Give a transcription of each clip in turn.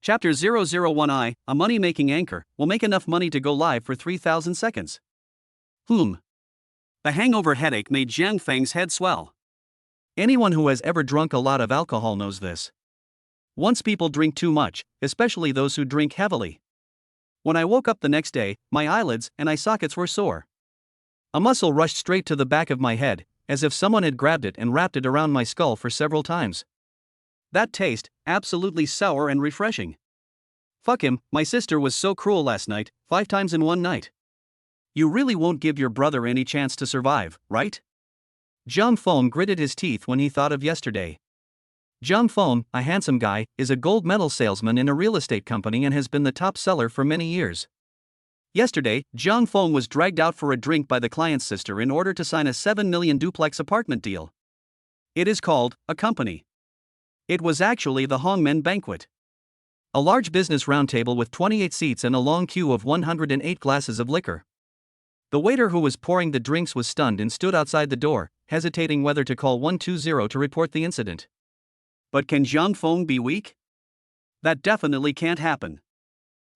Chapter 001I, a money-making anchor, will make enough money to go live for 3,000 seconds. The hangover headache made Jiang Feng's head swell. Anyone who has ever drunk a lot of alcohol knows this. Once people drink too much, especially those who drink heavily. When I woke up the next day, my eyelids and eye sockets were sore. A muscle rushed straight to the back of my head, as if someone had grabbed it and wrapped it around my skull for several times. That taste, absolutely sour and refreshing. Fuck him, my sister was so cruel last night, 5 times in one night. You really won't give your brother any chance to survive, right? Jiang Feng gritted his teeth when he thought of yesterday. Jiang Feng, a handsome guy, is a gold medal salesman in a real estate company and has been the top seller for many years. Yesterday, Jiang Feng was dragged out for a drink by the client's sister in order to sign a 7 million duplex apartment deal. It is called a company. It was actually the Hongmen Banquet. A large business roundtable with 28 seats and a long queue of 108 glasses of liquor. The waiter who was pouring the drinks was stunned and stood outside the door, hesitating whether to call 120 to report the incident. But can Jiang Feng be weak? That definitely can't happen.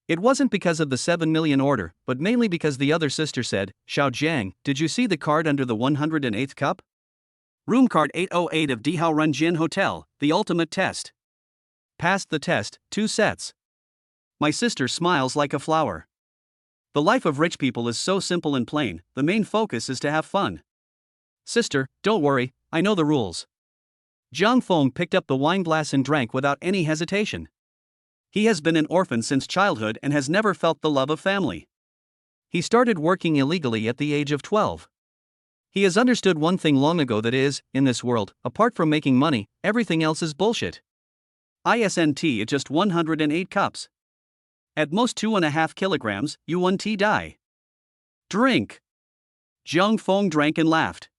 It wasn't because of the 7 million order, but mainly because the other sister said, "Xiao Jiang, did you see the card under the 108th cup? Room card 808 of Dihao Renjin Hotel, the ultimate test. Passed the test, 2 sets." My sister smiles like a flower. The life of rich people is so simple and plain, the main focus is to have fun. Sister, don't worry, I know the rules. Jiang Feng picked up the wine glass and drank without any hesitation. He has been an orphan since childhood and has never felt the love of family. He started working illegally at the age of 12. He has understood one thing long ago, that is, in this world, apart from making money, everything else is bullshit. ISNT at just 108 cups. At most 2.5 kilograms, you 1T die. Drink. Jiang Feng drank and laughed.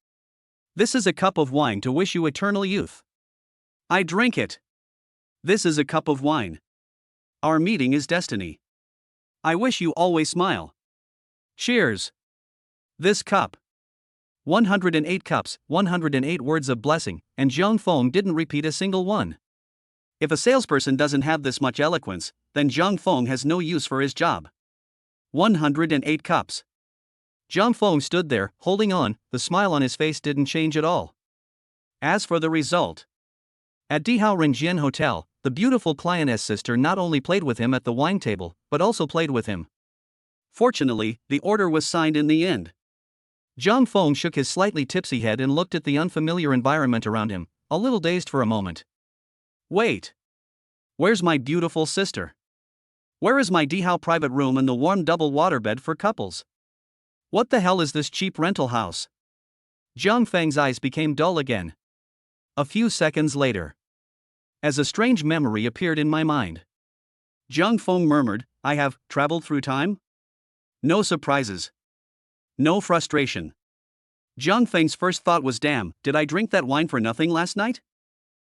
This is a cup of wine to wish you eternal youth. I drink it. This is a cup of wine. Our meeting is destiny. I wish you always smile. Cheers. This cup. 108 cups, 108 words of blessing, and Jiang Feng didn't repeat a single one. If a salesperson doesn't have this much eloquence, then Jiang Feng has no use for his job. 108 cups. Jiang Feng stood there, holding on, the smile on his face didn't change at all. As for the result, at Dihao Renjin Hotel, the beautiful client's sister not only played with him at the wine table, but also played with him. Fortunately, the order was signed in the end. Jiang Feng shook his slightly tipsy head and looked at the unfamiliar environment around him, a little dazed for a moment. Wait. Where's my beautiful sister? Where is my Dihao private room and the warm double waterbed for couples? What the hell is this cheap rental house? Jiang Feng's eyes became dull again. A few seconds later, as a strange memory appeared in my mind, Jiang Feng murmured, "I have traveled through time? No surprises. No frustration." Jiang Feng's first thought was, damn, did I drink that wine for nothing last night?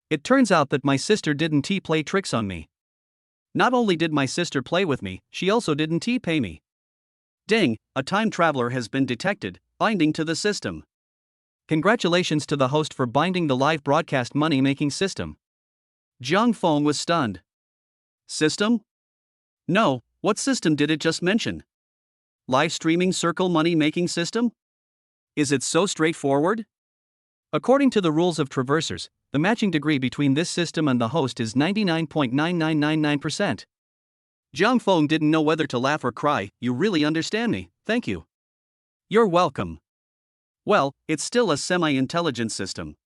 It turns out that my sister didn't play tricks on me. Not only did my sister play with me, she also didn't pay me. Ding, a time traveler has been detected, binding to the system. Congratulations to the host for binding the live broadcast money-making system. Jiang Feng was stunned. System? No, what system did it just mention? Live streaming circle money-making system? Is it so straightforward? According to the rules of traversers, the matching degree between this system and the host is 99.9999%. Jiang Feng didn't know whether to laugh or cry. You really understand me, thank you. You're welcome. Well, it's still a semi-intelligent system.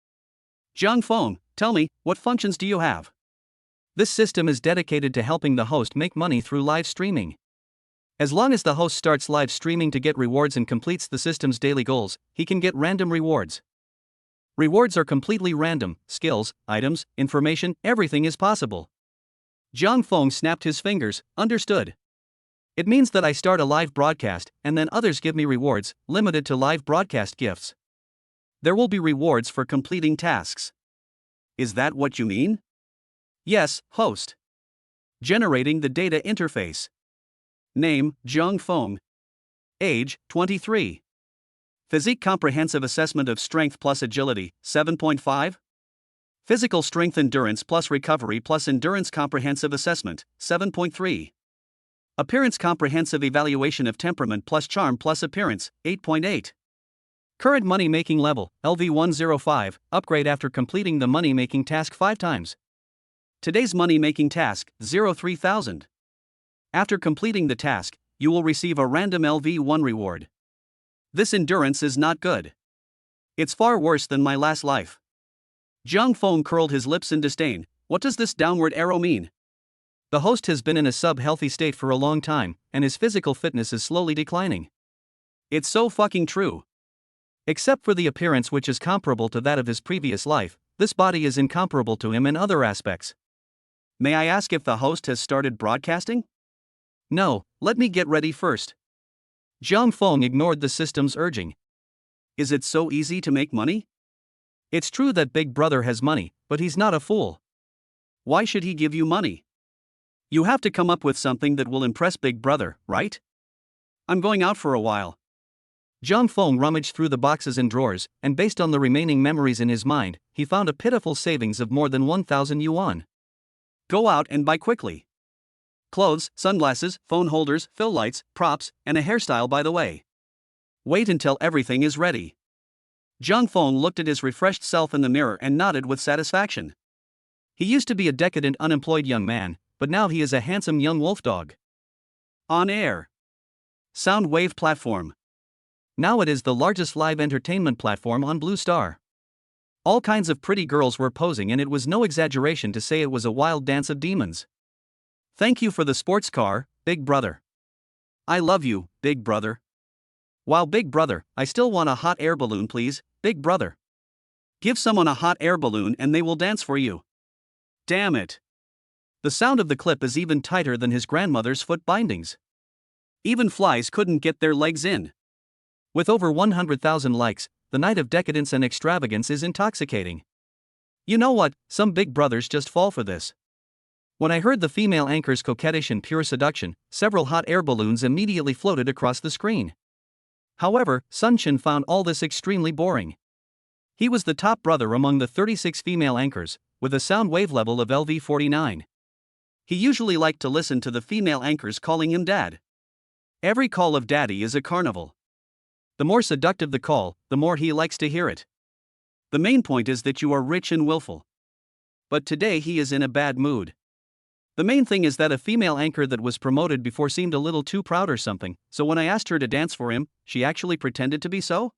Jiang Feng, tell me, what functions do you have? This system is dedicated to helping the host make money through live streaming. As long as the host starts live streaming to get rewards and completes the system's daily goals, he can get random rewards. Rewards are completely random, skills, items, information, everything is possible. Jiang Feng snapped his fingers, understood. It means that I start a live broadcast, and then others give me rewards, limited to live broadcast gifts. There will be rewards for completing tasks. Is that what you mean? Yes, host. Generating the data interface. Name, Jiang Feng. Age, 23. Physique comprehensive assessment of strength plus agility, 7.5. Physical strength endurance plus recovery plus endurance comprehensive assessment, 7.3. Appearance comprehensive evaluation of temperament plus charm plus appearance, 8.8. Current money making level, LV105, upgrade after completing the money making task 5 times. Today's money making task, 03,000. After completing the task, you will receive a random LV1 reward. This endurance is not good. It's far worse than my last life. Jiang Feng curled his lips in disdain. What does this downward arrow mean? The host has been in a sub-healthy state for a long time, and his physical fitness is slowly declining. It's so fucking true. Except for the appearance, which is comparable to that of his previous life, this body is incomparable to him in other aspects. May I ask if the host has started broadcasting? No, let me get ready first. Jiang Feng ignored the system's urging. Is it so easy to make money? It's true that Big Brother has money, but he's not a fool. Why should he give you money? You have to come up with something that will impress Big Brother, right? I'm going out for a while. Jiang Feng rummaged through the boxes and drawers, and based on the remaining memories in his mind, he found a pitiful savings of more than 1,000 yuan. Go out and buy quickly. Clothes, sunglasses, phone holders, fill lights, props, and a hairstyle by the way. Wait until everything is ready. Jiang Feng looked at his refreshed self in the mirror and nodded with satisfaction. He used to be a decadent, unemployed young man, but now he is a handsome young wolf dog. On air. Sound Wave platform. Now it is the largest live entertainment platform on Blue Star. All kinds of pretty girls were posing, and it was no exaggeration to say it was a wild dance of demons. Thank you for the sports car, Big Brother. I love you, Big Brother. Wow, Big Brother, I still want a hot air balloon, please, Big Brother. Give someone a hot air balloon and they will dance for you. Damn it. The sound of the clip is even tighter than his grandmother's foot bindings. Even flies couldn't get their legs in. With over 100,000 likes, the night of decadence and extravagance is intoxicating. You know what, some Big Brothers just fall for this. When I heard the female anchor's coquettish and pure seduction, several hot air balloons immediately floated across the screen. However, Sun Chen found all this extremely boring. He was the top brother among the 36 female anchors, with a sound wave level of LV49. He usually liked to listen to the female anchors calling him dad. Every call of daddy is a carnival. The more seductive the call, the more he likes to hear it. The main point is that you are rich and willful. But today he is in a bad mood. The main thing is that a female anchor that was promoted before seemed a little too proud or something, so when I asked her to dance for him, she actually pretended to be so?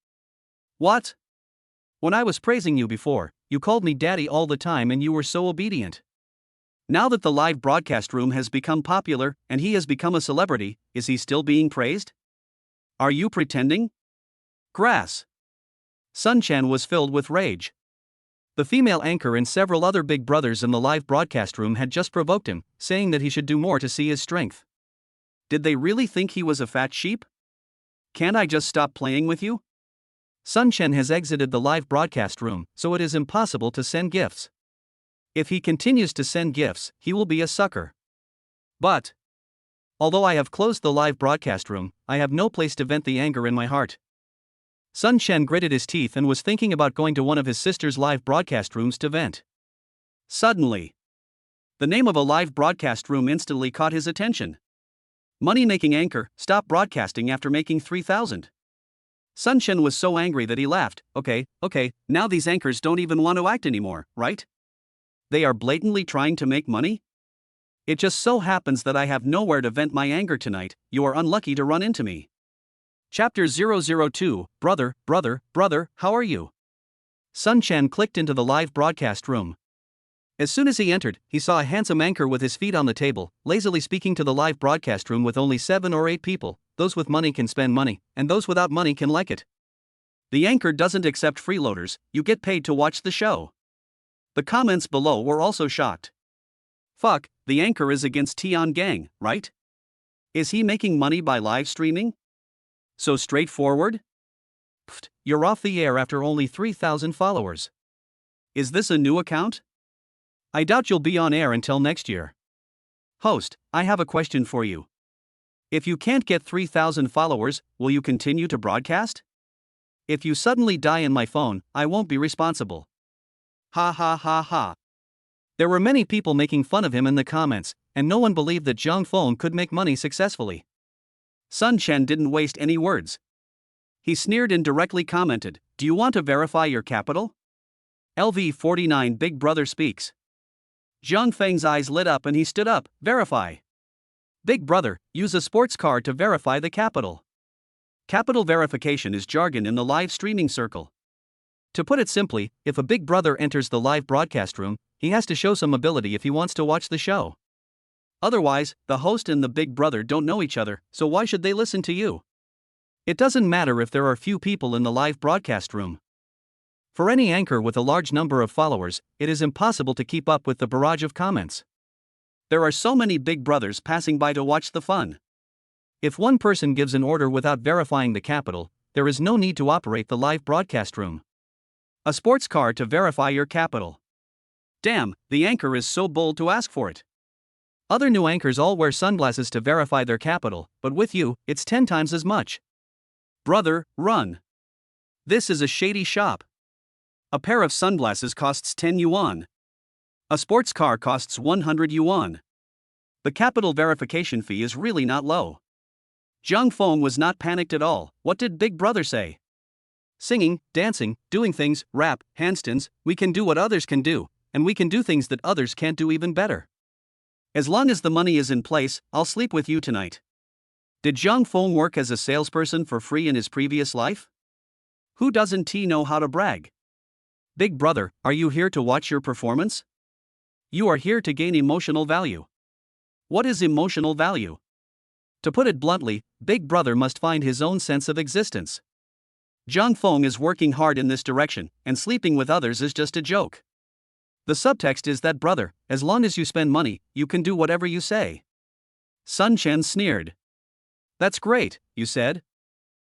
What? When I was praising you before, you called me daddy all the time and you were so obedient. Now that the live broadcast room has become popular and he has become a celebrity, is he still being praised? Are you pretending? Grass. Sun Chan was filled with rage. The female anchor and several other big brothers in the live broadcast room had just provoked him, saying that he should do more to see his strength. Did they really think he was a fat sheep? Can't I just stop playing with you? Sun Chen has exited the live broadcast room, so it is impossible to send gifts. If he continues to send gifts, he will be a sucker. But, although I have closed the live broadcast room, I have no place to vent the anger in my heart. Sun Chen gritted his teeth and was thinking about going to one of his sister's live broadcast rooms to vent. Suddenly, the name of a live broadcast room instantly caught his attention. Money-making anchor, stop broadcasting after making 3,000. Sun Chen was so angry that he laughed. Okay, now these anchors don't even want to act anymore, right? They are blatantly trying to make money? It just so happens that I have nowhere to vent my anger tonight. You are unlucky to run into me. Chapter 002, Brother, how are you? Sun Chen clicked into the live broadcast room. As soon as he entered, he saw a handsome anchor with his feet on the table, lazily speaking to the live broadcast room with only 7 or 8 people. Those with money can spend money, and those without money can like it. The anchor doesn't accept freeloaders, you get paid to watch the show. The comments below were also shocked. Fuck, the anchor is against Tian Gang, right? Is he making money by live streaming? So straightforward? Pfft, you're off the air after only 3,000 followers. Is this a new account? I doubt you'll be on air until next year. Host, I have a question for you. If you can't get 3,000 followers, will you continue to broadcast? If you suddenly die in my phone, I won't be responsible. Ha ha ha ha. There were many people making fun of him in the comments, and no one believed that Zhang Feng could make money successfully. Sun Chen didn't waste any words. He sneered and directly commented, "Do you want to verify your capital?" LV49 Big Brother speaks. Zhang Feng's eyes lit up and he stood up. Verify. Big Brother, use a sports card to verify the capital. Capital verification is jargon in the live streaming circle. To put it simply, if a Big Brother enters the live broadcast room, he has to show some ability if he wants to watch the show. Otherwise, the host and the Big Brother don't know each other, so why should they listen to you? It doesn't matter if there are few people in the live broadcast room. For any anchor with a large number of followers, it is impossible to keep up with the barrage of comments. There are so many Big Brothers passing by to watch the fun. If one person gives an order without verifying the capital, there is no need to operate the live broadcast room. A sports card to verify your capital. Damn, the anchor is so bold to ask for it. Other new anchors all wear sunglasses to verify their capital, but with you, it's 10 times as much. Brother, run. This is a shady shop. A pair of sunglasses costs 10 yuan. A sports car costs 100 yuan. The capital verification fee is really not low. Zhang Feng was not panicked at all. What did Big Brother say? Singing, dancing, doing things, rap, handstands, we can do what others can do, and we can do things that others can't do even better. As long as the money is in place, I'll sleep with you tonight. Did Zhang Feng work as a salesperson for free in his previous life? Who doesn't know how to brag? Big Brother, are you here to watch your performance? You are here to gain emotional value. What is emotional value? To put it bluntly, Big Brother must find his own sense of existence. Zhang Feng is working hard in this direction, and sleeping with others is just a joke. The subtext is that, brother, as long as you spend money, you can do whatever you say. Sun Chen sneered. That's great, you said.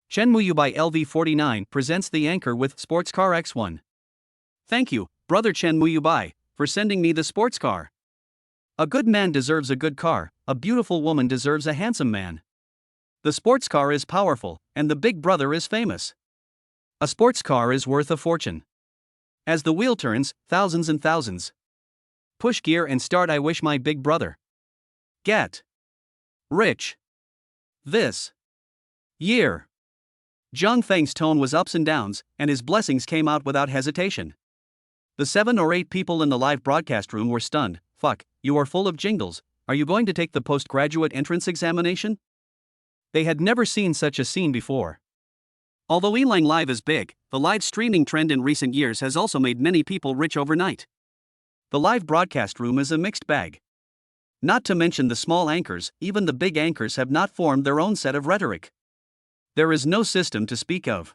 Chen Muyu by LV49 presents the anchor with Sports Car X1. Thank you, brother Chen Muyu Bai, for sending me the sports car. A good man deserves a good car, a beautiful woman deserves a handsome man. The sports car is powerful, and the Big Brother is famous. A sports car is worth a fortune. As the wheel turns, thousands and thousands. Push gear and start. I wish my Big Brother get rich this year. Zhang Feng's tone was ups and downs, and his blessings came out without hesitation. The 7 or 8 people in the live broadcast room were stunned. Fuck, you are full of jingles. Are you going to take the postgraduate entrance examination? They had never seen such a scene before. Although Elang Live is big, the live streaming trend in recent years has also made many people rich overnight. The live broadcast room is a mixed bag. Not to mention the small anchors, even the big anchors have not formed their own set of rhetoric. There is no system to speak of.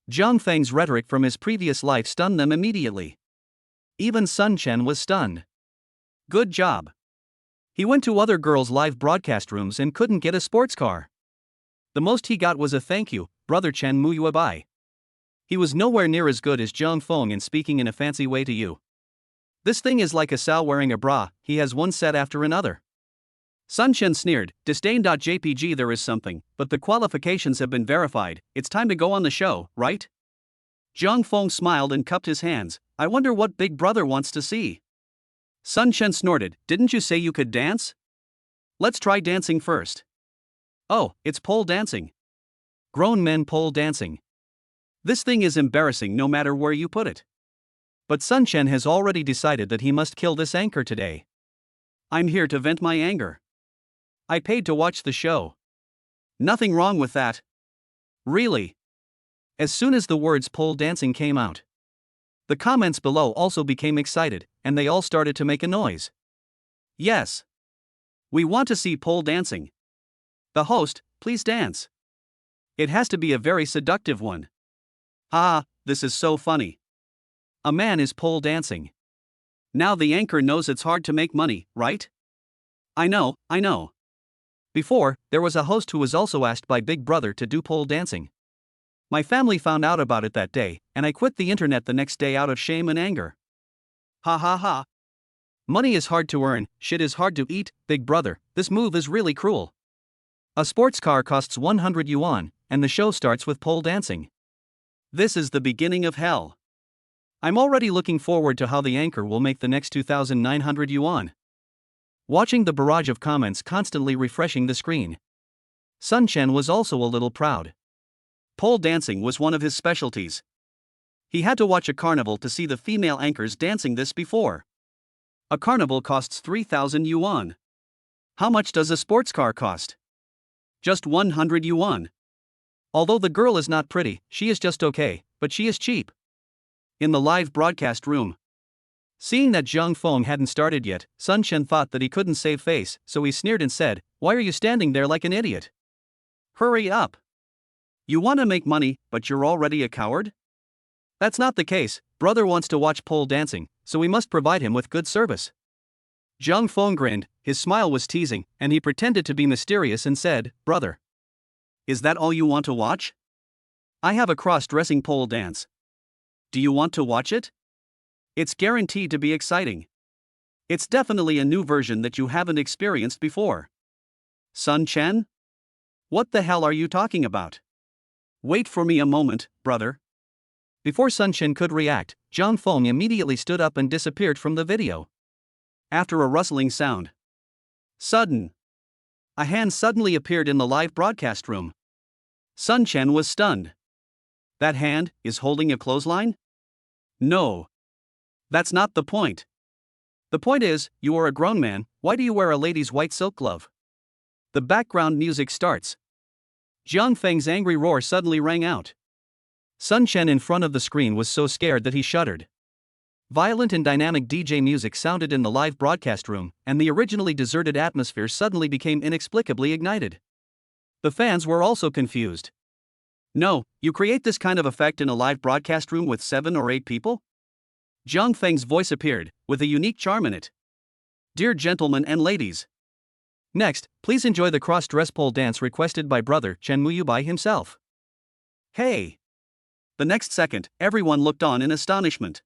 Zhang Feng's rhetoric from his previous life stunned them immediately. Even Sun Chen was stunned. Good job. He went to other girls' live broadcast rooms and couldn't get a sports car. The most he got was a thank you, brother Chen Muyu Bai. He was nowhere near as good as Zhang Feng in speaking in a fancy way to you. This thing is like a sow wearing a bra, he has one set after another. Sun Chen sneered, disdain.jpg. There is something, but the qualifications have been verified, it's time to go on the show, right? Zhang Feng smiled and cupped his hands. I wonder what Big Brother wants to see. Sun Chen snorted, didn't you say you could dance? Let's try dancing first. Oh, it's pole dancing. Grown men pole dancing. This thing is embarrassing no matter where you put it. But Sun Chen has already decided that he must kill this anchor today. I'm here to vent my anger. I paid to watch the show. Nothing wrong with that. Really? As soon as the words pole dancing came out, the comments below also became excited, and they all started to make a noise. Yes. We want to see pole dancing. The host, please dance. It has to be a very seductive one. Ah, this is so funny. A man is pole dancing. Now the anchor knows it's hard to make money, right? I know. Before, there was a host who was also asked by Big Brother to do pole dancing. My family found out about it that day, and I quit the internet the next day out of shame and anger. Ha ha ha. Money is hard to earn, shit is hard to eat, Big Brother, this move is really cruel. A sports car costs 100 yuan, and the show starts with pole dancing. This is the beginning of hell. I'm already looking forward to how the anchor will make the next 2,900 yuan. Watching the barrage of comments constantly refreshing the screen, Sun Chen was also a little proud. Pole dancing was one of his specialties. He had to watch a carnival to see the female anchors dancing this before. A carnival costs 3,000 yuan. How much does a sports car cost? Just 100 yuan. Although the girl is not pretty, she is just okay, but she is cheap. In the live broadcast room, seeing that Zhang Feng hadn't started yet, Sun Chen thought that he couldn't save face, so he sneered and said, "Why are you standing there like an idiot? Hurry up. You want to make money, but you're already a coward?" That's not the case. Brother wants to watch pole dancing, so we must provide him with good service. Zhang Feng grinned, his smile was teasing, and he pretended to be mysterious and said, "Brother, is that all you want to watch? I have a cross-dressing pole dance. Do you want to watch it? It's guaranteed to be exciting. It's definitely a new version that you haven't experienced before." Sun Chen? What the hell are you talking about? Wait for me a moment, brother. Before Sun Chen could react, Zhang Feng immediately stood up and disappeared from the video. After a rustling sound, a hand suddenly appeared in the live broadcast room. Sun Chen was stunned. That hand is holding a clothesline? No. That's not the point. The point is, you are a grown man, why do you wear a lady's white silk glove? The background music starts. Zhang Feng's angry roar suddenly rang out. Sun Chen in front of the screen was so scared that he shuddered. Violent and dynamic DJ music sounded in the live broadcast room, and the originally deserted atmosphere suddenly became inexplicably ignited. The fans were also confused. No, you create this kind of effect in a live broadcast room with 7 or 8 people? Zhang Feng's voice appeared, with a unique charm in it. Dear gentlemen and ladies. Next, please enjoy the cross-dress pole dance requested by brother Chen Muyubai himself. Hey! The next second, everyone looked on in astonishment.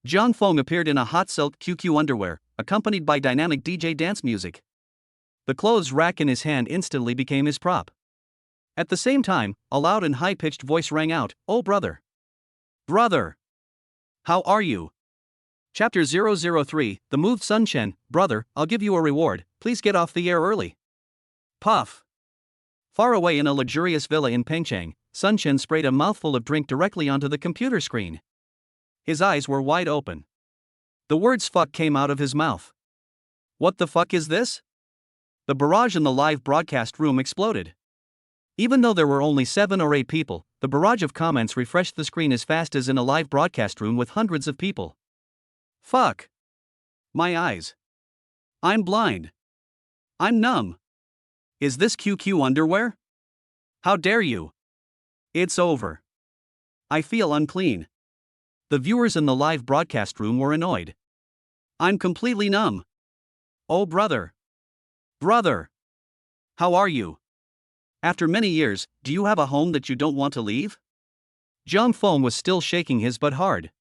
Zhang Feng appeared in a hot silk QQ underwear, accompanied by dynamic DJ dance music. The clothes rack in his hand instantly became his prop. At the same time, a loud and high-pitched voice rang out, "Oh brother! Brother! How are you?" Chapter 003, The Move. Sun Chen, brother, I'll give you a reward, please get off the air early. Puff. Far away in a luxurious villa in Pengcheng, Sun Chen sprayed a mouthful of drink directly onto the computer screen. His eyes were wide open. The words "fuck" came out of his mouth. What the fuck is this? The barrage in the live broadcast room exploded. Even though there were only 7 or 8 people, the barrage of comments refreshed the screen as fast as in a live broadcast room with hundreds of people. Fuck. My eyes. I'm blind. I'm numb. Is this QQ underwear? How dare you? It's over. I feel unclean. The viewers in the live broadcast room were annoyed. I'm completely numb. Oh brother. Brother. How are you? After many years, do you have a home that you don't want to leave? Zhang Feng was still shaking his butt hard.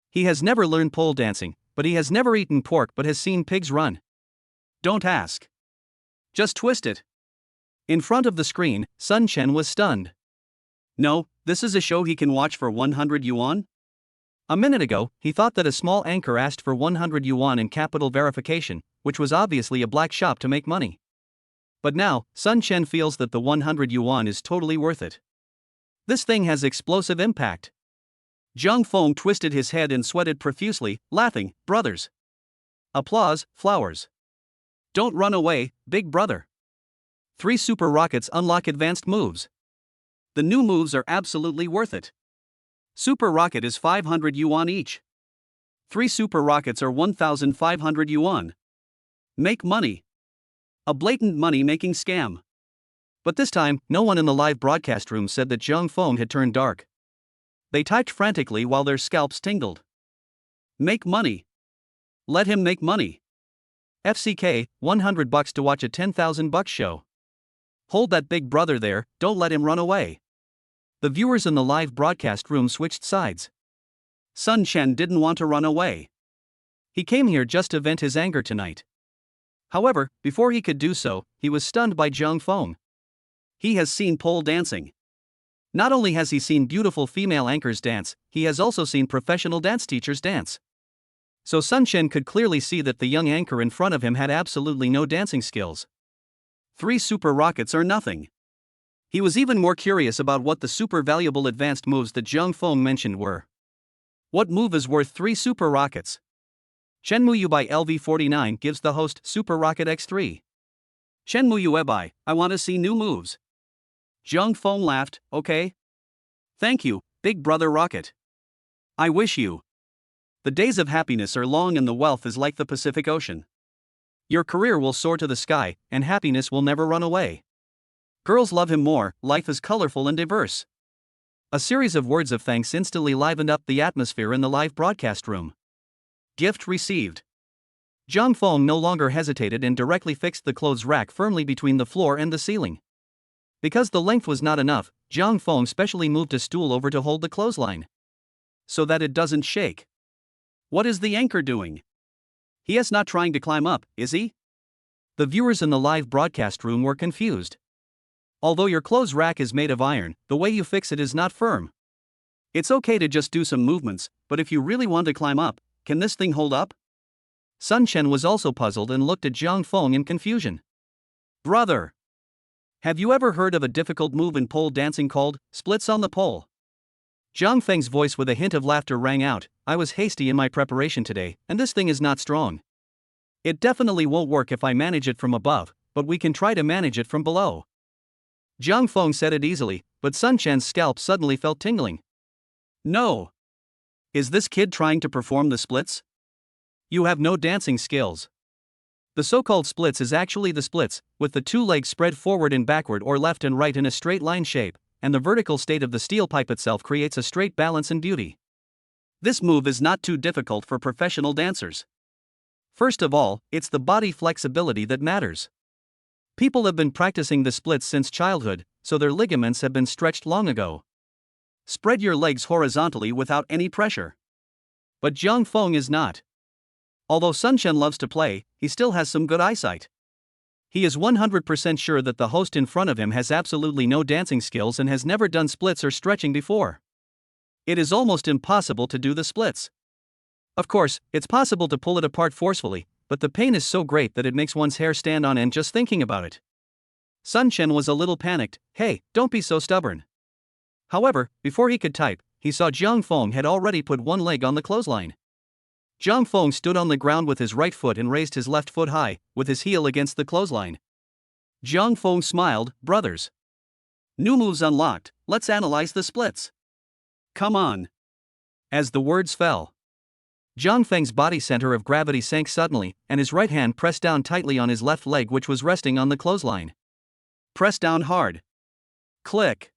He has never learned pole dancing, but he has never eaten pork but has seen pigs run. Don't ask. Just twist it. In front of the screen, Sun Chen was stunned. No, this is a show he can watch for 100 yuan? A minute ago, he thought that a small anchor asked for 100 yuan in capital verification, which was obviously a black shop to make money. But now, Sun Chen feels that the 100 yuan is totally worth it. This thing has explosive impact. Zhang Feng twisted his head and sweated profusely, laughing, brothers. Applause, flowers. Don't run away, big brother. 3 super rockets unlock advanced moves. The new moves are absolutely worth it. Super rocket is 500 yuan each. 3 super rockets are 1,500 yuan. Make money. A blatant money-making scam. But this time, no one in the live broadcast room said that Zhang Feng had turned dark. They typed frantically while their scalps tingled. Make money. Let him make money. FCK, $100 to watch a $10,000 show. Hold that big brother there, don't let him run away. The viewers in the live broadcast room switched sides. Sun Chen didn't want to run away. He came here just to vent his anger tonight. However, before he could do so, he was stunned by Zhang Feng. He has seen pole dancing. Not only has he seen beautiful female anchors dance, he has also seen professional dance teachers dance. So Sun Chen could clearly see that the young anchor in front of him had absolutely no dancing skills. 3 super rockets are nothing. He was even more curious about what the super valuable advanced moves that Zhang Feng mentioned were. What move is worth 3 super rockets? Shenmue by LV49 gives the host Super Rocket X3. Shenmue by, I want to see new moves. Zhang Feng laughed, okay. Thank you, Big Brother Rocket. I wish you. The days of happiness are long and the wealth is like the Pacific Ocean. Your career will soar to the sky, and happiness will never run away. Girls love him more, life is colorful and diverse. A series of words of thanks instantly livened up the atmosphere in the live broadcast room. Gift received. Zhang Feng no longer hesitated and directly fixed the clothes rack firmly between the floor and the ceiling. Because the length was not enough, Zhang Feng specially moved a stool over to hold the clothesline, so that it doesn't shake. What is the anchor doing? He is not trying to climb up, is he? The viewers in the live broadcast room were confused. Although your clothes rack is made of iron, the way you fix it is not firm. It's okay to just do some movements, but if you really want to climb up, can this thing hold up? Sun Chen was also puzzled and looked at Zhang Feng in confusion. Brother! Have you ever heard of a difficult move in pole dancing called splits on the pole? Zhang Feng's voice with a hint of laughter rang out. I was hasty in my preparation today, and this thing is not strong. It definitely won't work if I manage it from above, but we can try to manage it from below. Zhang Feng said it easily, but Sun Chen's scalp suddenly felt tingling. No! Is this kid trying to perform the splits? You have no dancing skills. The so-called splits is actually the splits, with the 2 legs spread forward and backward or left and right in a straight line shape, and the vertical state of the steel pipe itself creates a straight balance and beauty. This move is not too difficult for professional dancers. First of all, it's the body flexibility that matters. People have been practicing the splits since childhood, so their ligaments have been stretched long ago. Spread your legs horizontally without any pressure. But Zhang Feng is not. Although Sun Chen loves to play, he still has some good eyesight. He is 100% sure that the host in front of him has absolutely no dancing skills and has never done splits or stretching before. It is almost impossible to do the splits. Of course, it's possible to pull it apart forcefully, but the pain is so great that it makes one's hair stand on end just thinking about it. Sun Chen was a little panicked. Hey, don't be so stubborn. However, before he could type, he saw Zhang Feng had already put one leg on the clothesline. Zhang Feng stood on the ground with his right foot and raised his left foot high, with his heel against the clothesline. Zhang Feng smiled. Brothers. New moves unlocked, let's analyze the splits. Come on. As the words fell, Zhang Feng's body center of gravity sank suddenly, and his right hand pressed down tightly on his left leg, which was resting on the clothesline. Press down hard. Click.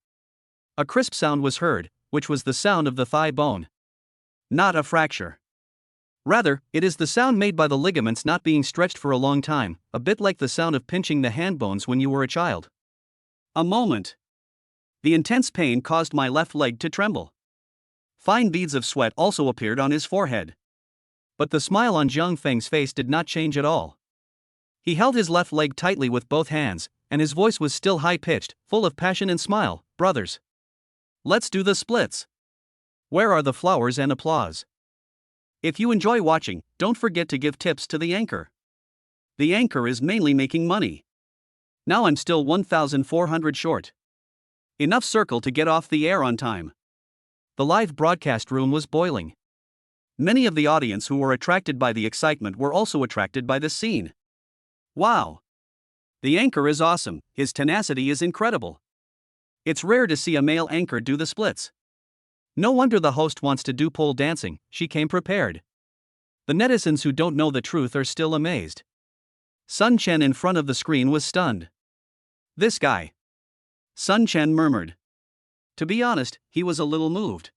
A crisp sound was heard, which was the sound of the thigh bone. Not a fracture. Rather, it is the sound made by the ligaments not being stretched for a long time, a bit like the sound of pinching the hand bones when you were a child. A moment. The intense pain caused my left leg to tremble. Fine beads of sweat also appeared on his forehead. But the smile on Zhang Feng's face did not change at all. He held his left leg tightly with both hands, and his voice was still high-pitched, full of passion and smile. Brothers. Let's do the splits. Where are the flowers and applause? If you enjoy watching, don't forget to give tips to the anchor. The anchor is mainly making money. Now I'm still 1,400 short. Enough circle to get off the air on time. The live broadcast room was boiling. Many of the audience who were attracted by the excitement were also attracted by this scene. Wow! The anchor is awesome, his tenacity is incredible. It's rare to see a male anchor do the splits. No wonder the host wants to do pole dancing, she came prepared. The netizens who don't know the truth are still amazed. Sun Chen in front of the screen was stunned. This guy. Sun Chen murmured. To be honest, he was a little moved.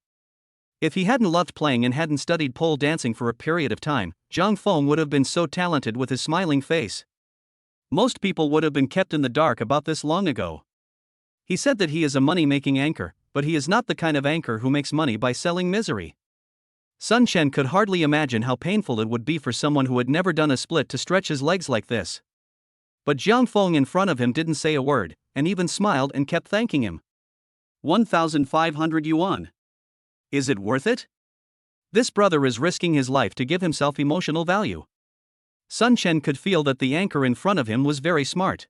If he hadn't loved playing and hadn't studied pole dancing for a period of time, Zhang Feng would have been so talented with his smiling face. Most people would have been kept in the dark about this long ago. He said that he is a money-making anchor, but he is not the kind of anchor who makes money by selling misery. Sun Chen could hardly imagine how painful it would be for someone who had never done a split to stretch his legs like this. But Zhang Feng in front of him didn't say a word, and even smiled and kept thanking him. 1,500 yuan. Is it worth it? This brother is risking his life to give himself emotional value. Sun Chen could feel that the anchor in front of him was very smart.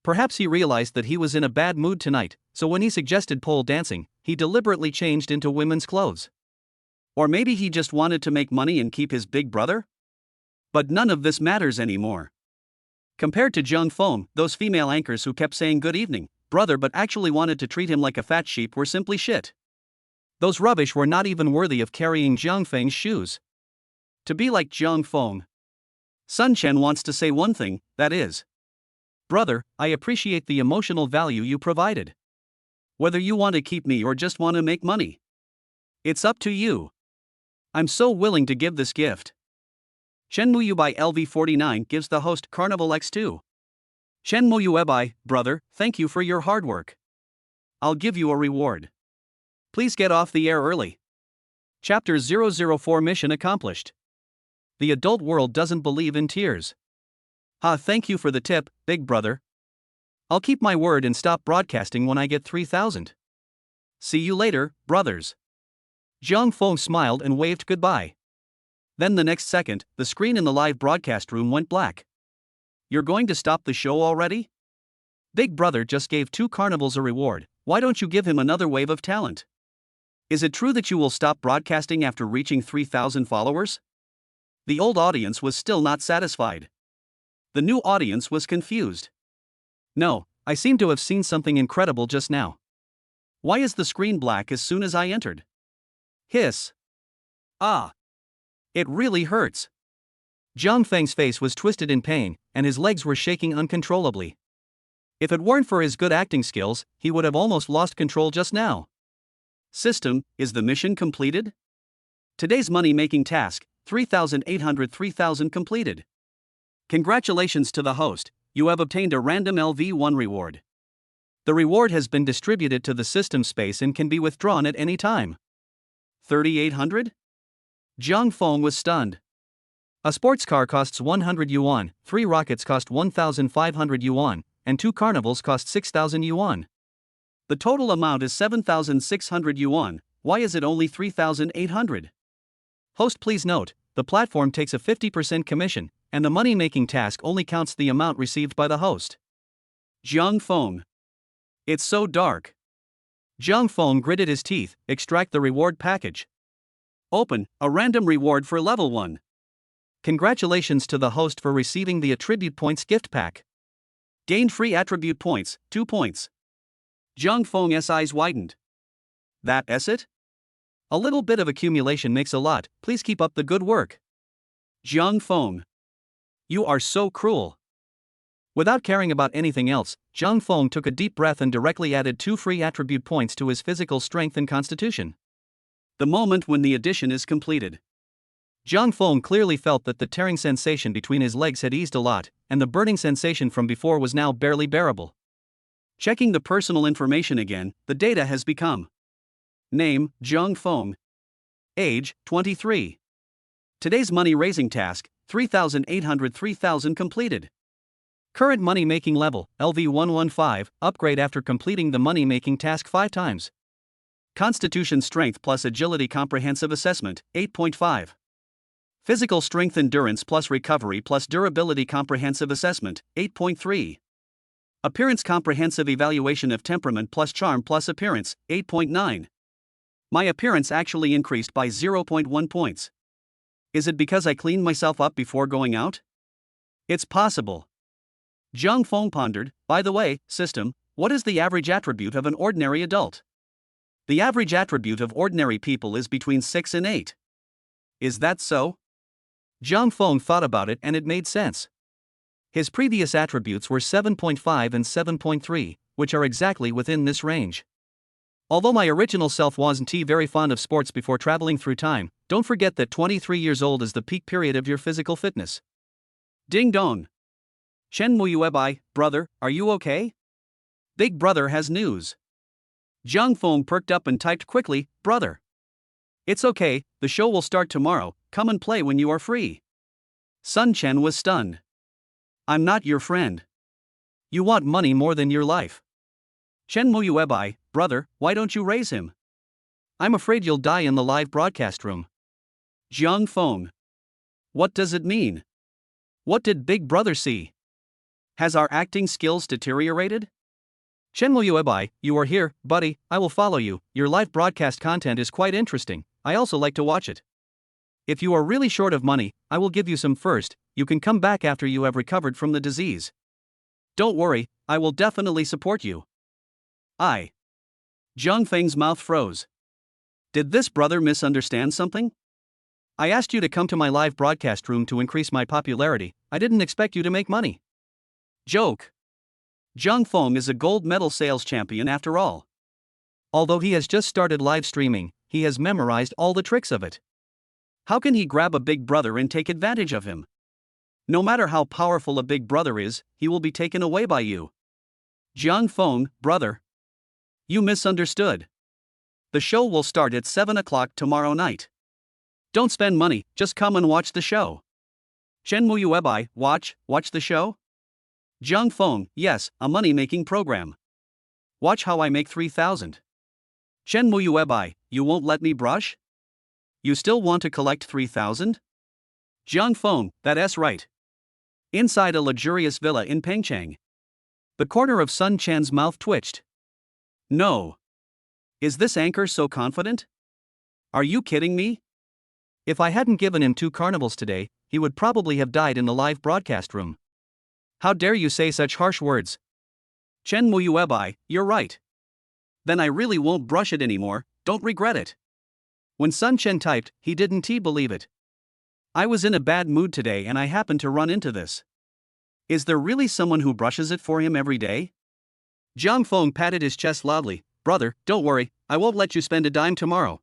Perhaps he realized that he was in a bad mood tonight, so when he suggested pole dancing, he deliberately changed into women's clothes. Or maybe he just wanted to make money and keep his big brother? But none of this matters anymore. Compared to Zhang Feng, those female anchors who kept saying good evening, brother, but actually wanted to treat him like a fat sheep were simply shit. Those rubbish were not even worthy of carrying Zhang Feng's shoes. To be like Zhang Feng. Sun Chen wants to say one thing, that is, brother, I appreciate the emotional value you provided. Whether you want to keep me or just want to make money, it's up to you. I'm so willing to give this gift. Shenmue by LV49 gives the host Carnival X2. Shenmue by, brother, thank you for your hard work. I'll give you a reward. Please get off the air early. Chapter 004 Mission accomplished. The adult world doesn't believe in tears. Thank you for the tip, big brother. I'll keep my word and stop broadcasting when I get 3,000. See you later, brothers. Zhang Feng smiled and waved goodbye. Then the next second, the screen in the live broadcast room went black. You're going to stop the show already? Big brother just gave 2 carnivals a reward, why don't you give him another wave of talent? Is it true that you will stop broadcasting after reaching 3,000 followers? The old audience was still not satisfied. The new audience was confused. No, I seem to have seen something incredible just now. Why is the screen black as soon as I entered? Hiss. Ah. It really hurts. Zhang Feng's face was twisted in pain, and his legs were shaking uncontrollably. If it weren't for his good acting skills, he would have almost lost control just now. System, is the mission completed? Today's money-making task, 3,800 completed. Congratulations to the host, you have obtained a random LV1 reward. The reward has been distributed to the system space and can be withdrawn at any time. 3,800? Zhang Feng was stunned. A sports car costs 100 yuan, 3 rockets cost 1,500 yuan, and 2 carnivals cost 6,000 yuan. The total amount is 7,600 yuan, why is it only 3,800? Host, please note, the platform takes a 50% commission, and the money-making task only counts the amount received by the host. Zhang Feng. It's so dark. Zhang Feng gritted his teeth, extract the reward package. Open, a random reward for level 1. Congratulations to the host for receiving the Attribute Points gift pack. Gained free attribute points, 2 points. Zhang Feng's eyes widened. That's it? A little bit of accumulation makes a lot, please keep up the good work. Zhang Feng. You are so cruel. Without caring about anything else, Zhang Feng took a deep breath and directly added 2 free attribute points to his physical strength and constitution. The moment when the addition is completed. Zhang Feng clearly felt that the tearing sensation between his legs had eased a lot, and the burning sensation from before was now barely bearable. Checking the personal information again, the data has become. Name, Zhang Feng. Age, 23. Today's money-raising task, 3,800 completed. Current money-making level, LV115, upgrade after completing the money-making task 5 times. Constitution Strength plus Agility Comprehensive Assessment, 8.5. Physical Strength Endurance plus Recovery plus Durability Comprehensive Assessment, 8.3. Appearance Comprehensive Evaluation of Temperament plus Charm plus Appearance, 8.9. My appearance actually increased by 0.1 points. Is it because I cleaned myself up before going out? It's possible. Zhang Feng pondered, by the way, system, what is the average attribute of an ordinary adult? The average attribute of ordinary people is between 6 and 8. Is that so? Zhang Feng thought about it and it made sense. His previous attributes were 7.5 and 7.3, which are exactly within this range. Although my original self wasn't very fond of sports before traveling through time, don't forget that 23 years old is the peak period of your physical fitness. Ding dong. Shenmue bai, brother, are you okay? Big brother has news. Zhang Feng perked up and typed quickly, brother. It's okay, the show will start tomorrow, come and play when you are free. Sun Chen was stunned. I'm not your friend. You want money more than your life. Shenmue bai, brother, why don't you raise him? I'm afraid you'll die in the live broadcast room. Jiang Feng. What does it mean? What did Big Brother see? Has our acting skills deteriorated? Chen Muyuebai, you are here, buddy, I will follow you, your live broadcast content is quite interesting, I also like to watch it. If you are really short of money, I will give you some first, you can come back after you have recovered from the disease. Don't worry, I will definitely support you. Jiang Feng's mouth froze. Did this brother misunderstand something? I asked you to come to my live broadcast room to increase my popularity, I didn't expect you to make money. Joke. Jiang Feng is a gold medal sales champion after all. Although he has just started live streaming, he has memorized all the tricks of it. How can he grab a big brother and take advantage of him? No matter how powerful a big brother is, he will be taken away by you. Jiang Feng, brother. You misunderstood. The show will start at 7 o'clock tomorrow night. Don't spend money, just come and watch the show. Chen Muyuebai, watch the show? Jiang Feng, yes, a money-making program. Watch how I make 3,000. Chen Muyuebai, you won't let me brush? You still want to collect 3,000? Jiang Feng, that's right. Inside a luxurious villa in Pengcheng. The corner of Sun Chan's mouth twitched. No. Is this anchor so confident? Are you kidding me? If I hadn't given him 2 carnivals today, he would probably have died in the live broadcast room. How dare you say such harsh words? Chen Muyuebai, you're right. Then I really won't brush it anymore, don't regret it. When Sun Chen typed, he didn't believe it. I was in a bad mood today and I happened to run into this. Is there really someone who brushes it for him every day? Jiang Feng patted his chest loudly. Brother, don't worry, I won't let you spend a dime tomorrow.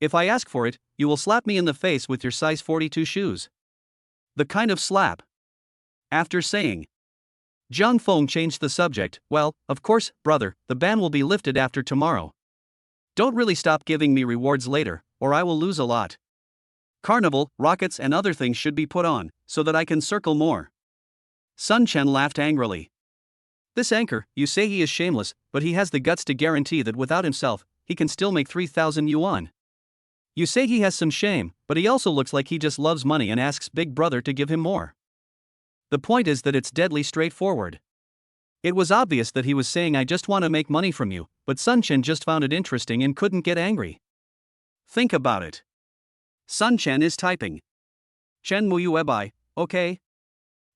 If I ask for it, you will slap me in the face with your size 42 shoes. The kind of slap. After saying, Jiang Feng changed the subject. Well, of course, brother, the ban will be lifted after tomorrow. Don't really stop giving me rewards later, or I will lose a lot. Carnival, rockets and other things should be put on, so that I can circle more. Sun Chen laughed angrily. This anchor, you say he is shameless, but he has the guts to guarantee that without himself, he can still make 3,000 yuan. You say he has some shame, but he also looks like he just loves money and asks Big Brother to give him more. The point is that it's deadly straightforward. It was obvious that he was saying I just want to make money from you, but Sun Chen just found it interesting and couldn't get angry. Think about it. Sun Chen is typing. Chen Muyuebai, okay?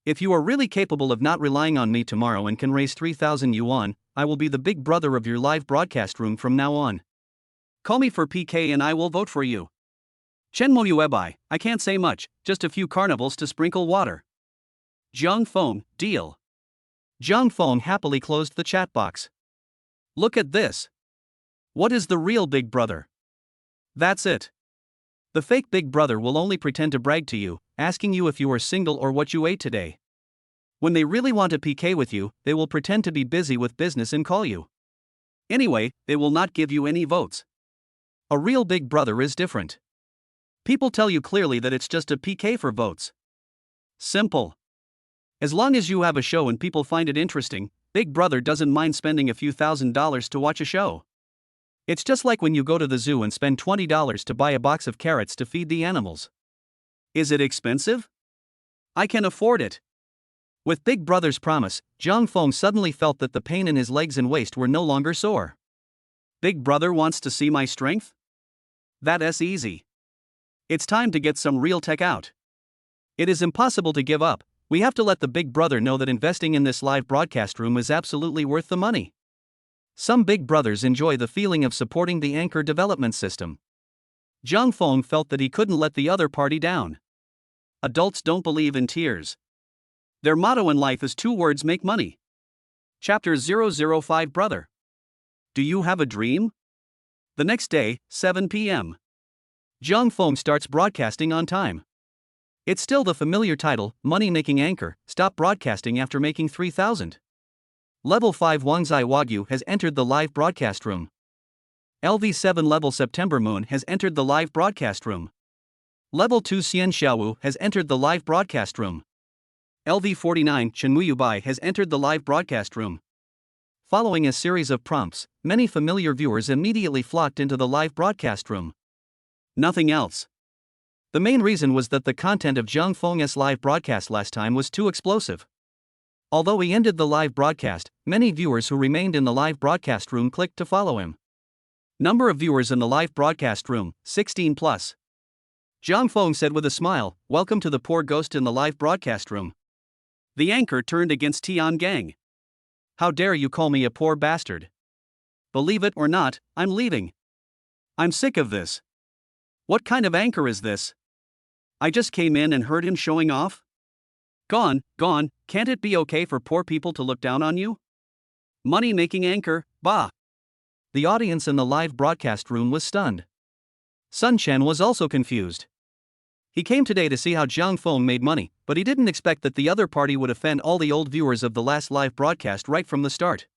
If you are really capable of not relying on me tomorrow and can raise 3,000 yuan, I will be the big brother of your live broadcast room from now on. Call me for PK and I will vote for you. Chen Muyuebai, I can't say much, just a few carnivals to sprinkle water. Jiang Feng, deal. Jiang Feng happily closed the chat box. Look at this. What is the real Big Brother? That's it. The fake Big Brother will only pretend to brag to you, asking you if you are single or what you ate today. When they really want to PK with you, they will pretend to be busy with business and call you. Anyway, they will not give you any votes. A real Big Brother is different. People tell you clearly that it's just a PK for votes. Simple. As long as you have a show and people find it interesting, Big Brother doesn't mind spending a few $1,000s to watch a show. It's just like when you go to the zoo and spend $20 to buy a box of carrots to feed the animals. Is it expensive? I can afford it. With Big Brother's promise, Jiang Feng suddenly felt that the pain in his legs and waist were no longer sore. Big Brother wants to see my strength? That's easy. It's time to get some real tech out. It is impossible to give up. We have to let the Big Brother know that investing in this live broadcast room is absolutely worth the money. Some Big Brothers enjoy the feeling of supporting the anchor development system. Jiang Feng felt that he couldn't let the other party down. Adults don't believe in tears. Their motto in life is 2 words: make money. Chapter 005 Brother. Do you have a dream? The next day, 7 p.m. Jiang Feng starts broadcasting on time. It's still the familiar title, money-making anchor, stop broadcasting after making 3,000. Level 5 Wangzai Wagyu has entered the live broadcast room. LV7 Level September Moon has entered the live broadcast room. Level 2 Xian Xiaowu has entered the live broadcast room. LV49 Chen Muyubai has entered the live broadcast room. Following a series of prompts, many familiar viewers immediately flocked into the live broadcast room. Nothing else. The main reason was that the content of Zhang Feng's live broadcast last time was too explosive. Although he ended the live broadcast, many viewers who remained in the live broadcast room clicked to follow him. Number of viewers in the live broadcast room, 16 plus. Zhang Feng said with a smile, "Welcome to the poor ghost in the live broadcast room." The anchor turned against Tian Gang. "How dare you call me a poor bastard? Believe it or not, I'm leaving. I'm sick of this. What kind of anchor is this? I just came in and heard him showing off. Gone, can't it be okay for poor people to look down on you? Money-making anchor, bah." The audience in the live broadcast room was stunned. Sun Chen was also confused. He came today to see how Zhang Feng made money, but he didn't expect that the other party would offend all the old viewers of the last live broadcast right from the start.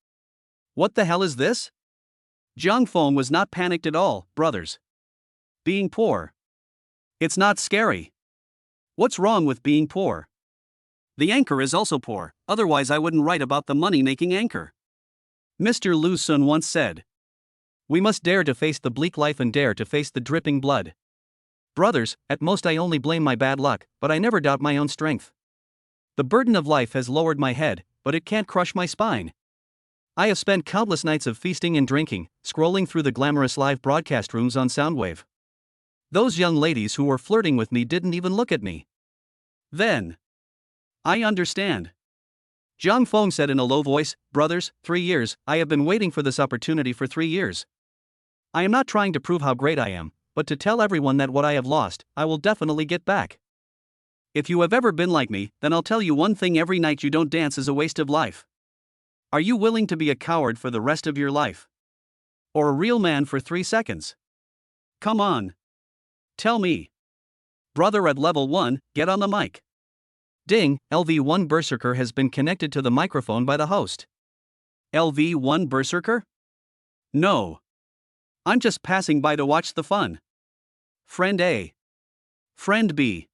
What the hell is this? Zhang Feng was not panicked at all, brothers. Being poor. It's not scary. What's wrong with being poor? The anchor is also poor, otherwise I wouldn't write about the money-making anchor. Mr. Lu Sun once said, "We must dare to face the bleak life and dare to face the dripping blood." Brothers, at most I only blame my bad luck, but I never doubt my own strength. The burden of life has lowered my head, but it can't crush my spine. I have spent countless nights of feasting and drinking, scrolling through the glamorous live broadcast rooms on Soundwave. Those young ladies who were flirting with me didn't even look at me. Then. I understand. Zhang Feng said in a low voice, "Brothers, 3 years, I have been waiting for this opportunity for 3 years. I am not trying to prove how great I am, but to tell everyone that what I have lost, I will definitely get back. If you have ever been like me, then I'll tell you one thing: every night you don't dance is a waste of life. Are you willing to be a coward for the rest of your life? Or a real man for 3 seconds? Come on. Tell me. Brother at level 1, get on the mic." Ding, LV1 Berserker has been connected to the microphone by the host. LV1 Berserker? No. I'm just passing by to watch the fun. Friend A. Friend B.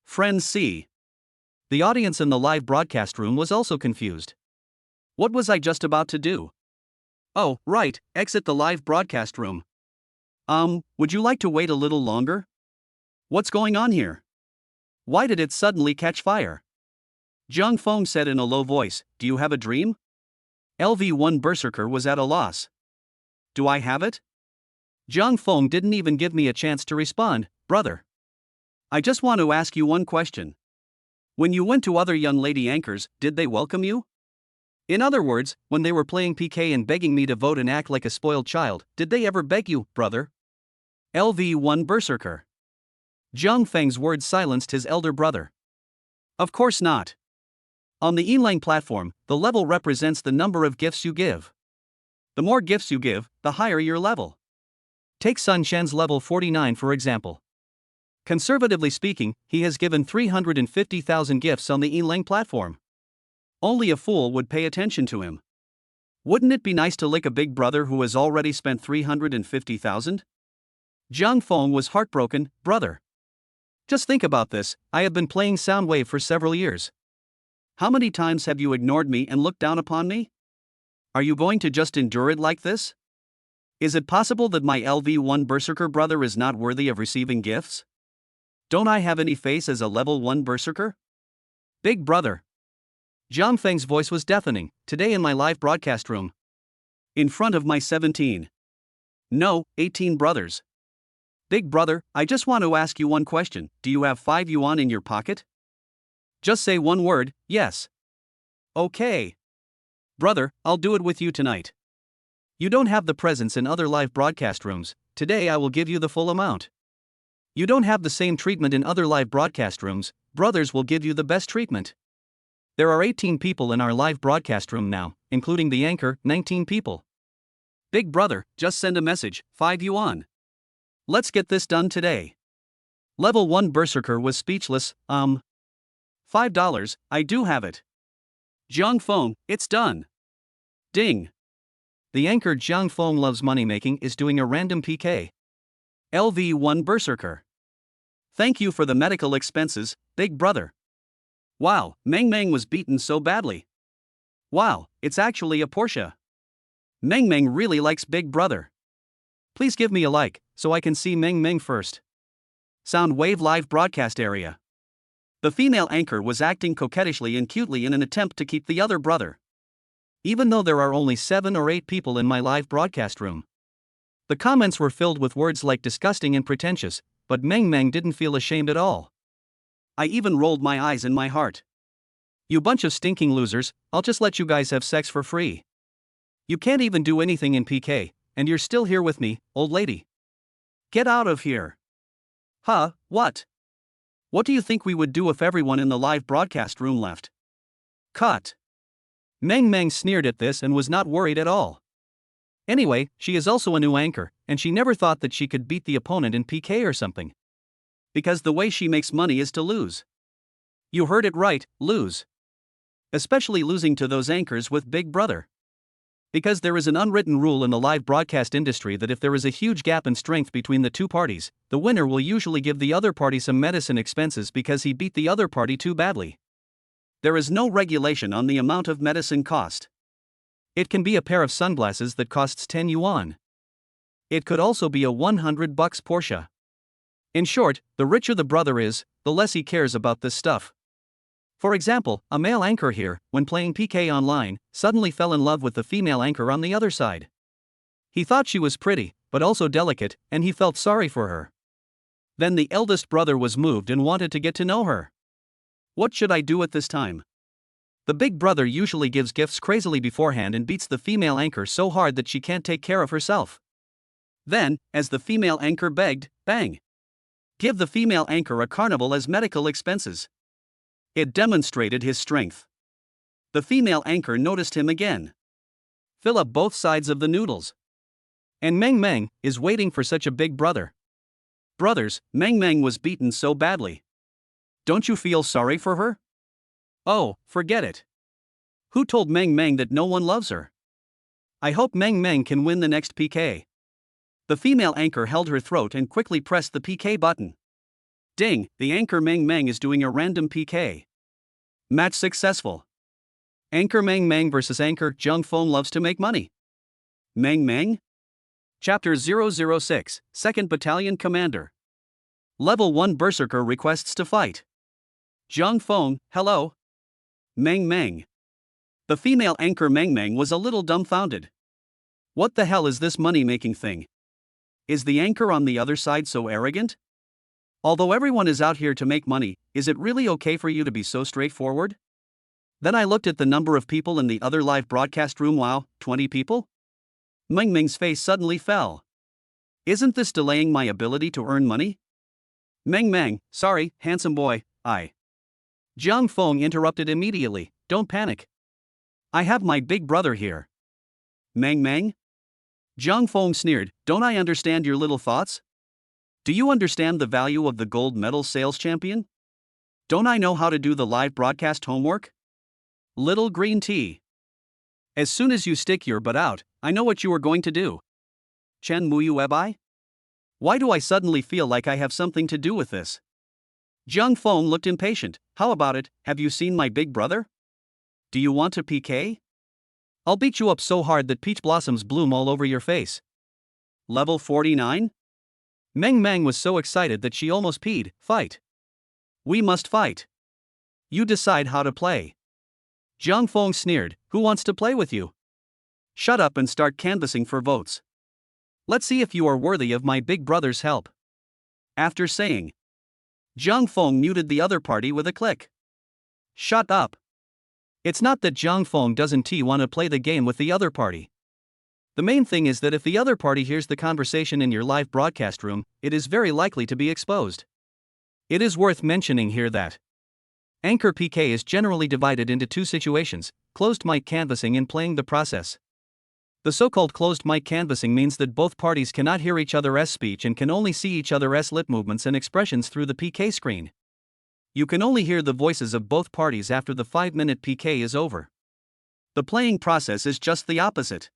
Friend C. The audience in the live broadcast room was also confused. What was I just about to do? Oh, right, exit the live broadcast room. Would you like to wait a little longer? What's going on here? Why did it suddenly catch fire? Zhang Feng said in a low voice, "Do you have a dream?" LV1 Berserker was at a loss. Do I have it? Zhang Feng didn't even give me a chance to respond. "Brother, I just want to ask you one question. When you went to other young lady anchors, did they welcome you? In other words, when they were playing PK and begging me to vote and act like a spoiled child, did they ever beg you, brother?" LV1 Berserker. Zhang Feng's words silenced his elder brother. Of course not. On the Yilang platform, the level represents the number of gifts you give. The more gifts you give, the higher your level. Take Sun Shen's level 49 for example. Conservatively speaking, he has given 350,000 gifts on the Yilang platform. Only a fool would pay attention to him. Wouldn't it be nice to lick a big brother who has already spent 350,000? Zhang Feng was heartbroken. "Brother. Just think about this, I have been playing Soundwave for several years. How many times have you ignored me and looked down upon me? Are you going to just endure it like this? Is it possible that my LV1 Berserker brother is not worthy of receiving gifts? Don't I have any face as a level 1 Berserker? Big brother." Zhang Feng's voice was deafening, "Today in my live broadcast room. In front of my 17. No, 18 brothers. Big brother, I just want to ask you one question. Do you have 5 yuan in your pocket? Just say one word, yes. Okay. Brother, I'll do it with you tonight. You don't have the presence in other live broadcast rooms. Today I will give you the full amount. You don't have the same treatment in other live broadcast rooms. Brothers will give you the best treatment. There are 18 people in our live broadcast room now, including the anchor, 19 people. Big brother, just send a message, 5 yuan. Let's get this done today." Level 1 Berserker was speechless. $5, I do have it. Zhang Feng, it's done. Ding. The anchor Zhang Feng loves money-making is doing a random PK. LV1 Berserker. Thank you for the medical expenses, big brother. Wow, Meng Meng was beaten so badly. Wow, it's actually a Porsche. Meng Meng really likes Big Brother. Please give me a like, so I can see Meng Meng first. Sound Wave Live Broadcast Area. The female anchor was acting coquettishly and cutely in an attempt to keep the other brother. Even though there are only 7 or 8 people in my live broadcast room. The comments were filled with words like disgusting and pretentious, but Meng Meng didn't feel ashamed at all. I even rolled my eyes in my heart. You bunch of stinking losers, I'll just let you guys have sex for free. You can't even do anything in PK, and you're still here with me, old lady. Get out of here. Huh, what? What do you think we would do if everyone in the live broadcast room left? Cut. Meng Meng sneered at this and was not worried at all. Anyway, she is also a new anchor, and she never thought that she could beat the opponent in PK or something. Because the way she makes money is to lose. You heard it right, lose. Especially losing to those anchors with Big Brother. Because there is an unwritten rule in the live broadcast industry that if there is a huge gap in strength between the two parties, the winner will usually give the other party some medicine expenses because he beat the other party too badly. There is no regulation on the amount of medicine cost. It can be a pair of sunglasses that costs 10 yuan. It could also be a 100 bucks Porsche. In short, the richer the brother is, the less he cares about this stuff. For example, a male anchor here, when playing PK online, suddenly fell in love with the female anchor on the other side. He thought she was pretty, but also delicate, and he felt sorry for her. Then the eldest brother was moved and wanted to get to know her. What should I do at this time? The big brother usually gives gifts crazily beforehand and beats the female anchor so hard that she can't take care of herself. Then, as the female anchor begged, bang! Give the female anchor a carnival as medical expenses. It demonstrated his strength. The female anchor noticed him again. Fill up both sides of the noodles. And Meng Meng is waiting for such a big brother. Brothers, Meng Meng was beaten so badly. Don't you feel sorry for her? Oh, forget it. Who told Meng Meng that no one loves her? I hope Meng Meng can win the next PK. The female anchor held her throat and quickly pressed the PK button. Ding, the anchor Meng Meng is doing a random PK. Match successful. Anchor Meng Meng versus anchor Zhang Feng loves to make money. Meng Meng? Chapter 006, 2nd Battalion Commander. Level 1 Berserker requests to fight. Zhang Feng, hello. Meng Meng. The female anchor Meng Meng was a little dumbfounded. What the hell is this money-making thing? Is the anchor on the other side so arrogant? Although everyone is out here to make money, is it really okay for you to be so straightforward? Then I looked at the number of people in the other live broadcast room. Wow, 20 people? Meng Meng's face suddenly fell. Isn't this delaying my ability to earn money? Meng Meng, sorry, handsome boy, Zhang Feng interrupted immediately, don't panic. I have my big brother here. Meng Meng? Zhang Feng sneered, don't I understand your little thoughts? Do you understand the value of the gold medal sales champion? Don't I know how to do the live broadcast homework? Little green tea. As soon as you stick your butt out, I know what you are going to do. Chen Muyu Webai? Why do I suddenly feel like I have something to do with this? Zhang Feng looked impatient. How about it, have you seen my big brother? Do you want to PK? I'll beat you up so hard that peach blossoms bloom all over your face. Level 49? Meng Meng was so excited that she almost peed. Fight. We must fight. You decide how to play. Zhang Feng sneered, who wants to play with you? Shut up and start canvassing for votes. Let's see if you are worthy of my big brother's help. After saying, Zhang Feng muted the other party with a click. Shut up. It's not that Zhang Feng doesn't want to play the game with the other party. The main thing is that if the other party hears the conversation in your live broadcast room, it is very likely to be exposed. It is worth mentioning here that Anchor PK is generally divided into two situations, closed mic canvassing and playing the process. The so-called closed mic canvassing means that both parties cannot hear each other's speech and can only see each other's lip movements and expressions through the PK screen. You can only hear the voices of both parties after the 5-minute PK is over. The playing process is just the opposite.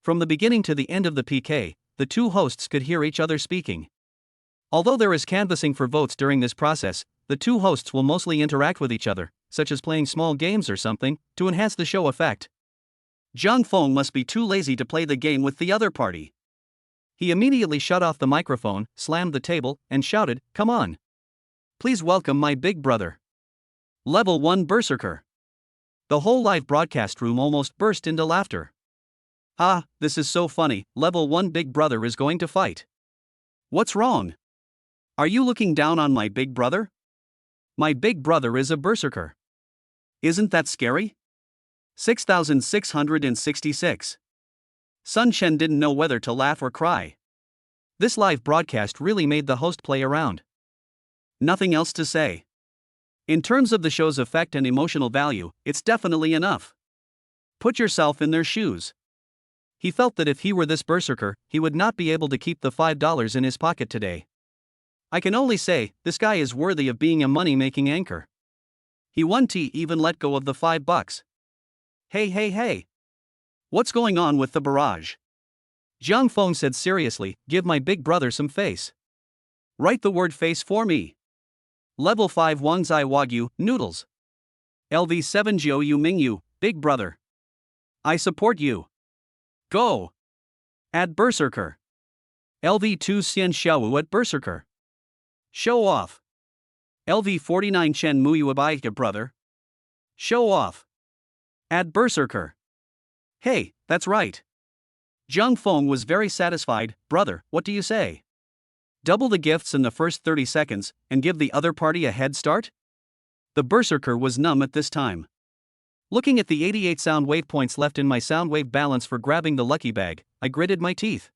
From the beginning to the end of the PK, the two hosts could hear each other speaking. Although there is canvassing for votes during this process, the two hosts will mostly interact with each other, such as playing small games or something, to enhance the show effect. Zhang Feng must be too lazy to play the game with the other party. He immediately shut off the microphone, slammed the table, and shouted, "Come on! Please welcome my big brother. Level 1 Berserker." The whole live broadcast room almost burst into laughter. "Ah, this is so funny, Level 1 Big Brother is going to fight. What's wrong? Are you looking down on my big brother? My big brother is a Berserker. Isn't that scary?" 6666. Sun Chen didn't know whether to laugh or cry. This live broadcast really made the host play around. Nothing else to say. In terms of the show's effect and emotional value, it's definitely enough. Put yourself in their shoes. He felt that if he were this Berserker, he would not be able to keep the $5 in his pocket today. I can only say, this guy is worthy of being a money-making anchor. He won't even let go of the $5. Hey. What's going on with the barrage? Zhang Feng said seriously, "Give my big brother some face. Write the word face for me. Level 5 Wangzai Wagyu, noodles. LV7 Jiu Yu Mingyu, big brother. I support you. Go. Add Berserker. LV2 Xian Xiaowu at Berserker. Show off. LV49 Chen Muyu Abai, brother. Show off. Add Berserker. Hey, that's right. Zhang Feng was very satisfied. Brother, what do you say? Double the gifts in the first 30 seconds, and give the other party a head start? The Berserker was numb at this time. Looking at the 88 sound wave points left in my sound wave balance for grabbing the lucky bag, I gritted my teeth.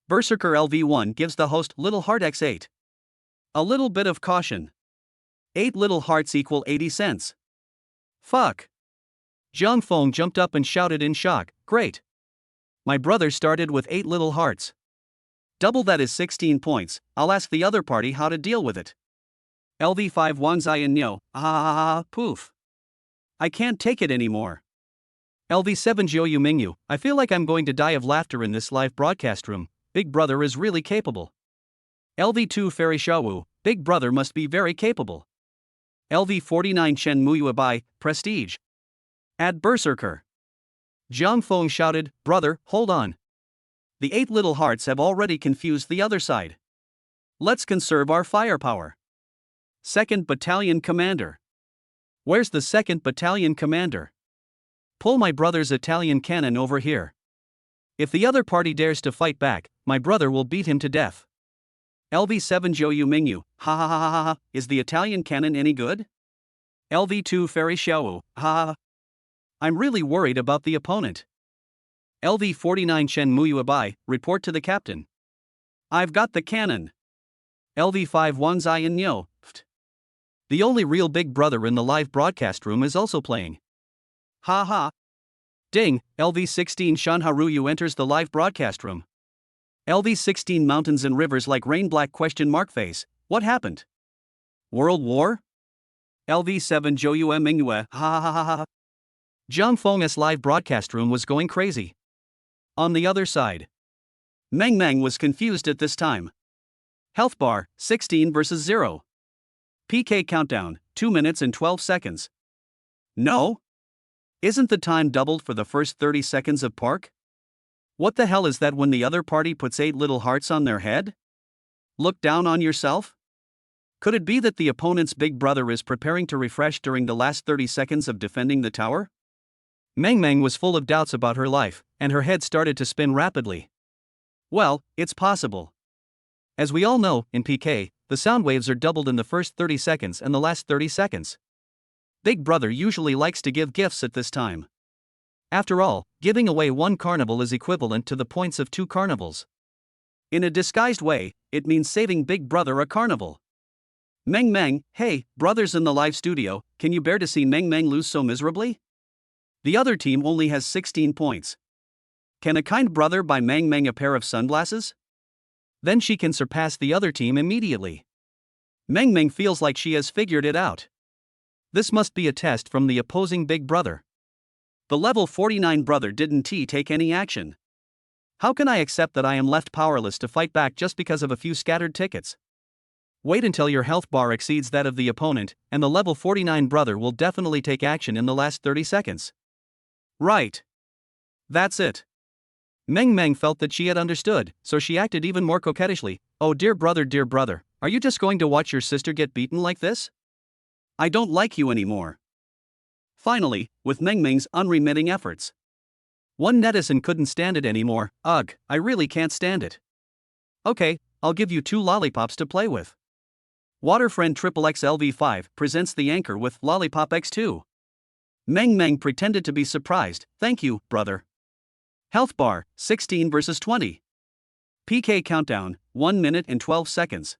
Berserker LV1 gives the host Little Heart X8. A little bit of caution. 8 little hearts equal 80 cents. Fuck. Zhang Feng jumped up and shouted in shock, "Great! My brother started with 8 little hearts. Double that is 16 points, I'll ask the other party how to deal with it." LV5 Wangzai and Nyo, poof. I can't take it anymore. LV7 Jiu Yu Mingyu, I feel like I'm going to die of laughter in this live broadcast room. Big brother is really capable. LV2 Fairy Shawu, big brother must be very capable. LV49 Chen Muyu Abai, prestige. Add Berserker. Zhang Feng shouted, "Brother, hold on. The 8 little hearts have already confused the other side. Let's conserve our firepower. 2nd Battalion Commander. Where's the 2nd Battalion Commander? Pull my brother's Italian cannon over here. If the other party dares to fight back, my brother will beat him to death." LV7 Jiu Yu Mingyu, is the Italian cannon any good? LV2 Fairy Xiaowu, I'm really worried about the opponent. LV49 Chen Muyu Abai, report to the captain. I've got the cannon. LV5 Wangzai and Nyo, The only real big brother in the live broadcast room is also playing. Ding, LV16 Shan Haruyu enters the live broadcast room. LV16 Mountains and rivers like rain black ? Face. What happened? World War? LV7 Zhou Mingyue, Zhang Feng's live broadcast room was going crazy. On the other side, Meng was confused at this time. Health bar, 16 versus 0. PK countdown, 2 minutes and 12 seconds. No? Isn't the time doubled for the first 30 seconds of Park? What the hell is that when the other party puts 8 little hearts on their head? Look down on yourself? Could it be that the opponent's big brother is preparing to refresh during the last 30 seconds of defending the tower? Meng was full of doubts about her life, and her head started to spin rapidly. Well, it's possible. As we all know, in PK, the sound waves are doubled in the first 30 seconds and the last 30 seconds. Big brother usually likes to give gifts at this time. After all, giving away 1 carnival is equivalent to the points of 2 carnivals. In a disguised way, it means saving big brother a carnival. Meng, hey, brothers in the live studio, can you bear to see Meng lose so miserably? The other team only has 16 points. Can a kind brother buy Meng a pair of sunglasses? Then she can surpass the other team immediately. Meng feels like she has figured it out. This must be a test from the opposing big brother. The level 49 brother didn't take any action. How can I accept that I am left powerless to fight back just because of a few scattered tickets? Wait until your health bar exceeds that of the opponent, and the level 49 brother will definitely take action in the last 30 seconds. Right. That's it. Meng Meng felt that she had understood, so she acted even more coquettishly. Oh dear brother, are you just going to watch your sister get beaten like this? I don't like you anymore. Finally, with Meng Meng's unremitting efforts. One netizen couldn't stand it anymore. Ugh, I really can't stand it. Okay, I'll give you 2 lollipops to play with. Waterfriend XXXLV5 presents the anchor with Lollipop X2. Meng Meng pretended to be surprised. Thank you, brother. Health bar, 16 versus 20. PK countdown, 1 minute and 12 seconds.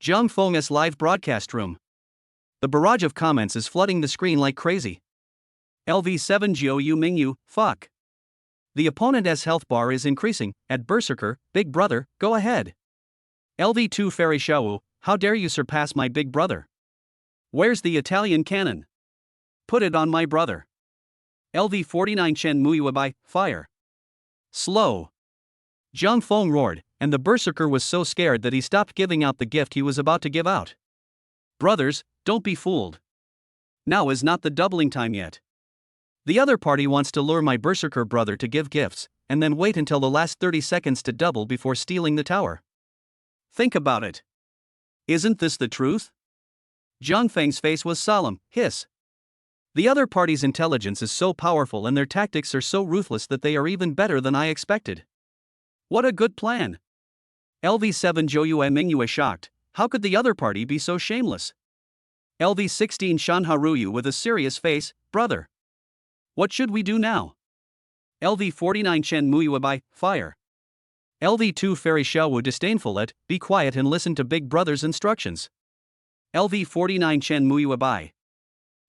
Zhang Feng's live broadcast room. The barrage of comments is flooding the screen like crazy. LV7 Jiu Mingyu, fuck. The opponent's health bar is increasing. At Berserker, big brother, go ahead. LV2 Fairy Xiao, how dare you surpass my big brother? Where's the Italian cannon? Put it on my brother. LV49 Chen Muyuabai, fire. Slow. Zhang Feng roared, and the Berserker was so scared that he stopped giving out the gift he was about to give out. Brothers, don't be fooled. Now is not the doubling time yet. The other party wants to lure my Berserker brother to give gifts, and then wait until the last 30 seconds to double before stealing the tower. Think about it. Isn't this the truth? Zhang Feng's face was solemn. Hiss. The other party's intelligence is so powerful and their tactics are so ruthless that they are even better than I expected. What a good plan. LV7 Zhou Mingyue shocked. How could the other party be so shameless? LV16 Shan Haruyu with a serious face, brother. What should we do now? LV49 Chen Muyuabai, fire. LV2 Fairy Xiaowu disdainful at, be quiet and listen to big brother's instructions. LV49 Chen Muyuabai.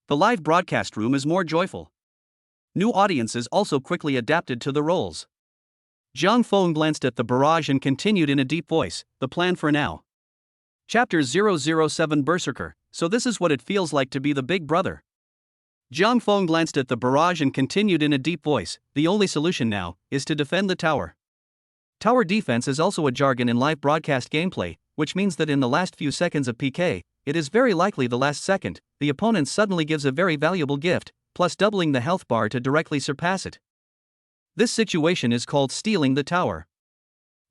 The live broadcast room is more joyful. New audiences also quickly adapted to the roles. Zhang Feng glanced at the barrage and continued in a deep voice, the plan for now. Chapter 007 Berserker, so this is what it feels like to be the big brother. Zhang Feng glanced at the barrage and continued in a deep voice, the only solution now is to defend the tower. Tower defense is also a jargon in live broadcast gameplay, which means that in the last few seconds of PK, it is very likely the last second, the opponent suddenly gives a very valuable gift, plus doubling the health bar to directly surpass it. This situation is called stealing the tower.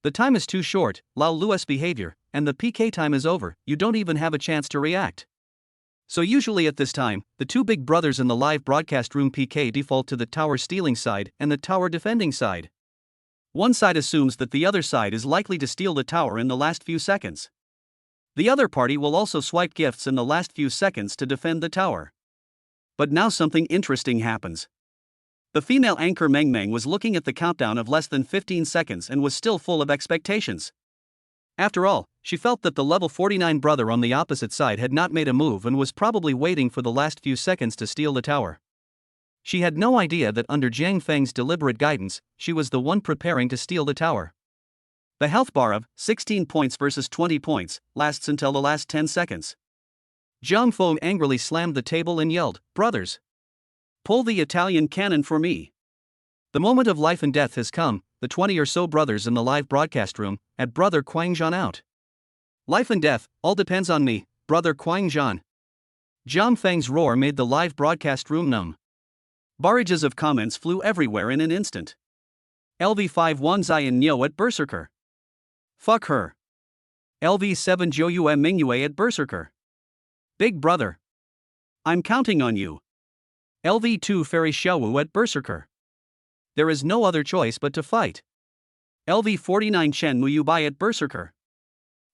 The time is too short, Lao Lu's behavior, and the PK time is over, you don't even have a chance to react. So usually at this time, the 2 big brothers in the live broadcast room PK default to the tower stealing side and the tower defending side. One side assumes that the other side is likely to steal the tower in the last few seconds. The other party will also swipe gifts in the last few seconds to defend the tower. But now something interesting happens. The female anchor Meng Meng was looking at the countdown of less than 15 seconds and was still full of expectations. After all, she felt that the level 49 brother on the opposite side had not made a move and was probably waiting for the last few seconds to steal the tower. She had no idea that under Zhang Feng's deliberate guidance, she was the one preparing to steal the tower. The health bar of 16 points versus 20 points lasts until the last 10 seconds. Zhang Feng angrily slammed the table and yelled, brothers, pull the Italian cannon for me. The moment of life and death has come, the 20 or so brothers in the live broadcast room, at brother Quanzhan out. Life and death, all depends on me, brother Quanzhan. Zhang Feng's roar made the live broadcast room numb. Barrages of comments flew everywhere in an instant. LV5 Wanzai Nyo at Berserker. Fuck her. LV7 Zhou Mingyue at Berserker. Big brother. I'm counting on you. LV2 Fairy Xiaowu at Berserker. There is no other choice but to fight. LV49 Chen Muyubai at Berserker.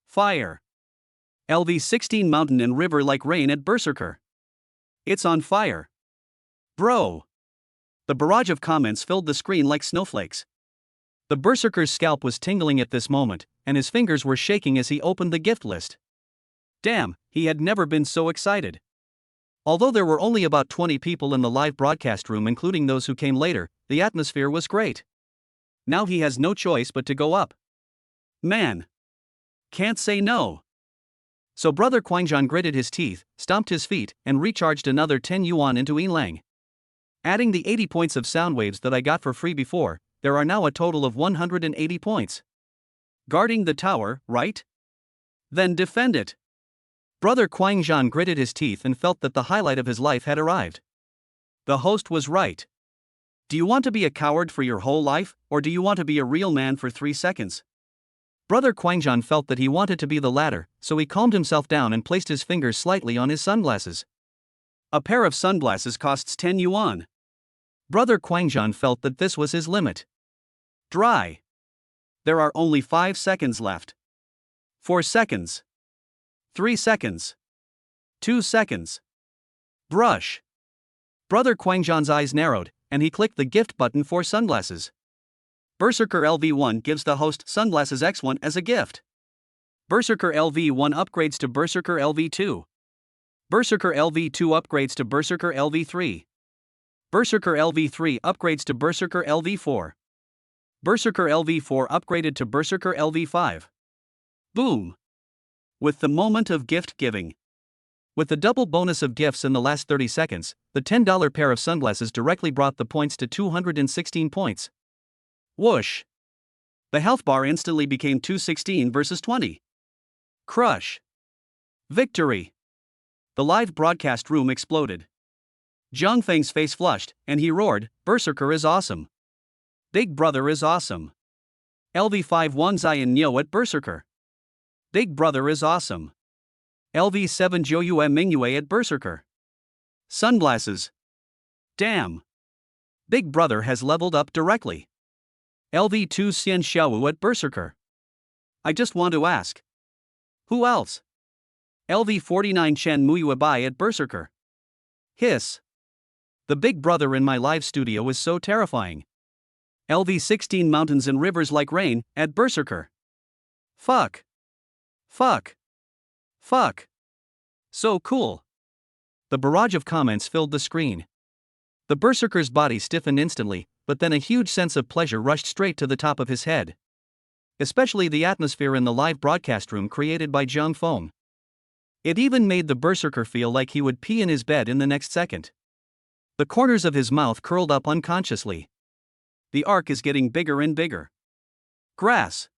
Fire. LV16 Mountain and River like rain at Berserker. It's on fire. Bro. The barrage of comments filled the screen like snowflakes. The Berserker's scalp was tingling at this moment, and his fingers were shaking as he opened the gift list. Damn, he had never been so excited. Although there were only about 20 people in the live broadcast room including those who came later, the atmosphere was great. Now he has no choice but to go up. Man. Can't say no. So brother Quanzhan gritted his teeth, stomped his feet, and recharged another 10 yuan into Yinlang. Adding the 80 points of sound waves that I got for free before, there are now a total of 180 points. Guarding the tower, right? Then defend it. Brother Quanzhan gritted his teeth and felt that the highlight of his life had arrived. The host was right. Do you want to be a coward for your whole life, or do you want to be a real man for 3 seconds? Brother Quangjan felt that he wanted to be the latter, so he calmed himself down and placed his fingers slightly on his sunglasses. A pair of sunglasses costs 10 yuan. Brother Quangjan felt that this was his limit. Dry. There are only 5 seconds left. 4 seconds. 3 seconds. 2 seconds. Brush. Brother Quangjan's eyes narrowed, and he clicked the gift button for sunglasses. Berserker LV1 gives the host Sunglasses X1 as a gift. Berserker LV1 upgrades to Berserker LV2. Berserker LV2 upgrades to Berserker LV3. Berserker LV3 upgrades to Berserker LV4. Berserker LV4 upgraded to Berserker LV5. Boom! With the moment of gift giving. With the double bonus of gifts in the last 30 seconds, the $10 pair of sunglasses directly brought the points to 216 points. Whoosh! The health bar instantly became 216 versus 20. Crush! Victory! The live broadcast room exploded. Zhang Feng's face flushed, and he roared, "Berserker is awesome! Big Brother is awesome! LV5 1 Zion Nyo at Berserker! Big Brother is awesome! LV7 Joyue Mingyue at Berserker! Sunglasses! Damn! Big Brother has leveled up directly! LV2 Xian Xiaowu at Berserker! I just want to ask. Who else? LV49 Chen Muyuebai at Berserker! Hiss! The Big Brother in my live studio is so terrifying. LV16 Mountains and Rivers Like Rain at Berserker! Fuck! Fuck! Fuck! So cool! The barrage of comments filled the screen. The Berserker's body stiffened instantly, but then a huge sense of pleasure rushed straight to the top of his head. Especially the atmosphere in the live broadcast room created by Zhang Feng. It even made the Berserker feel like he would pee in his bed in the next second. The corners of his mouth curled up unconsciously. The arc is getting bigger and bigger. Grass.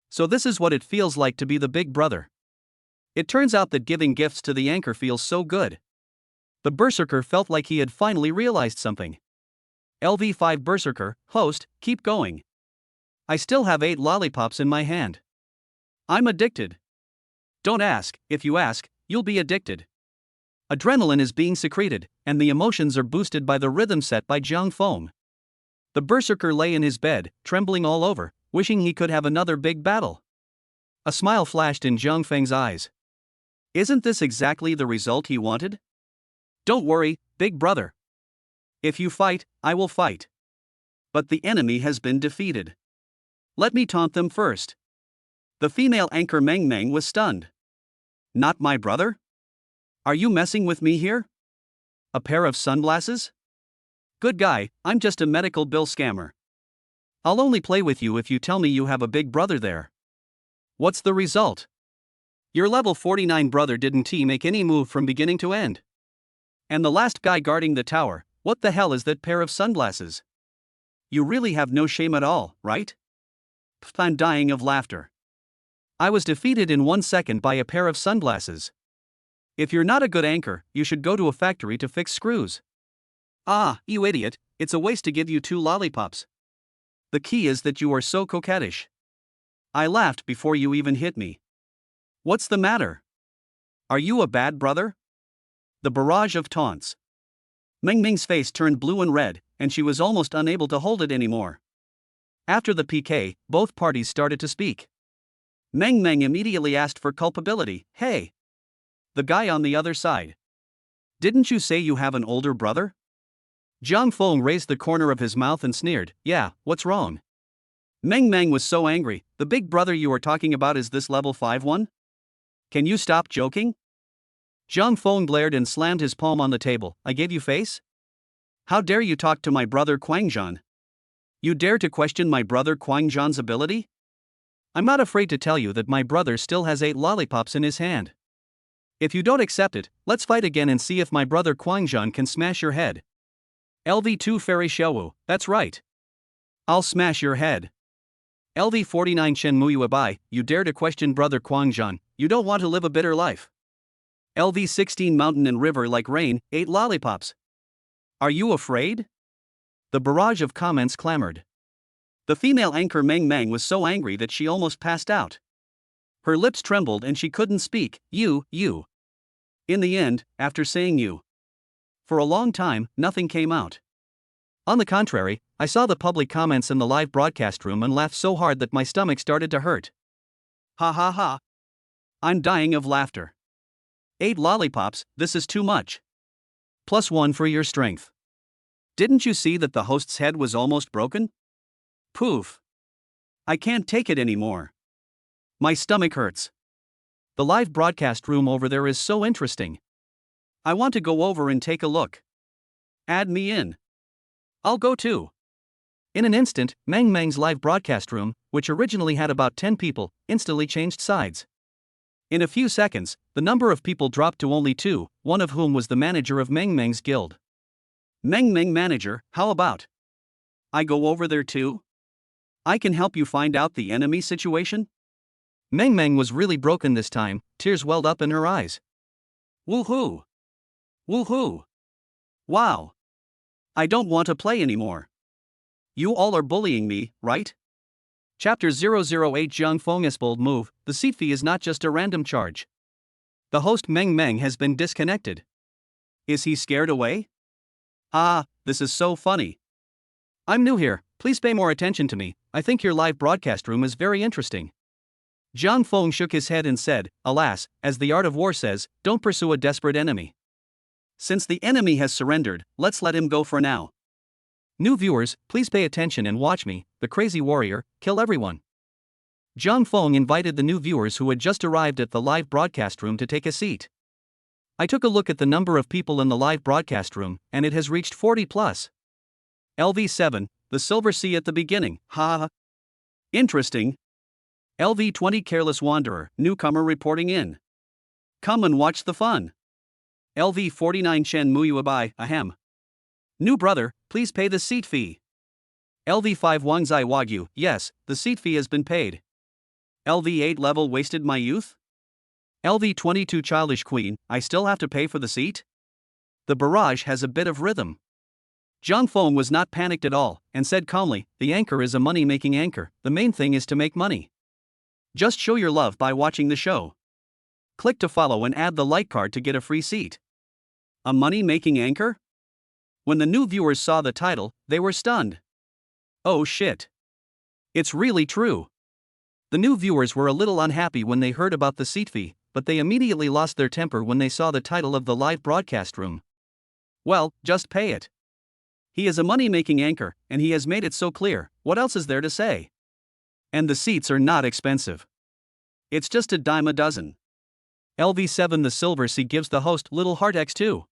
So this is what it feels like to be the Big Brother. It turns out that giving gifts to the anchor feels so good. The Berserker felt like he had finally realized something. LV5 Berserker, host, keep going. I still have 8 lollipops in my hand. I'm addicted. Don't ask, if you ask, you'll be addicted. Adrenaline is being secreted, and the emotions are boosted by the rhythm set by Zhang Feng. The Berserker lay in his bed, trembling all over, wishing he could have another big battle. A smile flashed in Zhang Feng's eyes. Isn't this exactly the result he wanted? Don't worry, Big Brother. If you fight, I will fight. But the enemy has been defeated. Let me taunt them first. The female anchor Meng Meng was stunned. Not my brother? Are you messing with me here? A pair of sunglasses? Good guy, I'm just a medical bill scammer. I'll only play with you if you tell me you have a big brother there. What's the result? Your level 49 brother didn't make any move from beginning to end. And the last guy guarding the tower, what the hell is that pair of sunglasses? You really have no shame at all, right? I'm dying of laughter. I was defeated in 1 second by a pair of sunglasses. If you're not a good anchor, you should go to a factory to fix screws. Ah, you idiot, it's a waste to give you 2 lollipops. The key is that you are so coquettish. I laughed before you even hit me. What's the matter? Are you a bad brother? The barrage of taunts. Meng Ming's face turned blue and red, and she was almost unable to hold it anymore. After the PK, both parties started to speak. Meng Meng immediately asked for culpability. Hey! The guy on the other side. Didn't you say you have an older brother? Zhang Feng raised the corner of his mouth and sneered. Yeah, what's wrong? Meng Meng was so angry. The big brother you are talking about is this level 5 one? Can you stop joking? Zhang Feng glared and slammed his palm on the table. I gave you face? How dare you talk to my brother Quangjan? You dare to question my brother Quangjan's ability? I'm not afraid to tell you that my brother still has 8 lollipops in his hand. If you don't accept it, let's fight again and see if my brother Quangjan can smash your head. LV2 Fairy Xiaowu, that's right. I'll smash your head. LV49 Chen Muyuebai, you dare to question brother Quangjan, you don't want to live a bitter life. LV16 Mountain and River Like Rain, 8 lollipops. Are you afraid? The barrage of comments clamored. The female anchor Meng Meng was so angry that she almost passed out. Her lips trembled and she couldn't speak. You. In the end, after saying you for a long time, nothing came out. On the contrary, I saw the public comments in the live broadcast room and laughed so hard that my stomach started to hurt. Ha ha ha. I'm dying of laughter. 8 lollipops, this is too much. +1 for your strength. Didn't you see that the host's head was almost broken? Poof. I can't take it anymore. My stomach hurts. The live broadcast room over there is so interesting. I want to go over and take a look. Add me in. I'll go too. In an instant, Meng Meng's live broadcast room, which originally had about 10 people, instantly changed sides. In a few seconds, the number of people dropped to only 2, one of whom was the manager of Meng Meng's guild. Meng Meng manager, how about I go over there too? I can help you find out the enemy situation? Meng Meng was really broken this time, tears welled up in her eyes. Woohoo! Woohoo! Wow! I don't want to play anymore. You all are bullying me, right? Chapter 008 Jiang Feng's bold move, the seat fee is not just a random charge. The host Meng Meng has been disconnected. Is he scared away? Ah, this is so funny. I'm new here, please pay more attention to me, I think your live broadcast room is very interesting. Jiang Feng shook his head and said, alas, as the art of war says, don't pursue a desperate enemy. Since the enemy has surrendered, let's let him go for now. New viewers, please pay attention and watch me, the crazy warrior, kill everyone. Jiang Feng invited the new viewers who had just arrived at the live broadcast room to take a seat. I took a look at the number of people in the live broadcast room, and it has reached 40 plus. LV7, the Silver Sea at the beginning, ha. Interesting. LV20 Careless Wanderer, newcomer reporting in. Come and watch the fun. LV49 Shen Muyuabai, ahem. New brother, please pay the seat fee. LV5 Wangzai Wagyu, yes, the seat fee has been paid. LV8 Level Wasted My Youth? LV22 Childish Queen, I still have to pay for the seat? The barrage has a bit of rhythm. Jiang Feng was not panicked at all, and said calmly, the anchor is a money-making anchor, the main thing is to make money. Just show your love by watching the show. Click to follow and add the like card to get a free seat. A money-making anchor? When the new viewers saw the title, they were stunned. Oh shit. It's really true. The new viewers were a little unhappy when they heard about the seat fee, but they immediately lost their temper when they saw the title of the live broadcast room. Well, just pay it. He is a money-making anchor, and he has made it so clear, what else is there to say? And the seats are not expensive. It's just a dime a dozen. LV7 The Silver Sea gives the host Little Heart X2.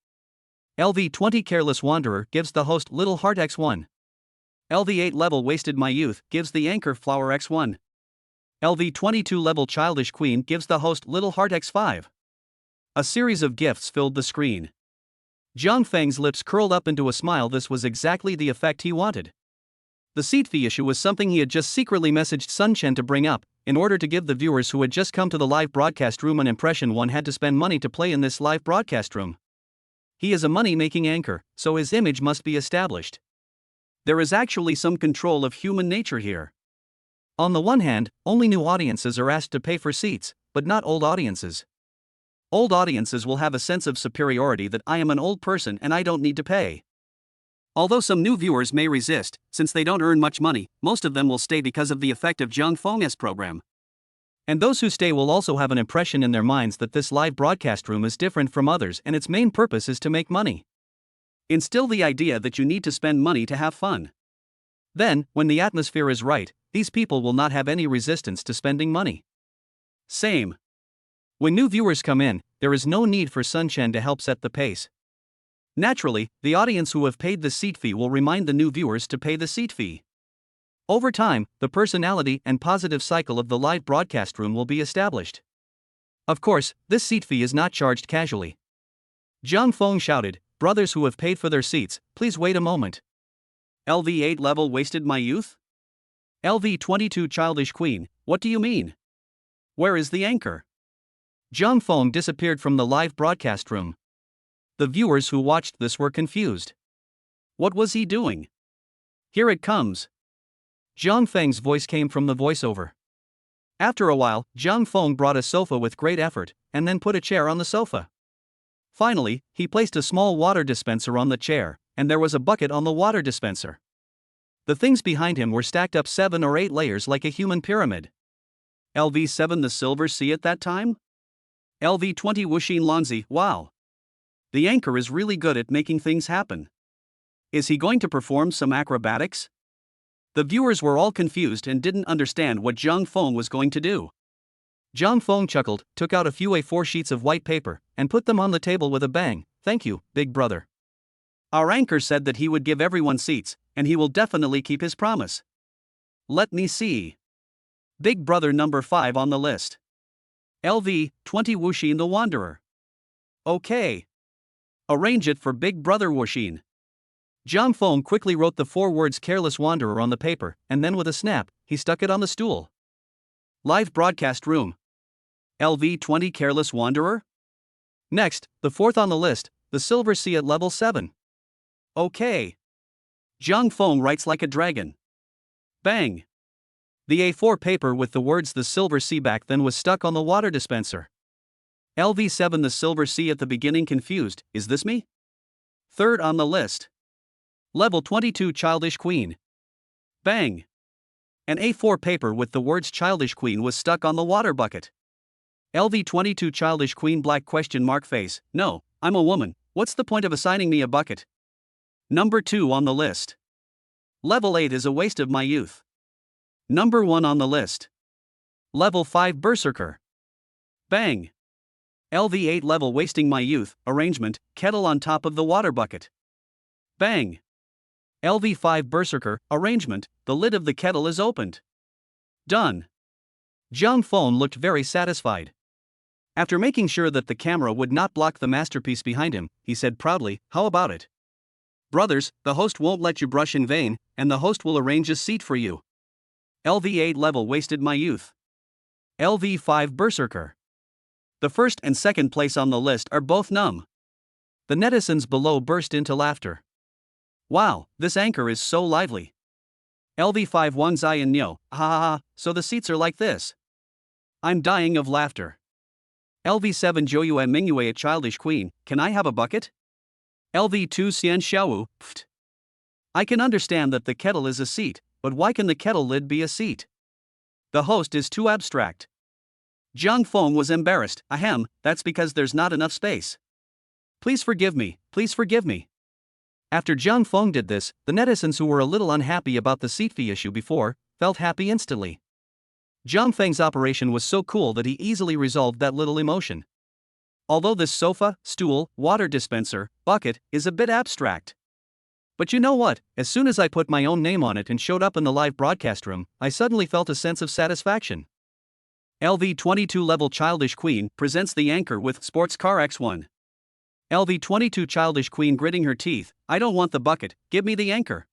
LV20 Careless Wanderer gives the host Little Heart X1. LV8 Level Wasted My Youth gives the anchor Flower X1. LV22 Level Childish Queen gives the host Little Heart X5. A series of gifts filled the screen. Jiang Feng's lips curled up into a smile. This was exactly the effect he wanted. The seat fee issue was something he had just secretly messaged Sun Chen to bring up, in order to give the viewers who had just come to the live broadcast room an impression one had to spend money to play in this live broadcast room. He is a money-making anchor, so his image must be established. There is actually some control of human nature here. On the one hand, only new audiences are asked to pay for seats, but not old audiences. Old audiences will have a sense of superiority that I am an old person and I don't need to pay. Although some new viewers may resist, since they don't earn much money, most of them will stay because of the effect of Jiang Feng's program. And those who stay will also have an impression in their minds that this live broadcast room is different from others and its main purpose is to make money. Instill the idea that you need to spend money to have fun. Then, when the atmosphere is right, these people will not have any resistance to spending money. Same. When new viewers come in, there is no need for Sun Chen to help set the pace. Naturally, the audience who have paid the seat fee will remind the new viewers to pay the seat fee. Over time, the personality and positive cycle of the live broadcast room will be established. Of course, this seat fee is not charged casually. Jiang Feng shouted, brothers who have paid for their seats, please wait a moment. LV8 Level Wasted My Youth? LV22 Childish Queen, what do you mean? Where is the anchor? Jiang Feng disappeared from the live broadcast room. The viewers who watched this were confused. What was he doing? Here it comes. Zhang Feng's voice came from the voiceover. After a while, Zhang Feng brought a sofa with great effort, and then put a chair on the sofa. Finally, he placed a small water dispenser on the chair, and there was a bucket on the water dispenser. The things behind him were stacked up 7 or 8 layers like a human pyramid. LV7 the Silver Sea at that time? LV20 Wuxin Lanzi, wow. The anchor is really good at making things happen. Is he going to perform some acrobatics? The viewers were all confused and didn't understand what Zhang Feng was going to do. Zhang Feng chuckled, took out a few A4 sheets of white paper, and put them on the table with a bang. Thank you, big brother. Our anchor said that he would give everyone seats, and he will definitely keep his promise. Let me see. Big brother number 5 on the list. LV, 20 Wuxin the Wanderer. Okay. Arrange it for Big Brother Wuxin. Zhang Feng quickly wrote the 4 words Careless Wanderer on the paper, and then with a snap, he stuck it on the stool. Live broadcast room. LV20 Careless Wanderer? Next, the 4th on the list, the Silver Sea at level 7. Okay. Zhang Feng writes like a dragon. Bang. The A4 paper with the words the Silver Sea back then was stuck on the water dispenser. LV7 the Silver Sea at the beginning confused, is this me? 3rd on the list. Level 22 Childish Queen. Bang. An A4 paper with the words Childish Queen was stuck on the water bucket. LV22 Childish Queen black question mark face. No, I'm a woman, what's the point of assigning me a bucket? Number 2 on the list. Level 8 is a waste of my youth. Number 1 on the list. Level 5 Berserker. Bang. LV8 level wasting my youth, arrangement, kettle on top of the water bucket. Bang. LV5 Berserker, arrangement, the lid of the kettle is opened. Done. Zhang Feng looked very satisfied. After making sure that the camera would not block the masterpiece behind him, he said proudly, how about it? Brothers, the host won't let you brush in vain, and the host will arrange a seat for you. LV8 level wasted my youth. LV5 Berserker. The 1st and 2nd place on the list are both numb. The netizens below burst into laughter. Wow, this anchor is so lively. LV5 Wang Ziyan Nyo, ha ha ha, so the seats are like this. I'm dying of laughter. LV7 Joyue Mingyue a Childish Queen, can I have a bucket? LV2 Xian Xiaowu, pft. I can understand that the kettle is a seat, but why can the kettle lid be a seat? The host is too abstract. Zhang Feng was embarrassed, ahem, that's because there's not enough space. Please forgive me, please forgive me. After Zhang Feng did this, the netizens who were a little unhappy about the seat fee issue before, felt happy instantly. Zhang Feng's operation was so cool that he easily resolved that little emotion. Although this sofa, stool, water dispenser, bucket, is a bit abstract. But you know what, as soon as I put my own name on it and showed up in the live broadcast room, I suddenly felt a sense of satisfaction. LV22 level Childish Queen presents the anchor with Sports Car X1. LV22 Childish Queen gritting her teeth, I don't want the bucket, give me the anchor.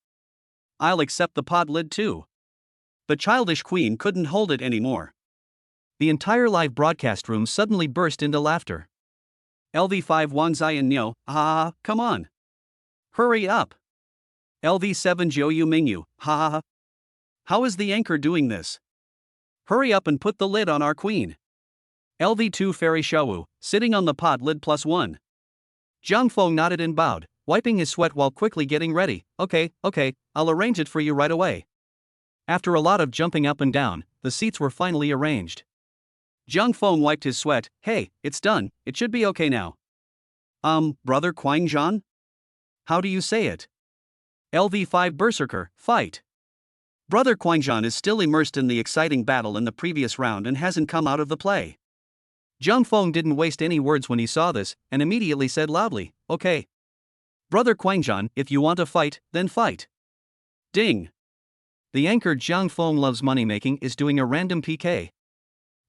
I'll accept the pod lid too. The Childish Queen couldn't hold it anymore. The entire live broadcast room suddenly burst into laughter. LV5 Wang Ziyan Nyo, ha, come on. Hurry up. LV7 Jiu Mingyu, ha. How is the anchor doing this? Hurry up and put the lid on our queen. LV2 Fairy Shawu, sitting on the pod lid +1. Zhang Feng nodded and bowed, wiping his sweat while quickly getting ready. Okay, I'll arrange it for you right away. After a lot of jumping up and down, the seats were finally arranged. Zhang Feng wiped his sweat. Hey, it's done, it should be okay now. Brother Quangzhan? How do you say it? LV5 Berserker, fight. Brother Quangzhan is still immersed in the exciting battle in the previous round and hasn't come out of the play. Zhang Feng didn't waste any words when he saw this, and immediately said loudly, okay. Brother Quangzhan, if you want to fight, then fight. Ding. The anchor Zhang Feng loves money-making is doing a random PK.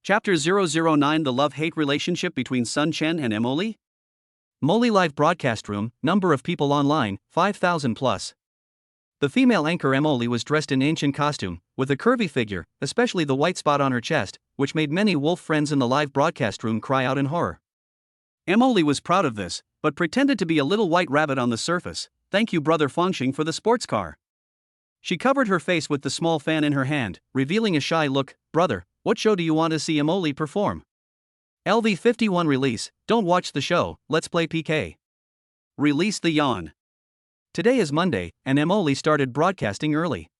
Chapter 009 The Love-Hate Relationship Between Sun Chen and Emoli? Moli live broadcast room, number of people online, 5,000 plus. The female anchor Emoli was dressed in ancient costume, with a curvy figure, especially the white spot on her chest, which made many wolf friends in the live broadcast room cry out in horror. Emoli was proud of this, but pretended to be a little white rabbit on the surface. Thank you Brother Fengxing for the sports car. She covered her face with the small fan in her hand, revealing a shy look. Brother, what show do you want to see Emily perform? LV51 release, don't watch the show, let's play PK. Release the yawn. Today is Monday, and Emily started broadcasting early.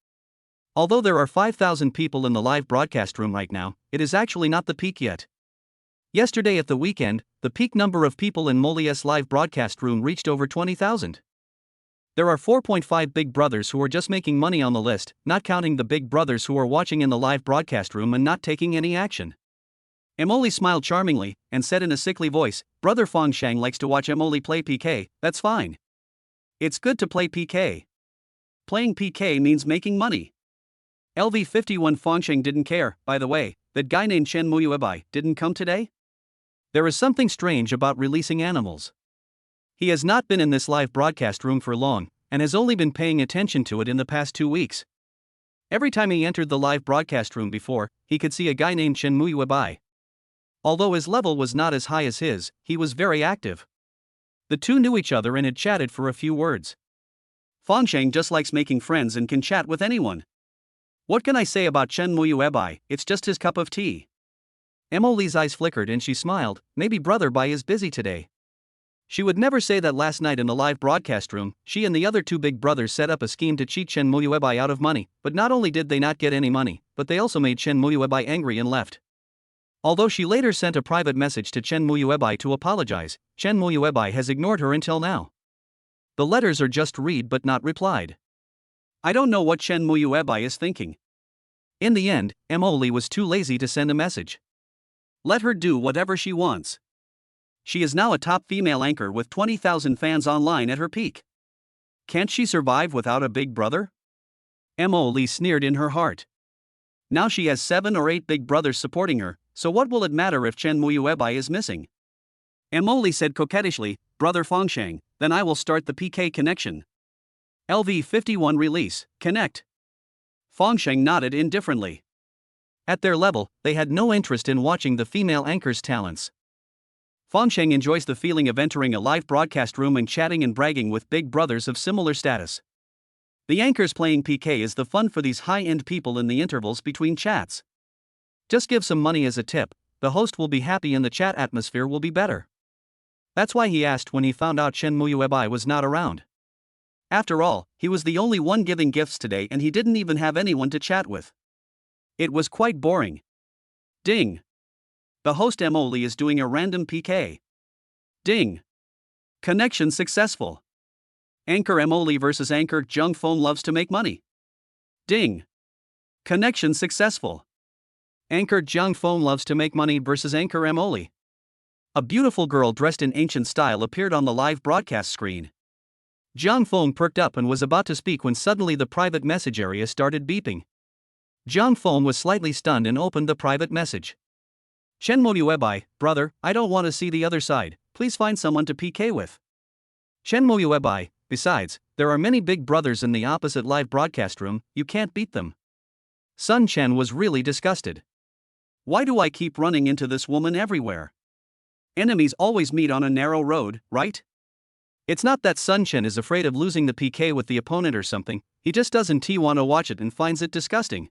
Although there are 5,000 people in the live broadcast room right now, it is actually not the peak yet. Yesterday at the weekend, the peak number of people in Molly's live broadcast room reached over 20,000. There are 4.5 big brothers who are just making money on the list, not counting the big brothers who are watching in the live broadcast room and not taking any action. Emily smiled charmingly and said in a sickly voice, Brother Fongshang likes to watch Emily play PK, that's fine. It's good to play PK. Playing PK means making money. LV51 Fongsheng didn't care, by the way, that guy named Chen Muyuebai didn't come today? There is something strange about releasing animals. He has not been in this live broadcast room for long, and has only been paying attention to it in the past 2 weeks. Every time he entered the live broadcast room before, he could see a guy named Chen Muyuebai. Although his level was not as high as his, he was very active. The two knew each other and had chatted for a few words. Fongsheng just likes making friends and can chat with anyone. What can I say about Chen Muyuebai, it's just his cup of tea. Emily's eyes flickered and she smiled, maybe Brother Bai is busy today. She would never say that. Last night in the live broadcast room, she and the other two big brothers set up a scheme to cheat Chen Muyuebai out of money, but not only did they not get any money, but they also made Chen Muyuebai angry and left. Although she later sent a private message to Chen Muyuebai to apologize, Chen Muyuebai has ignored her until now. The letters are just read but not replied. I don't know what Chen Muyuebai is thinking. In the end, Emily was too lazy to send a message. Let her do whatever she wants. She is now a top female anchor with 20,000 fans online at her peak. Can't she survive without a big brother? Emily sneered in her heart. Now she has 7 or 8 big brothers supporting her, so what will it matter if Chen Muyuebai is missing? Emily said coquettishly, Brother Fongsheng, then I will start the PK connection. LV51 release, connect. Fongsheng nodded indifferently. At their level, they had no interest in watching the female anchor's talents. Fongsheng enjoys the feeling of entering a live broadcast room and chatting and bragging with big brothers of similar status. The anchors playing PK is the fun for these high-end people in the intervals between chats. Just give some money as a tip, the host will be happy and the chat atmosphere will be better. That's why he asked when he found out Chen Muyuebai was not around. After all, he was the only one giving gifts today and he didn't even have anyone to chat with. It was quite boring. Ding. The host Emily is doing a random PK. Ding. Connection successful. Anchor Emily versus Anchor Jung Phone loves to make money. Ding. Connection successful. Anchor Jung Phone loves to make money versus Anchor Emily. A beautiful girl dressed in ancient style appeared on the live broadcast screen. Jung Phone perked up and was about to speak when suddenly the private message area started beeping. Jung Phone was slightly stunned and opened the private message. Chen Muyuebai, brother, I don't want to see the other side, please find someone to PK with. Chen Muyuebai, besides, there are many big brothers in the opposite live broadcast room, you can't beat them. Sun Chen was really disgusted. Why do I keep running into this woman everywhere? Enemies always meet on a narrow road, right? It's not that Sun Chen is afraid of losing the PK with the opponent or something, he just doesn't want to watch it and finds it disgusting.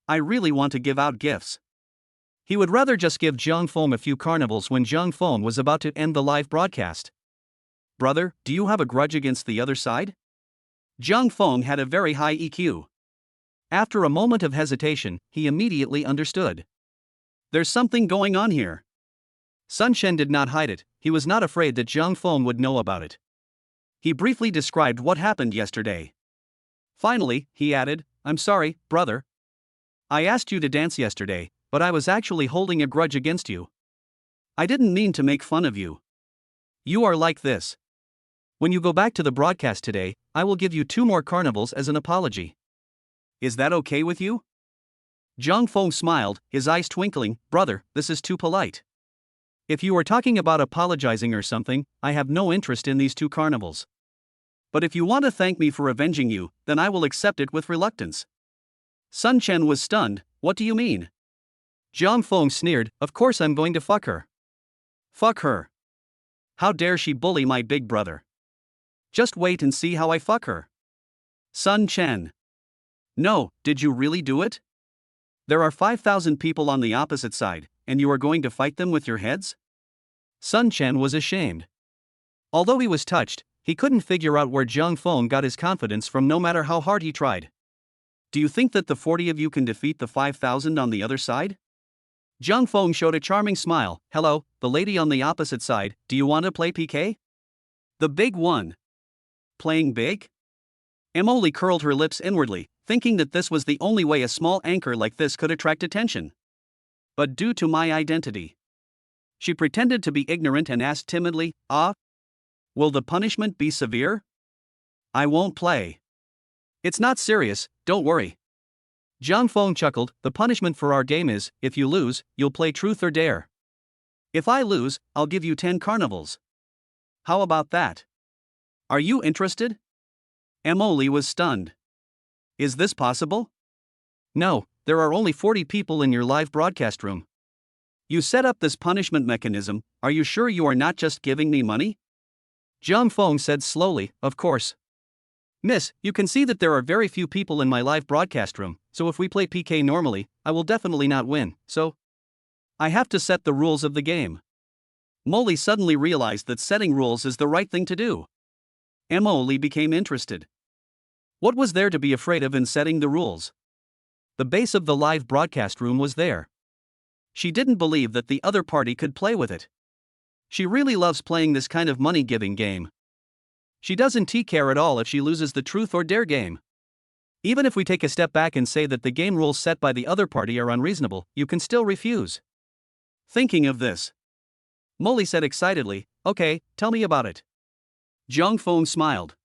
I really want to give out gifts. He would rather just give Jung Fong a few carnivals when Jung Fong was about to end the live broadcast. Brother, do you have a grudge against the other side? Jung Fong had a very high EQ. After a moment of hesitation, he immediately understood. There's something going on here. Sun Chen did not hide it, he was not afraid that Jung Fong would know about it. He briefly described what happened yesterday. Finally, he added, I'm sorry, brother. I asked you to dance yesterday, but I was actually holding a grudge against you. I didn't mean to make fun of you. You are like this. When you go back to the broadcast today, I will give you 2 more carnivals as an apology. Is that okay with you? Jung Fong smiled, his eyes twinkling, brother, this is too polite. If you are talking about apologizing or something, I have no interest in these 2 carnivals. But if you want to thank me for avenging you, then I will accept it with reluctance. Sun Chen was stunned, what do you mean? Jung Fong sneered, of course I'm going to fuck her. Fuck her. How dare she bully my big brother? Just wait and see how I fuck her. Sun Chen. No, did you really do it? There are 5,000 people on the opposite side, and you are going to fight them with your heads? Sun Chen was ashamed. Although he was touched, he couldn't figure out where Zhang Feng got his confidence from no matter how hard he tried. Do you think that the 40 of you can defeat the 5,000 on the other side? Zhang Feng showed a charming smile. Hello, the lady on the opposite side, do you want to play PK? The big one. Playing big? Emily curled her lips inwardly, thinking that this was the only way a small anchor like this could attract attention. But due to my identity. She pretended to be ignorant and asked timidly, will the punishment be severe? I won't play. It's not serious, don't worry. Zhang Feng chuckled. The punishment for our game is, if you lose, you'll play truth or dare. If I lose, I'll give you 10 carnivals. How about that? Are you interested? Emily was stunned. Is this possible? No, there are only 40 people in your live broadcast room. You set up this punishment mechanism, are you sure you are not just giving me money? Zhang Feng said slowly, of course. Miss, you can see that there are very few people in my live broadcast room, so if we play PK normally, I will definitely not win, so I have to set the rules of the game. Molly suddenly realized that setting rules is the right thing to do. Emily became interested. What was there to be afraid of in setting the rules? The base of the live broadcast room was there. She didn't believe that the other party could play with it. She really loves playing this kind of money-giving game. She doesn't care at all if she loses the truth or dare game. Even if we take a step back and say that the game rules set by the other party are unreasonable, you can still refuse. Thinking of this, Molly said excitedly, okay, tell me about it. Zhang Feng smiled.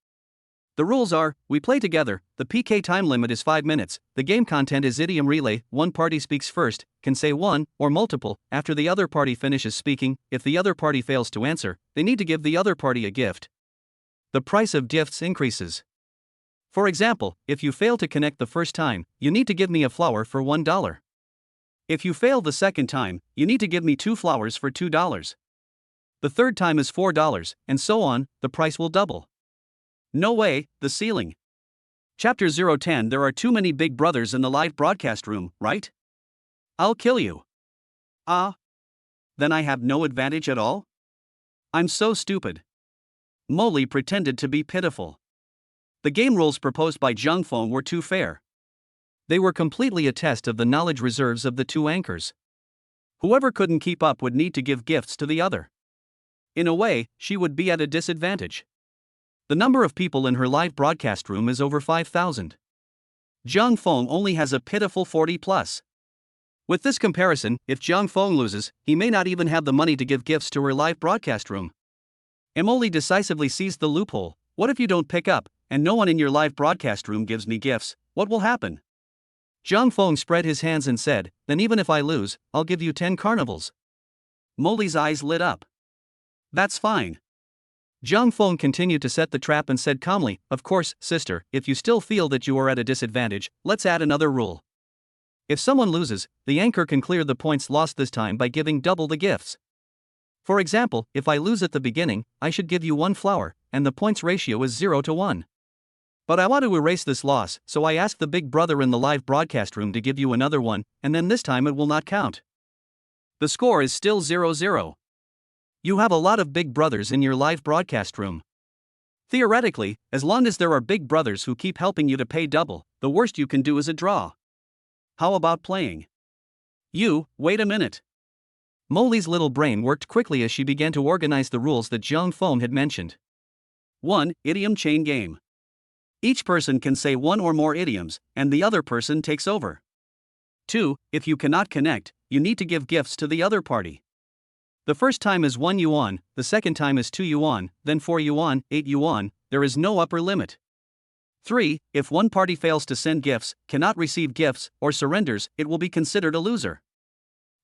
The rules are, we play together, the PK time limit is 5 minutes, the game content is idiom relay, one party speaks first, can say one, or multiple, after the other party finishes speaking, if the other party fails to answer, they need to give the other party a gift. The price of gifts increases. For example, if you fail to connect the first time, you need to give me a flower for $1. If you fail the second time, you need to give me 2 flowers for $2. The third time is $4, and so on, the price will double. No way, the ceiling. Chapter 010. There are too many big brothers in the live broadcast room, right? I'll kill you. Then I have no advantage at all? I'm so stupid. Molly pretended to be pitiful. The game rules proposed by Zhang Feng were too fair. They were completely a test of the knowledge reserves of the two anchors. Whoever couldn't keep up would need to give gifts to the other. In a way, she would be at a disadvantage. The number of people in her live broadcast room is over 5,000. Zhang Feng only has a pitiful 40 plus. With this comparison, if Zhang Feng loses, he may not even have the money to give gifts to her live broadcast room. Emily decisively seized the loophole. What if you don't pick up, and no one in your live broadcast room gives me gifts? What will happen? Zhang Feng spread his hands and said, then even if I lose, I'll give you 10 carnivals. Molly's eyes lit up. That's fine. Zhang Feng continued to set the trap and said calmly, of course, sister, if you still feel that you are at a disadvantage, let's add another rule. If someone loses, the anchor can clear the points lost this time by giving double the gifts. For example, if I lose at the beginning, I should give you 1 flower, and the points ratio is 0 to 1. But I want to erase this loss, so I ask the big brother in the live broadcast room to give you another one, and then this time it will not count. The score is still 0-0. You have a lot of big brothers in your live broadcast room. Theoretically, as long as there are big brothers who keep helping you to pay double, the worst you can do is a draw. How about playing? Wait a minute. Molly's little brain worked quickly as she began to organize the rules that Zhang Feng had mentioned. 1. Idiom chain game. Each person can say one or more idioms, and the other person takes over. 2. If you cannot connect, you need to give gifts to the other party. The first time is 1 yuan, the second time is 2 yuan, then 4 yuan, 8 yuan, there is no upper limit. 3. If one party fails to send gifts, cannot receive gifts, or surrenders, it will be considered a loser.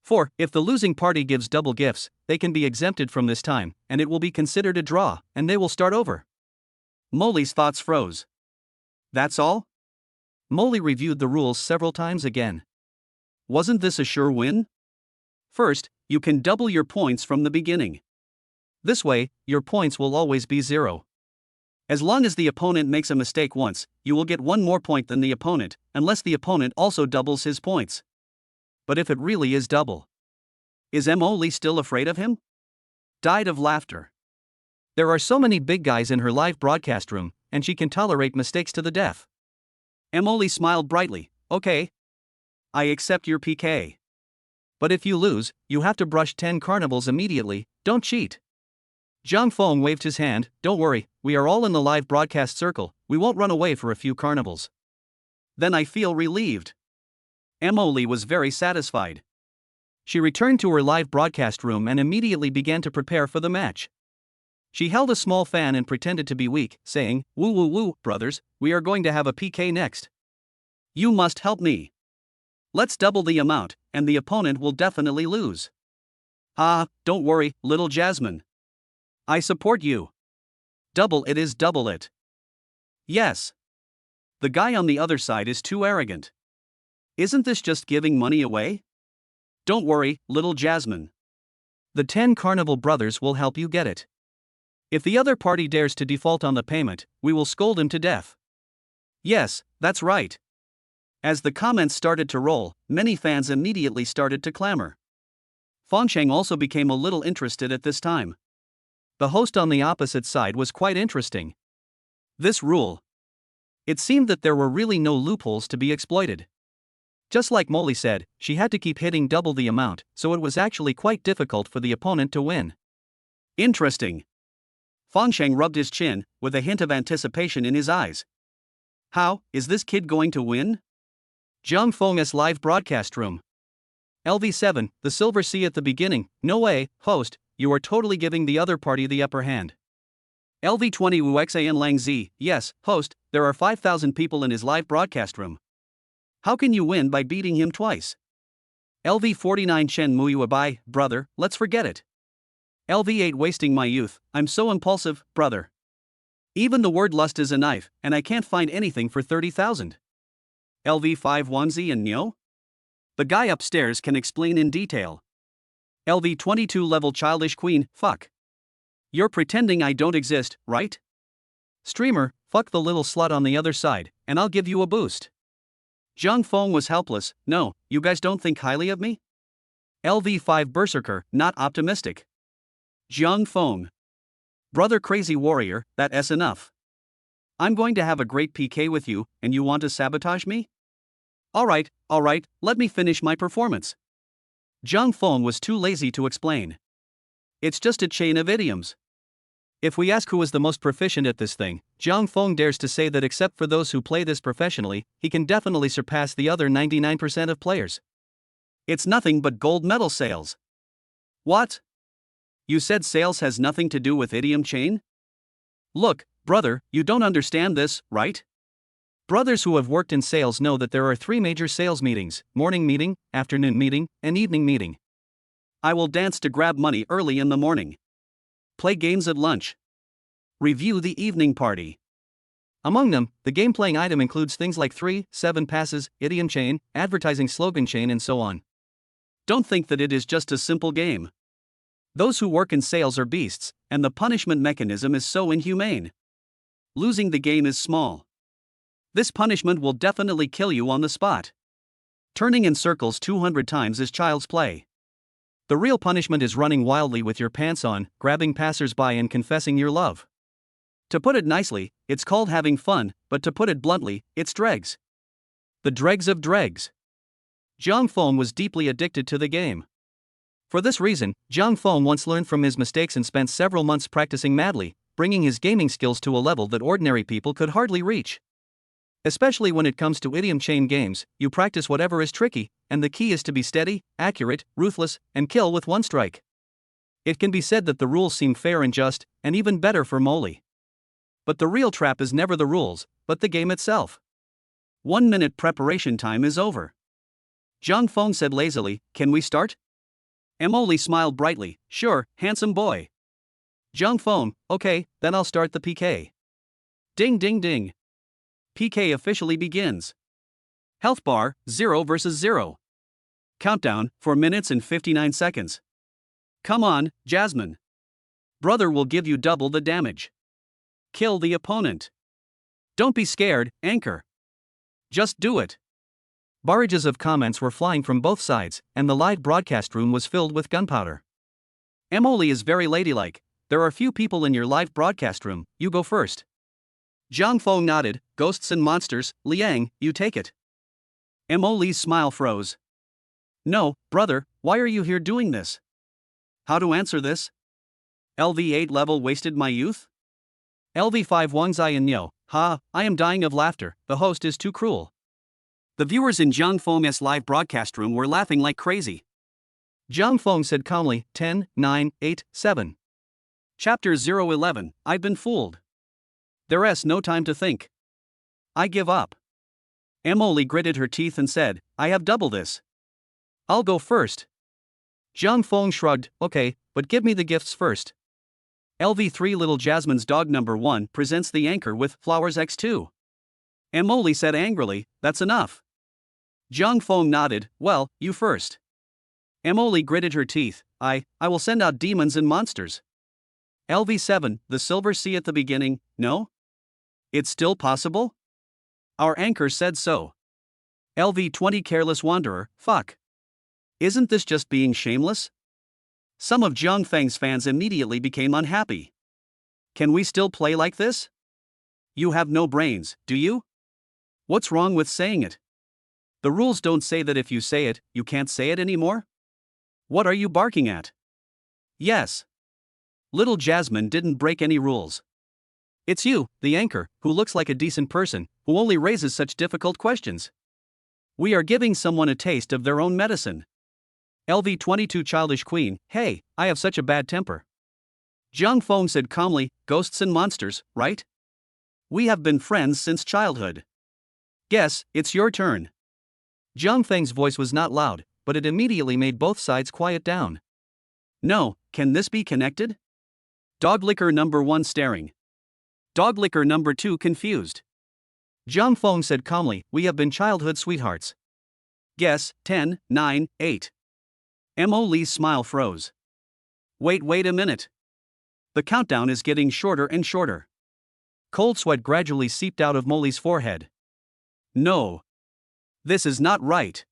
4. If the losing party gives double gifts, they can be exempted from this time, and it will be considered a draw, and they will start over. Molly's thoughts froze. That's all? Molly reviewed the rules several times again. Wasn't this a sure win? First, you can double your points from the beginning. This way, your points will always be 0. As long as the opponent makes a mistake once, you will get one more point than the opponent, unless the opponent also doubles his points. But if it really is double, is Emily still afraid of him? Died of laughter. There are so many big guys in her live broadcast room, and she can tolerate mistakes to the death. Emily smiled brightly. Okay. I accept your PK. But if you lose, you have to brush 10 carnivals immediately, don't cheat. Zhang Feng waved his hand. Don't worry, we are all in the live broadcast circle, we won't run away for a few carnivals. Then I feel relieved. Emily was very satisfied. She returned to her live broadcast room and immediately began to prepare for the match. She held a small fan and pretended to be weak, saying, "Woo woo woo, brothers, we are going to have a PK next. You must help me. Let's double the amount, and the opponent will definitely lose." "Ah, don't worry, little Jasmine. I support you. Double it is double it." Yes. The guy on the other side is too arrogant. Isn't this just giving money away? Don't worry, little Jasmine. The 10 carnival brothers will help you get it. If the other party dares to default on the payment, we will scold him to death. Yes, that's right. As the comments started to roll, many fans immediately started to clamor. Fangsheng also became a little interested at this time. The host on the opposite side was quite interesting. This rule. It seemed that there were really no loopholes to be exploited. Just like Molly said, she had to keep hitting double the amount, so it was actually quite difficult for the opponent to win. Interesting. Fangsheng rubbed his chin, with a hint of anticipation in his eyes. How is this kid going to win? Zhang Feng's live broadcast room. LV7, the Silver Sea at the beginning. No way, host, you are totally giving the other party the upper hand. LV20 Wuxan Lang Z, yes, host, there are 5,000 people in his live broadcast room. How can you win by beating him twice? LV49 Chen Muyu Abai, brother, let's forget it. LV8 wasting my youth, I'm so impulsive, brother. Even the word lust is a knife, and I can't find anything for 30,000. LV5 Wanzi and Nyo? The guy upstairs can explain in detail. LV22 level childish queen, fuck. You're pretending I don't exist, right? Streamer, fuck the little slut on the other side, and I'll give you a boost. Zhang Feng was helpless. No, you guys don't think highly of me? LV5 Berserker, not optimistic. Zhang Feng. Brother crazy warrior, that's enough. I'm going to have a great PK with you, and you want to sabotage me? Alright, let me finish my performance. Zhang Feng was too lazy to explain. It's just a chain of idioms. If we ask who is the most proficient at this thing, Zhang Feng dares to say that except for those who play this professionally, he can definitely surpass the other 99% of players. It's nothing but gold medal sales. What? You said sales has nothing to do with idiom chain? Look, brother, you don't understand this, right? Brothers who have worked in sales know that there are 3 major sales meetings: morning meeting, afternoon meeting, and evening meeting. I will dance to grab money early in the morning. Play games at lunch. Review the evening party. Among them, the game-playing item includes things like 3, 7 passes, idiom chain, advertising slogan chain and so on. Don't think that it is just a simple game. Those who work in sales are beasts, and the punishment mechanism is so inhumane. Losing the game is small. This punishment will definitely kill you on the spot. Turning in circles 200 times is child's play. The real punishment is running wildly with your pants on, grabbing passers-by and confessing your love. To put it nicely, it's called having fun, but to put it bluntly, it's dregs. The dregs of dregs. Zhang Feng was deeply addicted to the game. For this reason, Zhang Feng once learned from his mistakes and spent several months practicing madly, bringing his gaming skills to a level that ordinary people could hardly reach. Especially when it comes to idiom chain games, you practice whatever is tricky, and the key is to be steady, accurate, ruthless, and kill with one strike. It can be said that the rules seem fair and just, and even better for Molly. But the real trap is never the rules, but the game itself. 1 minute preparation time is over. Zhang Feng said lazily, "Can we start?" Molly smiled brightly, "Sure, handsome boy." Zhang Feng, "Okay, then I'll start the PK." Ding ding ding. PK officially begins. Health bar, 0 versus 0. Countdown, 4 minutes and 59 seconds. Come on, Jasmine. Brother will give you double the damage. Kill the opponent. Don't be scared, anchor. Just do it. Barrages of comments were flying from both sides, and the live broadcast room was filled with gunpowder. Emily is very ladylike. There are few people in your live broadcast room, you go first. Zhang Feng nodded. Ghosts and monsters, Liang, you take it. Emily's smile froze. No, brother, why are you here doing this? How to answer this? LV8 level wasted my youth? LV5 Wang Zai and Yo, ha, I am dying of laughter, the host is too cruel. The viewers in Zhang Feng's live broadcast room were laughing like crazy. Zhang Feng said calmly, 10, 9, 8, 7. Chapter 011, I've been fooled. There's no time to think. I give up. Emily gritted her teeth and said, I have double this. I'll go first. Zhang Feng shrugged, okay, but give me the gifts first. LV3 Little Jasmine's dog number 1 presents the anchor with Flowers X2. Emily said angrily, that's enough. Zhang Feng nodded, well, you first. Emily gritted her teeth, I will send out demons and monsters. LV7, the Silver Sea at the beginning, no? It's still possible? Our anchor said so. LV20 Careless Wanderer, fuck. Isn't this just being shameless? Some of Zhang Feng's fans immediately became unhappy. Can we still play like this? You have no brains, do you? What's wrong with saying it? The rules don't say that if you say it, you can't say it anymore? What are you barking at? Yes. Little Jasmine didn't break any rules. It's you, the anchor, who looks like a decent person, who only raises such difficult questions. We are giving someone a taste of their own medicine. LV22 Childish Queen, hey, I have such a bad temper. Zhang Feng said calmly, ghosts and monsters, right? We have been friends since childhood. Guess, it's your turn. Zhang Feng's voice was not loud, but it immediately made both sides quiet down. No, can this be connected? Dog licker number 1 staring. Dog licker number 2 confused. Zhang Feng said calmly, we have been childhood sweethearts. Guess, 10, 9, 8. Emily's smile froze. Wait a minute. The countdown is getting shorter and shorter. Cold sweat gradually seeped out of Molly's forehead. No. This is not right.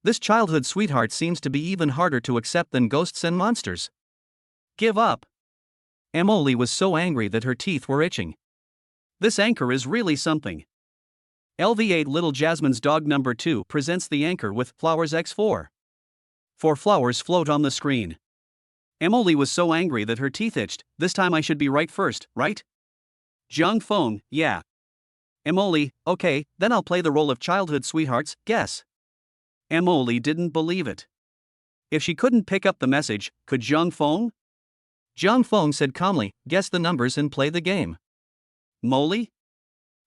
This childhood sweetheart seems to be even harder to accept than ghosts and monsters. Give up. Emily was so angry that her teeth were itching. This anchor is really something. LV8 Little Jasmine's dog number 2 presents the anchor with Flowers X4. 4 flowers float on the screen. Emily was so angry that her teeth itched. This time I should be right first, right? Zhang Feng, yeah. Emily, okay, then I'll play the role of childhood sweethearts, guess. Emily didn't believe it. If she couldn't pick up the message, could Zhang Feng? Zhang Feng said calmly, guess the numbers and play the game. Molly?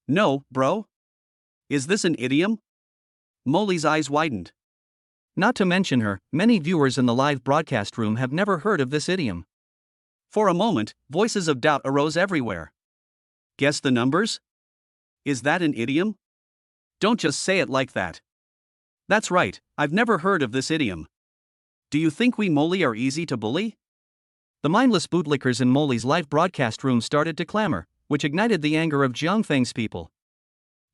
No, bro. Is this an idiom? Molly's eyes widened. Not to mention her, many viewers in the live broadcast room have never heard of this idiom. For a moment, voices of doubt arose everywhere. Guess the numbers? Is that an idiom? Don't just say it like that. That's right, I've never heard of this idiom. Do you think we Molly are easy to bully? The mindless bootlickers in Molly's live broadcast room started to clamor, which ignited the anger of Zhang Feng's people.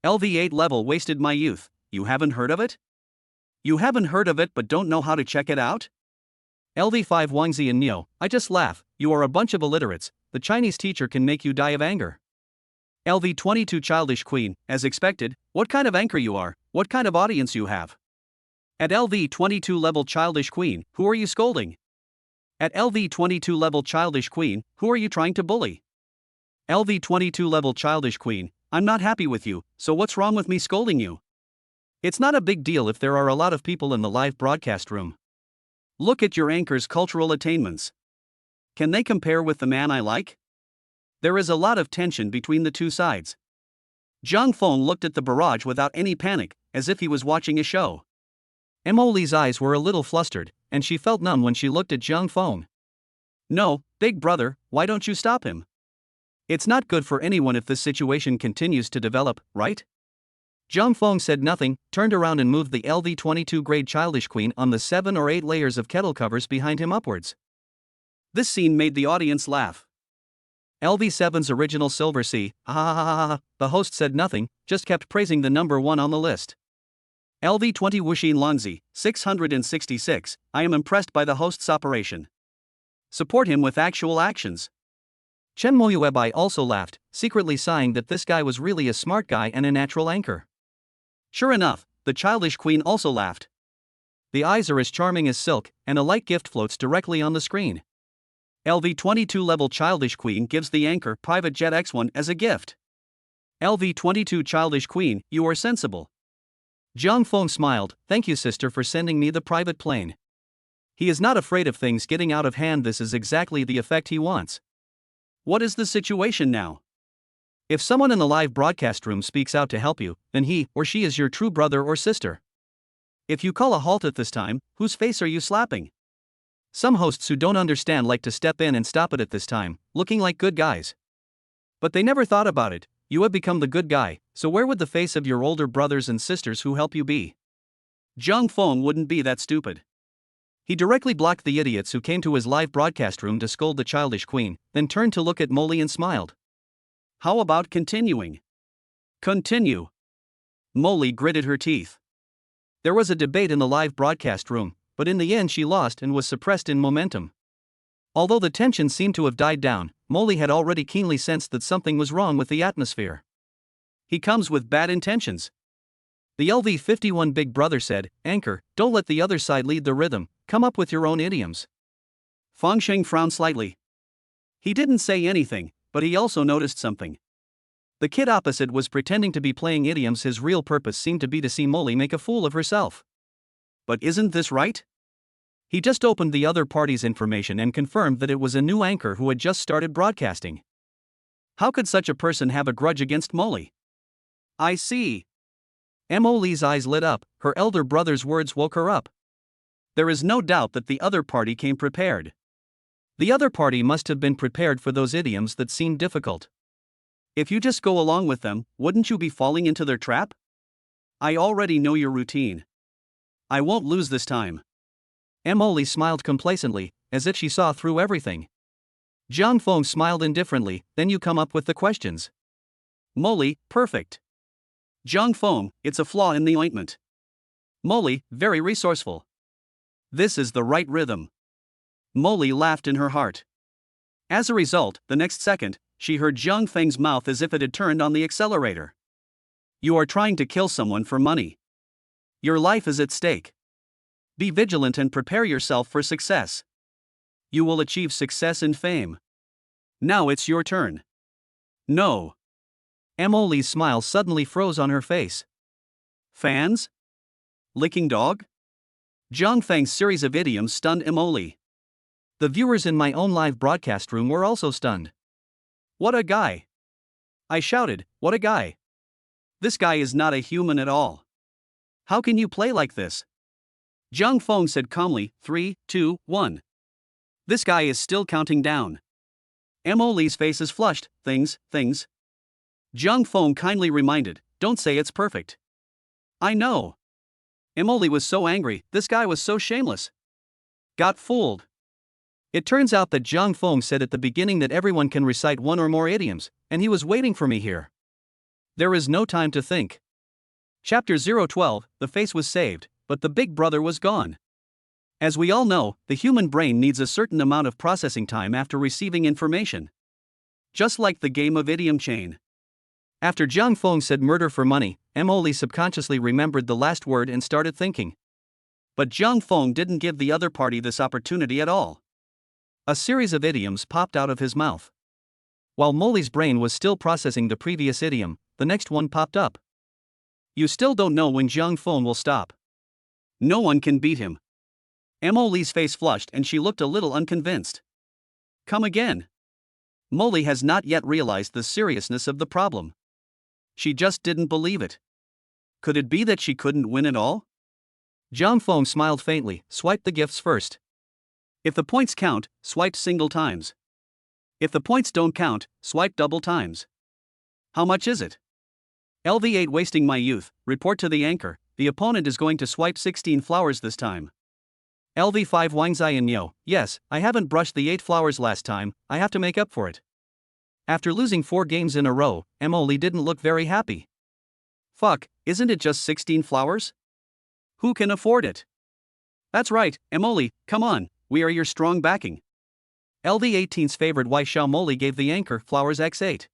LV8 level wasted my youth, you haven't heard of it? You haven't heard of it but don't know how to check it out? LV5 Wangzi and Neo, I just laugh, you are a bunch of illiterates, the Chinese teacher can make you die of anger. LV22 Childish Queen, as expected, what kind of anchor you are, what kind of audience you have. At LV22 level Childish Queen, who are you scolding? At LV22 level Childish Queen, who are you trying to bully? LV22 level Childish Queen, I'm not happy with you, so what's wrong with me scolding you? It's not a big deal if there are a lot of people in the live broadcast room. Look at your anchor's cultural attainments. Can they compare with the man I like? There is a lot of tension between the two sides. Zhang Feng looked at the barrage without any panic, as if he was watching a show. Emily's eyes were a little flustered, and she felt numb when she looked at Zhang Feng. No, big brother, why don't you stop him? It's not good for anyone if this situation continues to develop, right? Zhang Feng said nothing, turned around and moved the LV22 grade Childish Queen on the 7 or 8 layers of kettle covers behind him upwards. This scene made the audience laugh. LV7's original Silver Sea, ha ha ha ha ha. The host said nothing, just kept praising the number 1 on the list. LV20 Wuxin Longzi, 666, I am impressed by the host's operation. Support him with actual actions. Chen Moyuebai also laughed, secretly sighing that this guy was really a smart guy and a natural anchor. Sure enough, the childish queen also laughed. The eyes are as charming as silk, and a light gift floats directly on the screen. LV22 level childish queen gives the anchor private jet X1 as a gift. LV22 childish queen, you are sensible. Jiang Feng smiled, thank you sister for sending me the private plane. He is not afraid of things getting out of hand, this is exactly the effect he wants. What is the situation now? If someone in the live broadcast room speaks out to help you, then he or she is your true brother or sister. If you call a halt at this time, whose face are you slapping? Some hosts who don't understand like to step in and stop it at this time, looking like good guys. But they never thought about it, you have become the good guy, so where would the face of your older brothers and sisters who help you be? Jiang Feng wouldn't be that stupid. He directly blocked the idiots who came to his live broadcast room to scold the childish queen, then turned to look at Molly and smiled. How about continuing? Continue. Molly gritted her teeth. There was a debate in the live broadcast room, but in the end she lost and was suppressed in momentum. Although the tension seemed to have died down, Molly had already keenly sensed that something was wrong with the atmosphere. He comes with bad intentions. The LV51 big brother said, Anchor, don't let the other side lead the rhythm, come up with your own idioms. Fang Sheng frowned slightly. He didn't say anything, but he also noticed something. The kid opposite was pretending to be playing idioms, his real purpose seemed to be to see Molly make a fool of herself. But isn't this right? He just opened the other party's information and confirmed that it was a new anchor who had just started broadcasting. How could such a person have a grudge against Molly? I see. Molly's eyes lit up, her elder brother's words woke her up. There is no doubt that the other party came prepared. The other party must have been prepared for those idioms that seemed difficult. If you just go along with them, wouldn't you be falling into their trap? I already know your routine. I won't lose this time. Molly smiled complacently, as if she saw through everything. Jiang Feng smiled indifferently, then you come up with the questions. Molly, perfect. Jiang Feng, it's a flaw in the ointment. Molly, very resourceful. This is the right rhythm. Molly laughed in her heart. As a result, the next second, she heard Jiang Feng's mouth as if it had turned on the accelerator. You are trying to kill someone for money. Your life is at stake. Be vigilant and prepare yourself for success. You will achieve success and fame. Now it's your turn. No. Molly's smile suddenly froze on her face. Fans? Licking dog? Jiang Feng's series of idioms stunned Molly. The viewers in my own live broadcast room were also stunned. What a guy! I shouted, what a guy! This guy is not a human at all. How can you play like this? Jiang Feng said calmly, 3, 2, 1. This guy is still counting down. Molly's face is flushed, things. Jiang Feng kindly reminded, don't say it's perfect. I know. Molly was so angry, this guy was so shameless. Got fooled. It turns out that Jiang Feng said at the beginning that everyone can recite one or more idioms, and he was waiting for me here. There is no time to think. Chapter 012, the face was saved, but the big brother was gone. As we all know, the human brain needs a certain amount of processing time after receiving information. Just like the game of idiom chain. After Jiang Feng said murder for money, Molly subconsciously remembered the last word and started thinking. But Jiang Feng didn't give the other party this opportunity at all. A series of idioms popped out of his mouth. While Molly's brain was still processing the previous idiom, the next one popped up. You still don't know when Jiang Feng will stop. No one can beat him. Molly's face flushed and she looked a little unconvinced. Come again. Molly has not yet realized the seriousness of the problem. She just didn't believe it. Could it be that she couldn't win at all? Jiang Feng smiled faintly, swipe the gifts first. If the points count, swipe single times. If the points don't count, swipe double times. How much is it? LV8 wasting my youth, report to the anchor, the opponent is going to swipe 16 flowers this time. LV5 Wangzai and Yo, yes, I haven't brushed the 8 flowers last time, I have to make up for it. After losing 4 games in a row, Emily didn't look very happy. Fuck, isn't it just 16 flowers? Who can afford it? That's right, Emily, come on, we are your strong backing. LV18's favorite wife Xiaomoli gave the anchor flowers x8.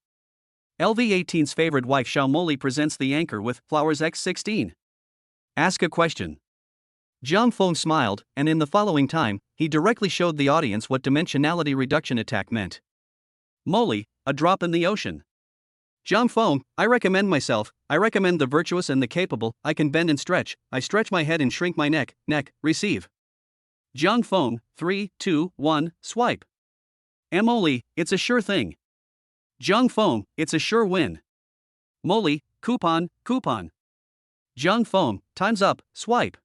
LV18's favorite wife Xiaomoli presents the anchor with flowers x16. Ask a question. Jiang Feng smiled, and in the following time, he directly showed the audience what dimensionality reduction attack meant. Molly, a drop in the ocean. Jiang Feng, I recommend myself, I recommend the virtuous and the capable, I can bend and stretch, I stretch my head and shrink my neck, receive. Jiang Feng, 3, 2, 1, swipe. Molly, it's a sure thing. Jiang Feng, it's a sure win. Molly, coupon. Jiang Feng, time's up, swipe.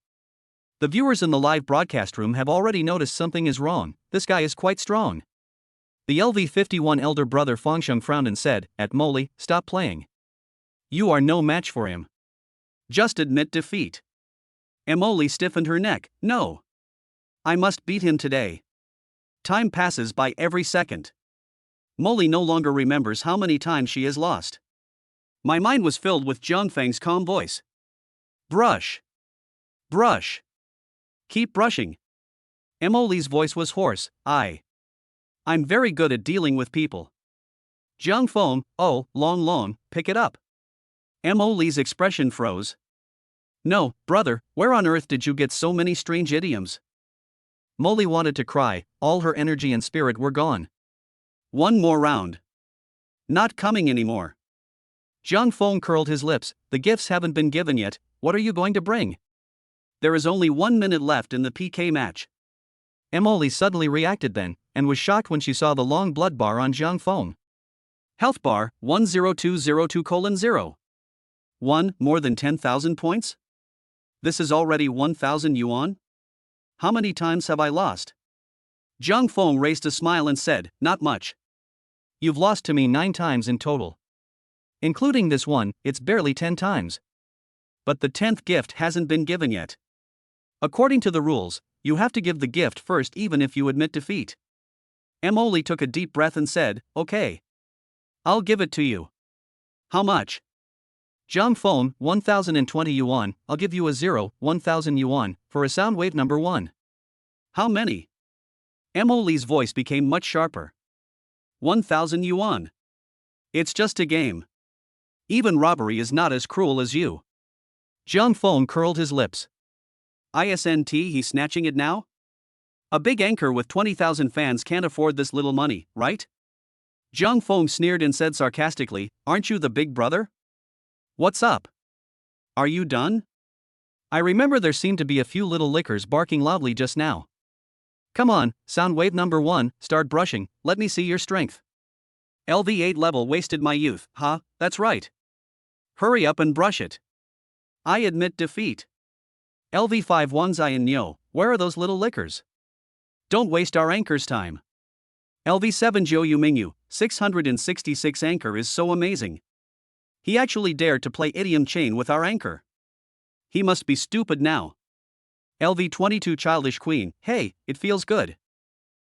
The viewers in the live broadcast room have already noticed something is wrong, this guy is quite strong. The LV51 elder brother Fengsheng frowned and said, "At Molly, stop playing. You are no match for him. Just admit defeat." Molly stiffened her neck, "No. I must beat him today." Time passes by every second. Molly no longer remembers how many times she has lost. My mind was filled with Jiang Feng's calm voice. Brush. Keep brushing. Molly's voice was hoarse, I'm very good at dealing with people. Jiang Feng, oh, long, pick it up. Molly's expression froze. No, brother, where on earth did you get so many strange idioms? Molly wanted to cry, all her energy and spirit were gone. One more round. Not coming anymore. Jiang Feng curled his lips, the gifts haven't been given yet, what are you going to bring? There is only 1 minute left in the PK match. Molly suddenly reacted then, and was shocked when she saw the long blood bar on Jiang Feng. Health bar, 10202:0. 1, more than 10,000 points? This is already 1,000 yuan? How many times have I lost? Jiang Feng raised a smile and said, not much. You've lost to me 9 times in total. Including this one, it's barely 10 times. But the 10th gift hasn't been given yet. According to the rules, you have to give the gift first even if you admit defeat. Molly took a deep breath and said, okay. I'll give it to you. How much? Jiang Feng, 1,020 yuan, I'll give you a 1,000 yuan, for a sound wave number 1. How many? Molly's voice became much sharper. 1,000 yuan. It's just a game. Even robbery is not as cruel as you. Jiang Feng curled his lips. Isn't he snatching it now? A big anchor with 20,000 fans can't afford this little money, right? Jiang Feng sneered and said sarcastically, aren't you the big brother? What's up? Are you done? I remember there seemed to be a few little lickers barking loudly just now. Come on, sound wave number 1, start brushing, let me see your strength. LV8 level wasted my youth, huh? That's right. Hurry up and brush it. I admit defeat. LV5 Wangzai and Nyo, where are those little lickers? Don't waste our anchor's time. LV7 Zhou Yumingyu, 666 anchor is so amazing. He actually dared to play idiom chain with our anchor. He must be stupid now. LV22 Childish Queen, hey, it feels good.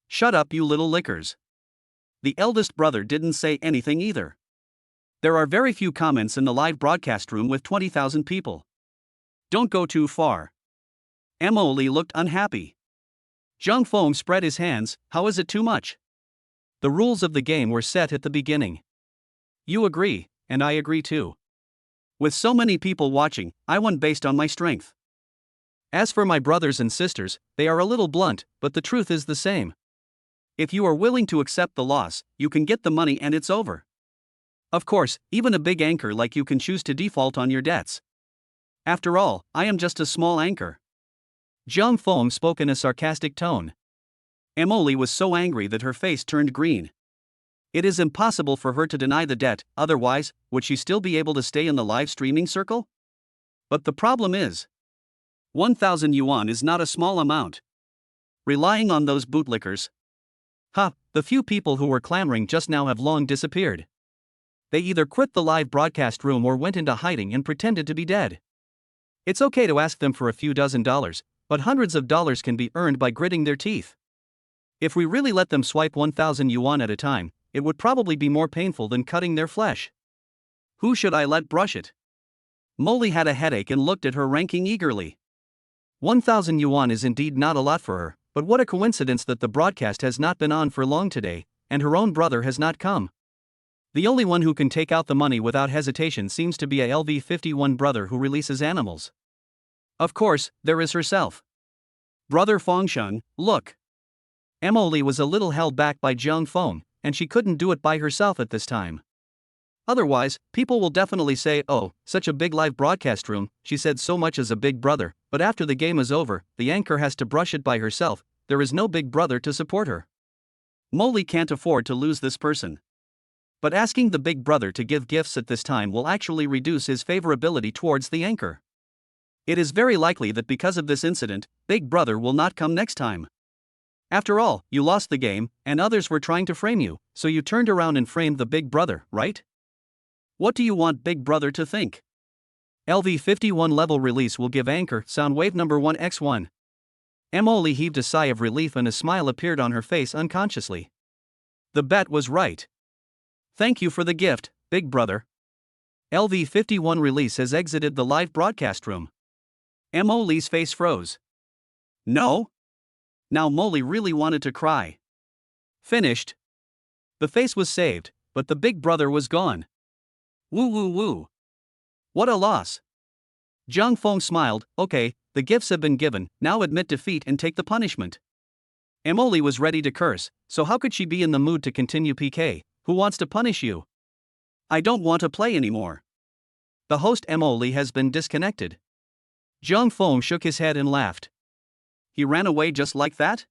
Shut up you little lickers. The eldest brother didn't say anything either. There are very few comments in the live broadcast room with 20,000 people. Don't go too far. Molly looked unhappy. Jiang Feng spread his hands, how is it too much? The rules of the game were set at the beginning. You agree, and I agree too. With so many people watching, I won based on my strength. As for my brothers and sisters, they are a little blunt, but the truth is the same. If you are willing to accept the loss, you can get the money and it's over. Of course, even a big anchor like you can choose to default on your debts. After all, I am just a small anchor. Jiang Feng spoke in a sarcastic tone. Molly was so angry that her face turned green. It is impossible for her to deny the debt, otherwise, would she still be able to stay in the live streaming circle? But the problem is, 1,000 yuan is not a small amount. Relying on those bootlickers. The few people who were clamoring just now have long disappeared. They either quit the live broadcast room or went into hiding and pretended to be dead. It's okay to ask them for a few dozen dollars, but hundreds of dollars can be earned by gritting their teeth. If we really let them swipe 1,000 yuan at a time, it would probably be more painful than cutting their flesh. Who should I let brush it? Molly had a headache and looked at her ranking eagerly. 1,000 yuan is indeed not a lot for her, but what a coincidence that the broadcast has not been on for long today, and her own brother has not come. The only one who can take out the money without hesitation seems to be a LV51 brother who releases animals. Of course, there is herself. Brother Fengsheng, look. Emily was a little held back by Jiang Feng, and she couldn't do it by herself at this time. Otherwise, people will definitely say, oh, such a big live broadcast room, she said so much as a big brother, but after the game is over, the anchor has to brush it by herself, there is no big brother to support her. Molly can't afford to lose this person. But asking the big brother to give gifts at this time will actually reduce his favorability towards the anchor. It is very likely that because of this incident, big brother will not come next time. After all, you lost the game, and others were trying to frame you, so you turned around and framed the big brother, right? What do you want big brother to think? LV51 level release will give anchor sound wave number 1x1. Emily heaved a sigh of relief and a smile appeared on her face unconsciously. The bet was right. Thank you for the gift, big brother. LV51 release has exited the live broadcast room. Emily's face froze. No? Now Molly really wanted to cry. Finished. The face was saved, but the big brother was gone. Woo woo woo. What a loss. Jiang Feng smiled, okay, the gifts have been given, now admit defeat and take the punishment. Emily was ready to curse, so how could she be in the mood to continue PK? Who wants to punish you? I don't want to play anymore. The host Emily has been disconnected. Jiang Feng shook his head and laughed. He ran away just like that?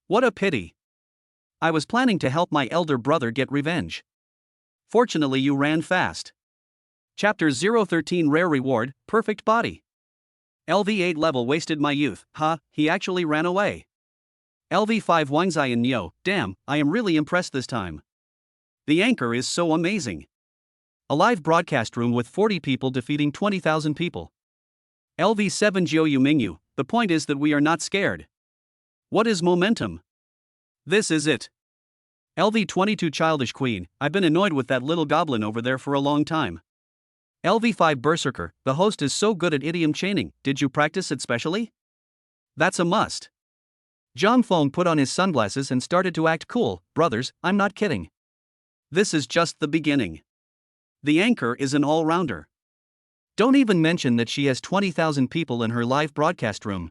What a pity. I was planning to help my elder brother get revenge. Fortunately you ran fast. Chapter 013 Rare Reward, Perfect Body. LV8 level wasted my youth, he actually ran away. LV5 Wangzai and Nyo, damn, I am really impressed this time. The anchor is so amazing. A live broadcast room with 40 people defeating 20,000 people. LV7 Jiu Mingyu, the point is that we are not scared. What is momentum? This is it. LV22 Childish Queen, I've been annoyed with that little goblin over there for a long time. LV5 Berserker, the host is so good at idiom chaining, did you practice it specially? That's a must. Jiang Feng put on his sunglasses and started to act cool, brothers, I'm not kidding. This is just the beginning. The anchor is an all-rounder. Don't even mention that she has 20,000 people in her live broadcast room.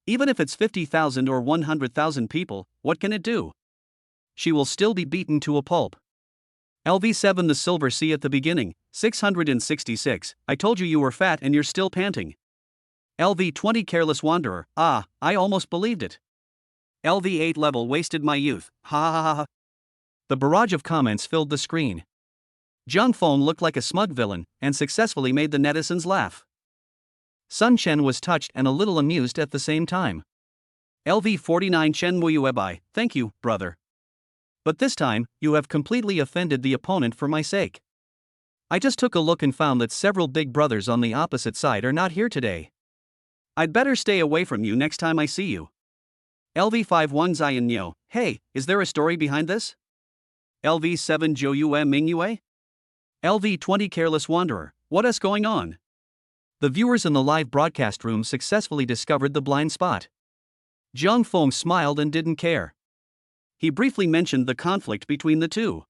Even if it's 50,000 or 100,000 people, what can it do? She will still be beaten to a pulp. LV7 The Silver Sea at the beginning, 666, I told you were fat and you're still panting. LV20 Careless Wanderer, I almost believed it. LV8 level wasted my youth, ha ha ha ha. The barrage of comments filled the screen. Jiang Feng looked like a smug villain, and successfully made the netizens laugh. Sun Chen was touched and a little amused at the same time. LV49 Chen Muyuebai, thank you, brother. But this time, you have completely offended the opponent for my sake. I just took a look and found that several big brothers on the opposite side are not here today. I'd better stay away from you next time I see you. LV5 Wangzai and Nyo, hey, is there a story behind this? LV7 Joyue Mingyue? LV20 Careless Wanderer, what is going on? The viewers in the live broadcast room successfully discovered the blind spot. Jiang Feng smiled and didn't care. He briefly mentioned the conflict between the two.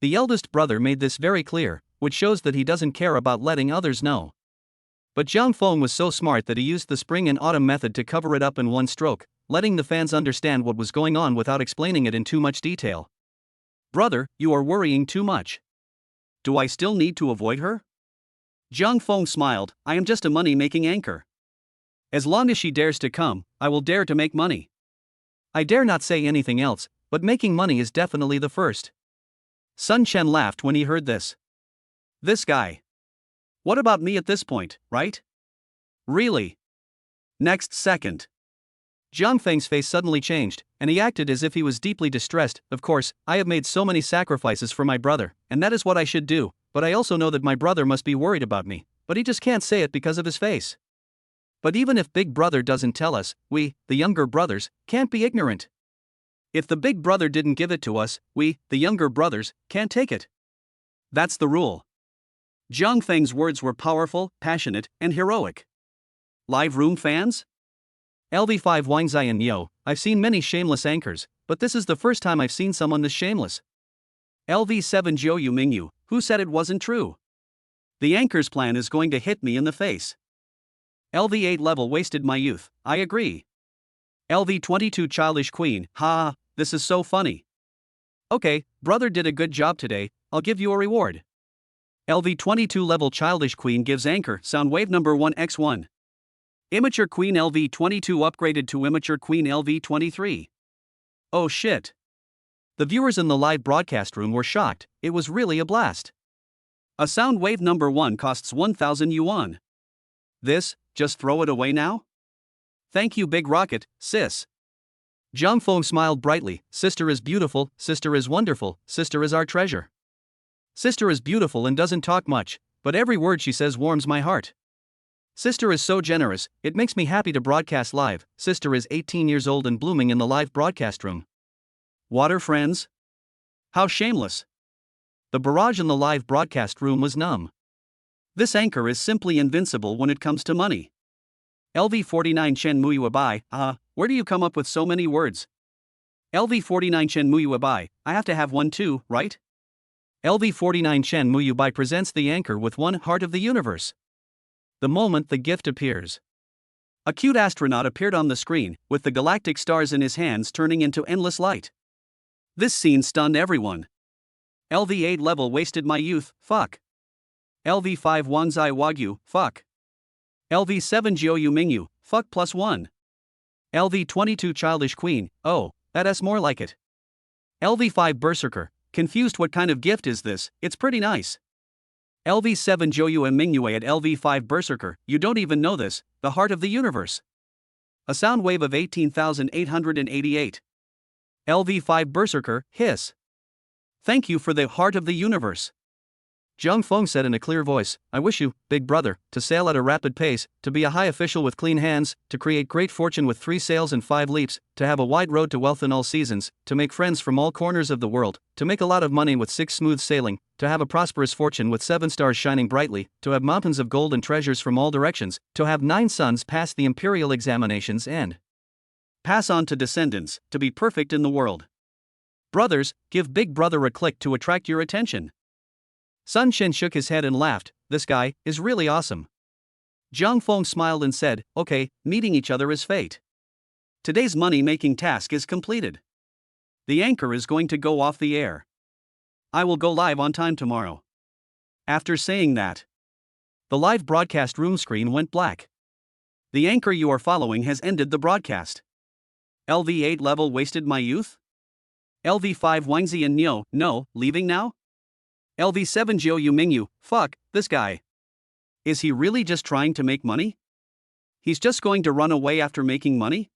The eldest brother made this very clear, which shows that he doesn't care about letting others know. But Jiang Feng was so smart that he used the spring and autumn method to cover it up in one stroke, letting the fans understand what was going on without explaining it in too much detail. Brother, you are worrying too much. Do I still need to avoid her? Jiang Feng smiled, I am just a money-making anchor. As long as she dares to come, I will dare to make money. I dare not say anything else, but making money is definitely the first. Sun Chen laughed when he heard this. This guy. What about me at this point, right? Really? Next second. Jiang Feng's face suddenly changed, and he acted as if he was deeply distressed. Of course, I have made so many sacrifices for my brother, and that is what I should do, but I also know that my brother must be worried about me, but he just can't say it because of his face. But even if Big Brother doesn't tell us, we, the younger brothers, can't be ignorant. If the big brother didn't give it to us, we, the younger brothers, can't take it. That's the rule. Jiang Feng's words were powerful, passionate, and heroic. Live room fans? LV5 Wang Ziyan Yo, I've seen many shameless anchors, but this is the first time I've seen someone this shameless. LV7 Jiu Mingyu, who said it wasn't true? The anchor's plan is going to hit me in the face. LV8 level wasted my youth, I agree. LV22 childish queen, ha, this is so funny. Okay, brother did a good job today, I'll give you a reward. LV22 level childish queen gives anchor sound wave number 1x1. Immature queen LV22 upgraded to immature queen LV23. Oh shit. The viewers in the live broadcast room were shocked, it was really a blast. A sound wave number 1 costs 1000 yuan. This, just throw it away now? Thank you big rocket, sis. Jiang Feng smiled brightly, sister is beautiful, sister is wonderful, sister is our treasure. Sister is beautiful and doesn't talk much, but every word she says warms my heart. Sister is so generous, it makes me happy to broadcast live. Sister is 18 years old and blooming in the live broadcast room. Water friends? How shameless. The barrage in the live broadcast room was numb. This anchor is simply invincible when it comes to money. LV49 Chen Muyu Abai, where do you come up with so many words? LV49 Chen Muyu Abai, I have to have one too, right? LV49 Chen Muyu Bai presents the anchor with one heart of the universe. The moment the gift appears. A cute astronaut appeared on the screen, with the galactic stars in his hands turning into endless light. This scene stunned everyone. LV8 level wasted my youth, fuck. LV5 Wangzai Wagyu, fuck. LV7 Jiu Mingyu, fuck +1. LV22 childish queen, oh, that's more like it. LV5 berserker, confused what kind of gift is this, it's pretty nice. LV7 Jiu Mingyue at LV5 berserker, you don't even know this, the heart of the universe. A sound wave of 18,888. LV5 berserker, hiss. Thank you for the heart of the universe. Jiang Feng said in a clear voice, I wish you, big brother, to sail at a rapid pace, to be a high official with clean hands, to create great fortune with 3 sails and 5 leaps, to have a wide road to wealth in all seasons, to make friends from all corners of the world, to make a lot of money with 6 smooth sailing, to have a prosperous fortune with 7 stars shining brightly, to have mountains of gold and treasures from all directions, to have 9 sons pass the imperial examinations and pass on to descendants, to be perfect in the world. Brothers, give big brother a click to attract your attention. Sun Chen shook his head and laughed, this guy is really awesome. Jiang Feng smiled and said, okay, meeting each other is fate. Today's money-making task is completed. The anchor is going to go off the air. I will go live on time tomorrow. After saying that, the live broadcast room screen went black. The anchor you are following has ended the broadcast. LV8 level wasted my youth? LV5 Wangzi and Nyo, no, leaving now? LV7 Jiu Mingyu, fuck, this guy. Is he really just trying to make money? He's just going to run away after making money?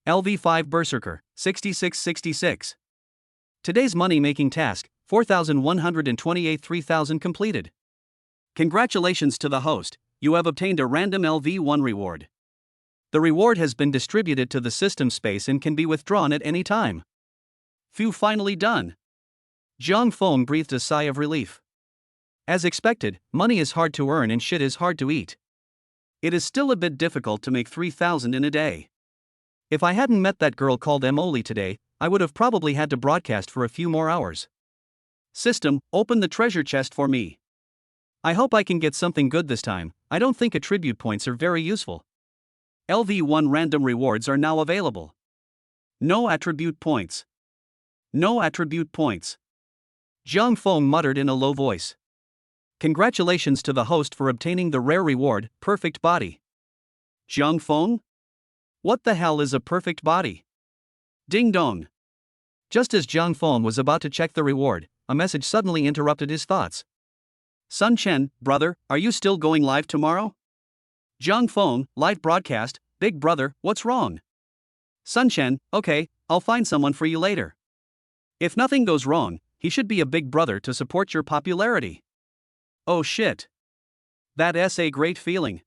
LV5 Berserker, 6666. Today's money-making task, 4,128 3,000 completed. Congratulations to the host, you have obtained a random LV1 reward. The reward has been distributed to the system space and can be withdrawn at any time. Phew, finally done. Jiang Feng breathed a sigh of relief. As expected, money is hard to earn and shit is hard to eat. It is still a bit difficult to make 3,000 in a day. If I hadn't met that girl called Emily today, I would have probably had to broadcast for a few more hours. System, open the treasure chest for me. I hope I can get something good this time. I don't think attribute points are very useful. LV1 random rewards are now available. No attribute points. No attribute points. Jiang Feng muttered in a low voice. Congratulations to the host for obtaining the rare reward, perfect body. Jiang Feng? What the hell is a perfect body? Ding dong. Just as Jiang Feng was about to check the reward, a message suddenly interrupted his thoughts. Sun Chen, brother, are you still going live tomorrow? Jiang Feng, live broadcast, big brother, what's wrong? Sun Chen, okay, I'll find someone for you later. If nothing goes wrong, he should be a big brother to support your popularity. Oh shit. That's a great feeling.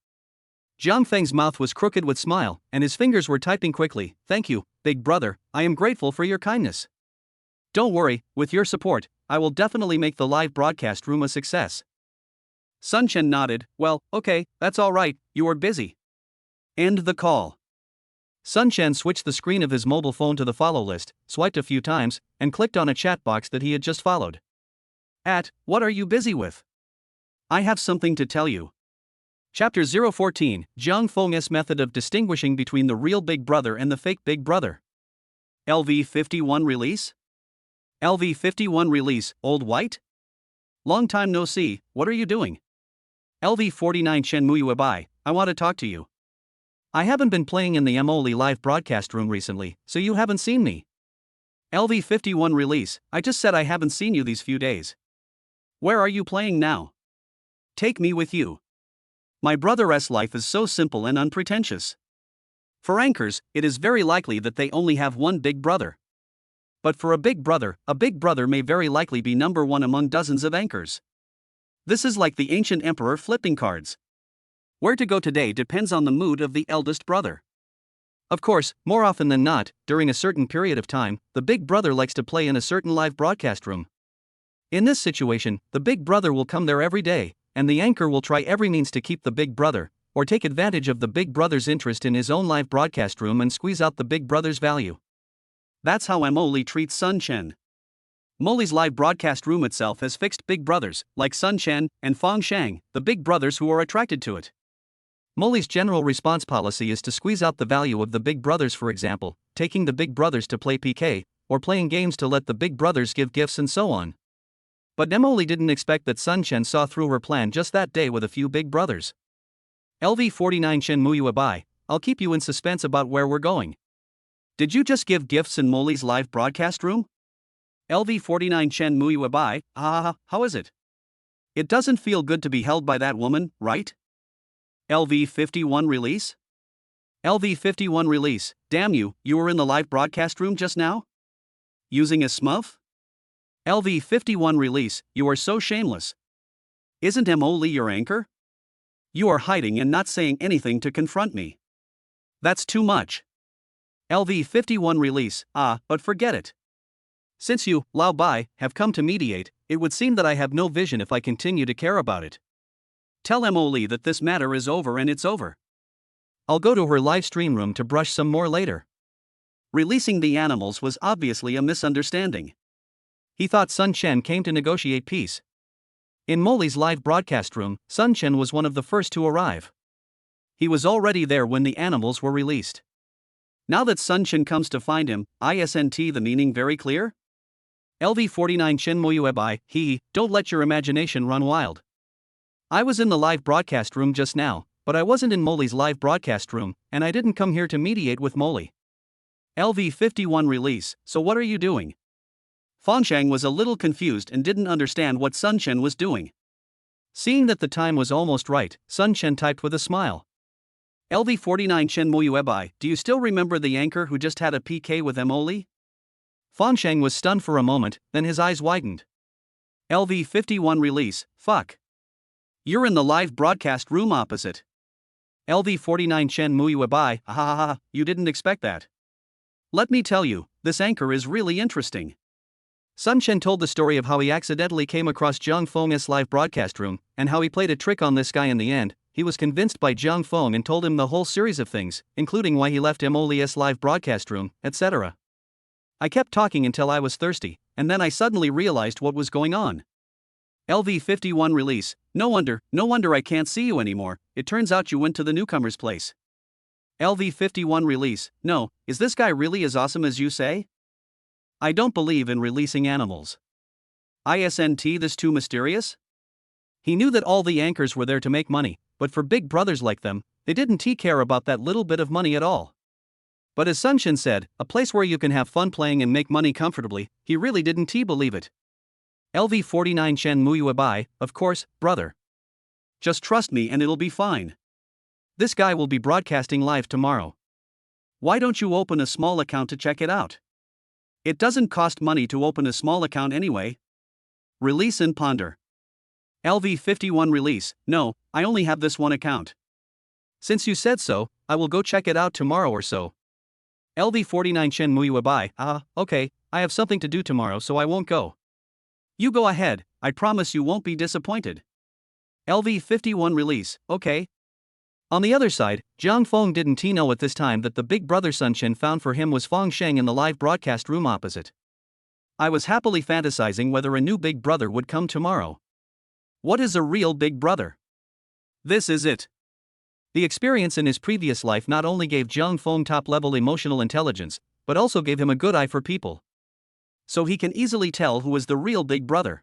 Jiang Feng's mouth was crooked with smile, and his fingers were typing quickly. Thank you, big brother, I am grateful for your kindness. Don't worry, with your support, I will definitely make the live broadcast room a success. Sun Chen nodded. Well, okay, that's all right, you are busy. End the call. Sun Chen switched the screen of his mobile phone to the follow list, swiped a few times, and clicked on a chat box that he had just followed. What are you busy with? I have something to tell you. Chapter 014, Jiang Feng's method of distinguishing between the real Big Brother and the fake Big Brother. LV51 release? LV51 release, Old White? Long time no see, what are you doing? LV49 Chen Muyu Bai, I want to talk to you. I haven't been playing in the MOLI live broadcast room recently, so you haven't seen me. LV51 release, I just said I haven't seen you these few days. Where are you playing now? Take me with you. My brother's life is so simple and unpretentious. For anchors, it is very likely that they only have one big brother. But for a big brother may very likely be number one among dozens of anchors. This is like the ancient emperor flipping cards. Where to go today depends on the mood of the eldest brother. Of course, more often than not, during a certain period of time, the big brother likes to play in a certain live broadcast room. In this situation, the big brother will come there every day, and the anchor will try every means to keep the big brother, or take advantage of the big brother's interest in his own live broadcast room and squeeze out the big brother's value. That's how MOLI treats Sun Chen. MOLI's live broadcast room itself has fixed big brothers, like Sun Chen and Fang Shang, the big brothers who are attracted to it. MOLI's general response policy is to squeeze out the value of the big brothers, for example, taking the big brothers to play PK, or playing games to let the big brothers give gifts and so on. But MOLI didn't expect that Sun Chen saw through her plan just that day with a few big brothers. LV49 Chen Muyu Bai, I'll keep you in suspense about where we're going. Did you just give gifts in MOLI's live broadcast room? LV49 Chen Muyu Bai, how is it? It doesn't feel good to be held by that woman, right? LV51 release? LV51 release, damn you were in the live broadcast room just now? Using a smurf? LV51 release, you are so shameless. Isn't MOLI your anchor? You are hiding and not saying anything to confront me. That's too much. LV51 release, but forget it. Since you, Lao Bai, have come to mediate, it would seem that I have no vision if I continue to care about it. Tell MOLI that this matter is over and it's over. I'll go to her live stream room to brush some more later. Releasing the animals was obviously a misunderstanding. He thought Sun Chen came to negotiate peace. In MOLI's live broadcast room, Sun Chen was one of the first to arrive. He was already there when the animals were released. Now that Sun Chen comes to find him, isn't the meaning very clear? LV49 Chen Muyu Bai, don't let your imagination run wild. I was in the live broadcast room just now, but I wasn't in MOLI's live broadcast room, and I didn't come here to mediate with MOLI. LV51 release, so what are you doing? Fangshang was a little confused and didn't understand what Sun Chen was doing. Seeing that the time was almost right, Sun Chen typed with a smile. LV49 Chen Muyu Bai, do you still remember the anchor who just had a PK with MOLI? Fangshang was stunned for a moment, then his eyes widened. LV51 release, fuck. You're in the live broadcast room opposite. LV49 Chen Muyu Bai, you didn't expect that. Let me tell you, this anchor is really interesting. Sun Chen told the story of how he accidentally came across Jiang Feng's live broadcast room, and how he played a trick on this guy in the end. He was convinced by Jiang Feng and told him the whole series of things, including why he left MOLI's live broadcast room, etc. I kept talking until I was thirsty, and then I suddenly realized what was going on. LV51 release, no wonder I can't see you anymore, it turns out you went to the newcomer's place. LV51 release, no, is this guy really as awesome as you say? I don't believe in releasing animals. Isn't this too mysterious? He knew that all the anchors were there to make money, but for big brothers like them, they didn't care about that little bit of money at all. But as Sun Chen said, a place where you can have fun playing and make money comfortably, he really didn't believe it. LV49 Chen Muyu Bai, of course, brother. Just trust me and it'll be fine. This guy will be broadcasting live tomorrow. Why don't you open a small account to check it out? It doesn't cost money to open a small account anyway. Release and ponder. LV51 release, no, I only have this one account. Since you said so, I will go check it out tomorrow or so. LV49 Chen Muyu Bai, okay, I have something to do tomorrow so I won't go. You go ahead, I promise you won't be disappointed. LV51 Release, okay. On the other side, Jiang Feng didn't know at this time that the big brother Sun Chen found for him was Fang Sheng in the live broadcast room opposite. I was happily fantasizing whether a new big brother would come tomorrow. What is a real big brother? This is it. The experience in his previous life not only gave Jiang Feng top-level emotional intelligence, but also gave him a good eye for people. So he can easily tell who is the real big brother.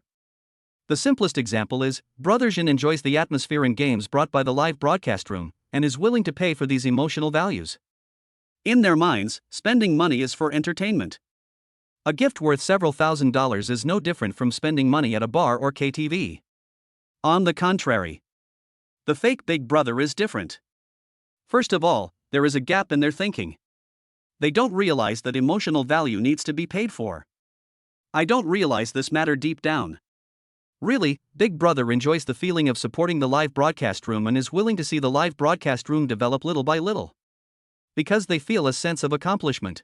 The simplest example is, Brother Jin enjoys the atmosphere and games brought by the live broadcast room, and is willing to pay for these emotional values. In their minds, spending money is for entertainment. A gift worth several $1,000s is no different from spending money at a bar or KTV. On the contrary, the fake big brother is different. First of all, there is a gap in their thinking. They don't realize that emotional value needs to be paid for. I don't realize this matter deep down. Really, Big Brother enjoys the feeling of supporting the live broadcast room and is willing to see the live broadcast room develop little by little. Because they feel a sense of accomplishment.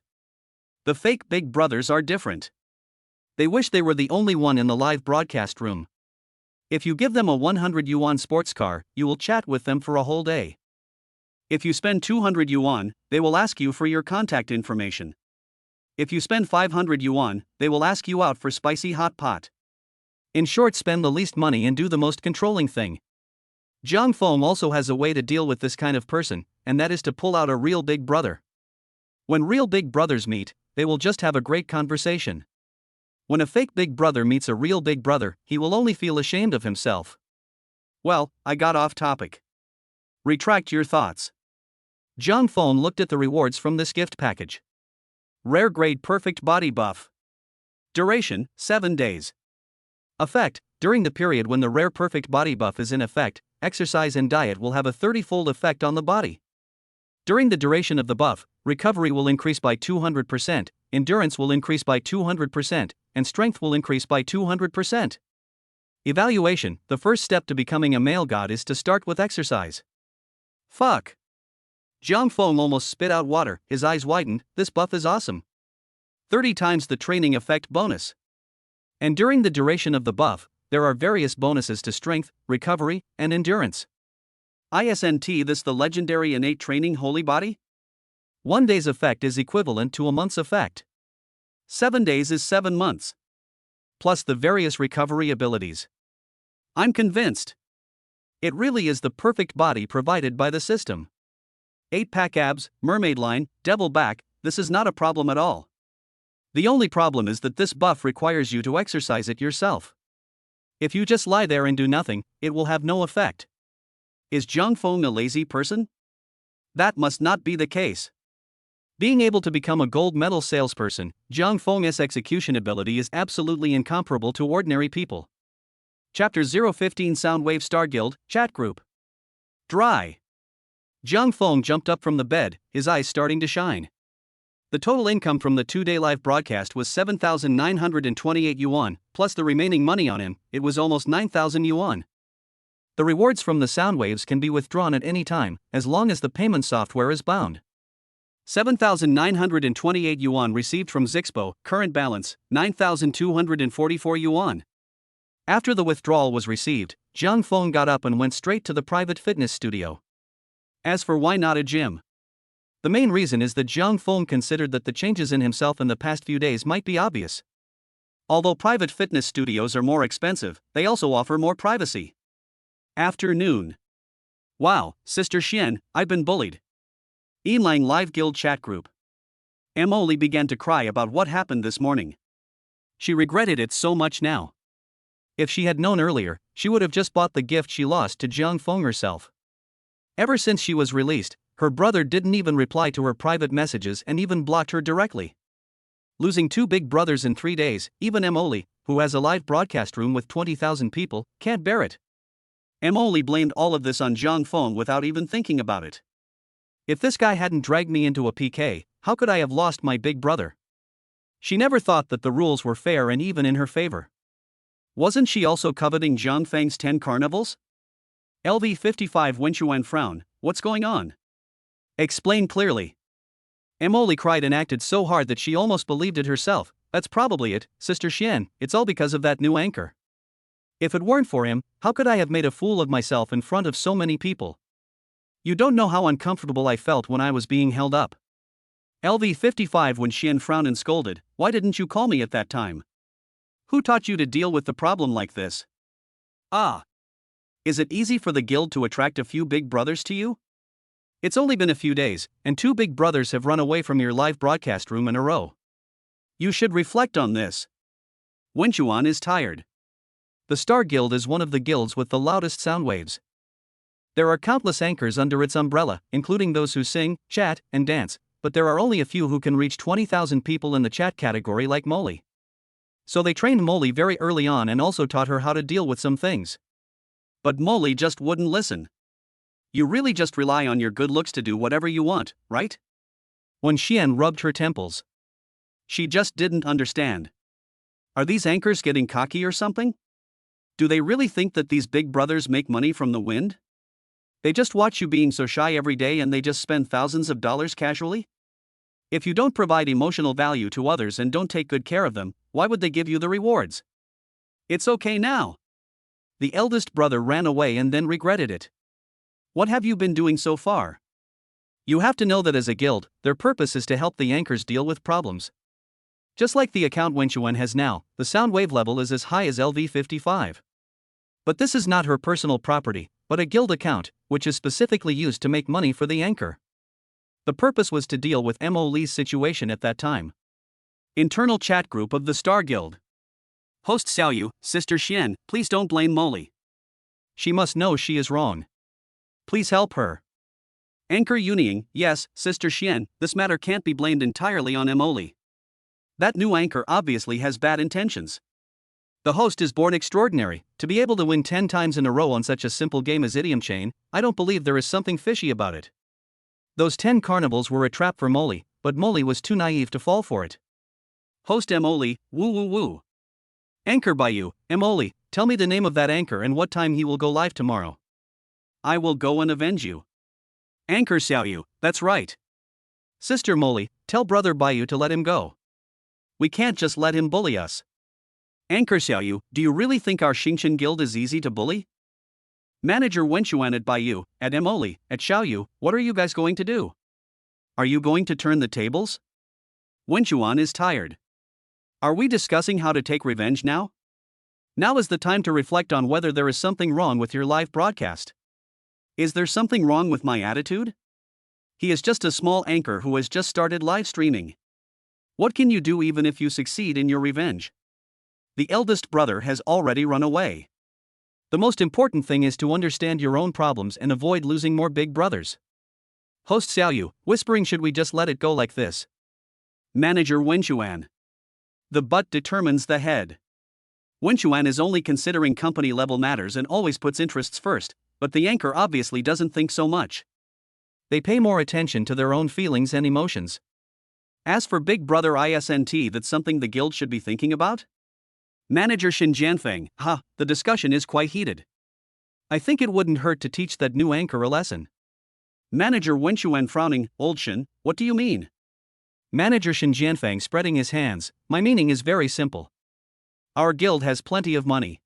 The fake Big Brothers are different. They wish they were the only one in the live broadcast room. If you give them a 100 yuan sports car, you will chat with them for a whole day. If you spend 200 yuan, they will ask you for your contact information. If you spend 500 yuan, they will ask you out for spicy hot pot. In short, spend the least money and do the most controlling thing. Jiang Feng also has a way to deal with this kind of person, and that is to pull out a real big brother. When real big brothers meet, they will just have a great conversation. When a fake big brother meets a real big brother, he will only feel ashamed of himself. Well, I got off topic. Retract your thoughts. Jiang Feng looked at the rewards from this gift package. Rare grade perfect body buff. Duration, 7 days. Effect, during the period when the rare perfect body buff is in effect, exercise and diet will have a 30-fold effect on the body. During the duration of the buff, recovery will increase by 200%, endurance will increase by 200%, and strength will increase by 200%. Evaluation, the first step to becoming a male god is to start with exercise. Fuck. Jiang Feng almost spit out water, his eyes widened, this buff is awesome. 30 times the training effect bonus. And during the duration of the buff, there are various bonuses to strength, recovery, and endurance. Isn't this the legendary innate training holy body? 1 day's effect is equivalent to a month's effect. 7 days is 7 months. Plus the various recovery abilities. I'm convinced. It really is the perfect body provided by the system. 8-pack abs, mermaid line, devil back, this is not a problem at all. The only problem is that this buff requires you to exercise it yourself. If you just lie there and do nothing, it will have no effect. Is Jiang Feng a lazy person? That must not be the case. Being able to become a gold medal salesperson, Jiang Feng's execution ability is absolutely incomparable to ordinary people. Chapter 015 Soundwave Star Guild, Chat Group. Dry. Jiang Feng jumped up from the bed, his eyes starting to shine. The total income from the 2-day live broadcast was 7,928 yuan, plus the remaining money on him, it was almost 9,000 yuan. The rewards from the sound waves can be withdrawn at any time, as long as the payment software is bound. 7,928 yuan received from Zixpo, current balance, 9,244 yuan. After the withdrawal was received, Jiang Feng got up and went straight to the private fitness studio. As for why not a gym? The main reason is that Jiang Feng considered that the changes in himself in the past few days might be obvious. Although private fitness studios are more expensive, they also offer more privacy. Afternoon. Wow, Sister Xian, I've been bullied. Yinlang Live Guild Chat Group. Emily began to cry about what happened this morning. She regretted it so much now. If she had known earlier, she would have just bought the gift she lost to Jiang Feng herself. Ever since she was released, her brother didn't even reply to her private messages and even blocked her directly. Losing 2 big brothers in 3 days, even Emily, who has a live broadcast room with 20,000 people, can't bear it. Emily blamed all of this on Jiang Feng without even thinking about it. If this guy hadn't dragged me into a PK, how could I have lost my big brother? She never thought that the rules were fair and even in her favor. Wasn't she also coveting Jiang Feng's 10 carnivals? LV55 Wenchuan frown, what's going on? Explain clearly. Emily cried and acted so hard that she almost believed it herself. That's probably it, Sister Xian, it's all because of that new anchor. If it weren't for him, how could I have made a fool of myself in front of so many people? You don't know how uncomfortable I felt when I was being held up. LV55 when Xian frowned and scolded, why didn't you call me at that time? Who taught you to deal with the problem like this? Ah. Is it easy for the guild to attract a few big brothers to you? It's only been a few days, and 2 big brothers have run away from your live broadcast room in a row. You should reflect on this. Wenchuan is tired. The Star Guild is one of the guilds with the loudest sound waves. There are countless anchors under its umbrella, including those who sing, chat, and dance, but there are only a few who can reach 20,000 people in the chat category like Molly. So they trained Molly very early on and also taught her how to deal with some things. But Molly just wouldn't listen. You really just rely on your good looks to do whatever you want, right? When Xian rubbed her temples. She just didn't understand. Are these anchors getting cocky or something? Do they really think that these big brothers make money from the wind? They just watch you being so shy every day and they just spend thousands of dollars casually? If you don't provide emotional value to others and don't take good care of them, why would they give you the rewards? It's okay now. The eldest brother ran away and then regretted it. What have you been doing so far? You have to know that as a guild, their purpose is to help the anchors deal with problems. Just like the account Wenchuan has now, the sound wave level is as high as LV55. But this is not her personal property, but a guild account, which is specifically used to make money for the anchor. The purpose was to deal with Mo Lee's situation at that time. Internal chat group of the Star Guild. Host Xiaoyu, Sister Xian, please don't blame Molly. She must know she is wrong. Please help her. Anchor Yunying, yes, Sister Xian, this matter can't be blamed entirely on Emily. That new anchor obviously has bad intentions. The host is born extraordinary. To be able to win 10 times in a row on such a simple game as Idiom Chain, I don't believe there is something fishy about it. Those 10 carnivals were a trap for Molly, but Molly was too naive to fall for it. Host Emoli, woo woo woo. Anchor by you, Emoli, tell me the name of that anchor and what time he will go live tomorrow. I will go and avenge you. Anchor Xiaoyu, that's right. Sister Molly, tell Brother Bayu to let him go. We can't just let him bully us. Anchor Xiaoyu, do you really think our Xingqian guild is easy to bully? Manager Wenchuan at Bayu, at Emoli, at Xiaoyu, what are you guys going to do? Are you going to turn the tables? Wenchuan is tired. Are we discussing how to take revenge now? Now is the time to reflect on whether there is something wrong with your live broadcast. Is there something wrong with my attitude? He is just a small anchor who has just started live streaming. What can you do even if you succeed in your revenge? The eldest brother has already run away. The most important thing is to understand your own problems and avoid losing more big brothers. Host Xiaoyu, whispering, should we just let it go like this? Manager Wenchuan. The butt determines the head. Wenchuan is only considering company level matters and always puts interests first, but the anchor obviously doesn't think so much. They pay more attention to their own feelings and emotions. As for Big Brother ISNT, that's something the guild should be thinking about? Manager Xin Jianfeng, the discussion is quite heated. I think it wouldn't hurt to teach that new anchor a lesson. Manager Wenchuan frowning, old Xin, what do you mean? Manager Xin Jianfeng spreading his hands, my meaning is very simple. Our guild has plenty of money.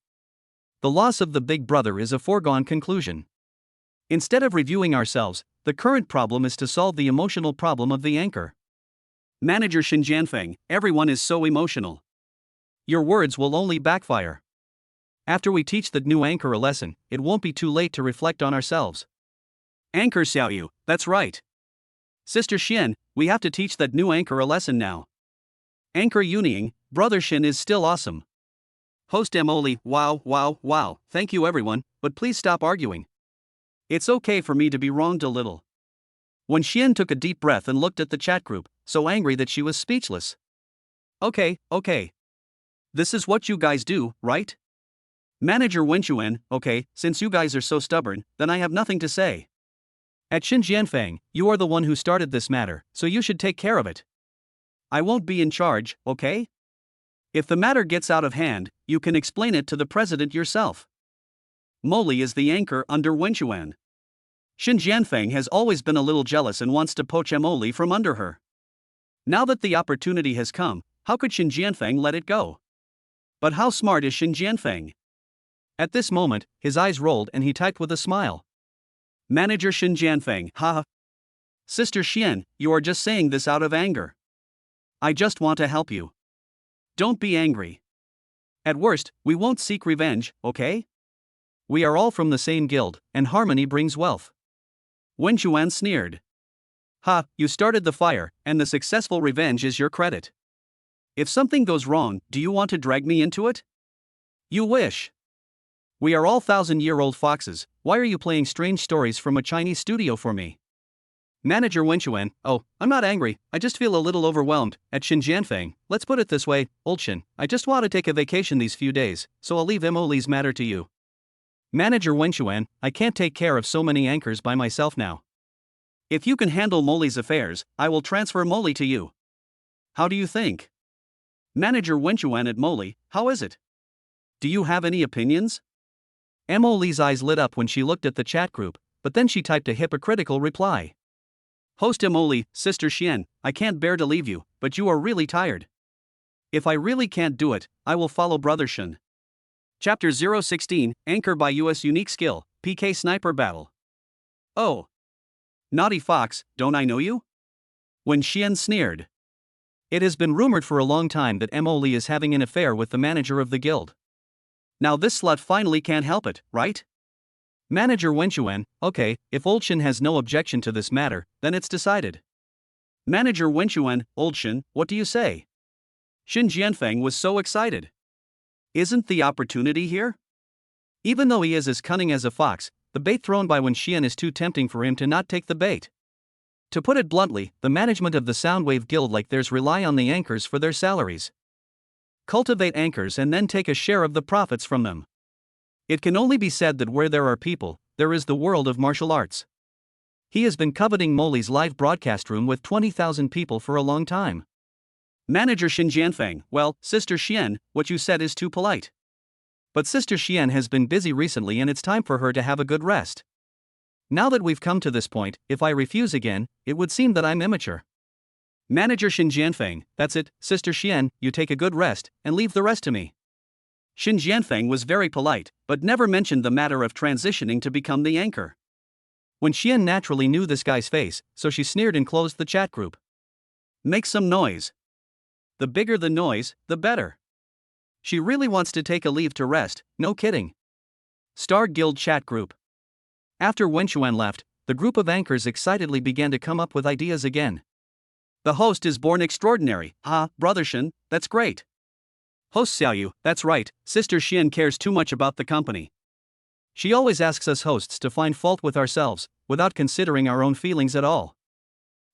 The loss of the big brother is a foregone conclusion. Instead of reviewing ourselves, the current problem is to solve the emotional problem of the anchor. Manager Xin Jianfeng, everyone is so emotional. Your words will only backfire. After we teach the new anchor a lesson, it won't be too late to reflect on ourselves. Anchor Xiaoyu, that's right. Sister Xian, we have to teach that new anchor a lesson now. Anchor Yunying, Brother Xin is still awesome. Host Emoli, wow, thank you everyone, but please stop arguing. It's okay for me to be wronged a little. When Xian took a deep breath and looked at the chat group, so angry that she was speechless. Okay. This is what you guys do, right? Manager Wenchuan, okay, since you guys are so stubborn, then I have nothing to say. At Xin Jianfeng, you are the one who started this matter, so you should take care of it. I won't be in charge, okay? If the matter gets out of hand, you can explain it to the president yourself. Molly is the anchor under Wenchuan. Xin Jianfeng has always been a little jealous and wants to poach Emily from under her. Now that the opportunity has come, how could Xin Jianfeng let it go? But how smart is Xin Jianfeng? At this moment, his eyes rolled and he typed with a smile. Manager Xin Jianfeng, haha. Sister Xian, you are just saying this out of anger. I just want to help you. Don't be angry. At worst, we won't seek revenge, okay? We are all from the same guild, and harmony brings wealth. Wen Juan sneered. Ha, you started the fire, and the successful revenge is your credit. If something goes wrong, do you want to drag me into it? You wish. We are all 1,000-year-old foxes, why are you playing strange stories from a Chinese studio for me? Manager Wenchuan, oh, I'm not angry, I just feel a little overwhelmed. At Xin Jianfeng, let's put it this way, old Xin, I just want to take a vacation these few days, so I'll leave Emily's matter to you. Manager Wenchuan, I can't take care of so many anchors by myself now. If you can handle Molly's affairs, I will transfer Molly to you. How do you think? Manager Wenchuan at Molly, how is it? Do you have any opinions? Emily's eyes lit up when she looked at the chat group, but then she typed a hypocritical reply. Host Emily, Sister Xian, I can't bear to leave you, but you are really tired. If I really can't do it, I will follow Brother Shen. Chapter 016, Anchor by US Unique Skill, PK Sniper Battle. Oh. Naughty fox, don't I know you? When Xian sneered. It has been rumored for a long time that Emily is having an affair with the manager of the guild. Now this slut finally can't help it, right? Manager Wenchuan, okay, if Old Shen has no objection to this matter, then it's decided. Manager Wenchuan, Old Shen, what do you say? Xin Jianfeng was so excited. Isn't the opportunity here? Even though he is as cunning as a fox, the bait thrown by Wen Xian is too tempting for him to not take the bait. To put it bluntly, the management of the Soundwave Guild like theirs rely on the anchors for their salaries. Cultivate anchors and then take a share of the profits from them. It can only be said that where there are people, there is the world of martial arts. He has been coveting Molly's live broadcast room with 20,000 people for a long time. Manager Xin Jianfeng, well, Sister Xian, what you said is too polite. But Sister Xian has been busy recently and it's time for her to have a good rest. Now that we've come to this point, if I refuse again, it would seem that I'm immature. Manager Xin Jianfeng, that's it, Sister Xian, you take a good rest, and leave the rest to me. Xin Jianfeng was very polite, but never mentioned the matter of transitioning to become the anchor. When Xian naturally knew this guy's face, so she sneered and closed the chat group. Make some noise. The bigger the noise, the better. She really wants to take a leave to rest, no kidding. Star Guild chat group. After Wenchuan left, the group of anchors excitedly began to come up with ideas again. The host is born extraordinary, Brother Shen, that's great. Host Xiaoyu, that's right, Sister Xian cares too much about the company. She always asks us hosts to find fault with ourselves, without considering our own feelings at all.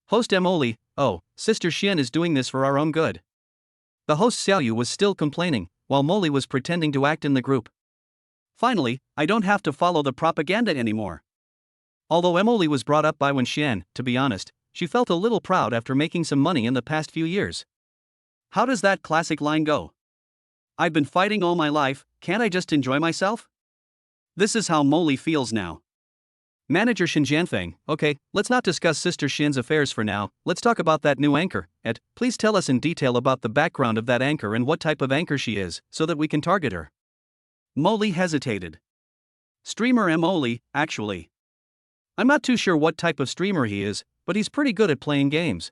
Host Emily, oh, Sister Xian is doing this for our own good. The host Xiaoyu was still complaining, while Molly was pretending to act in the group. Finally, I don't have to follow the propaganda anymore. Although Emily was brought up by Wen Xian, to be honest, she felt a little proud after making some money in the past few years. How does that classic line go? I've been fighting all my life, can't I just enjoy myself? This is how Molly feels now. Manager Xin Jianfeng, okay, let's not discuss Sister Xian's affairs for now, let's talk about that new anchor. Ed, please tell us in detail about the background of that anchor and what type of anchor she is, so that we can target her. Molly hesitated. Streamer Molly, actually. I'm not too sure what type of streamer he is, but he's pretty good at playing games.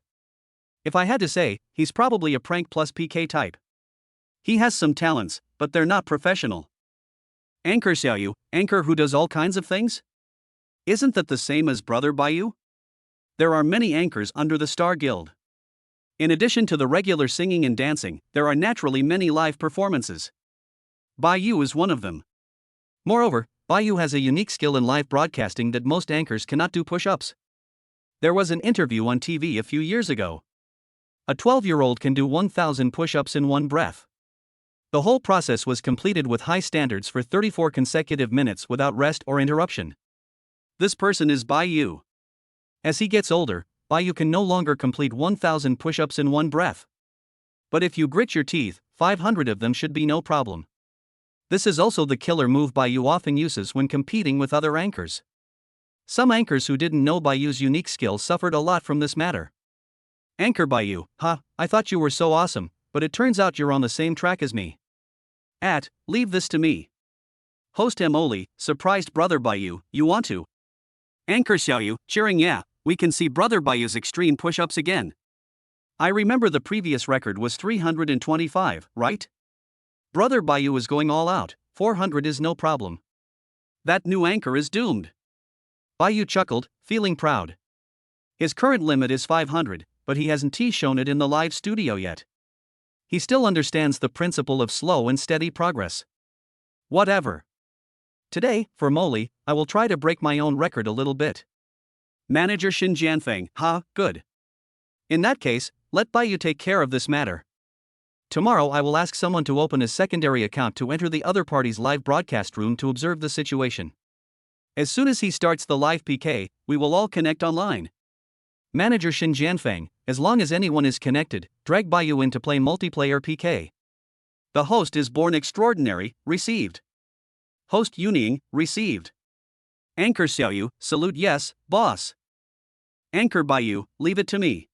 If I had to say, he's probably a prank plus PK type. He has some talents, but they're not professional. Anchor Xiaoyu, anchor who does all kinds of things? Isn't that the same as Brother Baiyu? There are many anchors under the Star Guild. In addition to the regular singing and dancing, there are naturally many live performances. Baiyu is one of them. Moreover, Baiyu has a unique skill in live broadcasting that most anchors cannot do push-ups. There was an interview on TV a few years ago. A 12-year-old can do 1,000 push-ups in one breath. The whole process was completed with high standards for 34 consecutive minutes without rest or interruption. This person is Baiyu. As he gets older, Baiyu can no longer complete 1,000 push-ups in one breath. But if you grit your teeth, 500 of them should be no problem. This is also the killer move Baiyu often uses when competing with other anchors. Some anchors who didn't know Bayou's unique skill suffered a lot from this matter. Anchor Bayou, I thought you were so awesome, but it turns out you're on the same track as me. Leave this to me. Host Oli, surprised Brother Bayou, you want to? Anchor Xiaoyu, cheering yeah, we can see Brother Bayou's extreme push-ups again. I remember the previous record was 325, right? Brother Bayou is going all out, 400 is no problem. That new anchor is doomed. Bayou chuckled, feeling proud. His current limit is 500, but he hasn't shown it in the live studio yet. He still understands the principle of slow and steady progress. Whatever. Today, for Molly, I will try to break my own record a little bit. Manager Xin Jianfeng, good. In that case, let Bayou take care of this matter. Tomorrow I will ask someone to open a secondary account to enter the other party's live broadcast room to observe the situation. As soon as he starts the live PK, we will all connect online. Manager Xin Jianfeng, as long as anyone is connected, drag Bayou in to play multiplayer PK. The host is born extraordinary, received. Host Yuning, received. Anchor Xiaoyu, salute yes, boss. Anchor Bayou, leave it to me.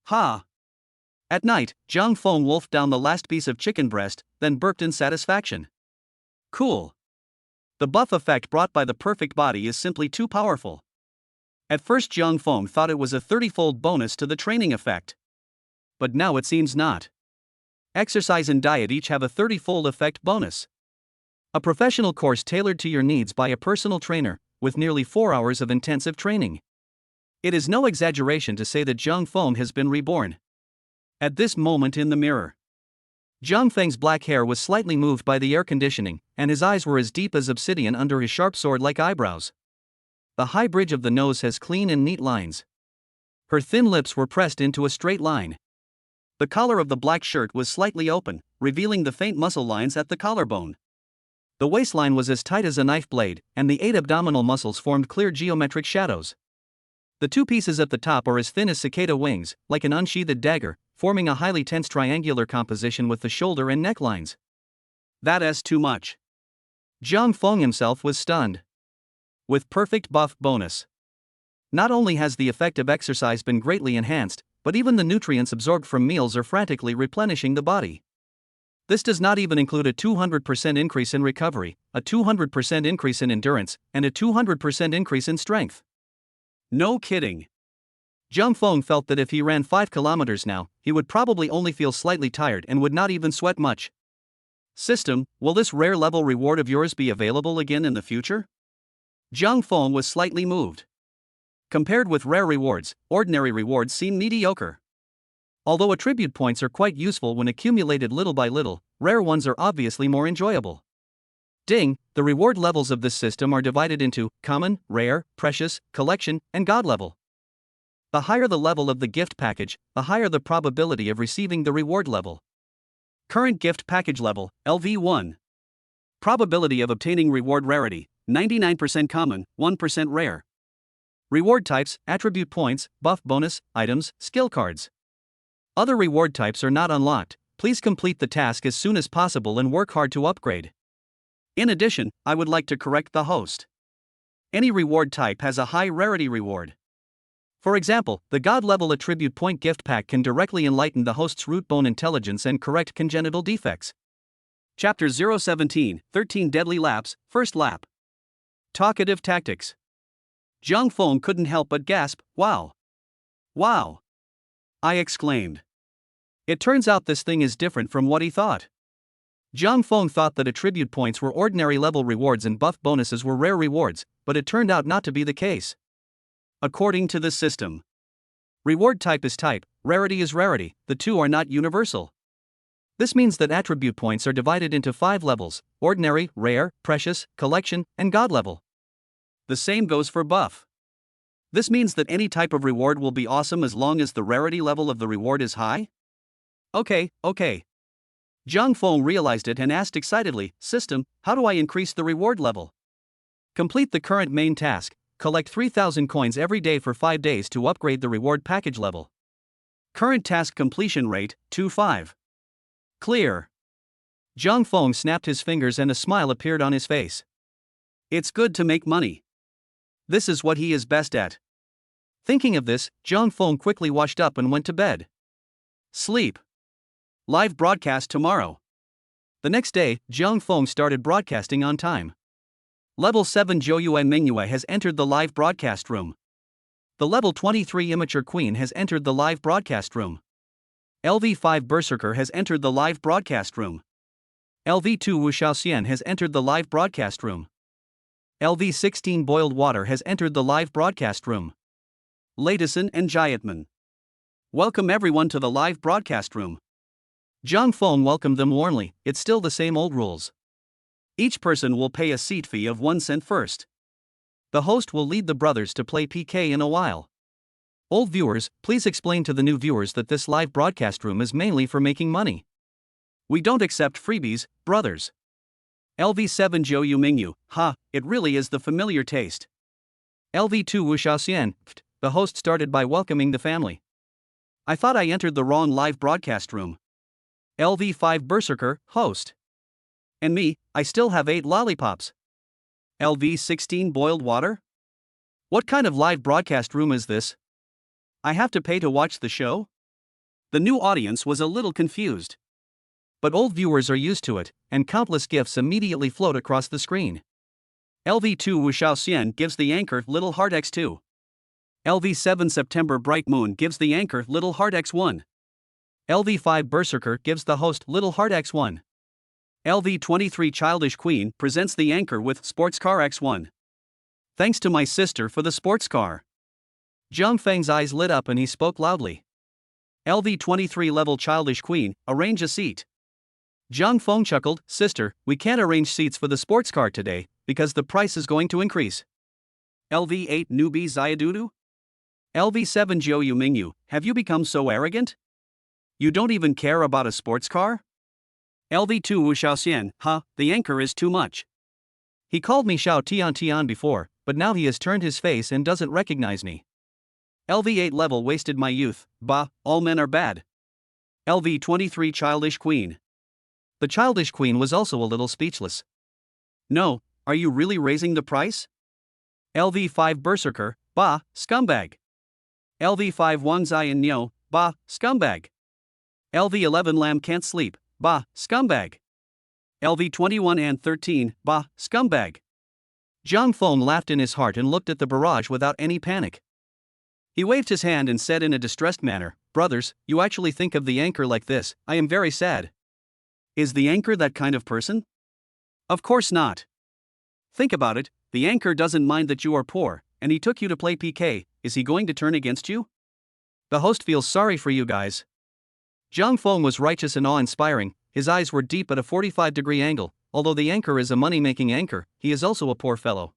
At night, Zhang Feng wolfed down the last piece of chicken breast, then burped in satisfaction. Cool. The buff effect brought by the perfect body is simply too powerful. At first Zhang Feng thought it was a 30-fold bonus to the training effect. But now it seems not. Exercise and diet each have a 30-fold effect bonus. A professional course tailored to your needs by a personal trainer, with nearly 4 hours of intensive training. It is no exaggeration to say that Zhang Feng has been reborn. At this moment in the mirror, Zhang Feng's black hair was slightly moved by the air conditioning, and his eyes were as deep as obsidian under his sharp sword-like eyebrows. The high bridge of the nose has clean and neat lines. Her thin lips were pressed into a straight line. The collar of the black shirt was slightly open, revealing the faint muscle lines at the collarbone. The waistline was as tight as a knife blade, and the 8 abdominal muscles formed clear geometric shadows. The 2 pieces at the top are as thin as cicada wings, like an unsheathed dagger, forming a highly tense triangular composition with the shoulder and necklines. That's too much. Zhang Feng himself was stunned. With perfect buff bonus. Not only has the effect of exercise been greatly enhanced, but even the nutrients absorbed from meals are frantically replenishing the body. This does not even include a 200% increase in recovery, a 200% increase in endurance, and a 200% increase in strength. No kidding. Zhang Feng felt that if he ran 5 kilometers now, he would probably only feel slightly tired and would not even sweat much. System, will this rare level reward of yours be available again in the future? Zhang Feng was slightly moved. Compared with rare rewards, ordinary rewards seem mediocre. Although attribute points are quite useful when accumulated little by little, rare ones are obviously more enjoyable. Ding, the reward levels of this system are divided into common, rare, precious, collection, and god level. The higher the level of the gift package, the higher the probability of receiving the reward level. Current gift package level, LV1. Probability of obtaining reward rarity, 99% common, 1% rare. Reward types, attribute points, buff bonus, items, skill cards. Other reward types are not unlocked. Please complete the task as soon as possible and work hard to upgrade. In addition, I would like to correct the host. Any reward type has a high rarity reward. For example, the God level attribute point gift pack can directly enlighten the host's root bone intelligence and correct congenital defects. Chapter 017, 13 Deadly Laps, First Lap. Talkative Tactics. Zhang Feng couldn't help but gasp, wow. Wow. I exclaimed. It turns out this thing is different from what he thought. Zhang Feng thought that attribute points were ordinary level rewards and buff bonuses were rare rewards, but it turned out not to be the case. According to the system, reward type is type, rarity is rarity, the two are not universal. This means that attribute points are divided into 5 levels: ordinary, rare, precious, collection, and god level. The same goes for buff. This means that any type of reward will be awesome as long as the rarity level of the reward is high? Okay. Zhang Feng realized it and asked excitedly, System, how do I increase the reward level? Complete the current main task, collect 3,000 coins every day for 5 days to upgrade the reward package level. Current task completion rate, 2.5. Clear. Zhang Feng snapped his fingers and a smile appeared on his face. It's good to make money. This is what he is best at. Thinking of this, Jiang Feng quickly washed up and went to bed. Sleep. Live broadcast tomorrow. The next day, Jiang Feng started broadcasting on time. Level 7 Zhou Yue Mingyue has entered the live broadcast room. The level 23 Immature Queen has entered the live broadcast room. LV5 Berserker has entered the live broadcast room. LV2 Wu Shaoxian has entered the live broadcast room. LV16 Boiled Water has entered the live broadcast room. Latison and Jiatman. Welcome everyone to the live broadcast room. Jiang Feng welcomed them warmly. It's still the same old rules. Each person will pay a seat fee of 1 cent first. The host will lead the brothers to play PK in a while. Old viewers, please explain to the new viewers that this live broadcast room is mainly for making money. We don't accept freebies, brothers. LV7 Zhou Yu Mingyu, it really is the familiar taste. LV2 Wu Shaoxian, the host started by welcoming the family. I thought I entered the wrong live broadcast room. LV5 Berserker, host. And me, I still have 8 lollipops. LV16 Boiled Water? What kind of live broadcast room is this? I have to pay to watch the show? The new audience was a little confused. But old viewers are used to it, and countless gifs immediately float across the screen. LV2 Wu Shaoxian gives the anchor Little Heart X2. LV7 September Bright Moon gives the anchor Little Heart X1. LV5 Berserker gives the host Little Heart X1. LV23 Childish Queen presents the anchor with Sports Car X1. Thanks to my sister for the sports car. Jiang Feng's eyes lit up and he spoke loudly. LV23 Level Childish Queen, arrange a seat. Jiang Feng chuckled, sister, we can't arrange seats for the sports car today, because the price is going to increase. LV8 Newbie Xiaodudu? LV7 Zhou Yu Mingyu, have you become so arrogant? You don't even care about a sports car? LV2 Wu Shaoxian, the anchor is too much. He called me Xiao Tian before, but now he has turned his face and doesn't recognize me. LV8 Level wasted my youth, all men are bad. LV23 Childish Queen. The Childish Queen was also a little speechless. No, are you really raising the price? LV5 Berserker, scumbag. LV5 Wang Ziyan Niu, scumbag. LV11 Lamb Can't Sleep, scumbag. LV21 and 13, scumbag. Jiang Feng laughed in his heart and looked at the barrage without any panic. He waved his hand and said in a distressed manner, brothers, you actually think of the anchor like this, I am very sad. Is the anchor that kind of person? Of course not. Think about it, the anchor doesn't mind that you are poor, and he took you to play PK, is he going to turn against you? The host feels sorry for you guys. Jiang Feng was righteous and awe-inspiring, his eyes were deep at a 45-degree angle, although the anchor is a money-making anchor, he is also a poor fellow.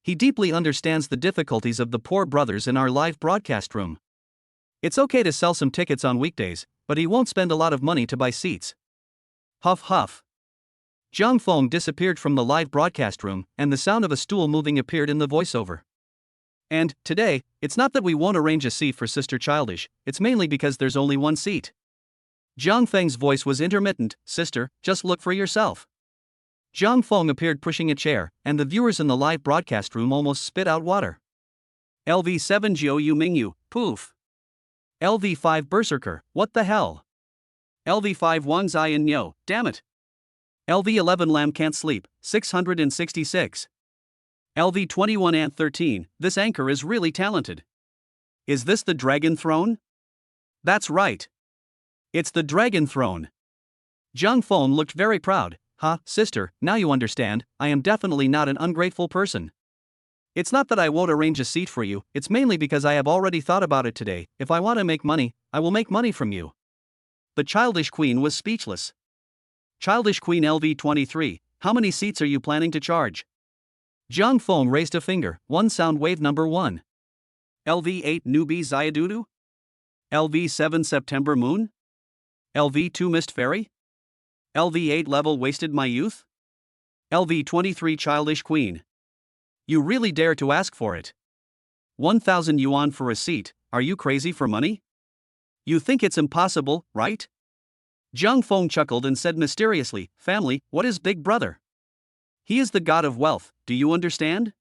He deeply understands the difficulties of the poor brothers in our live broadcast room. It's okay to sell some tickets on weekdays, but he won't spend a lot of money to buy seats. Huff huff. Jiang Feng disappeared from the live broadcast room, and the sound of a stool moving appeared in the voiceover. And, today, it's not that we won't arrange a seat for Sister Childish, it's mainly because there's only one seat. Jiang Feng's voice was intermittent, sister, just look for yourself. Jiang Feng appeared pushing a chair, and the viewers in the live broadcast room almost spit out water. LV7 Zhou Yu Mingyu, poof. LV5 Berserker, what the hell? LV5 Wang Ziyan Niu, damn it. LV11 Lamb Can't Sleep, 666. LV21 and 13, this anchor is really talented. Is this the Dragon Throne? That's right. It's the Dragon Throne. Jiang Feng looked very proud. Sister, now you understand, I am definitely not an ungrateful person. It's not that I won't arrange a seat for you, it's mainly because I have already thought about it today, if I want to make money, I will make money from you. The Childish Queen was speechless. Childish Queen LV23, how many seats are you planning to charge? Jiang Feng raised a finger, one sound wave number 1. LV8 Newbie Xiaodudu? LV7 September Moon? LV2 Mist Fairy? LV8 Level Wasted My Youth? LV23 Childish Queen. You really dare to ask for it? 1,000 yuan for a seat, are you crazy for money? You think it's impossible, right? Jiang Feng chuckled and said mysteriously, family, what is Big Brother? He is the god of wealth, do you understand?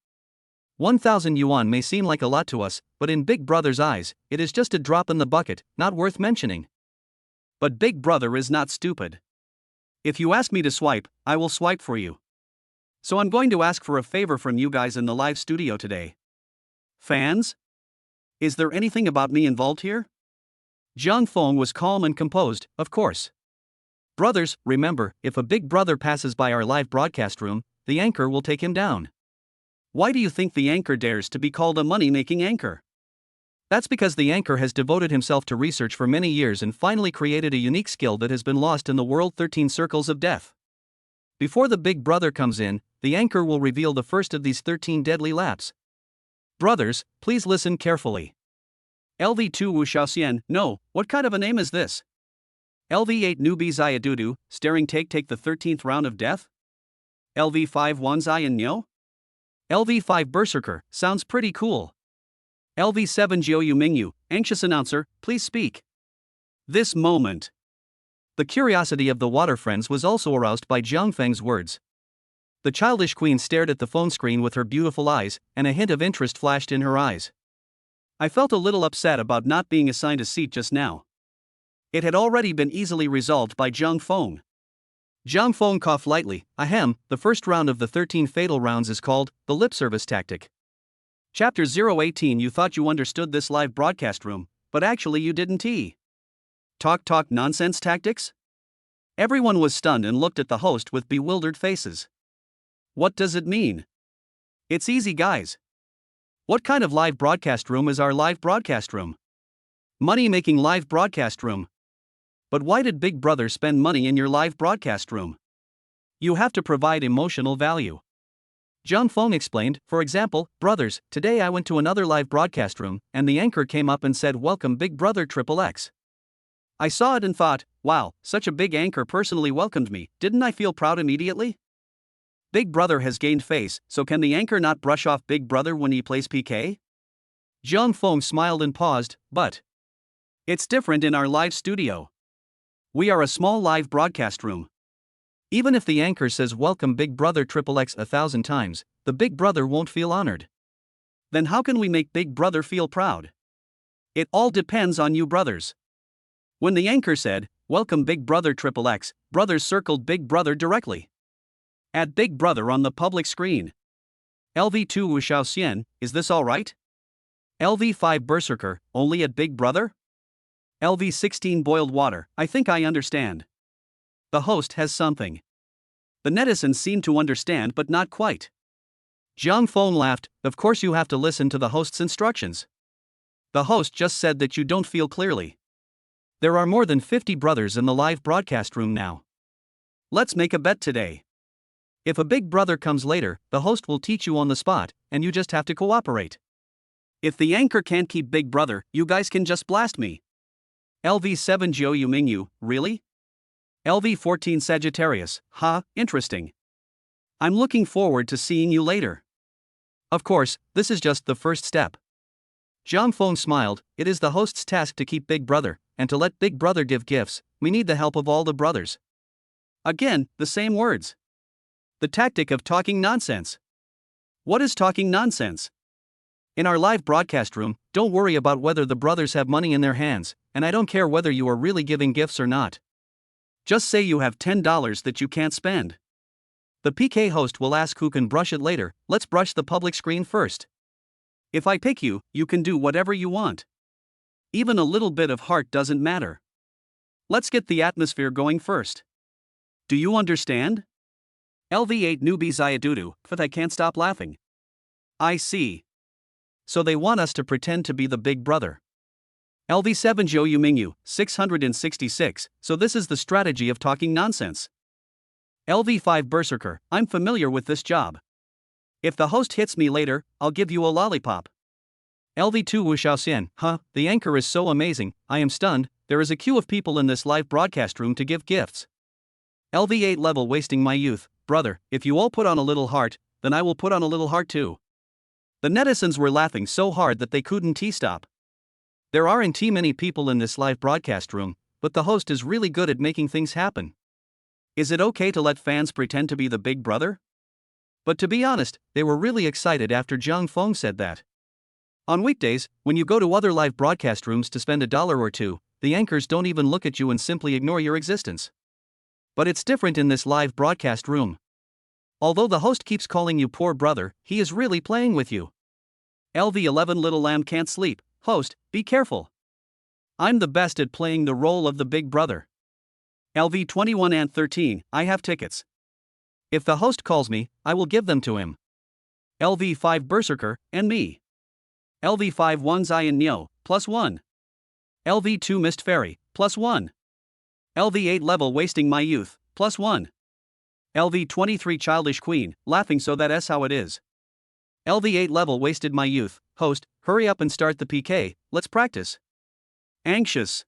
1,000 yuan may seem like a lot to us, but in Big Brother's eyes, it is just a drop in the bucket, not worth mentioning. But Big Brother is not stupid. If you ask me to swipe, I will swipe for you. So I'm going to ask for a favor from you guys in the live studio today. Fans? Is there anything about me involved here? Jiang Feng was calm and composed, of course. Brothers, remember, if a Big Brother passes by our live broadcast room, the anchor will take him down. Why do you think the anchor dares to be called a money-making anchor? That's because the anchor has devoted himself to research for many years and finally created a unique skill that has been lost in the world 13 circles of death. Before the Big Brother comes in, the anchor will reveal the first of these 13 deadly laps. Brothers, please listen carefully. LV2 Wu Xiaoxian, no, what kind of a name is this? LV8 Nubi Ziadudu, staring take the 13th round of death? LV5 Wan Zian Nyo? LV5 Berserker, sounds pretty cool. LV7 Jiu Mingyu, anxious announcer, please speak. This moment. The curiosity of the water friends was also aroused by Jiang Feng's words. The childish queen stared at the phone screen with her beautiful eyes, and a hint of interest flashed in her eyes. I felt a little upset about not being assigned a seat just now. It had already been easily resolved by Jiang Feng. Jiang Feng coughed lightly. Ahem, the first round of the 13 fatal rounds is called the lip service tactic. Chapter 018. You thought you understood this live broadcast room, but actually you didn't. Talk nonsense tactics? Everyone was stunned and looked at the host with bewildered faces. What does it mean? It's easy, guys. What kind of live broadcast room is our live broadcast room? Money-making live broadcast room. But why did Big Brother spend money in your live broadcast room? You have to provide emotional value. Jiang Feng explained, for example, brothers, today I went to another live broadcast room, and the anchor came up and said, "Welcome Big Brother XXX." I saw it and thought, wow, such a big anchor personally welcomed me, didn't I feel proud immediately? Big Brother has gained face, so can the anchor not brush off Big Brother when he plays PK? Jiang Feng smiled and paused, but it's different in our live studio. We are a small live broadcast room. Even if the anchor says welcome Big Brother XXX 1,000 times, the Big Brother won't feel honored. Then how can we make Big Brother feel proud? It all depends on you brothers. When the anchor said, welcome Big Brother XXX, brothers circled Big Brother directly. Add Big Brother on the public screen. LV2 Wu Xiaoxian, is this alright? LV5 Berserker, only at Big Brother? LV16 Boiled Water, I think I understand. The host has something. The netizens seem to understand but not quite. Jiang Feng laughed, of course you have to listen to the host's instructions. The host just said that you don't feel clearly. There are more than 50 brothers in the live broadcast room now. Let's make a bet today. If a Big Brother comes later, the host will teach you on the spot, and you just have to cooperate. If the anchor can't keep Big Brother, you guys can just blast me. LV7 Jiu Mingyu, really? LV14 Sagittarius, interesting. I'm looking forward to seeing you later. Of course, this is just the first step. Jiang Feng smiled, it is the host's task to keep Big Brother, and to let Big Brother give gifts, we need the help of all the brothers. Again, the same words. The tactic of talking nonsense. What is talking nonsense? In our live broadcast room, don't worry about whether the brothers have money in their hands, and I don't care whether you are really giving gifts or not. Just say you have $10 that you can't spend. The PK host will ask who can brush it later, let's brush the public screen first. If I pick you, you can do whatever you want. Even a little bit of heart doesn't matter. Let's get the atmosphere going first. Do you understand? LV8 Nubi Ziadudu, but I can't stop laughing. I see. So they want us to pretend to be the Big Brother. LV7 Jiu Mingyu, 666, so this is the strategy of talking nonsense. LV5 Berserker, I'm familiar with this job. If the host hits me later, I'll give you a lollipop. LV2 Wu Xiaoxian, the anchor is so amazing, I am stunned, there is a queue of people in this live broadcast room to give gifts. LV8 Level wasting my youth, brother, if you all put on a little heart, then I will put on a little heart too. The netizens were laughing so hard that they couldn't stop. There aren't many people in this live broadcast room, but the host is really good at making things happen. Is it okay to let fans pretend to be the Big Brother? But to be honest, they were really excited after Zhang Feng said that. On weekdays, when you go to other live broadcast rooms to spend $1 or $2, the anchors don't even look at you and simply ignore your existence. But it's different in this live broadcast room. Although the host keeps calling you poor brother, he is really playing with you. LV11 Little Lamb can't sleep. Host, be careful. I'm the best at playing the role of the big brother. LV21 and 13, I have tickets. If the host calls me, I will give them to him. LV5 Berserker, and me. LV5 1 Zion Nyo, +1. LV2 Mist Fairy, +1. LV8 Level Wasting My Youth, +1. LV23 Childish Queen, laughing so that's how it is. LV8 Level Wasted My Youth. Host, hurry up and start the PK, let's practice. Anxious.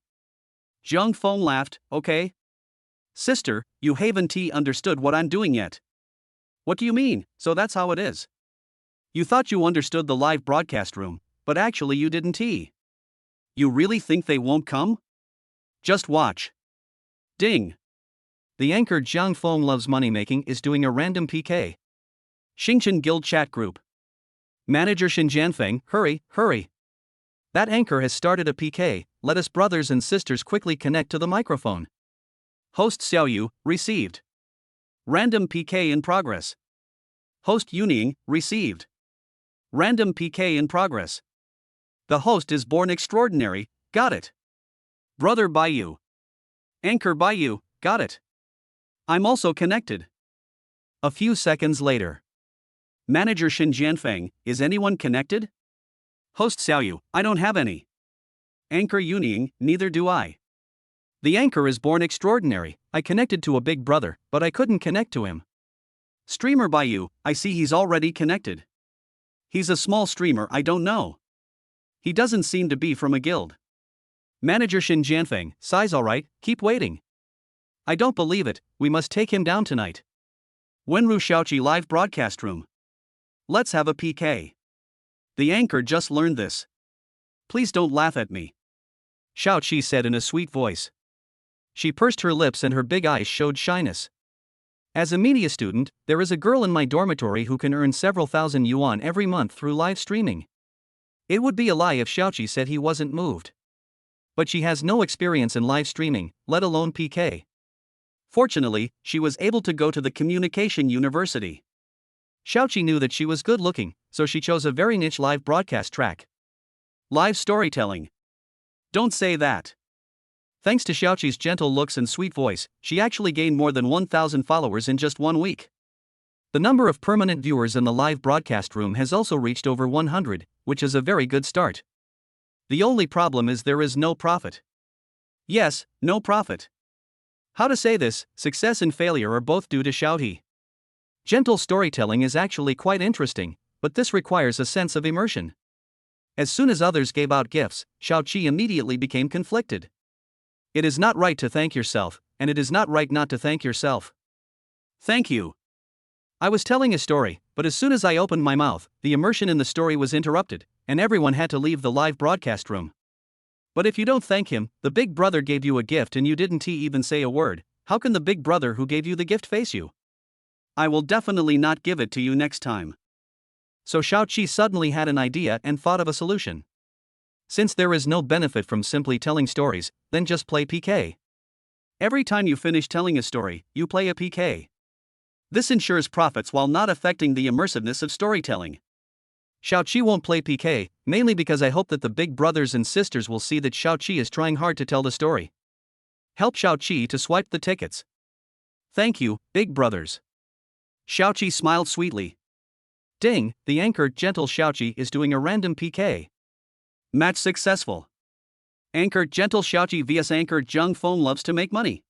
Zhang Feng laughed, okay. Sister, you haven't understood what I'm doing yet. What do you mean? So that's how it is. You thought you understood the live broadcast room, but actually you didn't. You really think they won't come? Just watch. Ding. The anchor Zhang Feng loves money-making is doing a random PK. Xingchen Guild Chat Group. Manager Xin Jianfeng, hurry, hurry. That anchor has started a PK, let us brothers and sisters quickly connect to the microphone. Host Xiaoyu, received. Random PK in progress. Host Yuning, received. Random PK in progress. The host is born extraordinary, got it. Brother Baiyu. Anchor Baiyu, got it. I'm also connected. A few seconds later. Manager Xin Jianfeng, is anyone connected? Host Xiaoyu, I don't have any. Anchor Yuning, neither do I. The anchor is born extraordinary, I connected to a big brother, but I couldn't connect to him. Streamer Baiyu, I see he's already connected. He's a small streamer, I don't know. He doesn't seem to be from a guild. Manager Xin Jianfeng, size alright, keep waiting. I don't believe it, we must take him down tonight. Wenru Xiaoqi live broadcast room. Let's have a PK. The anchor just learned this. Please don't laugh at me. Xiaoqi said in a sweet voice. She pursed her lips and her big eyes showed shyness. As a media student, there is a girl in my dormitory who can earn several thousand yuan every month through live streaming. It would be a lie if Xiaoqi said he wasn't moved. But she has no experience in live streaming, let alone PK. Fortunately, she was able to go to the communication university. Xiaoqi knew that she was good looking, so she chose a very niche live broadcast track. Live storytelling. Don't say that. Thanks to Xiaoqi's gentle looks and sweet voice, she actually gained more than 1,000 followers in just 1 week. The number of permanent viewers in the live broadcast room has also reached over 100, which is a very good start. The only problem is there is no profit. Yes, no profit. How to say this, success and failure are both due to Xiaoqi. Gentle storytelling is actually quite interesting, but this requires a sense of immersion. As soon as others gave out gifts, Xiaoqi immediately became conflicted. It is not right to thank yourself, and it is not right not to thank yourself. Thank you. I was telling a story, but as soon as I opened my mouth, the immersion in the story was interrupted, and everyone had to leave the live broadcast room. But if you don't thank him, the big brother gave you a gift and you didn't even say a word, how can the big brother who gave you the gift face you? I will definitely not give it to you next time. So Xiaoqi suddenly had an idea and thought of a solution. Since there is no benefit from simply telling stories, then just play PK. Every time you finish telling a story, you play a PK. This ensures profits while not affecting the immersiveness of storytelling. Xiaoqi won't play PK, mainly because I hope that the big brothers and sisters will see that Xiaoqi is trying hard to tell the story. Help Xiaoqi to swipe the tickets. Thank you, big brothers. Xiaoqi smiled sweetly. Ding, the anchor gentle Xiaoqi is doing a random PK. Match successful. Anchor Gentle Xiaoqi vs Anchor Zhang Feng loves to make money.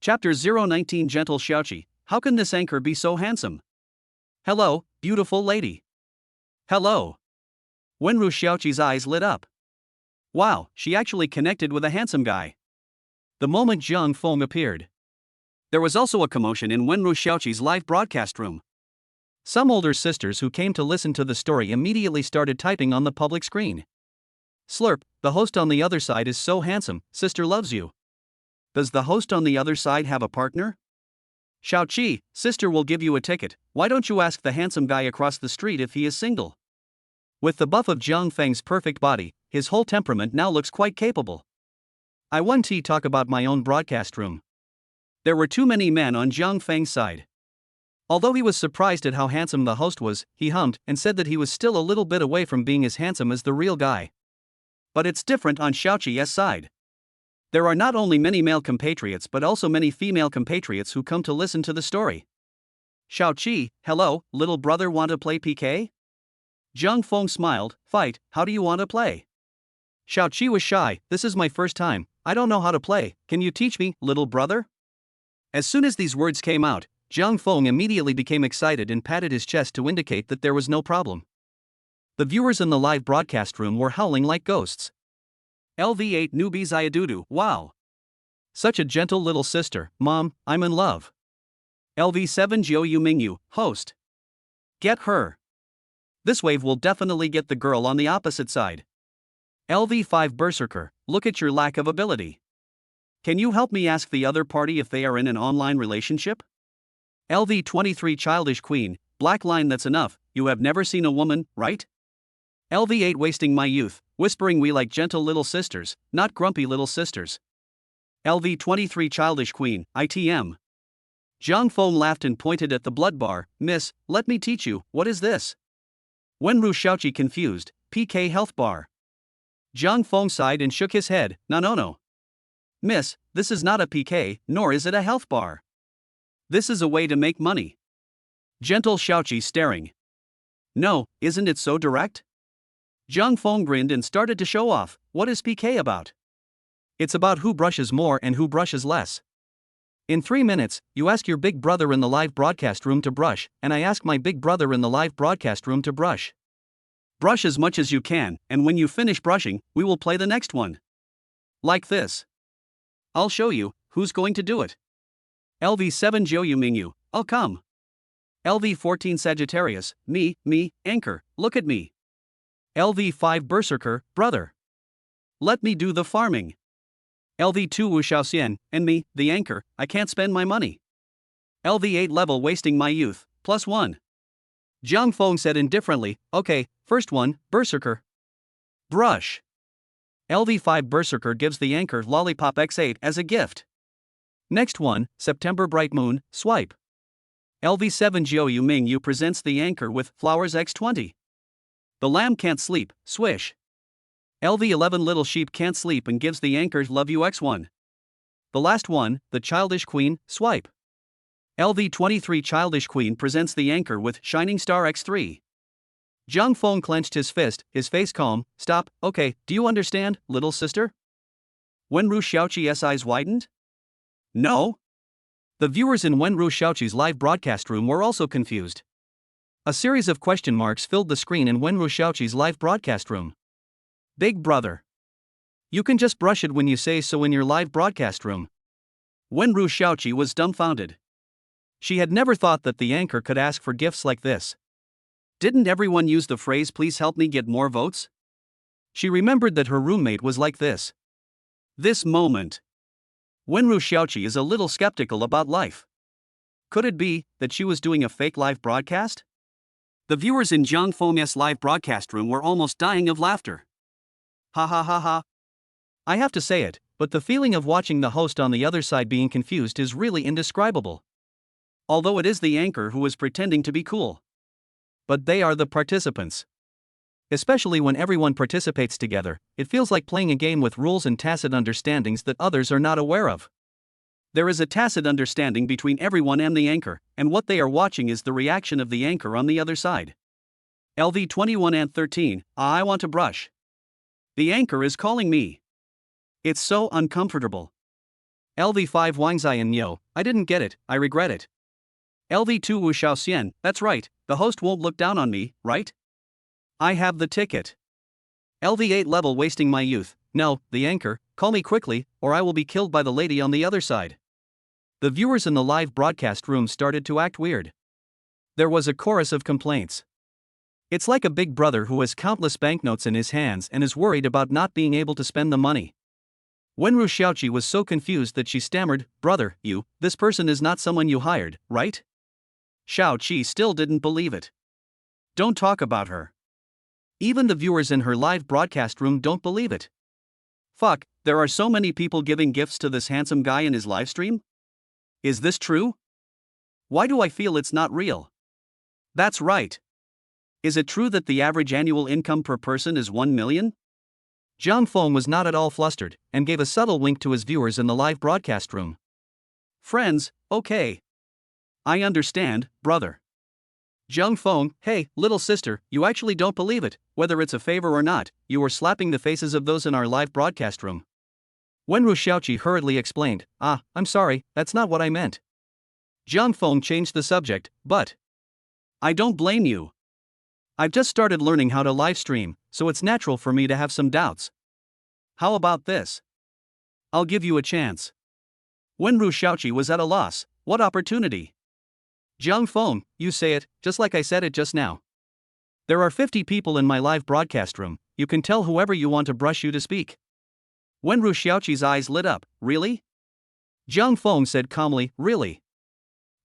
Chapter 019 Gentle Xiaoqi, how can this anchor be so handsome? Hello, beautiful lady. Hello. Wenru Xiaoqi's eyes lit up. Wow, she actually connected with a handsome guy. The moment Zhang Feng appeared. There was also a commotion in Wenru Xiaoqi's live broadcast room. Some older sisters who came to listen to the story immediately started typing on the public screen. Slurp, the host on the other side is so handsome, sister loves you. Does the host on the other side have a partner? Xiaoqi, sister will give you a ticket, why don't you ask the handsome guy across the street if he is single? With the buff of Jiang Feng's perfect body, his whole temperament now looks quite capable. I 1T talk about my own broadcast room. There were too many men on Jiang Feng's side. Although he was surprised at how handsome the host was, he hummed and said that he was still a little bit away from being as handsome as the real guy. But it's different on Xiaoqi's side. There are not only many male compatriots but also many female compatriots who come to listen to the story. Xiaoqi, hello, little brother, want to play PK? Jiang Feng smiled, fight, how do you want to play? Xiaoqi was shy, this is my first time, I don't know how to play, can you teach me, little brother? As soon as these words came out, Jiang Feng immediately became excited and patted his chest to indicate that there was no problem. The viewers in the live broadcast room were howling like ghosts. LV8 newbie Ziadudu, wow! Such a gentle little sister, mom, I'm in love. LV7 Jiu Mingyu, host. Get her. This wave will definitely get the girl on the opposite side. LV5 Berserker, look at your lack of ability. Can you help me ask the other party if they are in an online relationship? LV23 Childish Queen, black line, that's enough, you have never seen a woman, right? LV8 wasting my youth, whispering we like gentle little sisters, not grumpy little sisters. LV23 Childish Queen, ITM. Jiang Feng laughed and pointed at the blood bar, miss, let me teach you, what is this? Wenru Xiaoqi confused, PK health bar. Jiang Feng sighed and shook his head, no. Miss, this is not a PK, nor is it a health bar. This is a way to make money. Gentle Xiaoqi staring. No, isn't it so direct? Jiang Feng grinned and started to show off, what is PK about? It's about who brushes more and who brushes less. In 3 minutes, you ask your big brother in the live broadcast room to brush, and I ask my big brother in the live broadcast room to brush. Brush as much as you can, and when you finish brushing, we will play the next one. Like this. I'll show you, who's going to do it. LV7 Jiu Mingyu, I'll come. LV14 Sagittarius, me, anchor, look at me. LV5 Berserker, brother. Let me do the farming. LV2 Wu Xiaoxian, and me, the anchor, I can't spend my money. LV8 level wasting my youth, +1. Jiang Feng said indifferently, okay, first one, Berserker. Brush. LV5 Berserker gives the anchor Lollipop X8 as a gift. Next one, September Bright Moon, swipe. LV7 Jiu Mingyu presents the anchor with Flowers X20. The lamb can't sleep, swish. LV11 Little Sheep can't sleep and gives the anchor Love You X1. The last one, the Childish Queen, swipe. LV23 Childish Queen presents the anchor with Shining Star X3. Jiang Feng clenched his fist, his face calm, stop, okay, do you understand, little sister? Wenru Xiaoqi's eyes widened? No? The viewers in Wenru Xiaoqi's live broadcast room were also confused. A series of question marks filled the screen in Wenru Xiaoqi's live broadcast room. Big brother. You can just brush it when you say so in your live broadcast room. Wenru Xiaoqi was dumbfounded. She had never thought that the anchor could ask for gifts like this. Didn't everyone use the phrase please help me get more votes? She remembered that her roommate was like this. This moment. Wenru Xiaoqi is a little skeptical about life. Could it be that she was doing a fake live broadcast? The viewers in Jiang Feng's live broadcast room were almost dying of laughter. Ha ha ha ha. I have to say it, but the feeling of watching the host on the other side being confused is really indescribable. Although it is the anchor who is pretending to be cool. But they are the participants. Especially when everyone participates together, it feels like playing a game with rules and tacit understandings that others are not aware of. There is a tacit understanding between everyone and the anchor, and what they are watching is the reaction of the anchor on the other side. LV21 and 13, I want to brush. The anchor is calling me. It's so uncomfortable. LV5 Wangzian Yo, I didn't get it, I regret it. LV2 Wu Xiaoxian, that's right, the host won't look down on me, right? I have the ticket. LV8 level wasting my youth, no, the anchor, call me quickly, or I will be killed by the lady on the other side. The viewers in the live broadcast room started to act weird. There was a chorus of complaints. It's like a big brother who has countless banknotes in his hands and is worried about not being able to spend the money. Wenru Xiaoqi was so confused that she stammered, "Brother, this person is not someone you hired, right?" Xiaoqi still didn't believe it. "Don't talk about her. Even the viewers in her live broadcast room don't believe it. Fuck, there are so many people giving gifts to this handsome guy in his live stream? Is this true? Why do I feel it's not real? That's right. Is it true that the average annual income per person is 1 million? Zhang Feng was not at all flustered, and gave a subtle wink to his viewers in the live broadcast room. "Friends, okay. I understand, brother." Zhang Feng, "Hey, little sister, you actually don't believe it, whether it's a favor or not, you were slapping the faces of those in our live broadcast room." Wenru Xiaoqi hurriedly explained, "I'm sorry, that's not what I meant." Zhang Feng changed the subject, "But I don't blame you. I've just started learning how to live stream, so it's natural for me to have some doubts. How about this? I'll give you a chance." Wenru Xiaoqi was at a loss. What opportunity? Zhang Feng, you say it, just like I said it just now. There are 50 people in my live broadcast room, you can tell whoever you want to brush you to speak. Wenru Xiaoqi's eyes lit up. "Really?" Zhang Feng said calmly, "Really?"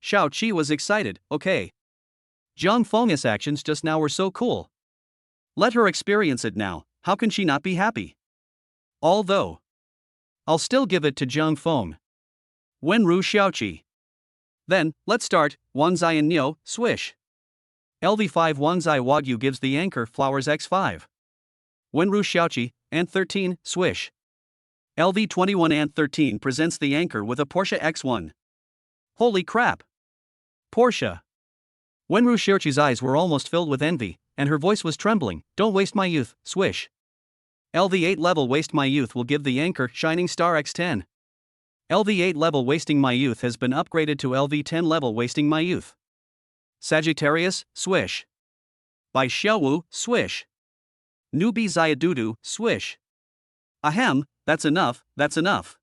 Xiaoqi was excited. "Okay. Zhang Feng's actions just now were so cool. Let her experience it now, how can she not be happy? Although I'll still give it to Zhang Feng." Wenru Xiaoqi. "Then, let's start. Wanzai and Nyo, swish." LV5 Wanzai Wagyu gives the anchor flowers X5. Wenru Xiaoqi, and 13, swish. LV21 and 13 presents the anchor with a Porsche X1. Holy crap! Porsche. Wenru Xiaoqi's eyes were almost filled with envy, and her voice was trembling. "Don't waste my youth, swish." LV8 level Waste My Youth will give the anchor Shining Star X10. LV8 level Wasting My Youth has been upgraded to LV10 level Wasting My Youth. Sagittarius, swish. By Xiaowu, swish. Newbie Ziadudu, swish. Ahem, that's enough, that's enough.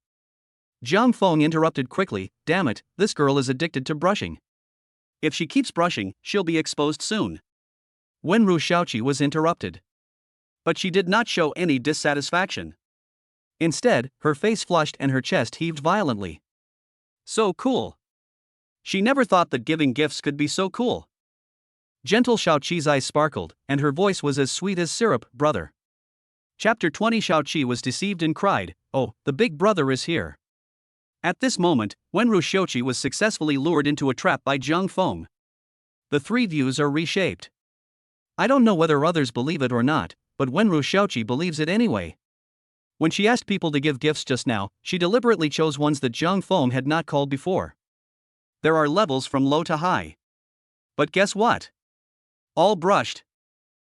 Zhang Feng interrupted quickly, "Damn it, this girl is addicted to brushing. If she keeps brushing, she'll be exposed soon." Wenru Xiaoqi was interrupted. But she did not show any dissatisfaction. Instead, her face flushed and her chest heaved violently. So cool. She never thought that giving gifts could be so cool. Gentle Xiaoqi's eyes sparkled, and her voice was as sweet as syrup. "Brother." Chapter 20. Xiaoqi was deceived and cried, "Oh, the big brother is here." At this moment, Wenru Xiaoqi was successfully lured into a trap by Zhang Feng. The three views are reshaped. I don't know whether others believe it or not, but Wenru Xiaoqi believes it anyway. When she asked people to give gifts just now, she deliberately chose ones that Zhang Feng had not called before. There are levels from low to high. But guess what? All brushed.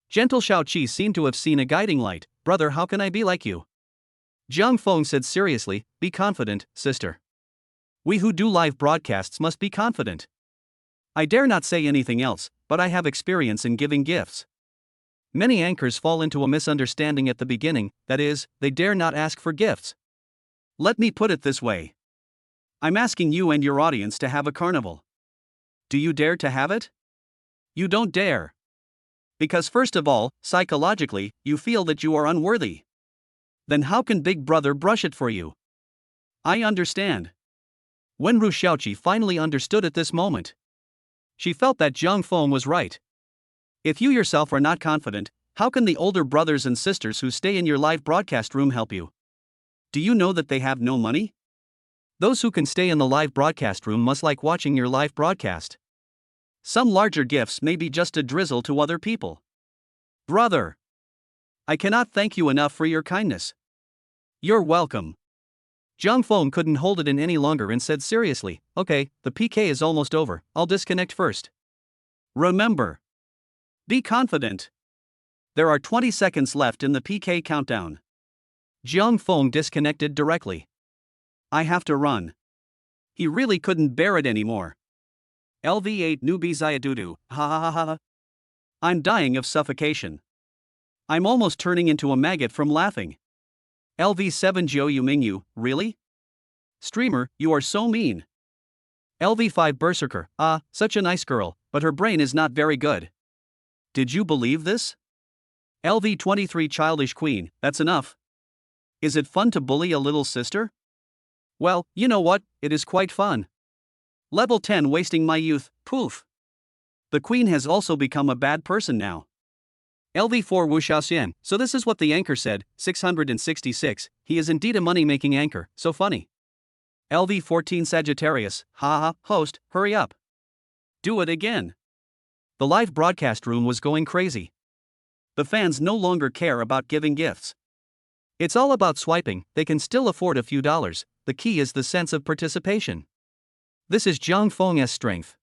Gentle Xiaoqi seemed to have seen a guiding light. "Brother, how can I be like you?" Zhang Feng said seriously, "Be confident, sister. We who do live broadcasts must be confident. I dare not say anything else, but I have experience in giving gifts. Many anchors fall into a misunderstanding at the beginning, that is, they dare not ask for gifts. Let me put it this way. I'm asking you and your audience to have a carnival. Do you dare to have it? You don't dare. Because first of all, psychologically, you feel that you are unworthy. Then how can Big Brother brush it for you? I understand." Wenru Xiaoqi finally understood at this moment. She felt that Zhang Feng was right. If you yourself are not confident, how can the older brothers and sisters who stay in your live broadcast room help you? Do you know that they have no money? Those who can stay in the live broadcast room must like watching your live broadcast. Some larger gifts may be just a drizzle to other people. Brother, I cannot thank you enough for your kindness. You're welcome. Zhang Feng couldn't hold it in any longer and said seriously, "Okay, the PK is almost over, I'll disconnect first. Remember. Be confident. There are 20 seconds left in the PK countdown." Zhang Feng disconnected directly. "I have to run." He really couldn't bear it anymore. LV8 Newbie Ziadudu, ha ha ha ha. I'm dying of suffocation. I'm almost turning into a maggot from laughing. LV7 Jiu Mingyu, really? Streamer, you are so mean. LV5 Berserker, such a nice girl, but her brain is not very good. Did you believe this? LV23 Childish Queen, that's enough. Is it fun to bully a little sister? Well, you know what, it is quite fun. Level 10 wasting my youth, poof. The queen has also become a bad person now. LV4 Wu Xiaoxian, so this is what the anchor said, 666, he is indeed a money-making anchor, so funny. LV14 Sagittarius, haha, host, hurry up. Do it again. The live broadcast room was going crazy. The fans no longer care about giving gifts. It's all about swiping, they can still afford a few dollars, the key is the sense of participation. This is Zhang Feng's strength.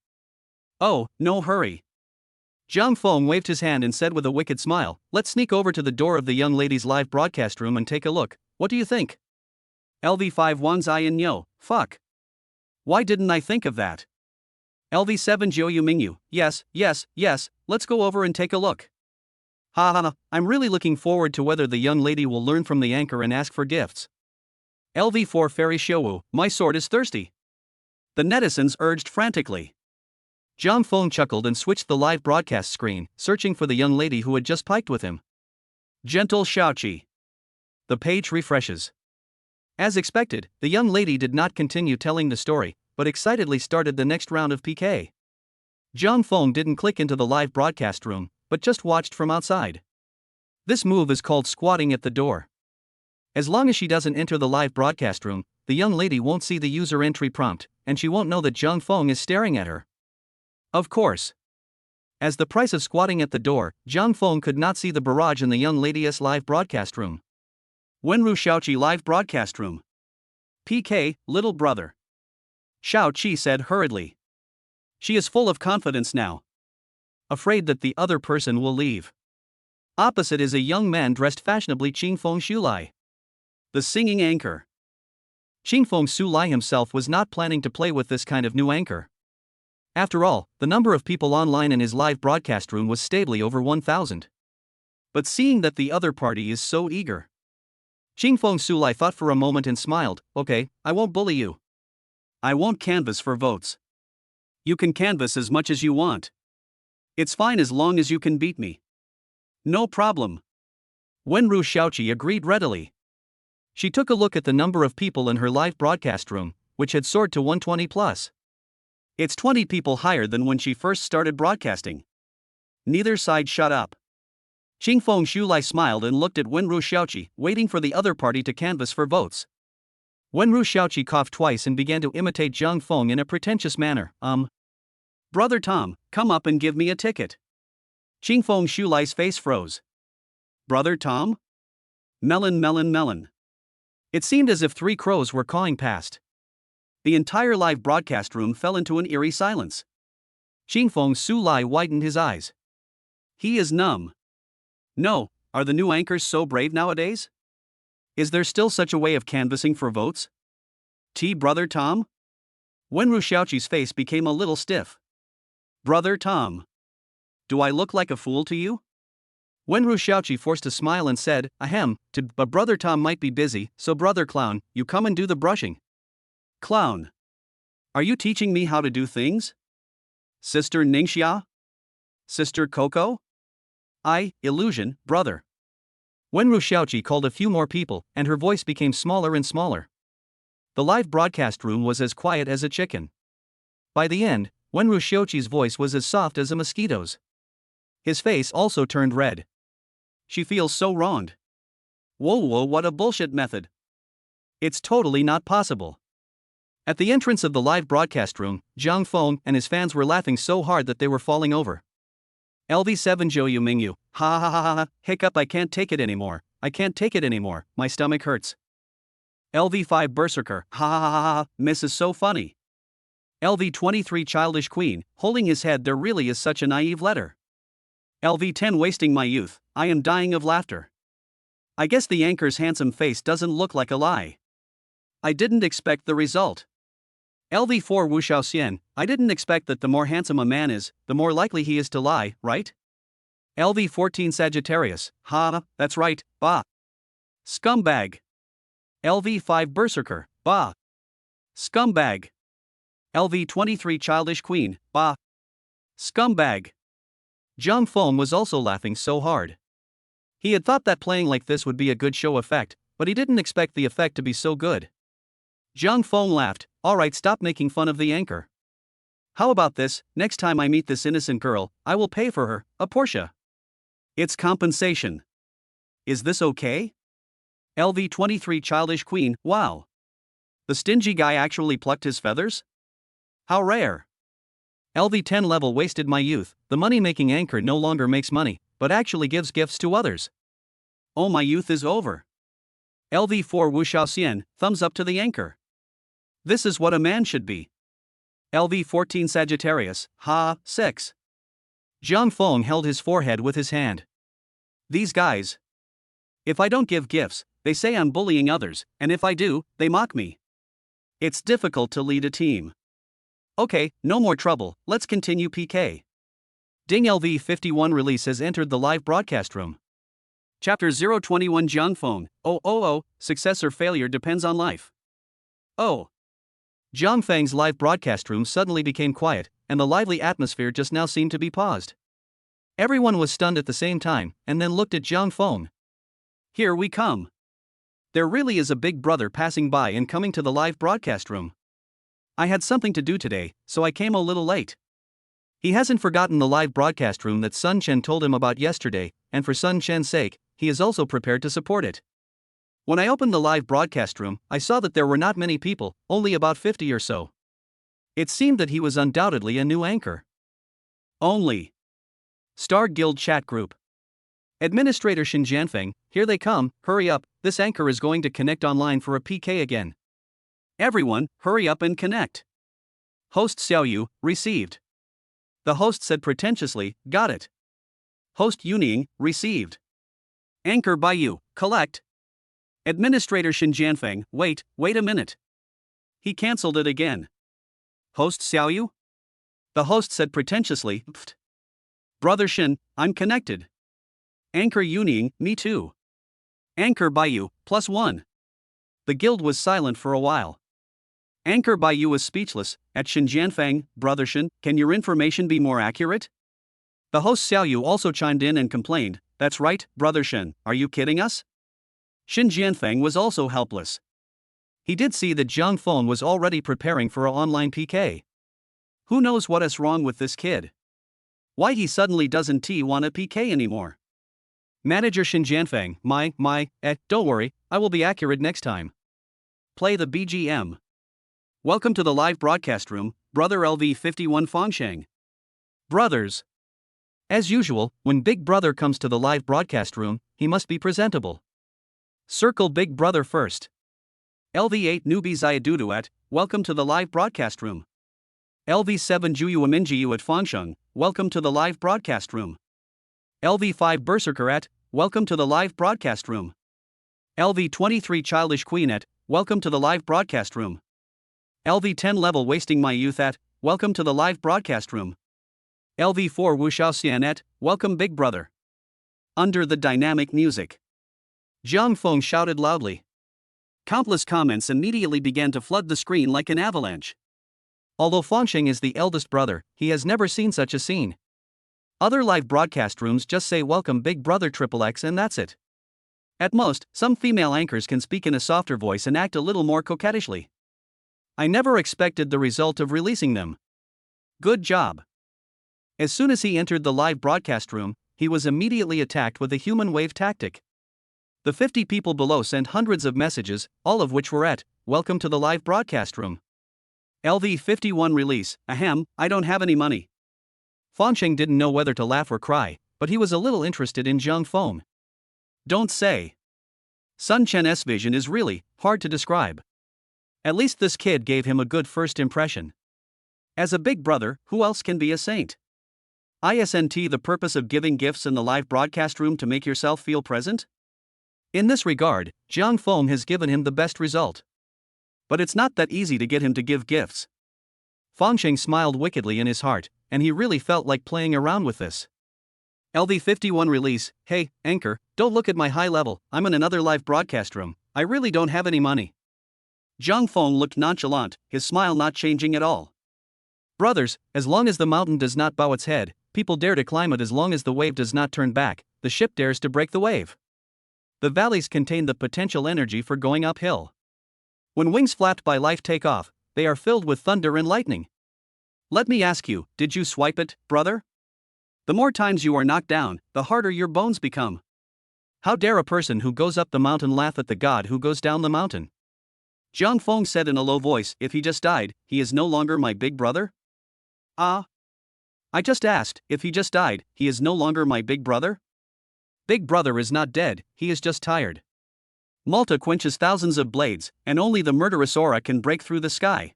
Oh, no hurry. Zhang Feng waved his hand and said with a wicked smile, let's sneak over to the door of the young lady's live broadcast room and take a look, what do you think? LV5 Wang Ziyan Yo, fuck. Why didn't I think of that? LV7 Jiu Mingyu, yes, let's go over and take a look. Haha, I'm really looking forward to whether the young lady will learn from the anchor and ask for gifts. LV4 Fairy Shouwu, my sword is thirsty. The netizens urged frantically. Zhang Feng chuckled and switched the live broadcast screen, searching for the young lady who had just piked with him. Gentle Xiaoqi. The page refreshes. As expected, the young lady did not continue telling the story, but excitedly started the next round of PK. Zhang Feng didn't click into the live broadcast room, but just watched from outside. This move is called squatting at the door. As long as she doesn't enter the live broadcast room, the young lady won't see the user entry prompt, and she won't know that Zhang Feng is staring at her. Of course. As the price of squatting at the door, Zhang Feng could not see the barrage in the young lady's live broadcast room. Wenru Xiaoqi live broadcast room. PK, little brother. Xiaoqi said hurriedly. She is full of confidence now. Afraid that the other person will leave. Opposite is a young man dressed fashionably Qingfeng Xulai. The singing anchor. Qingfeng Xulai himself was not planning to play with this kind of new anchor. After all, the number of people online in his live broadcast room was stably over 1,000. But seeing that the other party is so eager, Qingfeng Xulai thought for a moment and smiled, okay, I won't bully you. I won't canvass for votes. You can canvass as much as you want. It's fine as long as you can beat me. No problem. Wenru Xiaoqi agreed readily. She took a look at the number of people in her live broadcast room, which had soared to 120 plus. It's 20 people higher than when she first started broadcasting. Neither side shut up. Qingfeng Xulai smiled and looked at Wenru Xiaoqi, waiting for the other party to canvass for votes. Wenru Xiaoqi coughed twice and began to imitate Zhang Feng in a pretentious manner. Brother Tom, come up and give me a ticket. Qingfeng Xulai's face froze. Brother Tom? Melon. It seemed as if three crows were cawing past. The entire live broadcast room fell into an eerie silence. Qingfeng Xulai widened his eyes. He is numb. No, are the new anchors so brave nowadays? Is there still such a way of canvassing for votes? Brother Tom? Wenru Xiaoqi's face became a little stiff. Brother Tom. Do I look like a fool to you? Wenru Xiaoqi forced a smile and said, ahem, but Brother Tom might be busy, so Brother Clown, you come and do the brushing. Clown. Are you teaching me how to do things? Sister Ningxia? Sister Coco? Illusion, brother. Wenru Xiaoqi called a few more people, and her voice became smaller and smaller. The live broadcast room was as quiet as a chicken. By the end, Wenru Xiaoqi's voice was as soft as a mosquito's. His face also turned red. She feels so wronged. Whoa, what a bullshit method. It's totally not possible. At the entrance of the live broadcast room, Zhang Feng and his fans were laughing so hard that they were falling over. LV7 Jiu Mingyu, ha, hiccup, I can't take it anymore, my stomach hurts. LV5 Berserker, ha, miss is so funny. LV23 Childish Queen, holding his head, there really is such a naive letter. LV10 Wasting my youth, I am dying of laughter. I guess the anchor's handsome face doesn't look like a lie. I didn't expect the result. LV4 Wu Xiaoxian, I didn't expect that the more handsome a man is, the more likely he is to lie, right? LV14 Sagittarius, ha, that's right, bah. Scumbag. LV5 Berserker, bah. Scumbag. LV23 Childish Queen, bah. Scumbag. Zhang Feng was also laughing so hard. He had thought that playing like this would be a good show effect, but he didn't expect the effect to be so good. Zhang Feng laughed. Alright, stop making fun of the anchor. How about this, next time I meet this innocent girl, I will pay for her, a Porsche. It's compensation. Is this okay? LV23 Childish Queen, wow. The stingy guy actually plucked his feathers? How rare. LV10 level wasted my youth. The money-making anchor no longer makes money, but actually gives gifts to others. Oh, my youth is over. LV4 Wu Xiaoxian, thumbs up to the anchor. This is what a man should be. LV14 Sagittarius, ha, 6. Zhang Feng held his forehead with his hand. These guys. If I don't give gifts, they say I'm bullying others, and if I do, they mock me. It's difficult to lead a team. Okay, no more trouble, let's continue PK. Ding LV51 release has entered the live broadcast room. Chapter 021 Zhang Feng, success or failure depends on life. Oh. Zhang Feng's live broadcast room suddenly became quiet, and the lively atmosphere just now seemed to be paused. Everyone was stunned at the same time, and then looked at Zhang Feng. Here we come. There really is a big brother passing by and coming to the live broadcast room. I had something to do today, so I came a little late. He hasn't forgotten the live broadcast room that Sun Chen told him about yesterday, and for Sun Chen's sake, he is also prepared to support it. When I opened the live broadcast room, I saw that there were not many people, only about 50 or so. It seemed that he was undoubtedly a new anchor. Only. Star Guild Chat Group. Administrator Xin Jianfeng, here they come, hurry up, this anchor is going to connect online for a PK again. Everyone, hurry up and connect. Host Xiaoyu, received. The host said pretentiously, got it. Host Yuning, received. Anchor Baiyu, collect. Administrator Xin Jianfeng, wait a minute. He cancelled it again. Host Xiaoyu? The host said pretentiously, pfft. Brother Xin, I'm connected. Anchor Yuning, me too. Anchor Baiyu, +1. The guild was silent for a while. Anchor Baiyu was speechless. At Xin Jianfeng, Brother Xin, can your information be more accurate? The host Xiaoyu also chimed in and complained, that's right, Brother Xin, are you kidding us? Xin Jianfeng was also helpless. He did see that Zhang Feng was already preparing for an online PK. Who knows what is wrong with this kid? Why he suddenly doesn't want a PK anymore? Manager Xin Jianfeng, don't worry, I will be accurate next time. Play the BGM. Welcome to the live broadcast room, Brother LV51 Fangsheng. Brothers. As usual, when Big Brother comes to the live broadcast room, he must be presentable. Circle Big Brother first. LV8 Newbie Ziaduduat, welcome to the live broadcast room. LV7 Juyu Aminjiu at Fangsheng, welcome to the live broadcast room. LV5 Berserker at, welcome to the live broadcast room. LV23 Childish Queen at, welcome to the live broadcast room. LV10 Level Wasting My Youth at, welcome to the live broadcast room. LV4 Wu Xiaoxian at, welcome Big Brother. Under the dynamic music. Zhang Feng shouted loudly. Countless comments immediately began to flood the screen like an avalanche. Although Fangsheng is the eldest brother, he has never seen such a scene. Other live broadcast rooms just say welcome Big Brother XXX and that's it. At most, some female anchors can speak in a softer voice and act a little more coquettishly. I never expected the result of releasing them. Good job. As soon as he entered the live broadcast room, he was immediately attacked with a human wave tactic. The 50 people below sent hundreds of messages, all of which were at, welcome to the live broadcast room. LV51 release, ahem, I don't have any money. Fangsheng didn't know whether to laugh or cry, but he was a little interested in Zhang Feng. Don't say. Sun Chen's vision is really hard to describe. At least this kid gave him a good first impression. As a big brother, who else can be a saint? Isn't the purpose of giving gifts in the live broadcast room to make yourself feel present? In this regard, Zhang Feng has given him the best result. But it's not that easy to get him to give gifts. Fangsheng smiled wickedly in his heart, and he really felt like playing around with this. LV51 release, hey, anchor, don't look at my high level, I'm in another live broadcast room, I really don't have any money. Zhang Feng looked nonchalant, his smile not changing at all. Brothers, as long as the mountain does not bow its head, people dare to climb it as long as the wave does not turn back, the ship dares to break the wave. The valleys contain the potential energy for going uphill. When wings flapped by life take off, they are filled with thunder and lightning. Let me ask you, did you swipe it, brother? The more times you are knocked down, the harder your bones become. How dare a person who goes up the mountain laugh at the god who goes down the mountain? Jiang Feng said in a low voice, if he just died, he is no longer my big brother? Ah. I just asked, if he just died, he is no longer my big brother? Big brother is not dead, he is just tired. Malta quenches thousands of blades, and only the murderous aura can break through the sky.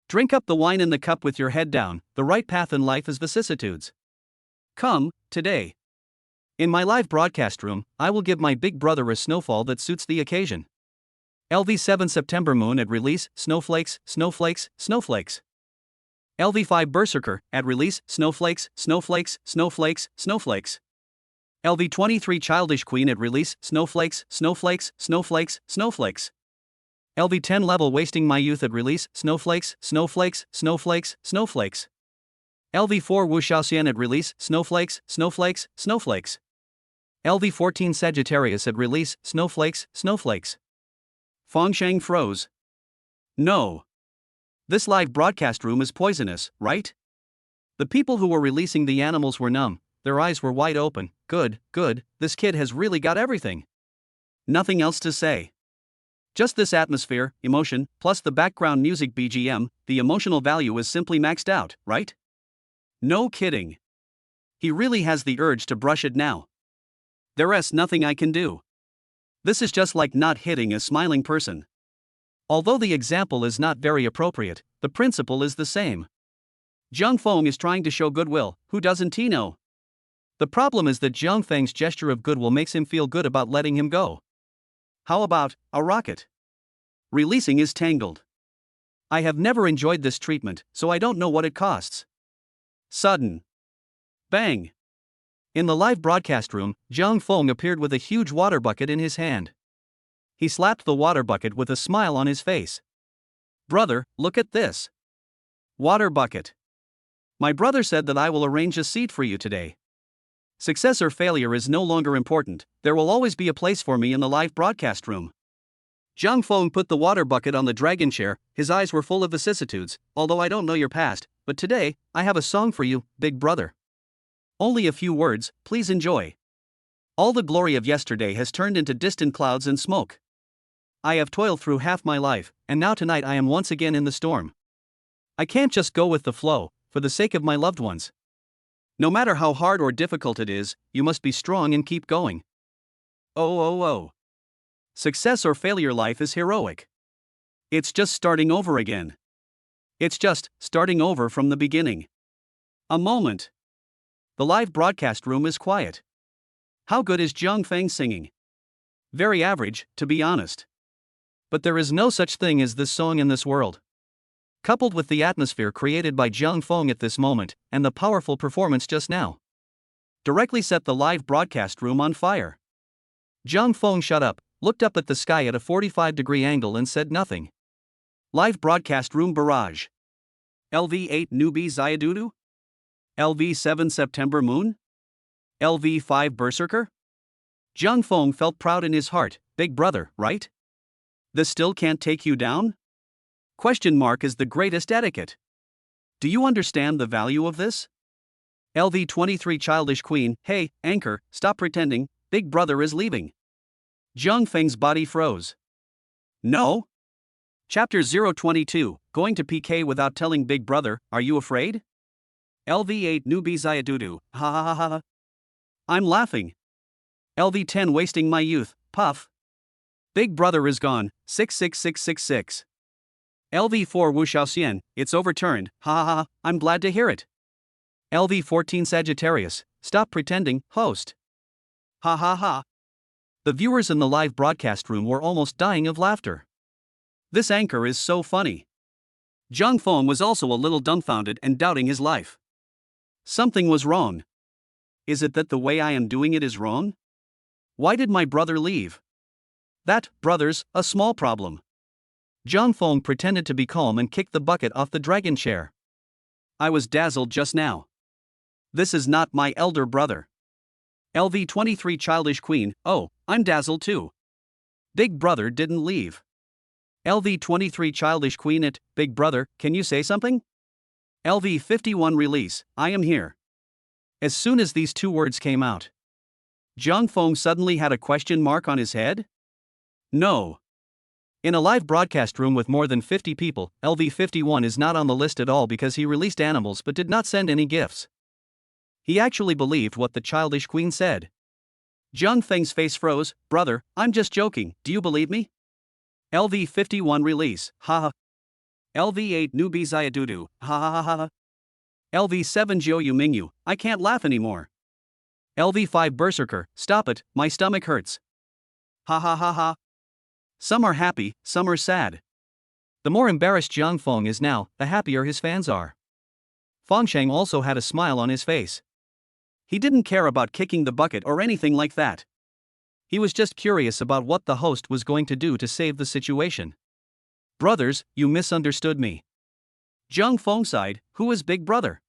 Drink up the wine in the cup with your head down, the right path in life is vicissitudes. Come, today. In my live broadcast room, I will give my big brother a snowfall that suits the occasion. LV7 September moon at release, snowflakes, snowflakes, snowflakes. LV5 berserker, at release, snowflakes, snowflakes, snowflakes, snowflakes. LV23 childish queen at release, snowflakes, snowflakes, snowflakes, snowflakes. LV10 level wasting my youth at release, snowflakes, snowflakes, snowflakes, snowflakes. LV4 Wu Xiaoxian at release, snowflakes, snowflakes, snowflakes. LV14 Sagittarius at release, snowflakes, snowflakes. Fengsheng froze. No. This live broadcast room is poisonous, right? The people who were releasing the animals were numb, their eyes were wide open. Good, good, this kid has really got everything. Nothing else to say. Just this atmosphere, emotion, plus the background music BGM, the emotional value is simply maxed out, right? No kidding. He really has the urge to brush it now. There's nothing I can do. This is just like not hitting a smiling person. Although the example is not very appropriate, the principle is the same. Jiang Feng is trying to show goodwill, who doesn't he know? The problem is that Jiang Feng's gesture of goodwill makes him feel good about letting him go. How about a rocket? Releasing is tangled. I have never enjoyed this treatment, so I don't know what it costs. Sudden. Bang. In the live broadcast room, Jiang Feng appeared with a huge water bucket in his hand. He slapped the water bucket with a smile on his face. Brother, look at this. Water bucket. My brother said that I will arrange a seat for you today. Success or failure is no longer important, there will always be a place for me in the live broadcast room. Jiang Feng put the water bucket on the dragon chair, his eyes were full of vicissitudes, although I don't know your past, but today, I have a song for you, big brother. Only a few words, please enjoy. All the glory of yesterday has turned into distant clouds and smoke. I have toiled through half my life, and now tonight I am once again in the storm. I can't just go with the flow, for the sake of my loved ones. No matter how hard or difficult it is, you must be strong and keep going. Oh. Success or failure life is heroic. It's just starting over again. It's just starting over from the beginning. A moment. The live broadcast room is quiet. How good is Jiang Feng singing? Very average, to be honest. But there is no such thing as this song in this world. Coupled with the atmosphere created by Jiang Feng at this moment, and the powerful performance just now, directly set the live broadcast room on fire. Jiang Feng shut up, looked up at the sky at a 45-degree angle and said nothing. Live broadcast room barrage. LV8 newbie Zayadudu? LV7 September moon? LV5 berserker? Jiang Feng felt proud in his heart, big brother, right? This still can't take you down? Question mark is the greatest etiquette. Do you understand the value of this? LV23 childish queen, hey, anchor, stop pretending, big brother is leaving. Jiang Feng's body froze. No? Chapter 022, going to PK without telling big brother, are you afraid? LV8 newbie Zayadudu, ha ha ha ha. I'm laughing. LV10 wasting my youth, puff. Big brother is gone, 66666. LV4 Wu Xiaoxian, it's overturned, ha ha ha, I'm glad to hear it. LV14 Sagittarius, stop pretending, host. Ha ha ha. The viewers in the live broadcast room were almost dying of laughter. This anchor is so funny. Jiang Feng was also a little dumbfounded and doubting his life. Something was wrong. Is it that the way I am doing it is wrong? Why did my brother leave? That, brothers, a small problem. Jiang Feng pretended to be calm and kicked the bucket off the dragon chair. I was dazzled just now. This is not my elder brother. LV23 Childish Queen, oh, I'm dazzled too. Big Brother didn't leave. LV23 Childish Queen at, Big Brother, can you say something? LV51 Release, I am here. As soon as these two words came out, Zhang Feng suddenly had a question mark on his head? No. In a live broadcast room with more than 50 people, LV51 is not on the list at all because he released animals but did not send any gifts. He actually believed what the Childish Queen said. Zhang Feng's face froze. Brother, I'm just joking, do you believe me? LV51 Release, haha. LV8 Newbie Zayadudu, ha ha ha ha. LV7 Jiu Yu Mingyu, I can't laugh anymore. LV5 Berserker, stop it, my stomach hurts. Ha ha ha ha. Some are happy, some are sad. The more embarrassed Zhang Feng is now, the happier his fans are. Fangsheng also had a smile on his face. He didn't care about kicking the bucket or anything like that. He was just curious about what the host was going to do to save the situation. Brothers, you misunderstood me. Zhang Feng sighed. Who is Big Brother?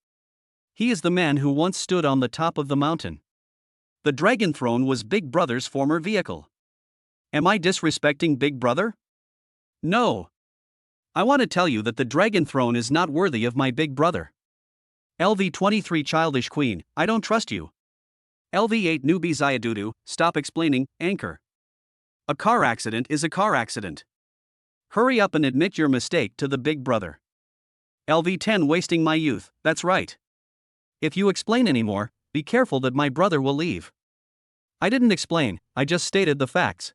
He is the man who once stood on the top of the mountain. The Dragon Throne was Big Brother's former vehicle. Am I disrespecting Big Brother? No. I want to tell you that the Dragon Throne is not worthy of my Big Brother. LV23 Childish Queen, I don't trust you. LV8 Newbie Zayadudu, stop explaining, anchor. A car accident is a car accident. Hurry up and admit your mistake to the Big Brother. LV10 wasting my youth, that's right. If you explain anymore, be careful that my brother will leave. I didn't explain, I just stated the facts.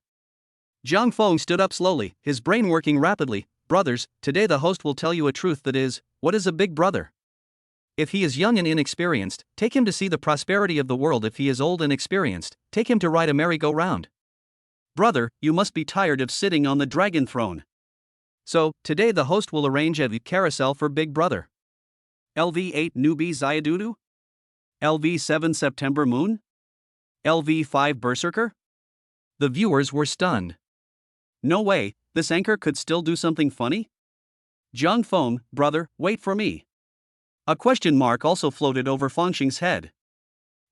Zhang Feng stood up slowly, his brain working rapidly. Brothers, today the host will tell you a truth that is, what is a Big Brother? If he is young and inexperienced, take him to see the prosperity of the world. If he is old and experienced, take him to ride a merry-go-round. Brother, you must be tired of sitting on the Dragon Throne. So, today the host will arrange a carousel for Big Brother. LV8 Newbie Zayadudu? LV7 September Moon? LV5 Berserker? The viewers were stunned. No way, this anchor could still do something funny? Zhang Feng, brother, wait for me. A question mark also floated over Fangsheng's head.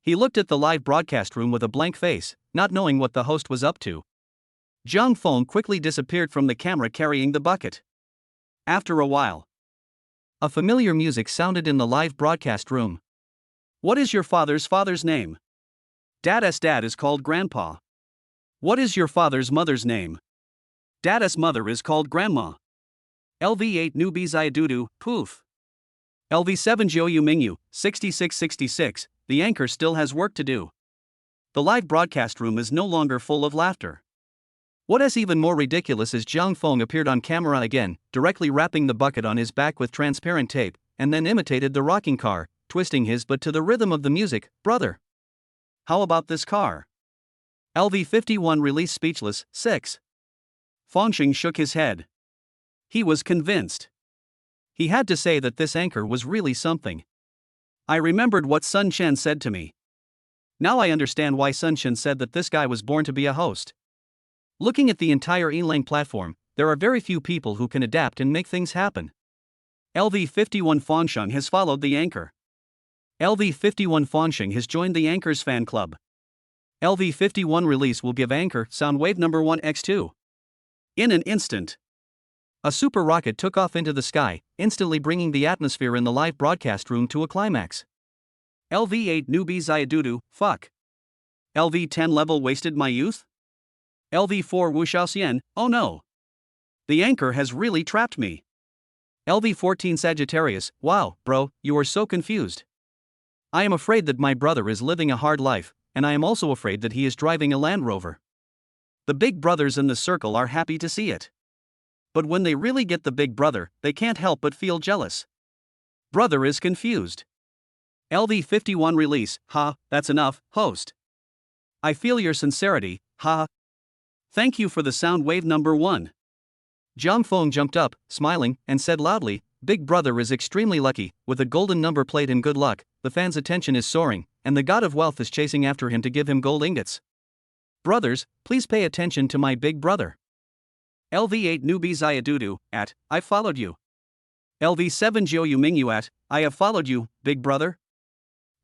He looked at the live broadcast room with a blank face, not knowing what the host was up to. Zhang Feng quickly disappeared from the camera carrying the bucket. After a while, a familiar music sounded in the live broadcast room. What is your father's name? Dad's dad is called Grandpa. What is your father's mother's name? Dad's mother is called Grandma. LV8 Newbie Zayadudu, poof. LV7 Jiu Yu Mingyu, 6666, the anchor still has work to do. The live broadcast room is no longer full of laughter. What is even more ridiculous is Zhang Feng appeared on camera again, directly wrapping the bucket on his back with transparent tape, and then imitated the rocking car, twisting his butt to the rhythm of the music. Brother, how about this car? LV51 Release speechless, 6. Fangsheng shook his head. He was convinced. He had to say that this anchor was really something. I remembered what Sun Chen said to me. Now I understand why Sun Chen said that this guy was born to be a host. Looking at the entire Elang platform, there are very few people who can adapt and make things happen. LV51 Fangsheng has followed the anchor. LV51 Fangsheng has joined the anchor's fan club. LV51 Release will give anchor Soundwave number 1x2. In an instant, a super rocket took off into the sky, instantly bringing the atmosphere in the live broadcast room to a climax. LV8 Newbie Zayadudu, fuck. LV10 level wasted my youth? LV4 Wu Xiaoxian, oh no. The anchor has really trapped me. LV14 Sagittarius, wow, bro, you are so confused. I am afraid that my brother is living a hard life, and I am also afraid that he is driving a Land Rover. The big brothers in the circle are happy to see it. But when they really get the Big Brother, they can't help but feel jealous. Brother is confused. LV51 Release, ha, that's enough, host. I feel your sincerity, ha. Thank you for the sound wave number 1. Zhang Feng jumped up, smiling, and said loudly, Big Brother is extremely lucky, with a golden number plate and good luck, the fans' attention is soaring, and the god of wealth is chasing after him to give him gold ingots. Brothers, please pay attention to my Big Brother. LV8 Newbie Zayadudu, at, I followed you. LV7 Jiu Yu Mingyu at, I have followed you, Big Brother.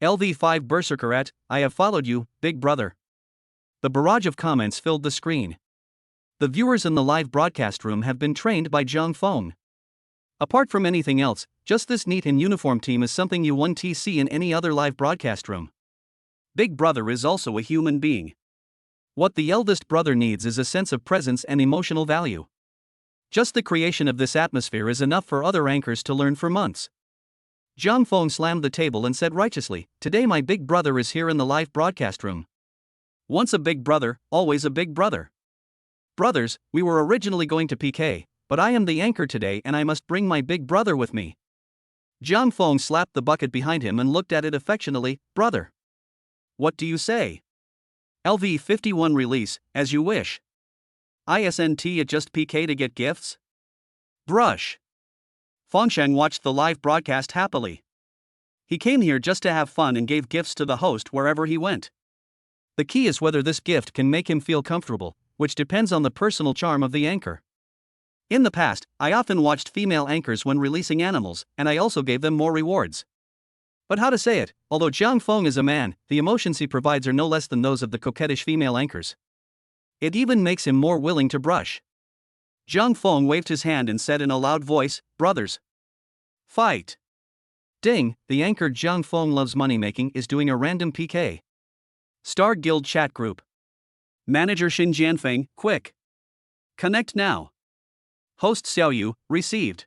LV5 Berserker at, I have followed you, big brother. The barrage of comments filled the screen. The viewers in the live broadcast room have been trained by Zhang Feng. Apart from anything else, just this neat and uniform team is something you won't see in any other live broadcast room. Big brother is also a human being. What the eldest brother needs is a sense of presence and emotional value. Just the creation of this atmosphere is enough for other anchors to learn for months. Zhang Feng slammed the table and said righteously, "Today my big brother is here in the live broadcast room. Once a big brother, always a big brother. Brothers, we were originally going to PK, but I am the anchor today and I must bring my big brother with me." Zhang Feng slapped the bucket behind him and looked at it affectionately. "Brother. What do you say?" LV51 release, as you wish. ISNT at just PK to get gifts? Brush. Fengsheng watched the live broadcast happily. He came here just to have fun and gave gifts to the host wherever he went. The key is whether this gift can make him feel comfortable, which depends on the personal charm of the anchor. In the past, I often watched female anchors when releasing animals, and I also gave them more rewards. But how to say it, although Zhang Feng is a man, the emotions he provides are no less than those of the coquettish female anchors. It even makes him more willing to brush. Zhang Feng waved his hand and said in a loud voice, "Brothers. Fight." Ding, the anchor Zhang Feng loves money-making is doing a random PK. Star Guild chat group. Manager Xin Jianfeng, quick. Connect now. Host Xiaoyu, received.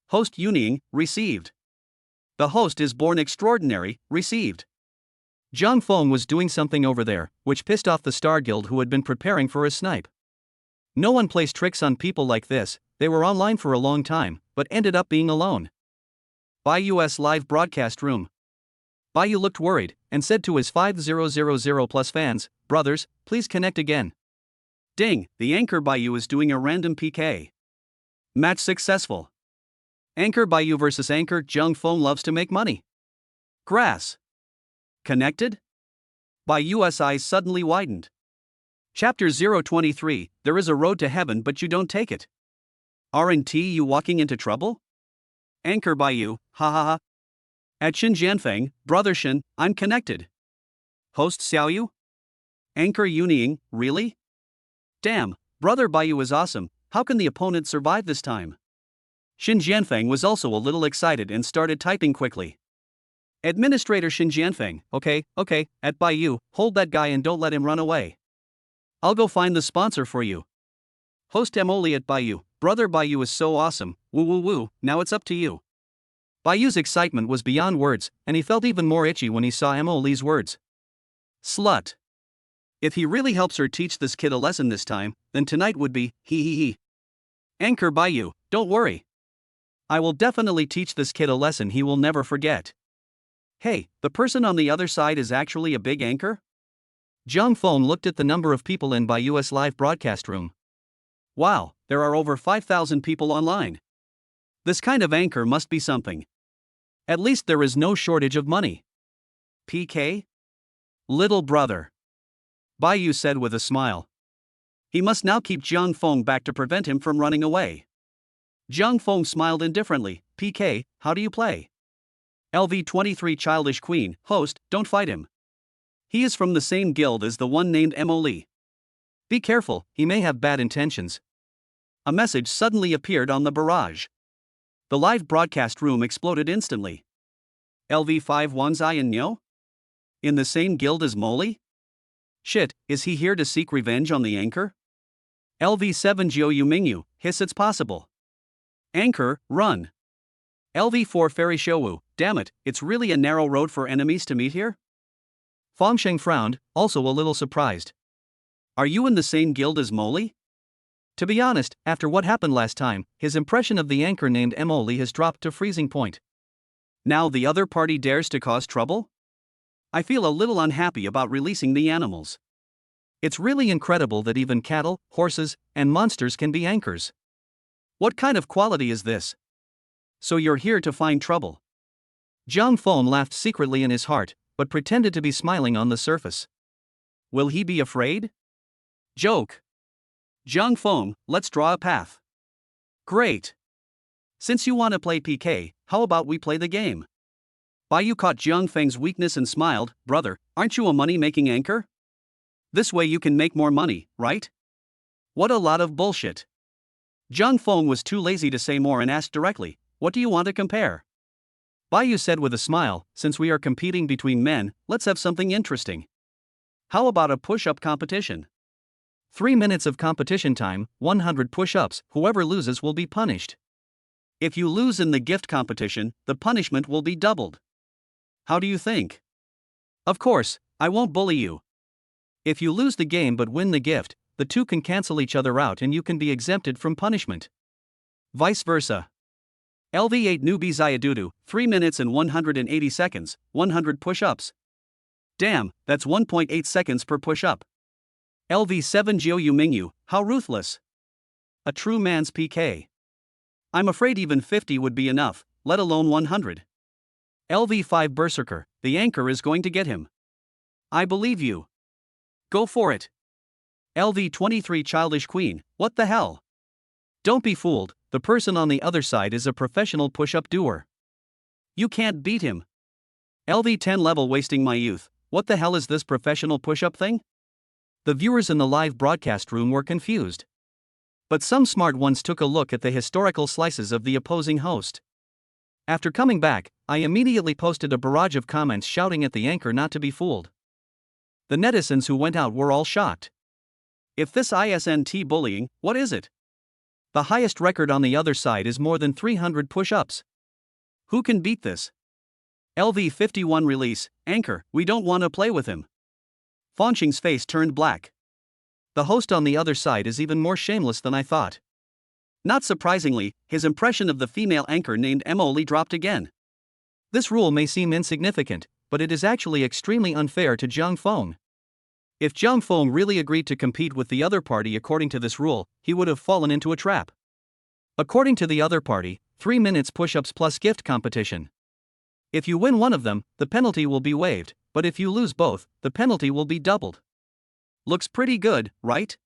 Host Yuning, received. The host is born extraordinary, received. Zhang Feng was doing something over there, which pissed off the Star Guild who had been preparing for a snipe. No one plays tricks on people like this. They were online for a long time, but ended up being alone. Baiu's live broadcast room. Baiu looked worried, and said to his 5000 plus fans, "Brothers, please connect again." Ding, the anchor Baiu is doing a random PK. Match successful. Anchor Baiu versus anchor Zhang Feng loves to make money. Grass. Connected? Baiu's eyes suddenly widened. Chapter 023, there is a road to heaven but you don't take it. Aren't you walking into trouble? Anchor Baiu, ha ha ha. At Xin Jianfeng, brother Xin, I'm connected. Host Xiaoyu? Anchor Yuning, really? Damn, brother Baiu is awesome, how can the opponent survive this time? Xin Jianfeng was also a little excited and started typing quickly. Administrator Xin Jianfeng, okay, at Baiu, hold that guy and don't let him run away. I'll go find the sponsor for you. Host Emoli at Baiu, brother Baiu is so awesome, woo woo woo, now it's up to you. Baiu's excitement was beyond words, and he felt even more itchy when he saw Emoli's words. Slut. If he really helps her teach this kid a lesson this time, then tonight would be, he. Anchor Baiu, don't worry. I will definitely teach this kid a lesson he will never forget. Hey, the person on the other side is actually a big anchor? Zhang Feng looked at the number of people in Baiu's live broadcast room. Wow, there are over 5,000 people online. This kind of anchor must be something. At least there is no shortage of money. PK? Little brother. Baiu said with a smile. He must now keep Zhang Feng back to prevent him from running away. Zhang Feng smiled indifferently. PK, how do you play? LV23 Childish Queen, host, don't fight him. He is from the same guild as the one named Emoli. Be careful, he may have bad intentions. A message suddenly appeared on the barrage. The live broadcast room exploded instantly. LV5 Wanzai and Nyo? In the same guild as Moli? Shit, is he here to seek revenge on the anchor? LV7 Jiu Yu Mingyu, hiss it's possible. Anchor, run. LV4 Fairy Shouwu, damn it, it's really a narrow road for enemies to meet here? Fengsheng frowned, also a little surprised. Are you in the same guild as Moli? To be honest, after what happened last time, his impression of the anchor named Emoli has dropped to freezing point. Now the other party dares to cause trouble? I feel a little unhappy about releasing the animals. It's really incredible that even cattle, horses, and monsters can be anchors. What kind of quality is this? So you're here to find trouble. Zhang Feng laughed secretly in his heart, but pretended to be smiling on the surface. Will he be afraid? Joke. Zhang Feng, let's draw a path. Great. Since you want to play PK, how about we play the game? Bai caught Jiang Feng's weakness and smiled. Brother, aren't you a money-making anchor? This way you can make more money, right? What a lot of bullshit. Jiang Feng was too lazy to say more and asked directly, what do you want to compare? Bai said with a smile, since we are competing between men, let's have something interesting. How about a push-up competition? 3 minutes of competition time, 100 push-ups, whoever loses will be punished. If you lose in the gift competition, the punishment will be doubled. How do you think? Of course, I won't bully you. If you lose the game but win the gift, the two can cancel each other out and you can be exempted from punishment. Vice versa. LV8 newbie Zayadudu, 3 minutes and 180 seconds, 100 push-ups. Damn, that's 1.8 seconds per push-up. LV7 Jiu Yu Mingyu, how ruthless. A true man's PK. I'm afraid even 50 would be enough, let alone 100. LV5 Berserker, the anchor is going to get him. I believe you. Go for it. LV23 Childish Queen, what the hell? Don't be fooled, the person on the other side is a professional push-up doer. You can't beat him. LV10 Level Wasting My Youth, what the hell is this professional push-up thing? The viewers in the live broadcast room were confused. But some smart ones took a look at the historical slices of the opposing host. After coming back, I immediately posted a barrage of comments shouting at the anchor not to be fooled. The netizens who went out were all shocked. If this isn't bullying, what is it? The highest record on the other side is more than 300 push-ups. Who can beat this? LV51 Release, anchor, we don't want to play with him. Fanqing's face turned black. The host on the other side is even more shameless than I thought. Not surprisingly, his impression of the female anchor named Emily dropped again. This rule may seem insignificant, but it is actually extremely unfair to Jiang Feng. If Jiang Feng really agreed to compete with the other party according to this rule, he would have fallen into a trap. According to the other party, 3 minutes push-ups plus gift competition. If you win one of them, the penalty will be waived, but if you lose both, the penalty will be doubled. Looks pretty good, right?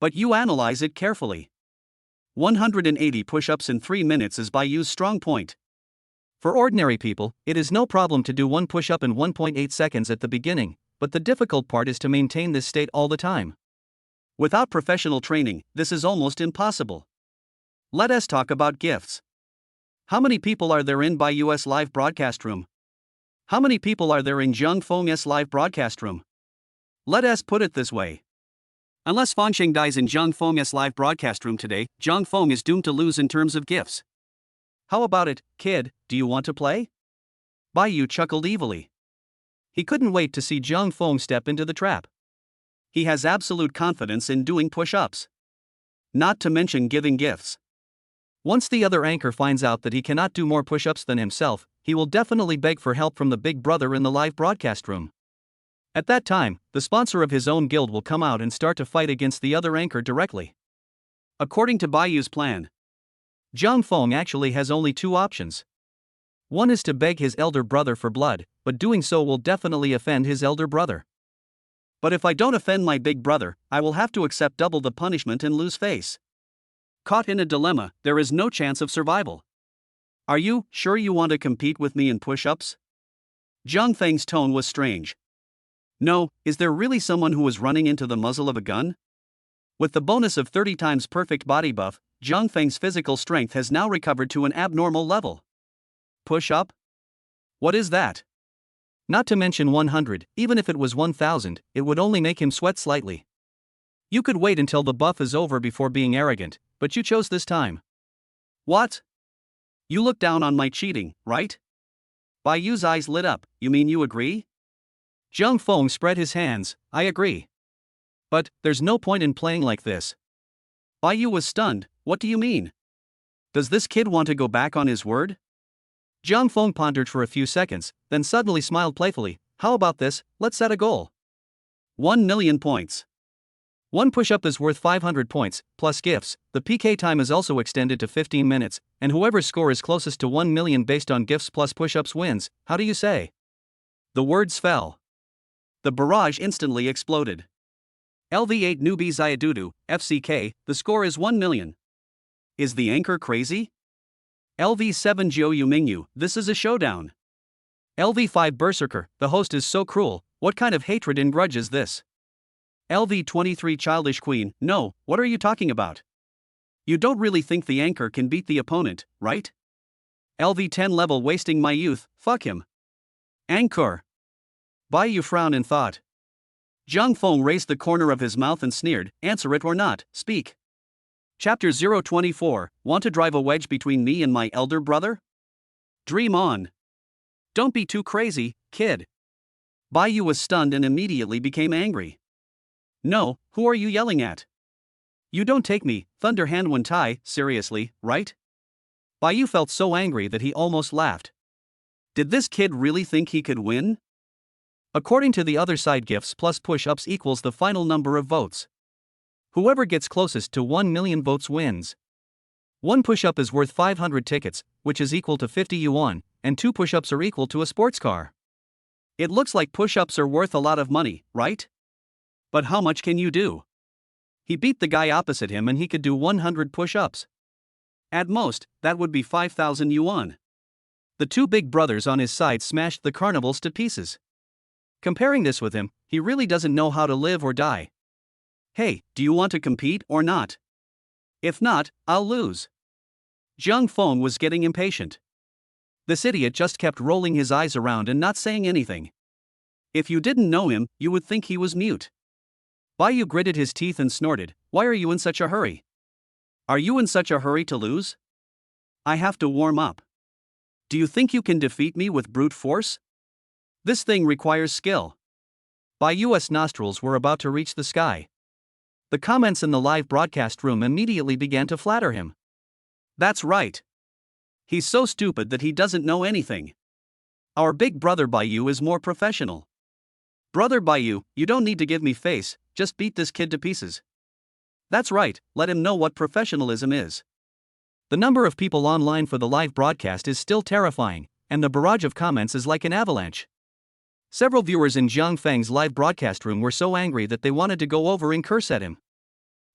But you analyze it carefully. 180 push-ups in 3 minutes is Bai's strong point. For ordinary people, it is no problem to do one push-up in 1.8 seconds at the beginning, but the difficult part is to maintain this state all the time. Without professional training, this is almost impossible. Let us talk about gifts. How many people are there in Bai's live broadcast room? How many people are there in Jiang Feng's live broadcast room? Let us put it this way. Unless Fanqing dies in Jiang Feng's live broadcast room today, Jiang Feng is doomed to lose in terms of gifts. How about it, kid, do you want to play? Bai chuckled evilly. He couldn't wait to see Jiang Feng step into the trap. He has absolute confidence in doing push-ups. Not to mention giving gifts. Once the other anchor finds out that he cannot do more push-ups than himself, he will definitely beg for help from the big brother in the live broadcast room. At that time, the sponsor of his own guild will come out and start to fight against the other anchor directly. According to Bai's plan, Jiang Feng actually has only 2 options. One is to beg his elder brother for blood, but doing so will definitely offend his elder brother. But if I don't offend my big brother, I will have to accept double the punishment and lose face. Caught in a dilemma, there is no chance of survival. Are you sure you want to compete with me in push-ups? Jiang Feng's tone was strange. No, is there really someone who is running into the muzzle of a gun? With the bonus of 30 times perfect body buff, Jiang Feng's physical strength has now recovered to an abnormal level. Push-up? What is that? Not to mention 100, even if it was 1000, it would only make him sweat slightly. You could wait until the buff is over before being arrogant, but you chose this time. What? You look down on my cheating, right? Bai's eyes lit up, you mean you agree? Jiang Feng spread his hands, I agree. But, there's no point in playing like this. Bai was stunned, what do you mean? Does this kid want to go back on his word? Jiang Feng pondered for a few seconds, then suddenly smiled playfully, how about this, let's set a goal. 1 million points. One push-up is worth 500 points, plus gifts. The PK time is also extended to 15 minutes, and whoever's score is closest to 1 million based on gifts plus push-ups wins. How do you say? The words fell. The barrage instantly exploded. LV8 newbie Zayadudu, FCK, the score is 1 million. Is the anchor crazy? LV7 Jiu Yu Mingyu, this is a showdown. LV5 Berserker, the host is so cruel, what kind of hatred and grudge is this? LV23 Childish Queen, no, what are you talking about? You don't really think the anchor can beat the opponent, right? LV10 Level wasting my youth, fuck him. Anchor. Baiyu frowned in thought. Zhang Feng raised the corner of his mouth and sneered, answer it or not, speak. Chapter 024, want to drive a wedge between me and my elder brother? Dream on. Don't be too crazy, kid. Baiyu was stunned and immediately became angry. No, who are you yelling at? You don't take me, Thunder Hand Wen Tai, seriously, right? Baiyu felt so angry that he almost laughed. Did this kid really think he could win? According to the other side, gifts plus push-ups equals the final number of votes. Whoever gets closest to 1 million votes wins. One push-up is worth 500 tickets, which is equal to 50 yuan, and 2 push-ups are equal to a sports car. It looks like push-ups are worth a lot of money, right? But how much can you do? He beat the guy opposite him and he could do 100 push-ups. At most, that would be 5,000 yuan. The two big brothers on his side smashed the carnivals to pieces. Comparing this with him, he really doesn't know how to live or die. Hey, do you want to compete or not? If not, I'll lose. Zhang Feng was getting impatient. This idiot just kept rolling his eyes around and not saying anything. If you didn't know him, you would think he was mute. Baiyu gritted his teeth and snorted, why are you in such a hurry? Are you in such a hurry to lose? I have to warm up. Do you think you can defeat me with brute force? This thing requires skill. Baiyu's nostrils were about to reach the sky. The comments in the live broadcast room immediately began to flatter him. That's right. He's so stupid that he doesn't know anything. Our big brother Baiyu is more professional. Brother Baiyu, you don't need to give me face, just beat this kid to pieces. That's right, let him know what professionalism is. The number of people online for the live broadcast is still terrifying, and the barrage of comments is like an avalanche. Several viewers in Zhang Feng's live broadcast room were so angry that they wanted to go over and curse at him.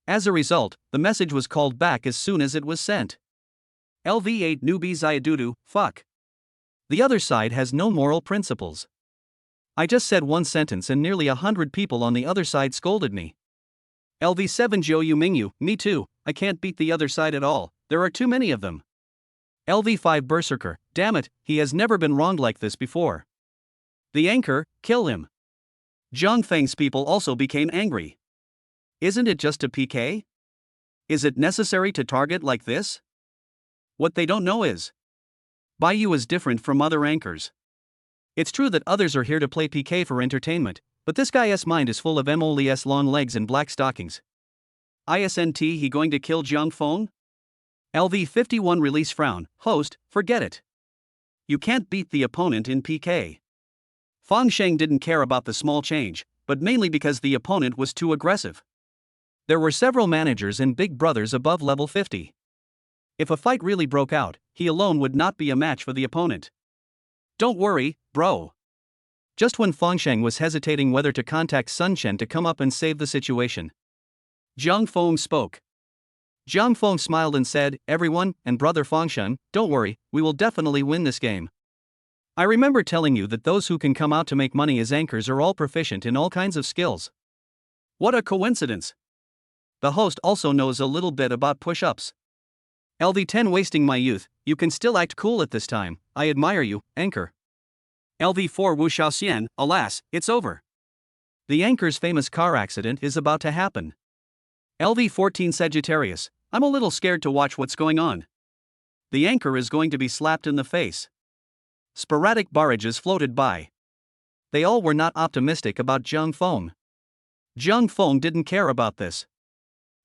As a result, the message was called back as soon as it was sent. LV8 newbie Ziadudu, fuck. The other side has no moral principles. I just said one sentence and nearly 100 people on the other side scolded me. LV7 Zhou Mingyu, me too, I can't beat the other side at all, there are too many of them. LV5 Berserker, damn it, he has never been wronged like this before. The anchor, kill him. Zhang Feng's people also became angry. Isn't it just a PK? Is it necessary to target like this? What they don't know is, Baiyu is different from other anchors. It's true that others are here to play PK for entertainment, but this guy's mind is full of MOLES long legs and black stockings. ISNT he going to kill Zhang Feng? LV51 release frown, host, forget it. You can't beat the opponent in PK. Fang Sheng didn't care about the small change, but mainly because the opponent was too aggressive. There were several managers and big brothers above level 50. If a fight really broke out, he alone would not be a match for the opponent. Don't worry, bro. Just when Fang Sheng was hesitating whether to contact Sun Shen to come up and save the situation, Zhang Feng spoke. Zhang Feng smiled and said, everyone, and brother Fang Shen, don't worry, we will definitely win this game. I remember telling you that those who can come out to make money as anchors are all proficient in all kinds of skills. What a coincidence. The host also knows a little bit about push-ups. LV10 wasting my youth, you can still act cool at this time, I admire you, anchor. LV4 Wu Xiaoxian, alas, it's over. The anchor's famous car accident is about to happen. LV14 Sagittarius, I'm a little scared to watch what's going on. The anchor is going to be slapped in the face. Sporadic barrages floated by. They all were not optimistic about Zhang Feng. Zhang Feng didn't care about this.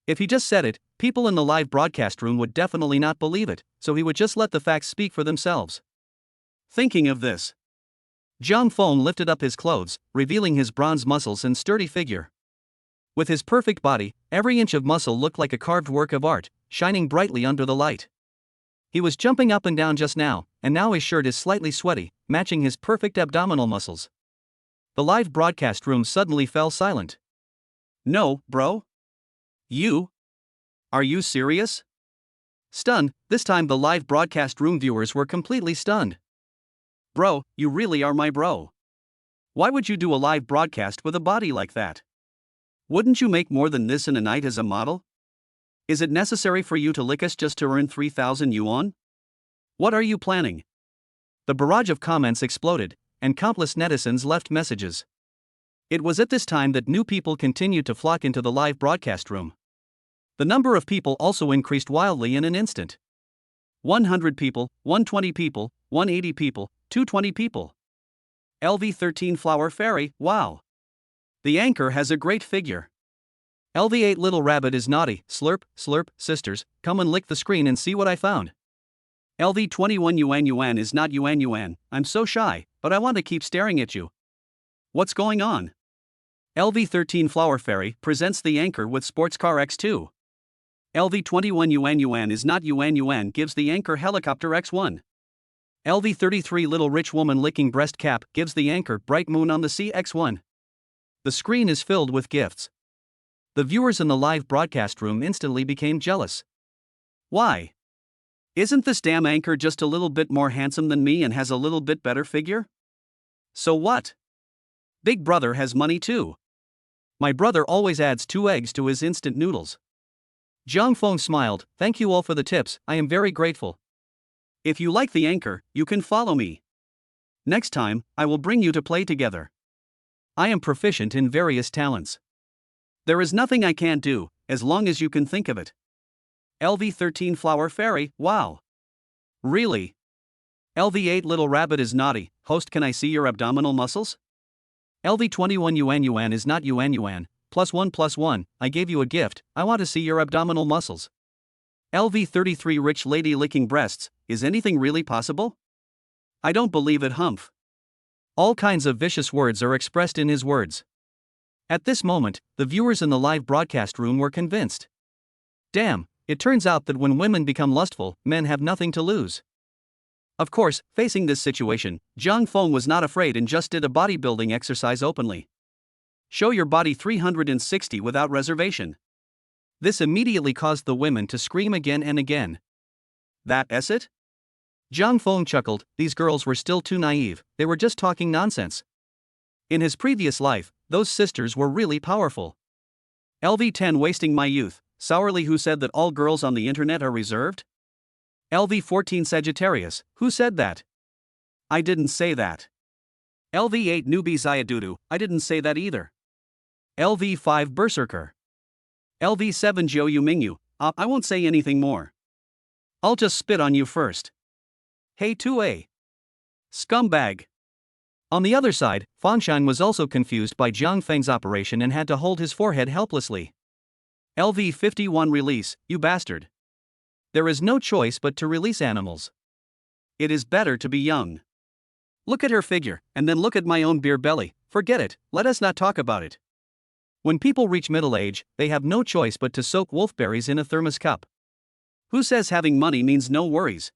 If he just said it, people in the live broadcast room would definitely not believe it, so he would just let the facts speak for themselves. Thinking of this, Zhang Feng lifted up his clothes, revealing his bronze muscles and sturdy figure. With his perfect body, every inch of muscle looked like a carved work of art, shining brightly under the light. He was jumping up and down just now, and now his shirt is slightly sweaty, matching his perfect abdominal muscles. The live broadcast room suddenly fell silent. No, bro? You? Are you serious? Stunned, this time the live broadcast room viewers were completely stunned. Bro, you really are my bro. Why would you do a live broadcast with a body like that? Wouldn't you make more than this in a night as a model? Is it necessary for you to lick us just to earn 3,000 yuan? What are you planning? The barrage of comments exploded, and countless netizens left messages. It was at this time that new people continued to flock into the live broadcast room. The number of people also increased wildly in an instant. 100 people, 120 people, 180 people, 220 people. LV13 Flower Fairy, wow. The anchor has a great figure. LV8 Little Rabbit is naughty, slurp, slurp, sisters, come and lick the screen and see what I found. LV21 Yuan Yuan is not Yuan Yuan, I'm so shy, but I want to keep staring at you. What's going on? LV13 Flower Fairy presents the anchor with Sports Car X2. LV21 Yuan Yuan is not Yuan Yuan gives the anchor Helicopter X1. LV33 Little Rich Woman Licking Breast Cap gives the anchor Bright Moon on the Sea X1. The screen is filled with gifts. The viewers in the live broadcast room instantly became jealous. Why? Isn't this damn anchor just a little bit more handsome than me and has a little bit better figure? So what? Big Brother has money too. My brother always adds 2 eggs to his instant noodles. Zhang Feng smiled, thank you all for the tips, I am very grateful. If you like the anchor, you can follow me. Next time, I will bring you to play together. I am proficient in various talents. There is nothing I can't do, as long as you can think of it. LV13 Flower Fairy, wow. Really? LV8 Little Rabbit is naughty, host can I see your abdominal muscles? LV21 Yuan Yuan is not Yuan Yuan, +1 I gave you a gift, I want to see your abdominal muscles. LV33 Rich Lady Licking Breasts, is anything really possible? I don't believe it, humph. All kinds of vicious words are expressed in his words. At this moment, the viewers in the live broadcast room were convinced. Damn, it turns out that when women become lustful, men have nothing to lose. Of course, facing this situation, Zhang Feng was not afraid and just did a bodybuilding exercise openly. Show your body 360 without reservation. This immediately caused the women to scream again and again. That's it? Zhang Feng chuckled, these girls were still too naive, they were just talking nonsense. In his previous life, those sisters were really powerful. LV10 Wasting my youth, sourly who said that all girls on the internet are reserved? LV14 Sagittarius, who said that? I didn't say that. LV8 Newbie Zayadudu, I didn't say that either. LV5 Berserker. LV7 Jiu Yu Mingyu, I won't say anything more. I'll just spit on you first. Hey 2A. Scumbag. On the other side, Fangshan was also confused by Jiang Feng's operation and had to hold his forehead helplessly. LV51 Release, you bastard. There is no choice but to release animals. It is better to be young. Look at her figure, and then look at my own beer belly, forget it, let us not talk about it. When people reach middle age, they have no choice but to soak wolfberries in a thermos cup. Who says having money means no worries?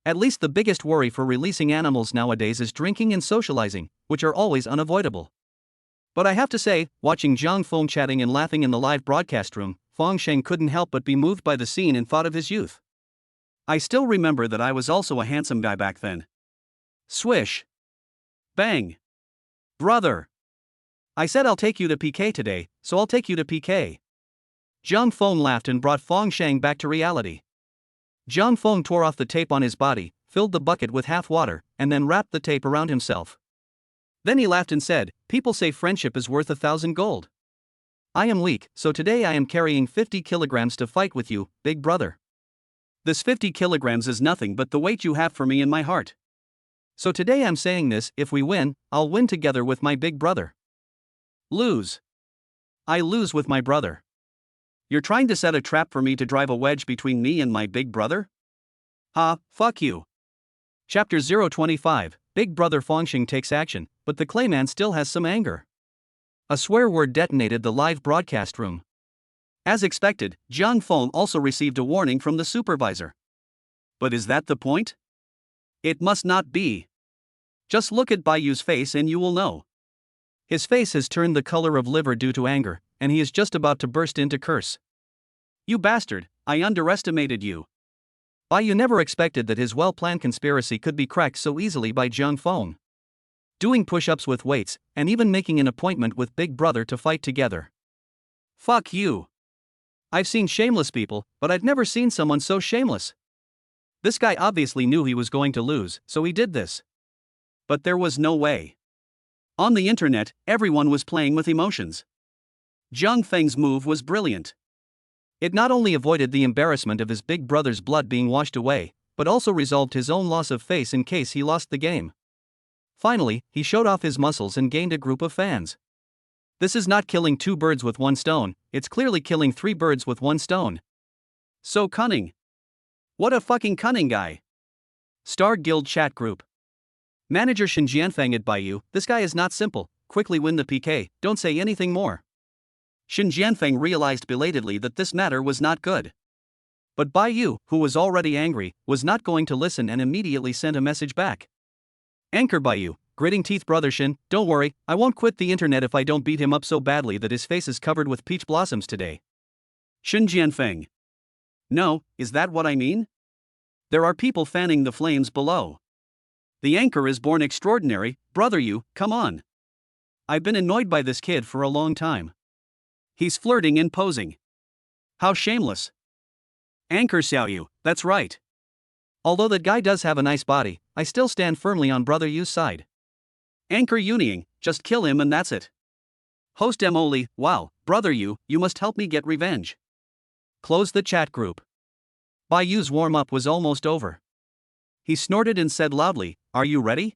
At least the biggest worry for releasing animals nowadays is drinking and socializing, which are always unavoidable. But I have to say, watching Zhang Feng chatting and laughing in the live broadcast room, Fang Sheng couldn't help but be moved by the scene and thought of his youth. I still remember that I was also a handsome guy back then. Swish. Bang. Brother. I said I'll take you to PK today, so I'll take you to PK. Zhang Feng laughed and brought Fang Sheng back to reality. Zhang Feng tore off the tape on his body, filled the bucket with half water, and then wrapped the tape around himself. Then he laughed and said, people say friendship is worth 1,000 gold. I am weak, so today I am carrying 50 kilograms to fight with you, big brother. This 50 kilograms is nothing but the weight you have for me in my heart. So today I'm saying this, if we win, I'll win together with my big brother. Lose. I lose with my brother. You're trying to set a trap for me to drive a wedge between me and my big brother? Ha, fuck you. Chapter 025, Big Brother Fangxing takes action, but the Clayman still has some anger. A swear word detonated the live broadcast room. As expected, Zhang Feng also received a warning from the supervisor. But is that the point? It must not be. Just look at Baiyu's face and you will know. His face has turned the color of liver due to anger, and he is just about to burst into curse. You bastard, I underestimated you. Bai never expected that his well-planned conspiracy could be cracked so easily by Jiang Feng. Doing push-ups with weights, and even making an appointment with Big Brother to fight together. Fuck you. I've seen shameless people, but I've never seen someone so shameless. This guy obviously knew he was going to lose, so he did this. But there was no way. On the internet, everyone was playing with emotions. Jiang Feng's move was brilliant. It not only avoided the embarrassment of his big brother's blood being washed away, but also resolved his own loss of face in case he lost the game. Finally, he showed off his muscles and gained a group of fans. This is not killing 2 birds with 1 stone, it's clearly killing 3 birds with 1 stone. So cunning. What a fucking cunning guy. Star Guild chat group. Manager Shen Jianfeng at Baiyu, this guy is not simple, quickly win the PK, don't say anything more. Shen Jianfeng realized belatedly that this matter was not good. But Baiyu, who was already angry, was not going to listen and immediately sent a message back. Anchor Baiyu, gritting teeth brother Shen, don't worry, I won't quit the internet if I don't beat him up so badly that his face is covered with peach blossoms today. Shen Jianfeng. No, is that what I mean? There are people fanning the flames below. The anchor is born extraordinary, brother you, come on. I've been annoyed by this kid for a long time. He's flirting and posing. How shameless. Anchor Xiaoyu, that's right. Although that guy does have a nice body, I still stand firmly on brother Yu's side. Anchor Yunying, just kill him and that's it. Host Emoli, wow, brother you must help me get revenge. Close the chat group. Baiyu's warm-up was almost over. He snorted and said loudly, are you ready?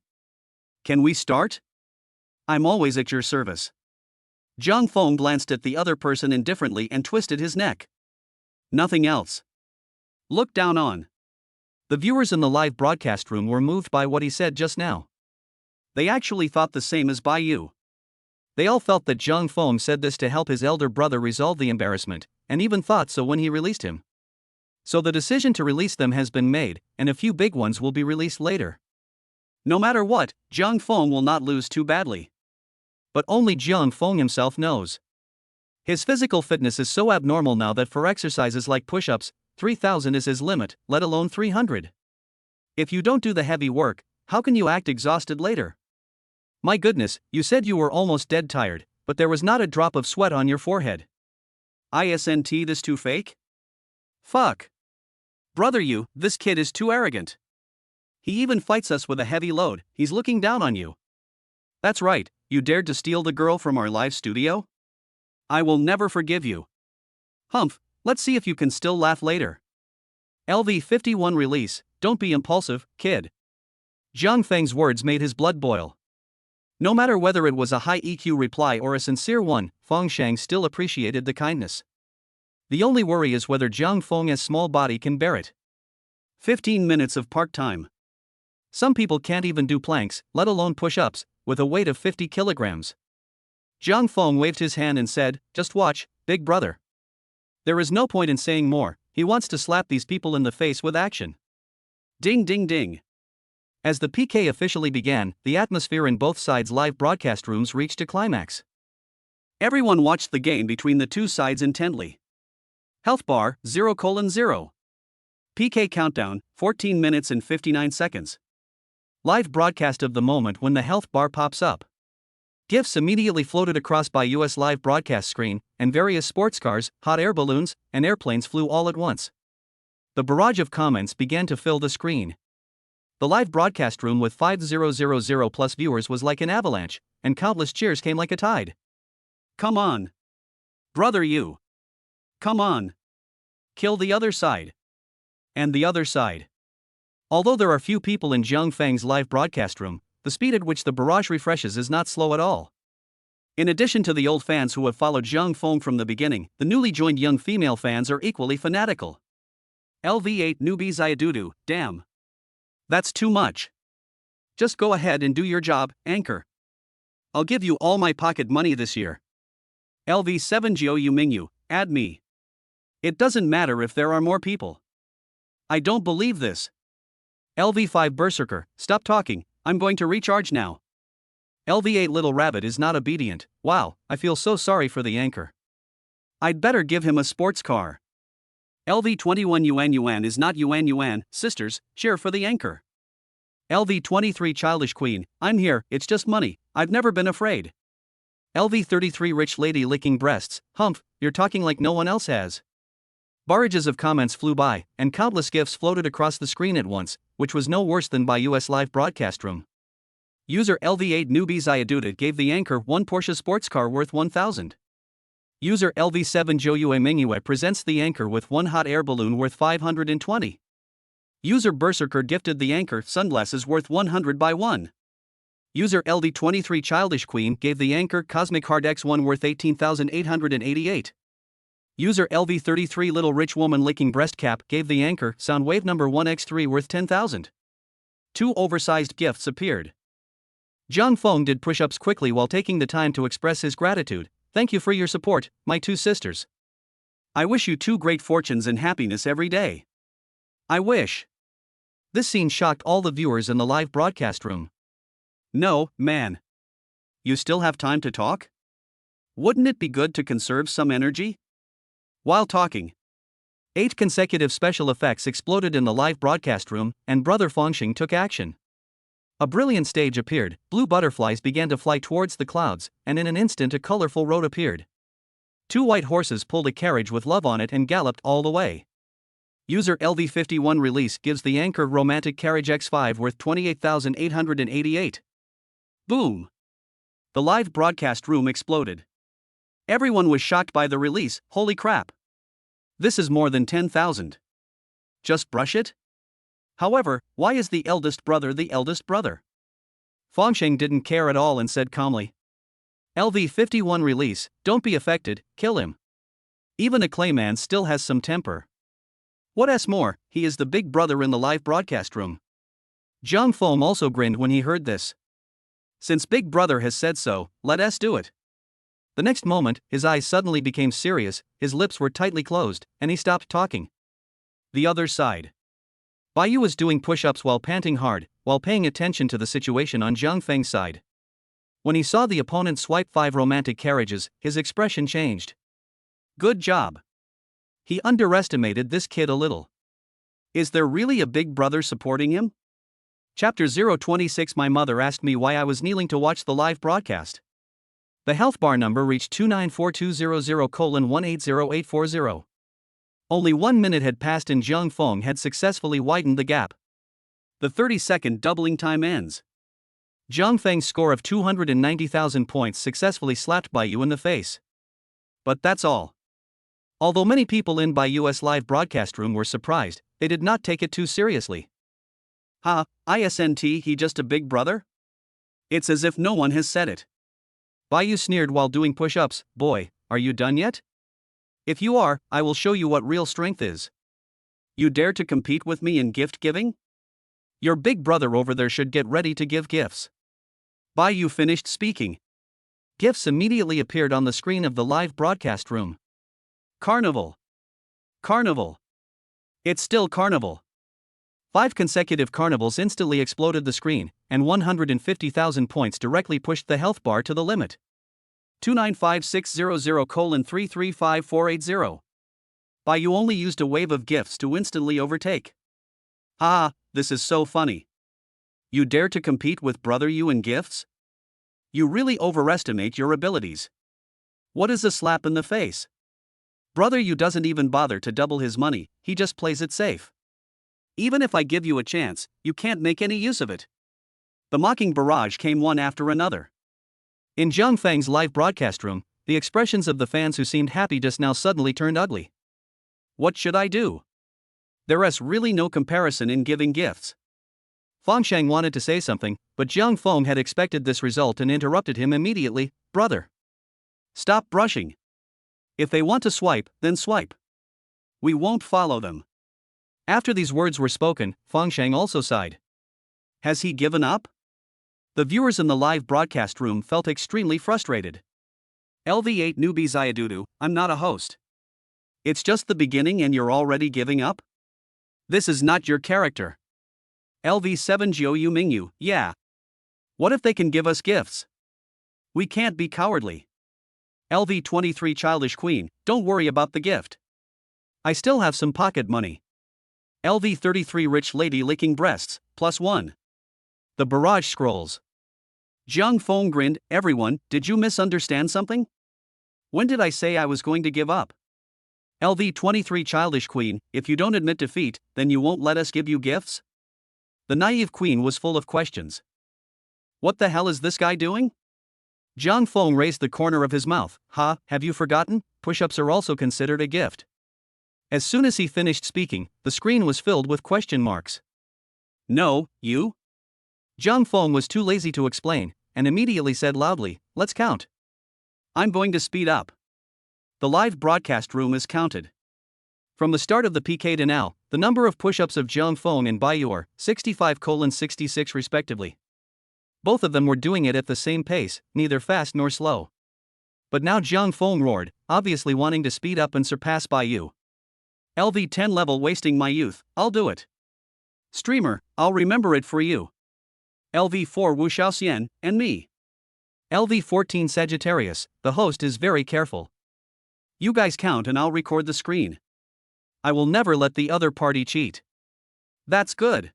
Can we start? I'm always at your service. Jiang Feng glanced at the other person indifferently and twisted his neck. Nothing else. Look down on. The viewers in the live broadcast room were moved by what he said just now. They actually thought the same as Baiyu. They all felt that Jiang Feng said this to help his elder brother resolve the embarrassment, and even thought so when he released him. So the decision to release them has been made, and a few big ones will be released later. No matter what, Jiang Feng will not lose too badly. But only Jiang Feng himself knows. His physical fitness is so abnormal now that for exercises like push-ups, 3,000 is his limit, let alone 300. If you don't do the heavy work, how can you act exhausted later? My goodness, you said you were almost dead tired, but there was not a drop of sweat on your forehead. Isn't this too fake? Fuck. Brother you, this kid is too arrogant. He even fights us with a heavy load, he's looking down on you. That's right, you dared to steal the girl from our live studio? I will never forgive you. Humph, let's see if you can still laugh later. LV51 release, don't be impulsive, kid. Jiang Feng's words made his blood boil. No matter whether it was a high EQ reply or a sincere one, Feng Shang still appreciated the kindness. The only worry is whether Jiang Feng's small body can bear it. 15 minutes of park time. Some people can't even do planks, let alone push-ups, with a weight of 50 kilograms. Jiang Feng waved his hand and said, just watch, big brother. There is no point in saying more, he wants to slap these people in the face with action. Ding ding ding. As the PK officially began, the atmosphere in both sides' live broadcast rooms reached a climax. Everyone watched the game between the two sides intently. Health bar, 0:0. PK countdown, 14 minutes and 59 seconds. Live broadcast of the moment when the health bar pops up. GIFs immediately floated across by US live broadcast screen, and various sports cars, hot air balloons, and airplanes flew all at once. The barrage of comments began to fill the screen. The live broadcast room with 5,000 plus viewers was like an avalanche, and countless cheers came like a tide. Come on. Brother you. Come on. Kill the other side. And the other side. Although there are few people in Jiang Feng's live broadcast room, the speed at which the barrage refreshes is not slow at all. In addition to the old fans who have followed Jiang Feng from the beginning, the newly joined young female fans are equally fanatical. LV8 newbies Iadudu, damn. That's too much. Just go ahead and do your job, anchor. I'll give you all my pocket money this year. LV7 Jiu Mingyu, add me. It doesn't matter if there are more people. I don't believe this. LV5 Berserker, stop talking, I'm going to recharge now. LV8 Little Rabbit is not obedient, wow, I feel so sorry for the anchor. I'd better give him a sports car. LV21 Yuan is not Yuan, sisters, cheer for the anchor. LV23 Childish Queen, I'm here, it's just money, I've never been afraid. LV33 Rich Lady Licking Breasts, humph, you're talking like no one else has. Barrages of comments flew by, and countless gifs floated across the screen at once, which was no worse than by US Live Broadcast Room. User LV8 Newbie Zayaduda gave the anchor one Porsche sports car worth 1,000. User LV7 Joyue Mingyue presents the anchor with one hot air balloon worth 520. User Berserker gifted the anchor sunglasses worth 100 by 1. User LD23 Childish Queen gave the anchor Cosmic Hard X1 worth 18,888. User LV33 Little Rich Woman Licking Breast Cap gave the anchor Soundwave number 1X3 worth 10,000. Two oversized gifts appeared. Zhang Feng did push-ups quickly while taking the time to express his gratitude. Thank you for your support, my two sisters. I wish you two great fortunes and happiness every day. I wish. This scene shocked all the viewers in the live broadcast room. No, man. You still have time to talk? Wouldn't it be good to conserve some energy? While talking, 8 consecutive special effects exploded in the live broadcast room, and Brother Fengxing took action. A brilliant stage appeared, blue butterflies began to fly towards the clouds, and in an instant a colorful road appeared. 2 white horses pulled a carriage with love on it and galloped all the way. User LV51 Release gives the anchor Romantic Carriage X5 worth 28,888. Boom! The live broadcast room exploded. Everyone was shocked by the release, holy crap. This is more than 10,000. Just brush it? However, why is the eldest brother the eldest brother? Fengxing didn't care at all and said calmly. LV51 Release, don't be affected, kill him. Even a clayman still has some temper. What's more, he is the big brother in the live broadcast room. Zhang Feng also grinned when he heard this. Since Big Brother has said so, let us do it. The next moment, his eyes suddenly became serious, his lips were tightly closed, and he stopped talking. The other side. Baiyu was doing push-ups while panting hard, while paying attention to the situation on Zhang Feng's side. When he saw the opponent swipe 5 romantic carriages, his expression changed. Good job. He underestimated this kid a little. Is there really a big brother supporting him? Chapter 026 My mother asked me why I was kneeling to watch the live broadcast. The health bar number reached 2942001808840. Only 1 minute had passed and Zhang Feng had successfully widened the gap. The 30-second doubling time ends. Zhang Feng's score of 290,000 points successfully slapped Baiyu in the face. But that's all. Although many people in Baiyu's live broadcast room were surprised, they did not take it too seriously. Ha, isn't he just a big brother? It's as if no one has said it. Baiyu sneered while doing push-ups. Boy, are you done yet? If you are, I will show you what real strength is. You dare to compete with me in gift giving? Your big brother over there should get ready to give gifts. Baiyu finished speaking. Gifts immediately appeared on the screen of the live broadcast room. Carnival. Carnival. It's still carnival. 5 consecutive carnivals instantly exploded the screen, and 150,000 points directly pushed the health bar to the limit. 295,600:335480. Baiyu only used a wave of gifts to instantly overtake. Ah, this is so funny. You dare to compete with Brother Yu in gifts? You really overestimate your abilities. What is a slap in the face? Brother Yu doesn't even bother to double his money, he just plays it safe. Even if I give you a chance, you can't make any use of it. The mocking barrage came one after another. In Zhang Feng's live broadcast room, the expressions of the fans who seemed happy just now suddenly turned ugly. What should I do? There's really no comparison in giving gifts. Fengxing wanted to say something, but Zhang Feng had expected this result and interrupted him immediately. Brother, stop brushing. If they want to swipe, then swipe. We won't follow them. After these words were spoken, Fengxing also sighed. Has he given up? The viewers in the live broadcast room felt extremely frustrated. LV8 Newbie Zayadudu, I'm not a host. It's just the beginning and you're already giving up? This is not your character. LV7 Jiu Mingyu, yeah. What if they can give us gifts? We can't be cowardly. LV23 Childish Queen, don't worry about the gift. I still have some pocket money. LV33 rich lady licking breasts, +1. The barrage scrolls. Jiang Feng grinned. Everyone, did you misunderstand something? When did I say I was going to give up? LV23 childish queen, if you don't admit defeat, then you won't let us give you gifts? The naive queen was full of questions. What the hell is this guy doing? Jiang Feng raised the corner of his mouth. Have you forgotten? Push-ups are also considered a gift. As soon as he finished speaking, the screen was filled with question marks. No, you? Jiang Feng was too lazy to explain, and immediately said loudly, let's count. I'm going to speed up. The live broadcast room is counted. From the start of the PK to now, the number of push-ups of Jiang Feng and Baiyu are 65:66 respectively. Both of them were doing it at the same pace, neither fast nor slow. But now Jiang Feng roared, obviously wanting to speed up and surpass Baiyu. LV10 level wasting my youth, I'll do it. Streamer, I'll remember it for you. LV4 Wu Xiaoxian, and me. LV14 Sagittarius, the host is very careful. You guys count and I'll record the screen. I will never let the other party cheat. That's good.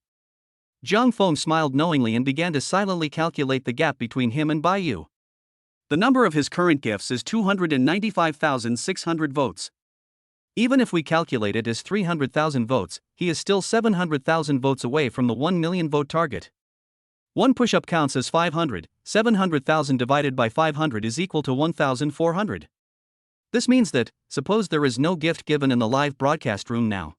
Jiang Feng smiled knowingly and began to silently calculate the gap between him and Baiyu. The number of his current gifts is 295,600 votes. Even if we calculate it as 300,000 votes, he is still 700,000 votes away from the 1 million vote target. One push-up counts as 500, 700,000 divided by 500 is equal to 1,400. This means that, suppose there is no gift given in the live broadcast room now.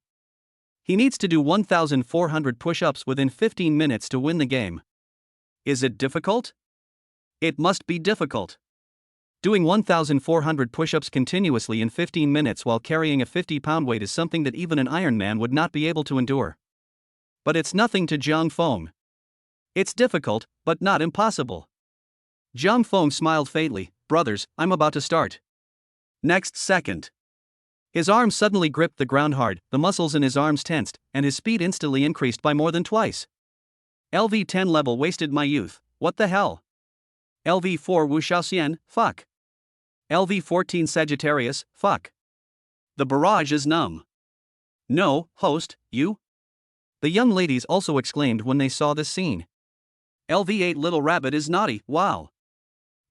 He needs to do 1,400 push-ups within 15 minutes to win the game. Is it difficult? It must be difficult. Doing 1,400 push-ups continuously in 15 minutes while carrying a 50-pound weight is something that even an Iron Man would not be able to endure. But it's nothing to Jiang Feng. It's difficult, but not impossible. Jiang Feng smiled faintly. Brothers, I'm about to start. Next second. His arms suddenly gripped the ground hard, the muscles in his arms tensed, and his speed instantly increased by more than twice. LV10 level wasted my youth, what the hell? LV4 Wu Xiaoxian, fuck. LV14 Sagittarius, fuck. The barrage is numb. No, host, you? The young ladies also exclaimed when they saw this scene. LV8 Little Rabbit is naughty, wow.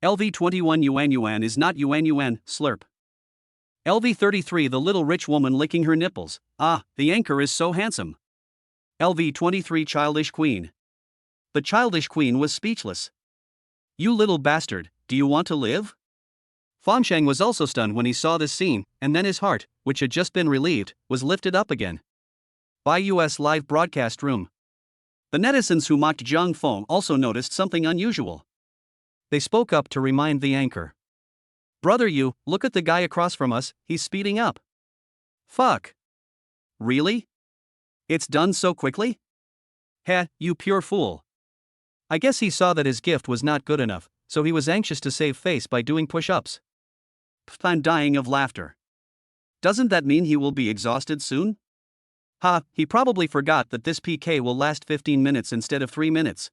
LV21 Yuan Yuan is not Yuan Yuan, slurp. LV33 The little rich woman licking her nipples, the anchor is so handsome. LV23 Childish Queen. The childish queen was speechless. You little bastard, do you want to live? Fangsheng was also stunned when he saw this scene, and then his heart, which had just been relieved, was lifted up again. By US live broadcast room. The netizens who mocked Jiang Feng also noticed something unusual. They spoke up to remind the anchor. Brother you, look at the guy across from us, he's speeding up. Fuck. Really? It's done so quickly? Heh, you pure fool. I guess he saw that his gift was not good enough, so he was anxious to save face by doing push-ups. I'm dying of laughter. Doesn't that mean he will be exhausted soon? He probably forgot that this PK will last 15 minutes instead of 3 minutes.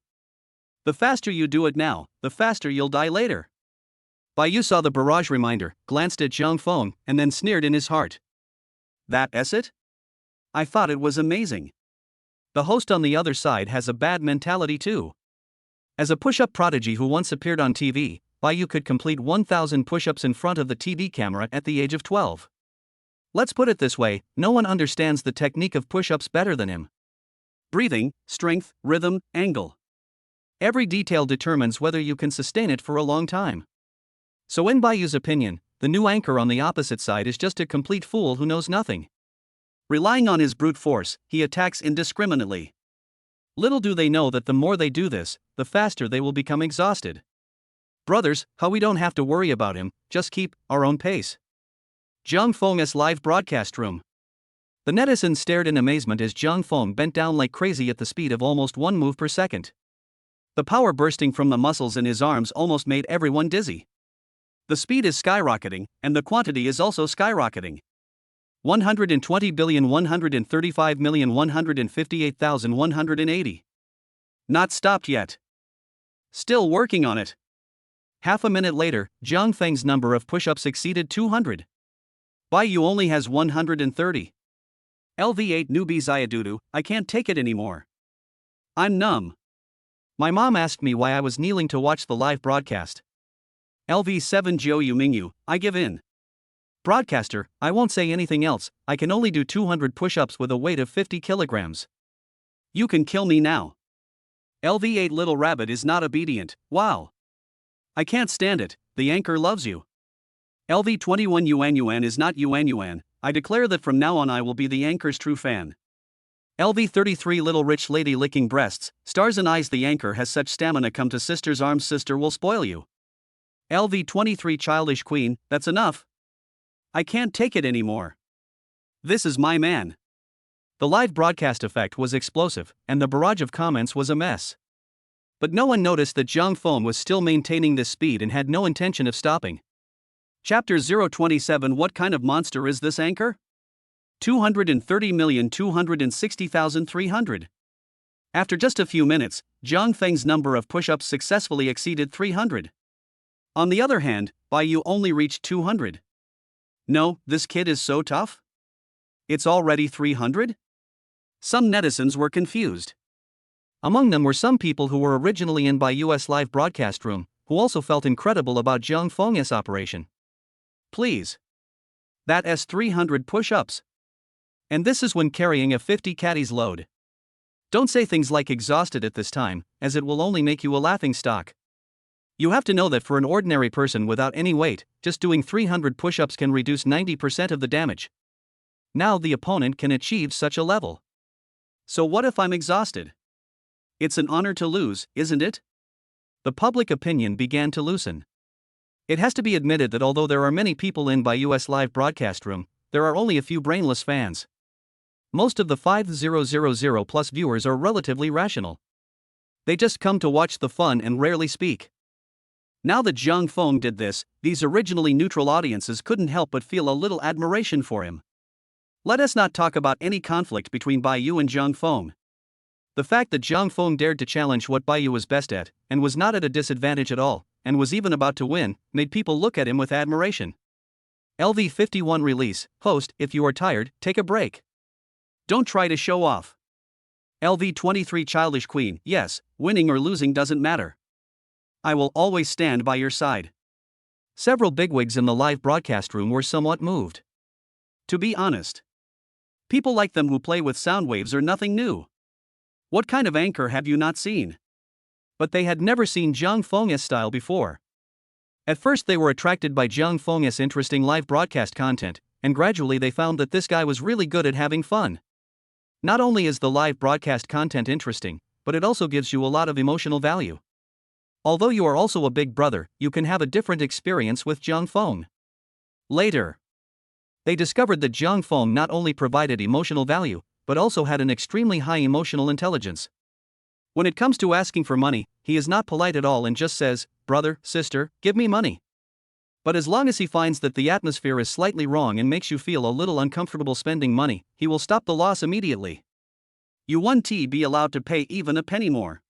The faster you do it now, the faster you'll die later. Baiyu saw the barrage reminder, glanced at Jiang Feng, and then sneered in his heart. That's it? I thought it was amazing. The host on the other side has a bad mentality too. As a push-up prodigy who once appeared on TV, Baiyu could complete 1,000 push-ups in front of the TV camera at the age of 12. Let's put it this way, no one understands the technique of push-ups better than him. Breathing, strength, rhythm, angle. Every detail determines whether you can sustain it for a long time. So in Baiyu's opinion, the new anchor on the opposite side is just a complete fool who knows nothing. Relying on his brute force, he attacks indiscriminately. Little do they know that the more they do this, the faster they will become exhausted. Brothers, how we don't have to worry about him, just keep our own pace. Jiang Feng's live broadcast room. The netizens stared in amazement as Jiang Feng bent down like crazy at the speed of almost 1 move per second. The power bursting from the muscles in his arms almost made everyone dizzy. The speed is skyrocketing, and the quantity is also skyrocketing. 120,135,158,180. Not stopped yet. Still working on it. Half a minute later, Jiang Feng's number of push-ups exceeded 200. Baiyu only has 130. LV8 newbies Iadudu, I can't take it anymore. I'm numb. My mom asked me why I was kneeling to watch the live broadcast. LV7 Jiu Mingyu, I give in. Broadcaster, I won't say anything else, I can only do 200 push-ups with a weight of 50 kilograms. You can kill me now. LV8 Little Rabbit is not obedient, wow. I can't stand it, the anchor loves you. LV21 Yuan is not Yuan, I declare that from now on I will be the anchor's true fan. LV33 Little Rich Lady Licking Breasts, Stars and Eyes the anchor has such stamina, come to sister's arms, sister will spoil you. LV23 Childish Queen, that's enough. I can't take it anymore. This is my man. The live broadcast effect was explosive, and the barrage of comments was a mess. But no one noticed that Zhang Feng was still maintaining this speed and had no intention of stopping. Chapter 027 What kind of monster is this anchor? 230,260,300. After just a few minutes, Zhang Feng's number of push-ups successfully exceeded 300. On the other hand, Baiyu only reached 200. No, this kid is so tough? It's already 300? Some netizens were confused. Among them were some people who were originally in Baiyu's live broadcast room, who also felt incredible about Zhang Feng's operation. Please. That's 300 push-ups. And this is when carrying a 50 caddies load. Don't say things like exhausted at this time, as it will only make you a laughingstock. You have to know that for an ordinary person without any weight, just doing 300 push-ups can reduce 90% of the damage. Now the opponent can achieve such a level. So what if I'm exhausted? It's an honor to lose, isn't it? The public opinion began to loosen. It has to be admitted that although there are many people in Baiyu's live broadcast room, there are only a few brainless fans. Most of the 5000 plus viewers are relatively rational. They just come to watch the fun and rarely speak. Now that Zhang Feng did this, these originally neutral audiences couldn't help but feel a little admiration for him. Let us not talk about any conflict between Baiyu and Zhang Feng. The fact that Zhang Feng dared to challenge what Baiyu was best at, and was not at a disadvantage at all, and was even about to win, made people look at him with admiration. LV51 Release, host, if you are tired, take a break. Don't try to show off. LV23 Childish Queen, yes, winning or losing doesn't matter. I will always stand by your side. Several bigwigs in the live broadcast room were somewhat moved. To be honest, people like them who play with sound waves are nothing new. What kind of anchor have you not seen? But they had never seen Zhang Feng's style before. At first they were attracted by Zhang Feng's interesting live broadcast content, and gradually they found that this guy was really good at having fun. Not only is the live broadcast content interesting, but it also gives you a lot of emotional value. Although you are also a big brother, you can have a different experience with Zhang Feng. Later, they discovered that Zhang Feng not only provided emotional value, but also had an extremely high emotional intelligence. When it comes to asking for money, he is not polite at all and just says, "Brother, sister, give me money." But as long as he finds that the atmosphere is slightly wrong and makes you feel a little uncomfortable spending money, he will stop the loss immediately. You won't be allowed to pay even a penny more.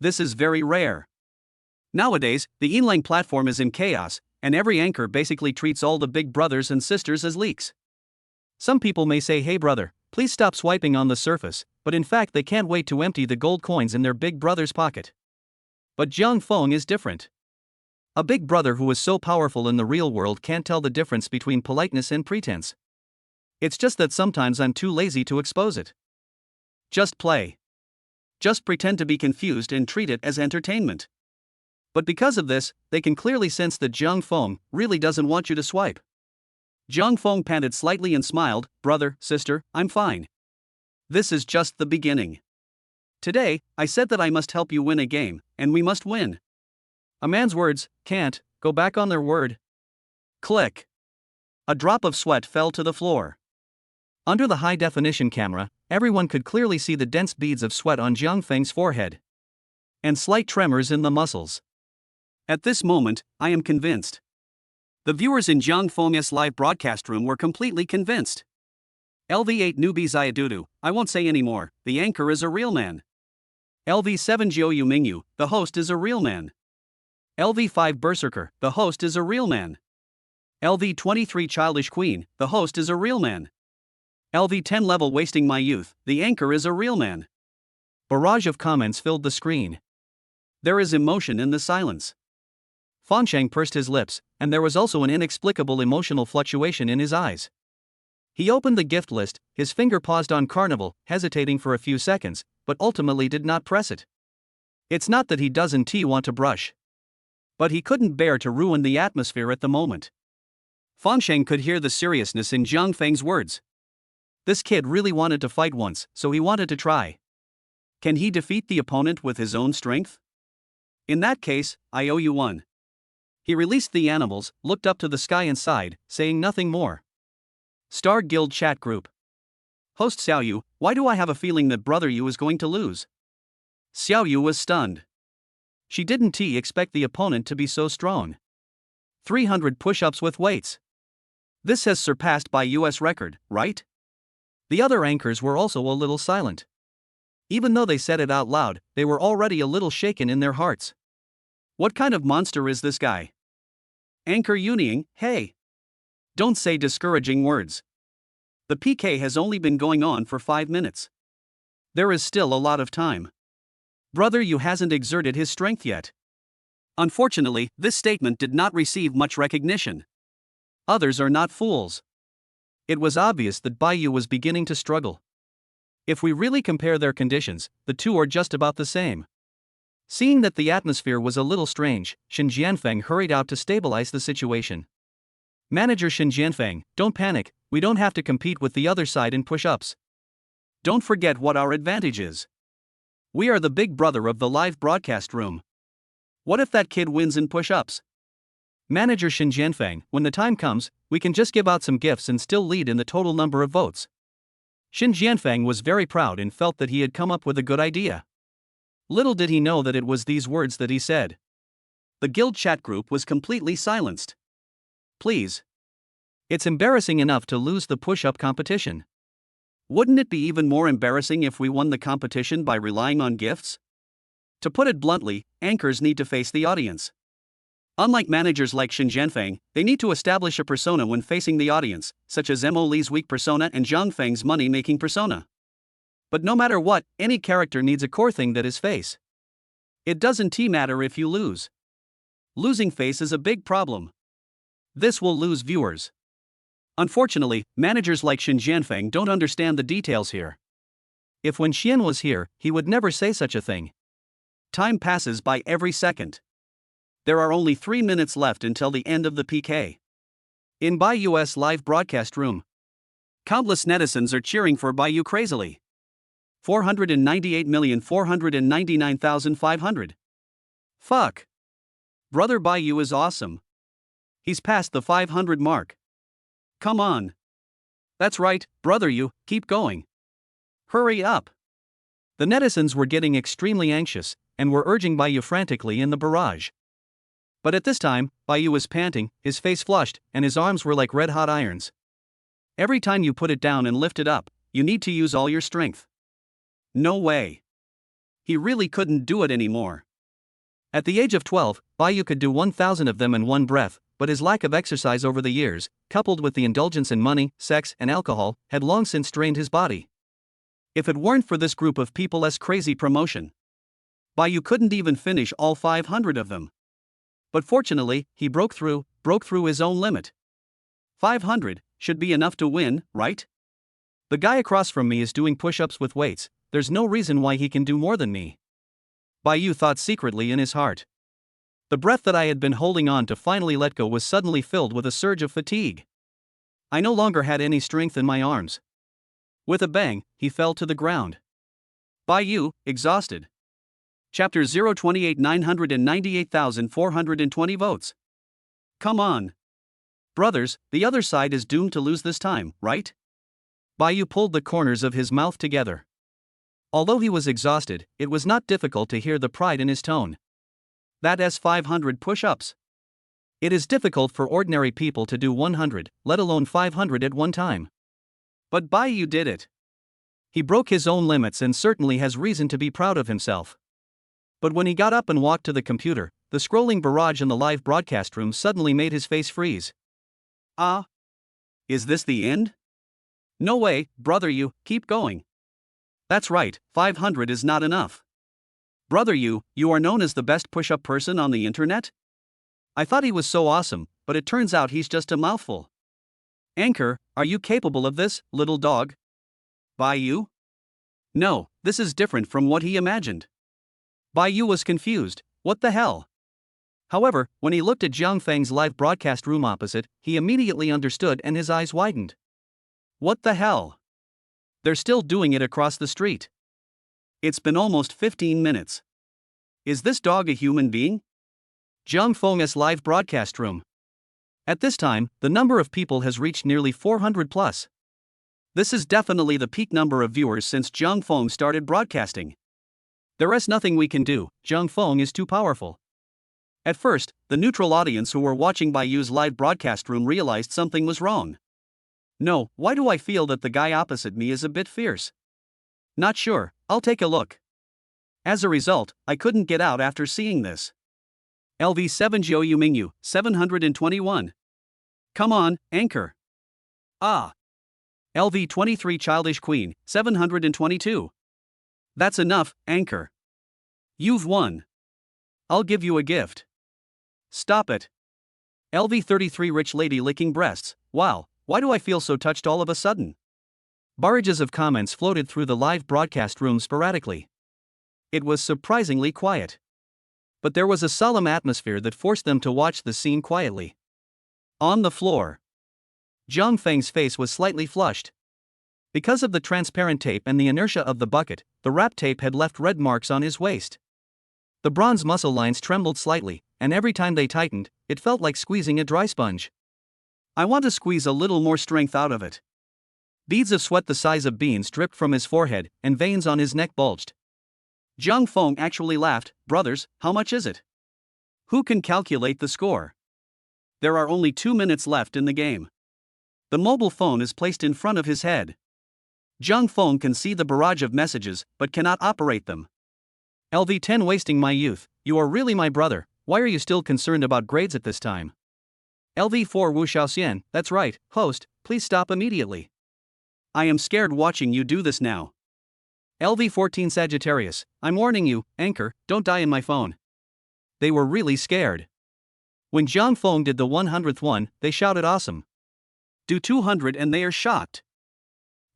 This is very rare. Nowadays, the inline platform is in chaos, and every anchor basically treats all the big brothers and sisters as leaks. Some people may say, "Hey brother, please stop swiping on the surface," but in fact they can't wait to empty the gold coins in their big brother's pocket. But Zhang Feng is different. A big brother who is so powerful in the real world can't tell the difference between politeness and pretense. It's just that sometimes I'm too lazy to expose it. Just play. Just pretend to be confused and treat it as entertainment. But because of this, they can clearly sense that Zhang Feng really doesn't want you to swipe. Zhang Feng panted slightly and smiled, "Brother, sister, I'm fine. This is just the beginning. Today, I said that I must help you win a game, and we must win." A man's words can't go back on their word. Click. A drop of sweat fell to the floor. Under the high-definition camera, everyone could clearly see the dense beads of sweat on Zhang Feng's forehead. And slight tremors in the muscles. At this moment, I am convinced. The viewers in Zhang Feng's live broadcast room were completely convinced. LV8 newbies Iadudu, I won't say anymore, the anchor is a real man. LV7 Jiu Mingyu, the host is a real man. LV5 Berserker, the host is a real man. LV23 Childish Queen, the host is a real man. LV10 Level Wasting My Youth, the anchor is a real man. Barrage of comments filled the screen. There is emotion in the silence. Fansheng pursed his lips, and there was also an inexplicable emotional fluctuation in his eyes. He opened the gift list, his finger paused on Carnival, hesitating for a few seconds, but ultimately did not press it. It's not that he doesn't want to brush. But he couldn't bear to ruin the atmosphere at the moment. Fansheng could hear the seriousness in Jiang Feng's words. This kid really wanted to fight once, so he wanted to try. Can he defeat the opponent with his own strength? In that case, I owe you one. He released the animals, looked up to the sky and sighed, saying nothing more. Star Guild Chat Group. Host Xiaoyu, why do I have a feeling that Brother Yu is going to lose? Xiaoyu was stunned. She didn't expect the opponent to be so strong. 300 push-ups with weights. This has surpassed by US record, right? The other anchors were also a little silent. Even though they said it out loud, they were already a little shaken in their hearts. What kind of monster is this guy? Anchor Yunying, hey. Don't say discouraging words. The PK has only been going on for 5 minutes. There is still a lot of time. Brother Yu hasn't exerted his strength yet. Unfortunately, this statement did not receive much recognition. Others are not fools. It was obvious that Bai Yu was beginning to struggle. If we really compare their conditions, the two are just about the same. Seeing that the atmosphere was a little strange, Shen Jianfeng hurried out to stabilize the situation. Manager Shen Jianfeng, don't panic, we don't have to compete with the other side in push-ups. Don't forget what our advantage is. We are the big brother of the live broadcast room. What if that kid wins in push-ups? Manager Shen Jianfeng, when the time comes, we can just give out some gifts and still lead in the total number of votes. Shen Jianfeng was very proud and felt that he had come up with a good idea. Little did he know that it was these words that he said. The guild chat group was completely silenced. Please. It's embarrassing enough to lose the push-up competition. Wouldn't it be even more embarrassing if we won the competition by relying on gifts? To put it bluntly, anchors need to face the audience. Unlike managers like Shen Jianfeng, they need to establish a persona when facing the audience, such as Mo Li's weak persona and Zhang Feng's money-making persona. But no matter what, any character needs a core thing that is face. It doesn't matter if you lose. Losing face is a big problem. This will lose viewers. Unfortunately, managers like Shen Jianfeng don't understand the details here. If when Xian was here, he would never say such a thing. Time passes by every second. There are only 3 minutes left until the end of the PK. In Bai Yu's live broadcast room, countless netizens are cheering for Bai Yu crazily. 498,499,500. Fuck. Brother Bai Yu is awesome. He's past the 500 mark. Come on. That's right, Brother Yu, keep going. Hurry up. The netizens were getting extremely anxious, and were urging Bai Yu frantically in the barrage. But at this time, Bai Yu was panting, his face flushed, and his arms were like red-hot irons. Every time you put it down and lift it up, you need to use all your strength. No way. He really couldn't do it anymore. At the age of 12, Bai Yu could do 1,000 of them in one breath, but his lack of exercise over the years, coupled with the indulgence in money, sex, and alcohol, had long since strained his body. If it weren't for this group of people's crazy promotion, Bai Yu couldn't even finish all 500 of them. But fortunately, he broke through his own limit. 500 should be enough to win, right? The guy across from me is doing push-ups with weights, there's no reason why he can do more than me. Bai Yu thought secretly in his heart. The breath that I had been holding on to finally let go was suddenly filled with a surge of fatigue. I no longer had any strength in my arms. With a bang, he fell to the ground. Bai Yu, exhausted. Chapter 028 998,420 votes. Come on. Brothers, the other side is doomed to lose this time, right? Bai Yu pulled the corners of his mouth together. Although he was exhausted, it was not difficult to hear the pride in his tone. That's 500 push-ups. It is difficult for ordinary people to do 100, let alone 500 at one time. But Bai Yu did it. He broke his own limits and certainly has reason to be proud of himself. But when he got up and walked to the computer, the scrolling barrage in the live broadcast room suddenly made his face freeze. Ah, is this the end? No way, brother, you keep going. That's right, 500 is not enough. Brother, you are known as the best push-up person on the internet? I thought he was so awesome, but it turns out he's just a mouthful. Anchor, are you capable of this, little dog? Bai-Yu? No, this is different from what he imagined. Bai-Yu was confused. What the hell? However, when he looked at Jiang Feng's live broadcast room opposite, he immediately understood and his eyes widened. What the hell? They're still doing it across the street. It's been almost 15 minutes. Is this dog a human being? Jiang Feng's live broadcast room. At this time, the number of people has reached nearly 400 plus. This is definitely the peak number of viewers since Jiang Feng started broadcasting. There is nothing we can do, Jiang Feng is too powerful. At first, the neutral audience who were watching Bai-Yu's live broadcast room realized something was wrong. No, why do I feel that the guy opposite me is a bit fierce? Not sure, I'll take a look. As a result, I couldn't get out after seeing this. LV7 Jiu Mingyu, 721. Come on, Anchor. Ah. LV23 Childish Queen, 722. That's enough, Anchor. You've won. I'll give you a gift. Stop it. LV33 Rich Lady Licking Breasts, wow, why do I feel so touched all of a sudden? Barrages of comments floated through the live broadcast room sporadically. It was surprisingly quiet. But there was a solemn atmosphere that forced them to watch the scene quietly. On the floor, Jiang Feng's face was slightly flushed. Because of the transparent tape and the inertia of the bucket, the wrap tape had left red marks on his waist. The bronze muscle lines trembled slightly, and every time they tightened, it felt like squeezing a dry sponge. I want to squeeze a little more strength out of it. Beads of sweat the size of beans dripped from his forehead, and veins on his neck bulged. Jiang Feng actually laughed. Brothers, how much is it? Who can calculate the score? There are only 2 minutes left in the game. The mobile phone is placed in front of his head. Jiang Feng can see the barrage of messages, but cannot operate them. LV10 wasting my youth, you are really my brother, why are you still concerned about grades at this time? LV4 Wu Xiaoxian, that's right, host, please stop immediately. I am scared watching you do this now. LV14 Sagittarius, I'm warning you, Anchor, don't die in my phone. They were really scared. When Jiang Feng did the 100th one, they shouted awesome. Do 200 and they are shocked.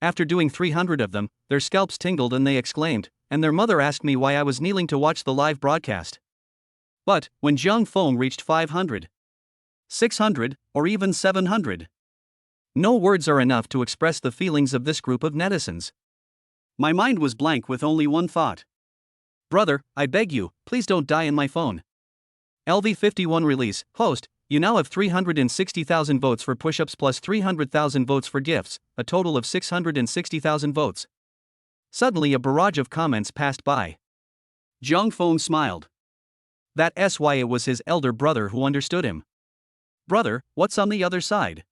After doing 300 of them, their scalps tingled and they exclaimed, and their mother asked me why I was kneeling to watch the live broadcast. But, when Jiang Feng reached 500, 600, or even 700, no words are enough to express the feelings of this group of netizens. My mind was blank with only one thought. Brother, I beg you, please don't die in my phone. LV51 release, host, you now have 360,000 votes for push-ups plus 300,000 votes for gifts, a total of 660,000 votes. Suddenly a barrage of comments passed by. Jiang Feng smiled. That's why it was his elder brother who understood him. Brother, what's on the other side?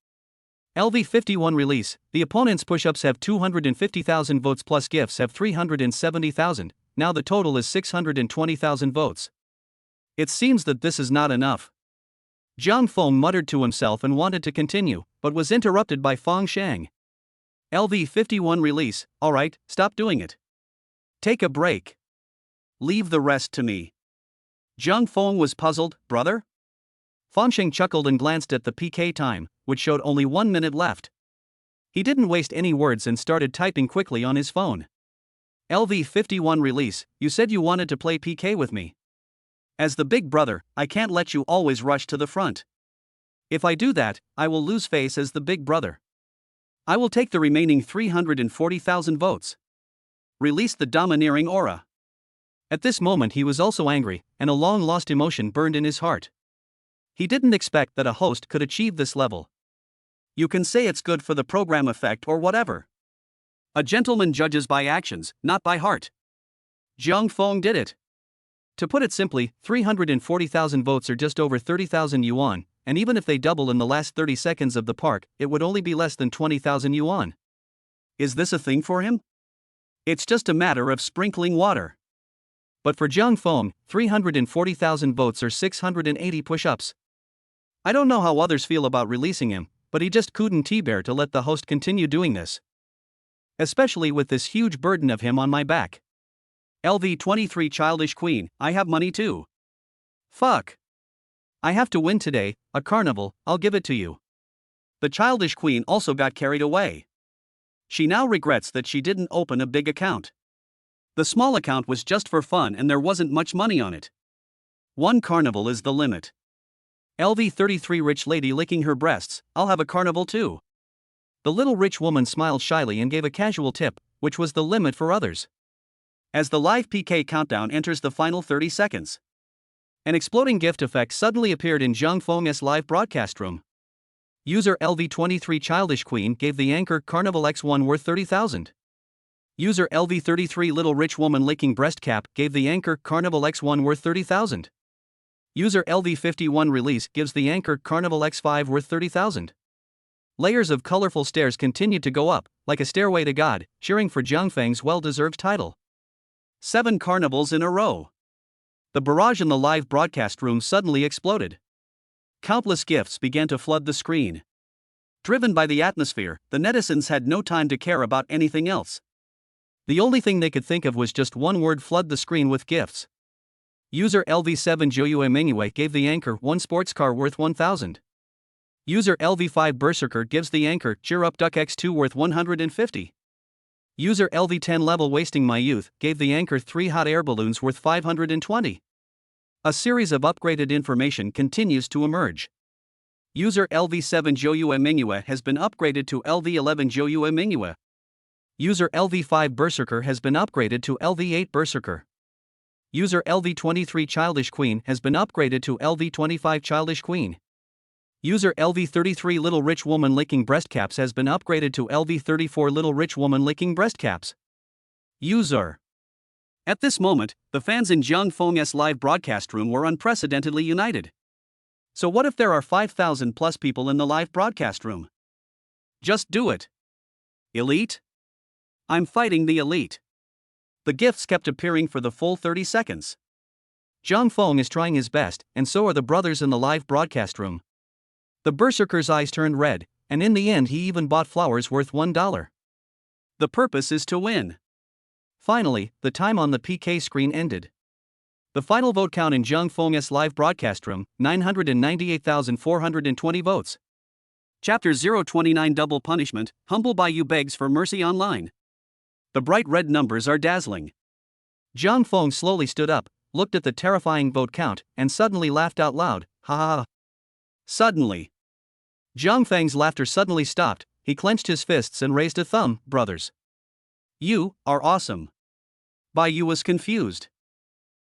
LV51 release, the opponent's push-ups have 250,000 votes plus gifts have 370,000, now the total is 620,000 votes. It seems that this is not enough. Jiang Feng muttered to himself and wanted to continue, but was interrupted by Fang Shang. LV51 release, alright, stop doing it. Take a break. Leave the rest to me. Jiang Feng was puzzled, brother? Fang Shang chuckled and glanced at the PK time, which showed only 1 minute left. He didn't waste any words and started typing quickly on his phone. LV51 release, you said you wanted to play PK with me. As the big brother, I can't let you always rush to the front. If I do that, I will lose face as the big brother. I will take the remaining 340,000 votes. Release the domineering aura. At this moment he was also angry, and a long-lost emotion burned in his heart. He didn't expect that a host could achieve this level. You can say it's good for the program effect or whatever. A gentleman judges by actions, not by heart. Jiang Feng did it. To put it simply, 340,000 votes are just over 30,000 yuan, and even if they double in the last 30 seconds of the park, it would only be less than 20,000 yuan. Is this a thing for him? It's just a matter of sprinkling water. But for Jiang Feng, 340,000 votes are 680 push-ups. I don't know how others feel about releasing him, but he just couldn't bear to let the host continue doing this. Especially with this huge burden of him on my back. LV23 Childish Queen, I have money too. Fuck. I have to win today, a carnival, I'll give it to you. The Childish Queen also got carried away. She now regrets that she didn't open a big account. The small account was just for fun and there wasn't much money on it. One carnival is the limit. LV33 Rich lady licking her breasts, I'll have a carnival too. The little rich woman smiled shyly and gave a casual tip, which was the limit for others. As the live PK countdown enters the final 30 seconds. An exploding gift effect suddenly appeared in Zhang Feng's live broadcast room. User LV23 Childish Queen gave the anchor Carnival X1 worth 30,000. User LV33 Little Rich Woman Licking Breast Cap gave the anchor Carnival X1 worth 30,000. User LV51 Release gives the anchor Carnival X5 worth 30,000. Layers of colorful stairs continued to go up, like a stairway to God, cheering for Zhang Feng's well-deserved title. 7 carnivals in a row. The barrage in the live broadcast room suddenly exploded. Countless gifts began to flood the screen. Driven by the atmosphere, the netizens had no time to care about anything else. The only thing they could think of was just one word: flood the screen with gifts. User LV7 Joyue Mingyue gave the anchor one sports car worth 1,000. User LV5 Berserker gives the anchor Cheer Up Duck X2 worth 150. User LV10 Level Wasting My Youth gave the anchor 3 hot air balloons worth 520. A series of upgraded information continues to emerge. User LV7 Joyue Mingyue has been upgraded to LV11 Joyue Mingyue. User LV5 Berserker has been upgraded to LV8 Berserker. User LV23 Childish Queen has been upgraded to LV25 Childish Queen. User LV33 Little Rich Woman Licking Breast Caps has been upgraded to LV34 Little Rich Woman Licking Breast Caps. User. At this moment, the fans in Zhang Feng's live broadcast room were unprecedentedly united. So what if there are 5,000 plus people in the live broadcast room? Just do it. Elite? I'm fighting the elite. The gifts kept appearing for the full 30 seconds. Zhang Feng is trying his best, and so are the brothers in the live broadcast room. The Berserker's eyes turned red, and in the end he even bought flowers worth $1. The purpose is to win. Finally, the time on the PK screen ended. The final vote count in Zhang Feng's live broadcast room, 998,420 votes. Chapter 029 Double Punishment, Humble Bayou begs for mercy online. The bright red numbers are dazzling. Zhang Feng slowly stood up, looked at the terrifying vote count, and suddenly laughed out loud, ha ha ha. Suddenly. Zhang Feng's laughter suddenly stopped, he clenched his fists and raised a thumb. Brothers. You are awesome. Bayou was confused.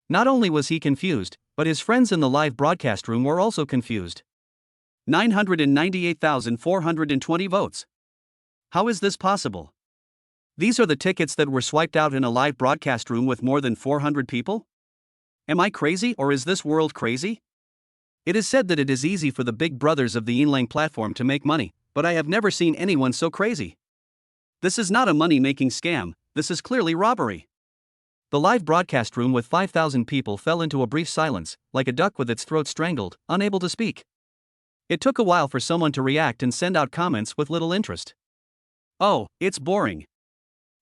Not only was he confused, but his friends in the live broadcast room were also confused. 998,420 votes. How is this possible? These are the tickets that were swiped out in a live broadcast room with more than 400 people? Am I crazy, or is this world crazy? It is said that it is easy for the big brothers of the Inlang platform to make money, but I have never seen anyone so crazy. This is not a money-making scam, this is clearly robbery. The live broadcast room with 5,000 people fell into a brief silence, like a duck with its throat strangled, unable to speak. It took a while for someone to react and send out comments with little interest. Oh, it's boring.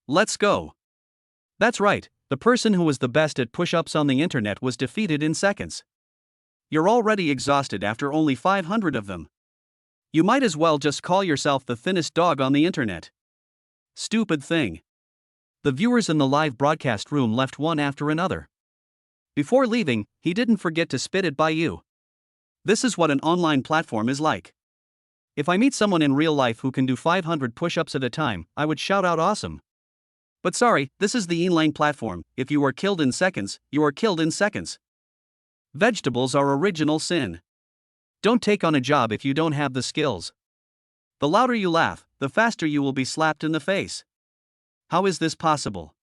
Let's go. That's right, the person who was the best at push-ups on the internet was defeated in seconds. You're already exhausted after only 500 of them. You might as well just call yourself the thinnest dog on the internet. Stupid thing. The viewers in the live broadcast room left one after another. Before leaving, he didn't forget to spit at Bayou. This is what an online platform is like. If I meet someone in real life who can do 500 push-ups at a time, I would shout out awesome. But sorry, this is the Inlang platform, if you are killed in seconds, you are killed in seconds. Vegetables are original sin. Don't take on a job if you don't have the skills. The louder you laugh, the faster you will be slapped in the face. How is this possible?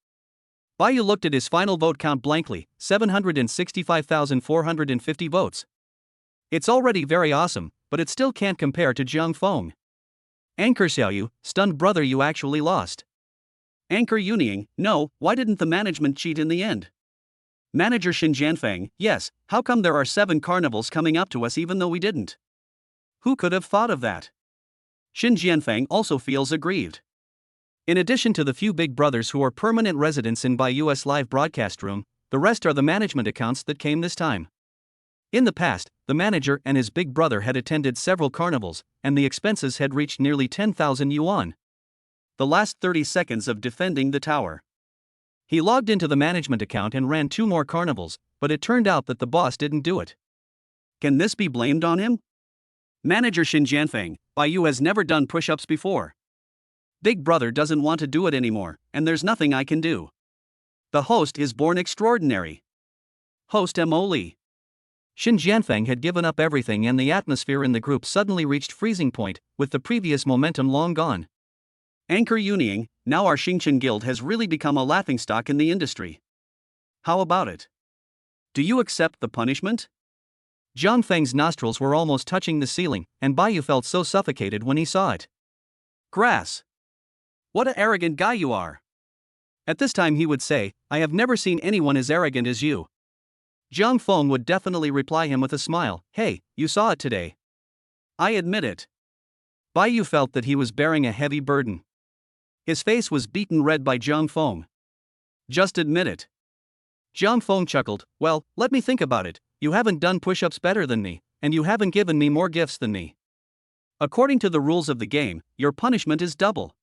Bayou looked at his final vote count blankly, 765,450 votes. It's already very awesome, but it still can't compare to Zhang Feng. Anchor Xiaoyu, stunned brother, you actually lost. Anchor Yuning, no, why didn't the management cheat in the end? Manager Xin Jianfeng, yes, how come there are 7 carnivals coming up to us even though we didn't? Who could have thought of that? Xin Jianfeng also feels aggrieved. In addition to the few big brothers who are permanent residents in Baiju's live broadcast room, the rest are the management accounts that came this time. In the past, the manager and his big brother had attended several carnivals, and the expenses had reached nearly 10,000 yuan. The last 30 seconds of defending the tower. He logged into the management account and ran 2 more carnivals, but it turned out that the boss didn't do it. Can this be blamed on him? Manager Xin Jianfeng, Baiyu has never done push-ups before. Big brother doesn't want to do it anymore, and there's nothing I can do. The host is born extraordinary. Host Mo Li. Xin Jianfeng had given up everything, and the atmosphere in the group suddenly reached freezing point, with the previous momentum long gone. Anchor Yunying, now our Xingchen Guild has really become a laughingstock in the industry. How about it? Do you accept the punishment? Zhang Feng's nostrils were almost touching the ceiling, and Baiyu felt so suffocated when he saw it. Grass. What an arrogant guy you are. At this time he would say, I have never seen anyone as arrogant as you. Zhang Feng would definitely reply him with a smile, hey, you saw it today. I admit it. Baiyu felt that he was bearing a heavy burden. His face was beaten red by Zhang Feng. Just admit it. Zhang Feng chuckled, well, let me think about it. You haven't done push-ups better than me, and you haven't given me more gifts than me. According to the rules of the game, your punishment is double.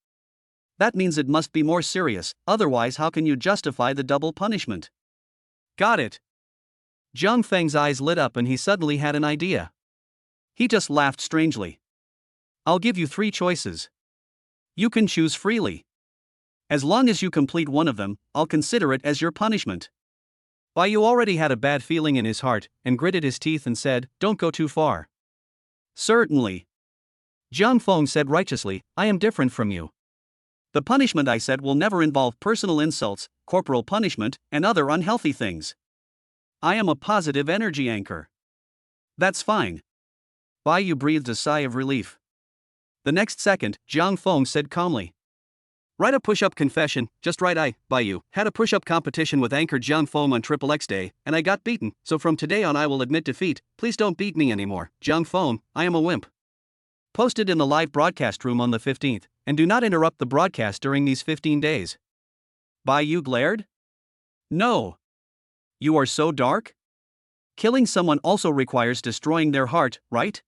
That means it must be more serious, otherwise how can you justify the double punishment? Got it. Zhang Feng's eyes lit up and he suddenly had an idea. He just laughed strangely. I'll give you 3 choices. You can choose freely. As long as you complete one of them, I'll consider it as your punishment. Baiyu already had a bad feeling in his heart, and gritted his teeth and said, don't go too far. Certainly. Zhang Feng said righteously, I am different from you. The punishment I said will never involve personal insults, corporal punishment, and other unhealthy things. I am a positive energy anchor. That's fine. Baiyu breathed a sigh of relief. The next second, Zhang Feng said calmly. Write a push-up confession, just write I, Baiyu, had a push-up competition with anchor Zhang Feng on XXX Day, and I got beaten, so from today on I will admit defeat, please don't beat me anymore, Zhang Feng, I am a wimp. Posted in the live broadcast room on the 15th, and do not interrupt the broadcast during these 15 days. Baiyu glared? No. You are so dark? Killing someone also requires destroying their heart, right?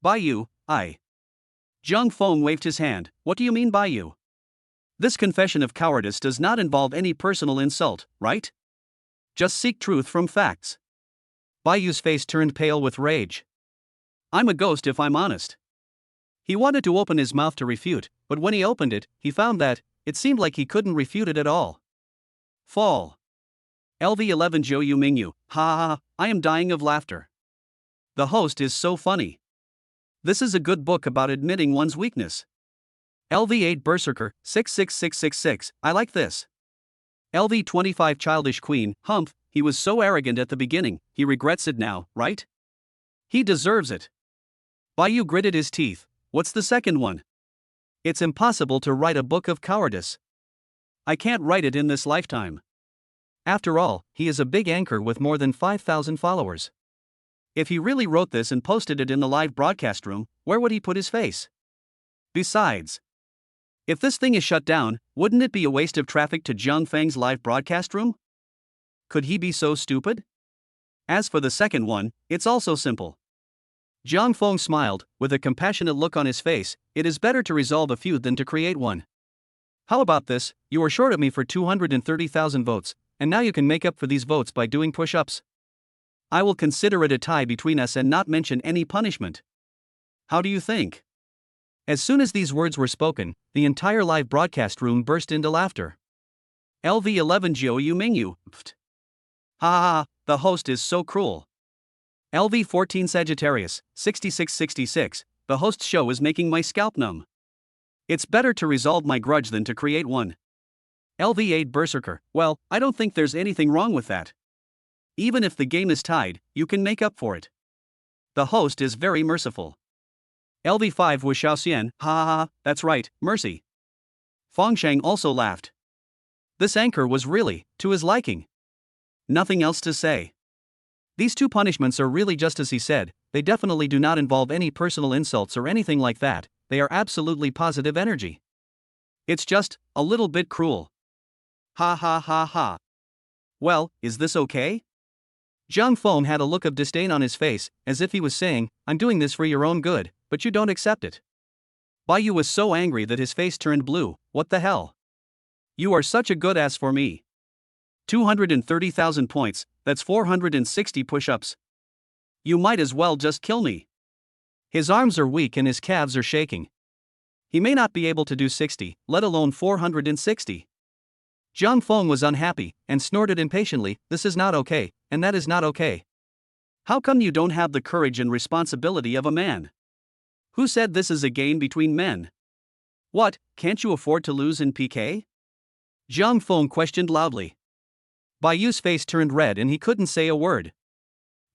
Baiyu, I. Zhang Feng waved his hand, what do you mean Baiyu? This confession of cowardice does not involve any personal insult, right? Just seek truth from facts. Baiyu's face turned pale with rage. I'm a ghost if I'm honest. He wanted to open his mouth to refute, but when he opened it, he found that, it seemed like he couldn't refute it at all. Fall. LV11 Zhou Yu Mingyu, ha ha ha, I am dying of laughter. The host is so funny. This is a good book about admitting one's weakness. LV8 Berserker, 66666, I like this. LV25 Childish Queen, humph, he was so arrogant at the beginning, he regrets it now, right? He deserves it. Baiyu gritted his teeth, what's the second one? It's impossible to write a book of cowardice. I can't write it in this lifetime. After all, he is a big anchor with more than 5,000 followers. If he really wrote this and posted it in the live broadcast room, where would he put his face? Besides, if this thing is shut down, wouldn't it be a waste of traffic to Zhang Feng's live broadcast room? Could he be so stupid? As for the second one, it's also simple. Zhang Feng smiled, with a compassionate look on his face, it is better to resolve a feud than to create one. How about this, you are short of me for 230,000 votes, and now you can make up for these votes by doing push-ups. I will consider it a tie between us and not mention any punishment. How do you think? As soon as these words were spoken, the entire live broadcast room burst into laughter. LV11 Zhou Yu Mingyu, pft. Ha ha ha, the host is so cruel. LV14 Sagittarius, 6666, the host's show is making my scalp numb. It's better to resolve my grudge than to create one. LV8 Berserker, well, I don't think there's anything wrong with that. Even if the game is tied, you can make up for it. The host is very merciful. LV5 was Xiaoxian, ha ha ha, that's right, mercy. Fongsheng also laughed. This anchor was really, to his liking. Nothing else to say. These 2 punishments are really just as he said, they definitely do not involve any personal insults or anything like that, they are absolutely positive energy. It's just a little bit cruel. Ha ha ha ha. Well, is this okay? Zhang Feng had a look of disdain on his face, as if he was saying, I'm doing this for your own good, but you don't accept it. Bai Yu was so angry that his face turned blue. What the hell? You are such a good ass for me. 230,000 points, that's 460 push-ups. You might as well just kill me. His arms are weak and his calves are shaking. He may not be able to do 60, let alone 460. Zhang Feng was unhappy, and snorted impatiently, this is not okay, and that is not okay. How come you don't have the courage and responsibility of a man? Who said this is a game between men? What, can't you afford to lose in PK? Zhang Feng questioned loudly. Bai Yu's face turned red and he couldn't say a word.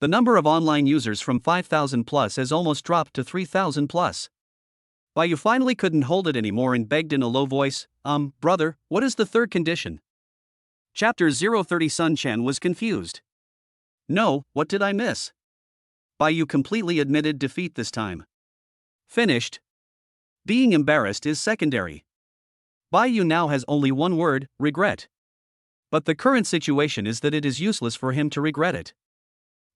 The number of online users from 5,000 plus has almost dropped to 3,000 plus. Bai Yu finally couldn't hold it anymore and begged in a low voice, brother, what is the third condition? Chapter 030 Sun Chan was confused. No, what did I miss? Bai Yu completely admitted defeat this time. Finished. Being embarrassed is secondary. Bai Yu now has only one word, regret. But the current situation is that it is useless for him to regret it.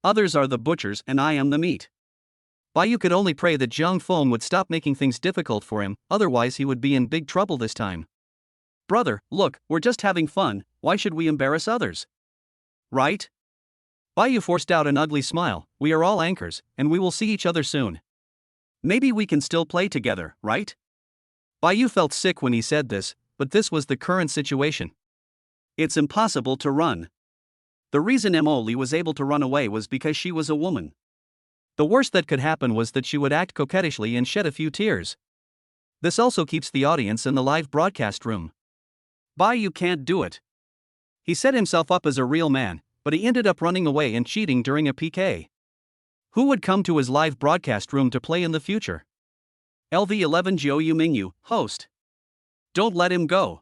Others are the butchers and I am the meat. Bai Yu could only pray that Zhang Feng would stop making things difficult for him, otherwise he would be in big trouble this time. Brother, look, we're just having fun, why should we embarrass others? Right? Bai Yu forced out an ugly smile, we are all anchors, and we will see each other soon. Maybe we can still play together, right? Bai Yu felt sick when he said this, but this was the current situation. It's impossible to run. The reason Mo Li was able to run away was because she was a woman. The worst that could happen was that she would act coquettishly and shed a few tears. This also keeps the audience in the live broadcast room. Bai Yu can't do it. He set himself up as a real man, but he ended up running away and cheating during a PK. Who would come to his live broadcast room to play in the future? LV11 Jiu Yu Mingyu, host. Don't let him go.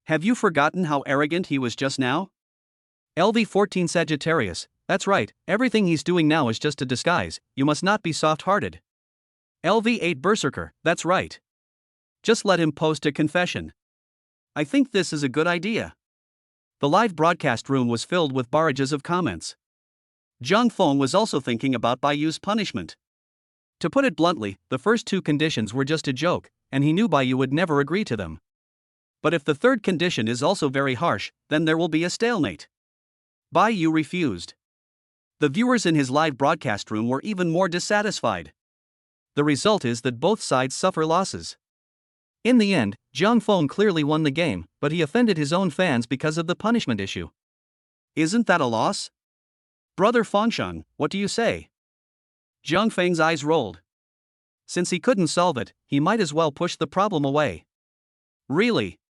Have you forgotten how arrogant he was just now? LV14 Sagittarius, that's right, everything he's doing now is just a disguise, you must not be soft-hearted. LV8 Berserker, that's right. Just let him post a confession. I think this is a good idea. The live broadcast room was filled with barrages of comments. Zhang Feng was also thinking about Bai Yu's punishment. To put it bluntly, the first two conditions were just a joke, and he knew Bai Yu would never agree to them. But if the third condition is also very harsh, then there will be a stalemate. Bai Yu refused. The viewers in his live broadcast room were even more dissatisfied. The result is that both sides suffer losses. In the end, Zhang Feng clearly won the game, but he offended his own fans because of the punishment issue. Isn't that a loss? Brother Fengshan, what do you say? Zhang Feng's eyes rolled. Since he couldn't solve it, he might as well push the problem away. Really?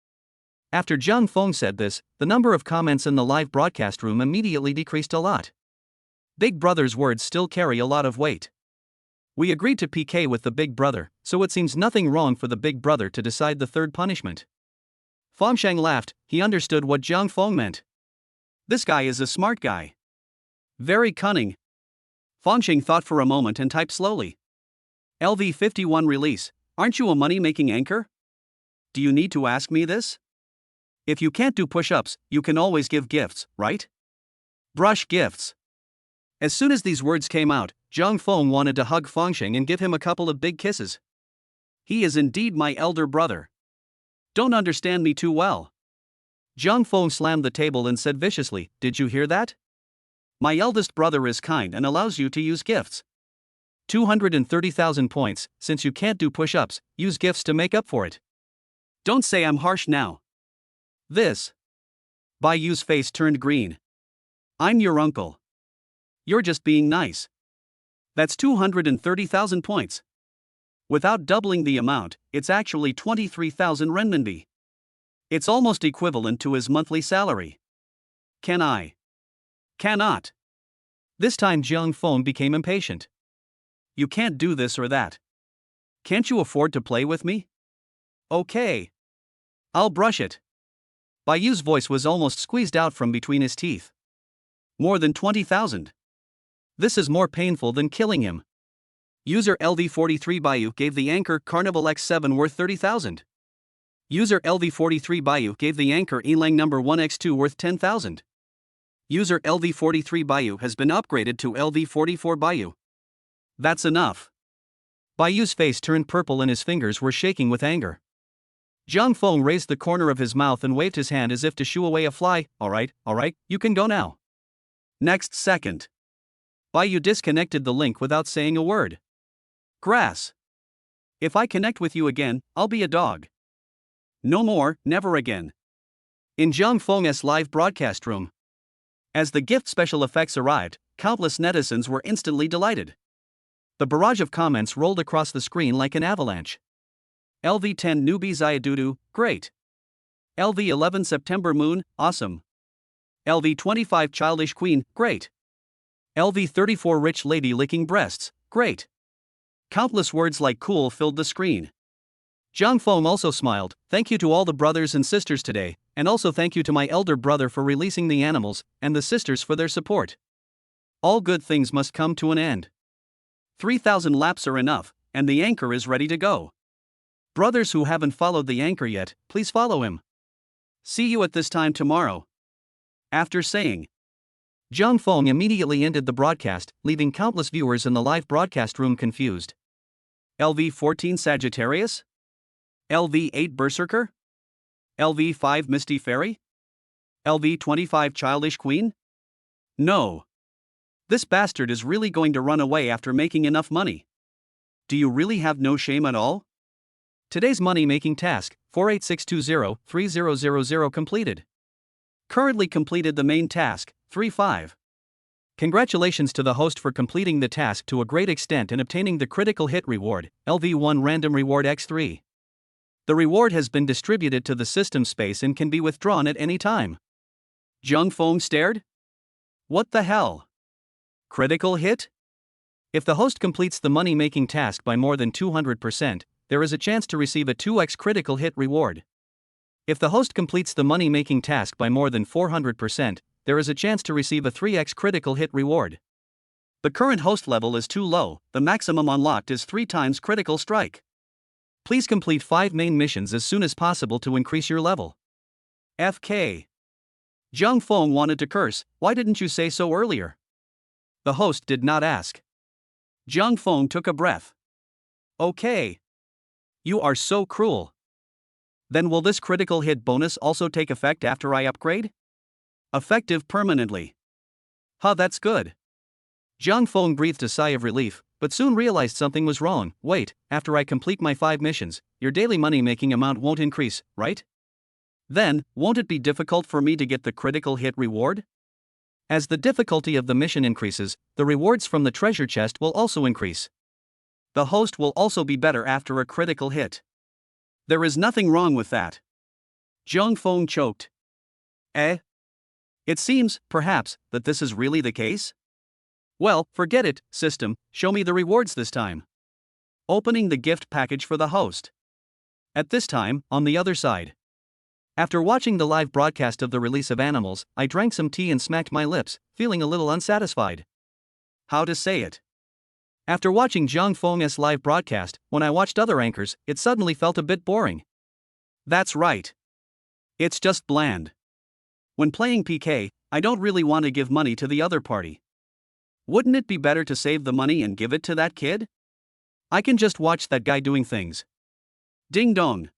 After Zhang Feng said this, the number of comments in the live broadcast room immediately decreased a lot. Big Brother's words still carry a lot of weight. We agreed to PK with the Big Brother, so it seems nothing wrong for the Big Brother to decide the third punishment. Fengshan laughed, he understood what Zhang Feng meant. This guy is a smart guy. Very cunning. Fengshan thought for a moment and typed slowly. LV51 release, aren't you a money-making anchor? Do you need to ask me this? If you can't do push-ups, you can always give gifts, right? Brush gifts. As soon as these words came out, Zhang Feng wanted to hug Fengshan and give him a couple of big kisses. He is indeed my elder brother. Don't understand me too well. Zhang Feng slammed the table and said viciously, did you hear that? My eldest brother is kind and allows you to use gifts. 230,000 points, since you can't do push-ups, use gifts to make up for it. Don't say I'm harsh now. This. Bai Yu's face turned green. I'm your uncle. You're just being nice. That's 230,000 points. Without doubling the amount, it's actually 23,000 renminbi. It's almost equivalent to his monthly salary. Can I? Cannot. This time Zhang Feng became impatient. You can't do this or that. Can't you afford to play with me? Okay. I'll brush it. Bai Yu's voice was almost squeezed out from between his teeth. More than 20,000. This is more painful than killing him. User LV43 Bayou gave the anchor Carnival X7 worth 30,000. User LV43 Bayou gave the anchor Elang number 1X2 worth 10,000. User LV43 Bayou has been upgraded to LV44 Bayou. That's enough. Bayou's face turned purple and his fingers were shaking with anger. Zhang Feng raised the corner of his mouth and waved his hand as if to shoo away a fly. Alright, you can go now. Next second, Bayou disconnected the link without saying a word. Grass. If I connect with you again, I'll be a dog. No more, never again. In Zhang Feng's live broadcast room. As the gift special effects arrived, countless netizens were instantly delighted. The barrage of comments rolled across the screen like an avalanche. LV10 Newbie Zayadudu, great. LV11 September Moon, awesome. LV25 Childish Queen, great. LV34 Rich Lady Licking Breasts, great. Countless words like cool filled the screen. Zhang Feng also smiled. Thank you to all the brothers and sisters today, and also thank you to my elder brother for releasing the animals, and the sisters for their support. All good things must come to an end. 3,000 laps are enough, and the anchor is ready to go. Brothers who haven't followed the anchor yet, please follow him. See you at this time tomorrow. After saying, Zhang Feng immediately ended the broadcast, leaving countless viewers in the live broadcast room confused. LV14 Sagittarius? LV8 Berserker? LV5 Misty Fairy? LV25 Childish Queen? No. This bastard is really going to run away after making enough money. Do you really have no shame at all? Today's money-making task, 48620-3000 completed. Currently completed the main task, 3-5. Congratulations to the host for completing the task to a great extent and obtaining the critical hit reward, LV1 Random Reward X3. The reward has been distributed to the system space and can be withdrawn at any time. Zhang Feng stared. What the hell? Critical hit? If the host completes the money-making task by more than 200%, there is a chance to receive a 2x critical hit reward. If the host completes the money-making task by more than 400%, there is a chance to receive a 3x critical hit reward. The current host level is too low, the maximum unlocked is 3 times critical strike. Please complete 5 main missions as soon as possible to increase your level. FK. Zhang Feng wanted to curse. Why didn't you say so earlier? The host did not ask. Zhang Feng took a breath. Okay. You are so cruel. Then will this critical hit bonus also take effect after I upgrade? Effective permanently. Huh, that's good. Zhang Feng breathed a sigh of relief, but soon realized something was wrong. Wait, after I complete my 5 missions, your daily money-making amount won't increase, right? Then, won't it be difficult for me to get the critical hit reward? As the difficulty of the mission increases, the rewards from the treasure chest will also increase. The host will also be better after a critical hit. There is nothing wrong with that. Zhang Feng choked. It seems, perhaps, that this is really the case? Well, forget it, system, show me the rewards this time. Opening the gift package for the host. At this time, on the other side. After watching the live broadcast of the release of animals, I drank some tea and smacked my lips, feeling a little unsatisfied. How to say it? After watching Zhang Feng's live broadcast, when I watched other anchors, it suddenly felt a bit boring. That's right. It's just bland. When playing PK, I don't really want to give money to the other party. Wouldn't it be better to save the money and give it to that kid? I can just watch that guy doing things. Ding dong.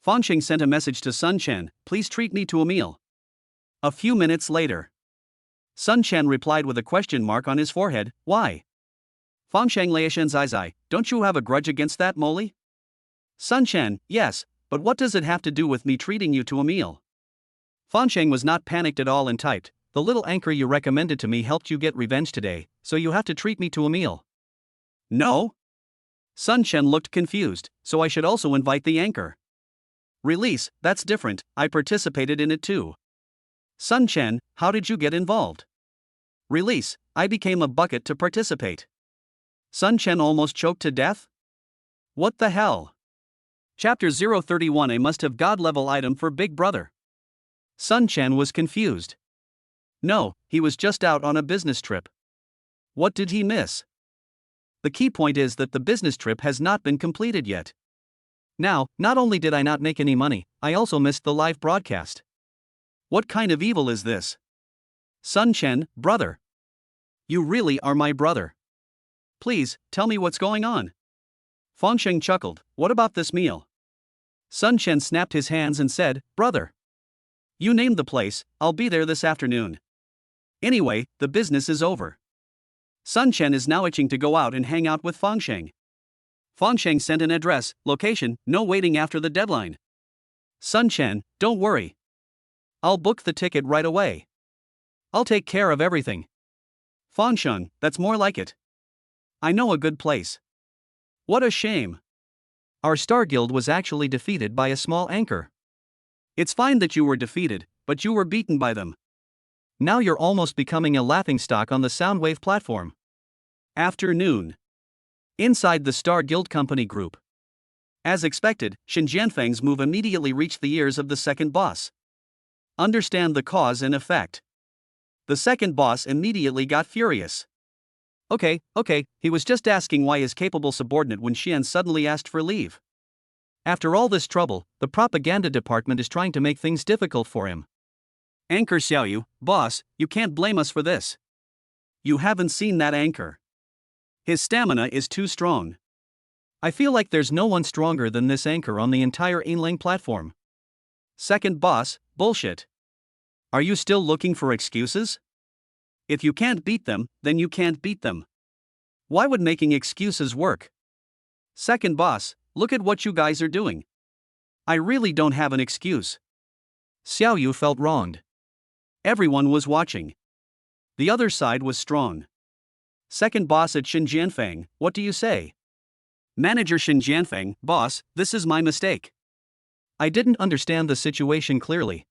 Fangsheng sent a message to Sun Chen, please treat me to a meal. A few minutes later. Sun Chen replied with a question mark on his forehead, why? Fangsheng Laishen Zai, don't you have a grudge against that Molly? Sun Chen, yes, but what does it have to do with me treating you to a meal? Fangsheng was not panicked at all and typed, the little anchor you recommended to me helped you get revenge today, so you have to treat me to a meal. No? Sun Chen looked confused, so I should also invite the anchor. Release, that's different, I participated in it too. Sun Chen, how did you get involved? Release, I became a bucket to participate. Sun Chen almost choked to death? What the hell? Chapter 031 A must-have god-level item for Big Brother. Sun Chen was confused. No, he was just out on a business trip. What did he miss? The key point is that the business trip has not been completed yet. Now, not only did I not make any money, I also missed the live broadcast. What kind of evil is this? Sun Chen, brother. You really are my brother. Please, tell me what's going on. Fangsheng chuckled, what about this meal? Sun Chen snapped his hands and said, brother. You named the place, I'll be there this afternoon. Anyway, the business is over. Sun Chen is now itching to go out and hang out with Fangsheng. Fangsheng sent an address, location, no waiting after the deadline. Sun Chen, don't worry. I'll book the ticket right away. I'll take care of everything. Fangsheng, that's more like it. I know a good place. What a shame. Our Star Guild was actually defeated by a small anchor. It's fine that you were defeated, but you were beaten by them. Now you're almost becoming a laughingstock on the Soundwave platform. Afternoon. Inside the Star Guild Company group. As expected, Shen Jianfeng's move immediately reached the ears of the second boss. Understand the cause and effect. The second boss immediately got furious. Okay, he was just asking why his capable subordinate Wen Xian suddenly asked for leave. After all this trouble, the propaganda department is trying to make things difficult for him. Anchor Xiaoyu, boss, you can't blame us for this. You haven't seen that anchor. His stamina is too strong. I feel like there's no one stronger than this anchor on the entire Yinling platform. Second boss, bullshit. Are you still looking for excuses? If you can't beat them, then you can't beat them. Why would making excuses work? Second boss, look at what you guys are doing. I really don't have an excuse. Xiaoyu felt wronged. Everyone was watching. The other side was strong. Second boss at Shen Jianfeng, what do you say? Manager Shen Jianfeng, boss, this is my mistake. I didn't understand the situation clearly.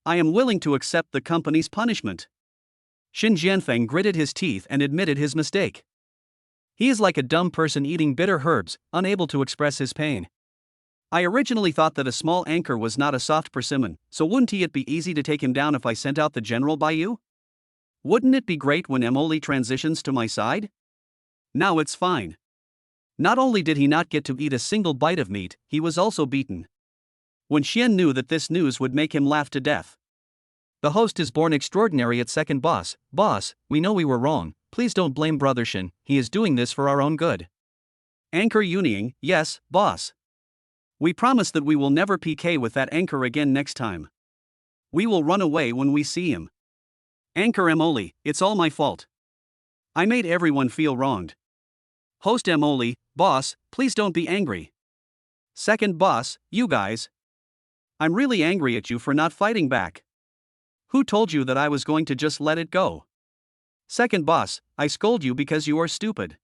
I am willing to accept the company's punishment. Shen Jianfeng gritted his teeth and admitted his mistake. He is like a dumb person eating bitter herbs, unable to express his pain. I originally thought that a small anchor was not a soft persimmon, so wouldn't it be easy to take him down if I sent out the general by you? Wouldn't it be great when Emoli transitions to my side? Now it's fine. Not only did he not get to eat a single bite of meat, he was also beaten. Wen Xian knew that this news would make him laugh to death. The host is born extraordinary at second boss. Boss, we know we were wrong, please don't blame Brother Shen, he is doing this for our own good. Anchor Yunying, yes, boss. We promise that we will never PK with that anchor again next time. We will run away when we see him. Anchor Emoli, it's all my fault. I made everyone feel wronged. Host Emoli, boss, please don't be angry. Second boss, you guys. I'm really angry at you for not fighting back. Who told you that I was going to just let it go? Second boss, I scold you because you are stupid.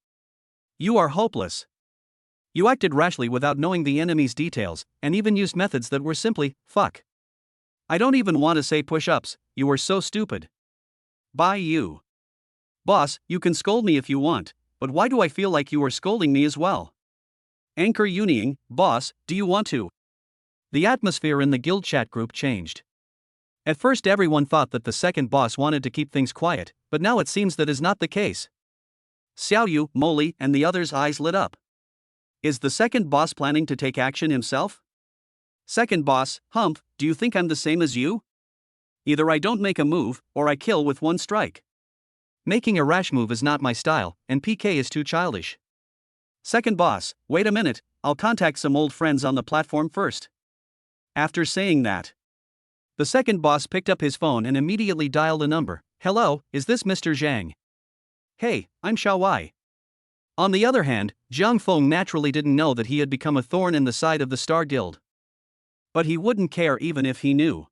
You are hopeless. You acted rashly without knowing the enemy's details, and even used methods that were simply, fuck. I don't even want to say push-ups, you were so stupid. Bye you. Boss, you can scold me if you want, but why do I feel like you are scolding me as well? Anchor Yunying, boss, do you want to? The atmosphere in the guild chat group changed. At first everyone thought that the second boss wanted to keep things quiet, but now it seems that is not the case. Xiaoyu, Moli, and the others' eyes lit up. Is the second boss planning to take action himself? Second boss, Humph, do you think I'm the same as you? Either I don't make a move, or I kill with one strike. Making a rash move is not my style, and PK is too childish. Second boss, wait a minute, I'll contact some old friends on the platform first. After saying that, the second boss picked up his phone and immediately dialed a number. Hello, is this Mr. Zhang? Hey, I'm Xiao Wai. On the other hand, Zhang Feng naturally didn't know that he had become a thorn in the side of the Star Guild. But he wouldn't care even if he knew.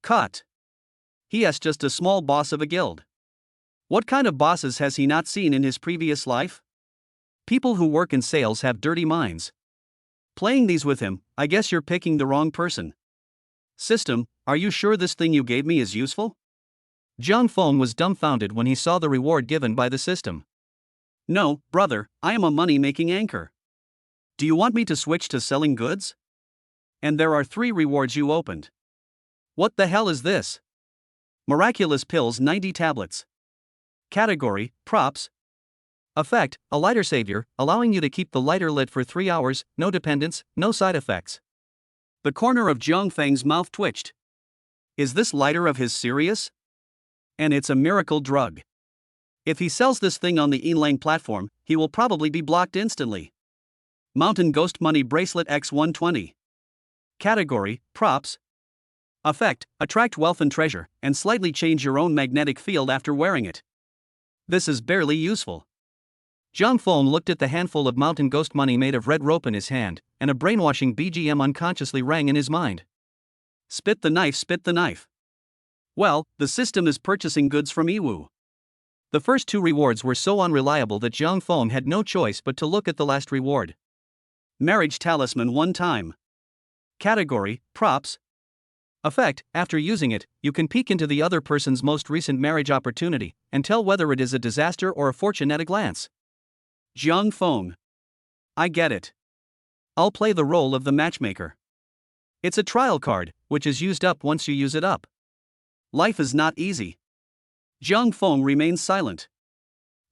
Cut. He is just a small boss of a guild. What kind of bosses has he not seen in his previous life? People who work in sales have dirty minds. Playing these with him, I guess you're picking the wrong person. System, are you sure this thing you gave me is useful? Zhang Feng was dumbfounded when he saw the reward given by the system. No, brother, I am a money-making anchor. Do you want me to switch to selling goods? And there are 3 rewards you opened. What the hell is this? Miraculous pills 90 tablets. Category, props. Effect, a lighter savior, allowing you to keep the lighter lit for 3 hours, no dependence, no side effects. The corner of Jiang Feng's mouth twitched. Is this lighter of his serious? And it's a miracle drug. If he sells this thing on the Yinlang platform, he will probably be blocked instantly. Mountain Ghost Money Bracelet X120. Category, Props. Effect, attract wealth and treasure, and slightly change your own magnetic field after wearing it. This is barely useful. Jiang Feng looked at the handful of Mountain Ghost Money made of red rope in his hand, and a brainwashing BGM unconsciously rang in his mind. Spit the knife, spit the knife. Well, the system is purchasing goods from Yiwu. The first 2 rewards were so unreliable that Jiang Feng had no choice but to look at the last reward. Marriage Talisman 1 time. Category, Props. Effect, after using it, you can peek into the other person's most recent marriage opportunity, and tell whether it is a disaster or a fortune at a glance. Jiang Feng. I get it. I'll play the role of the matchmaker. It's a trial card, which is used up once you use it up. Life is not easy. Jiang Feng remained silent.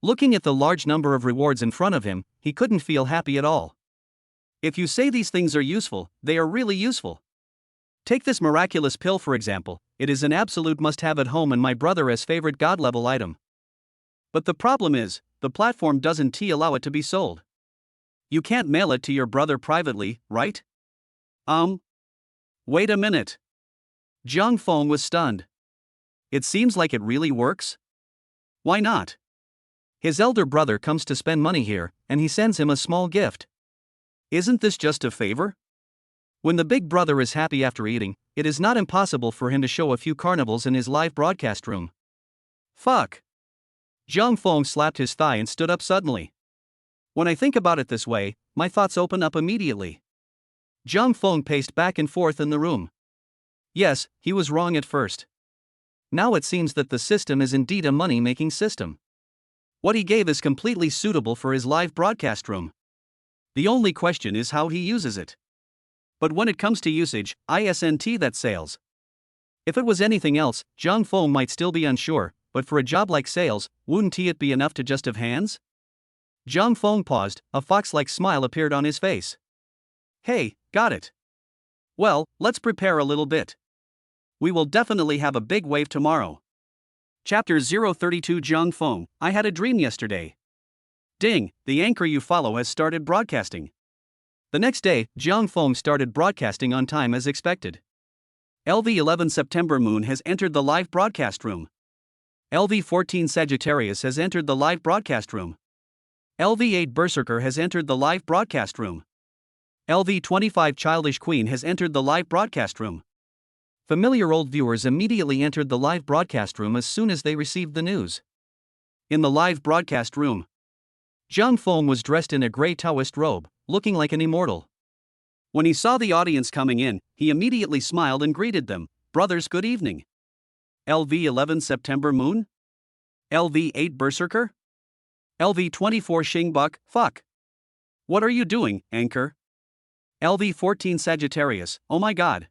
Looking at the large number of rewards in front of him, he couldn't feel happy at all. If you say these things are useful, they are really useful. Take this miraculous pill for example, it is an absolute must-have at home and my brother as favorite god-level item. But the problem is, the platform doesn't allow it to be sold. You can't mail it to your brother privately, right? Wait a minute. Jiang Feng was stunned. It seems like it really works? Why not? His elder brother comes to spend money here, and he sends him a small gift. Isn't this just a favor? When the big brother is happy after eating, it is not impossible for him to show a few carnivals in his live broadcast room. Fuck. Jiang Feng slapped his thigh and stood up suddenly. When I think about it this way, my thoughts open up immediately. Jiang Feng paced back and forth in the room. Yes, he was wrong at first. Now it seems that the system is indeed a money-making system. What he gave is completely suitable for his live broadcast room. The only question is how he uses it. But when it comes to usage, isn't that sales. If it was anything else, Jiang Feng might still be unsure, but for a job like sales, wouldn't it be enough to just have hands? Jiang Feng paused, a fox-like smile appeared on his face. Hey, got it. Well, let's prepare a little bit. We will definitely have a big wave tomorrow. Chapter 032 Jiang Feng, I had a dream yesterday. Ding, the anchor you follow has started broadcasting. The next day, Jiang Feng started broadcasting on time as expected. LV11 September Moon has entered the live broadcast room. LV14 Sagittarius has entered the live broadcast room. LV8 Berserker has entered the live broadcast room. LV25 Childish Queen has entered the live broadcast room. Familiar old viewers immediately entered the live broadcast room as soon as they received the news. In the live broadcast room, Jiang Feng was dressed in a grey Taoist robe, looking like an immortal. When he saw the audience coming in, he immediately smiled and greeted them. Brothers, good evening. LV11 September Moon? LV8 Berserker? LV24 Xingbok, fuck. What are you doing, anchor? LV14 Sagittarius, oh my god.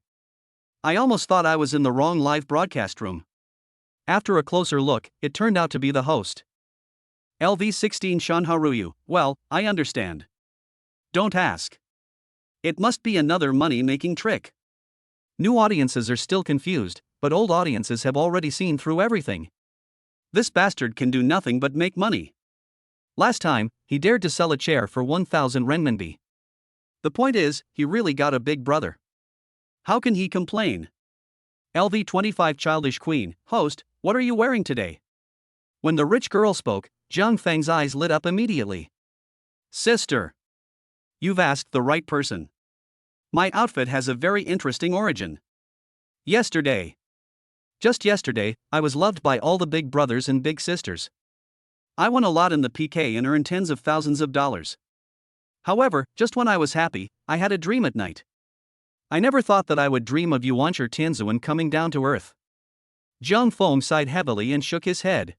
I almost thought I was in the wrong live broadcast room. After a closer look, it turned out to be the host. LV16 Shanharuyu, well, I understand. Don't ask. It must be another money-making trick. New audiences are still confused, but old audiences have already seen through everything. This bastard can do nothing but make money. Last time, he dared to sell a chair for 1,000 renminbi. The point is, he really got a big brother. How can he complain? LV25 Childish Queen, host, what are you wearing today? When the rich girl spoke, Jiang Feng's eyes lit up immediately. Sister. You've asked the right person. My outfit has a very interesting origin. Just yesterday, I was loved by all the big brothers and big sisters. I won a lot in the PK and earned tens of thousands of dollars. However, just when I was happy, I had a dream at night. I never thought that I would dream of Yuanshi Tianzuan coming down to earth. Jiang Feng sighed heavily and shook his head.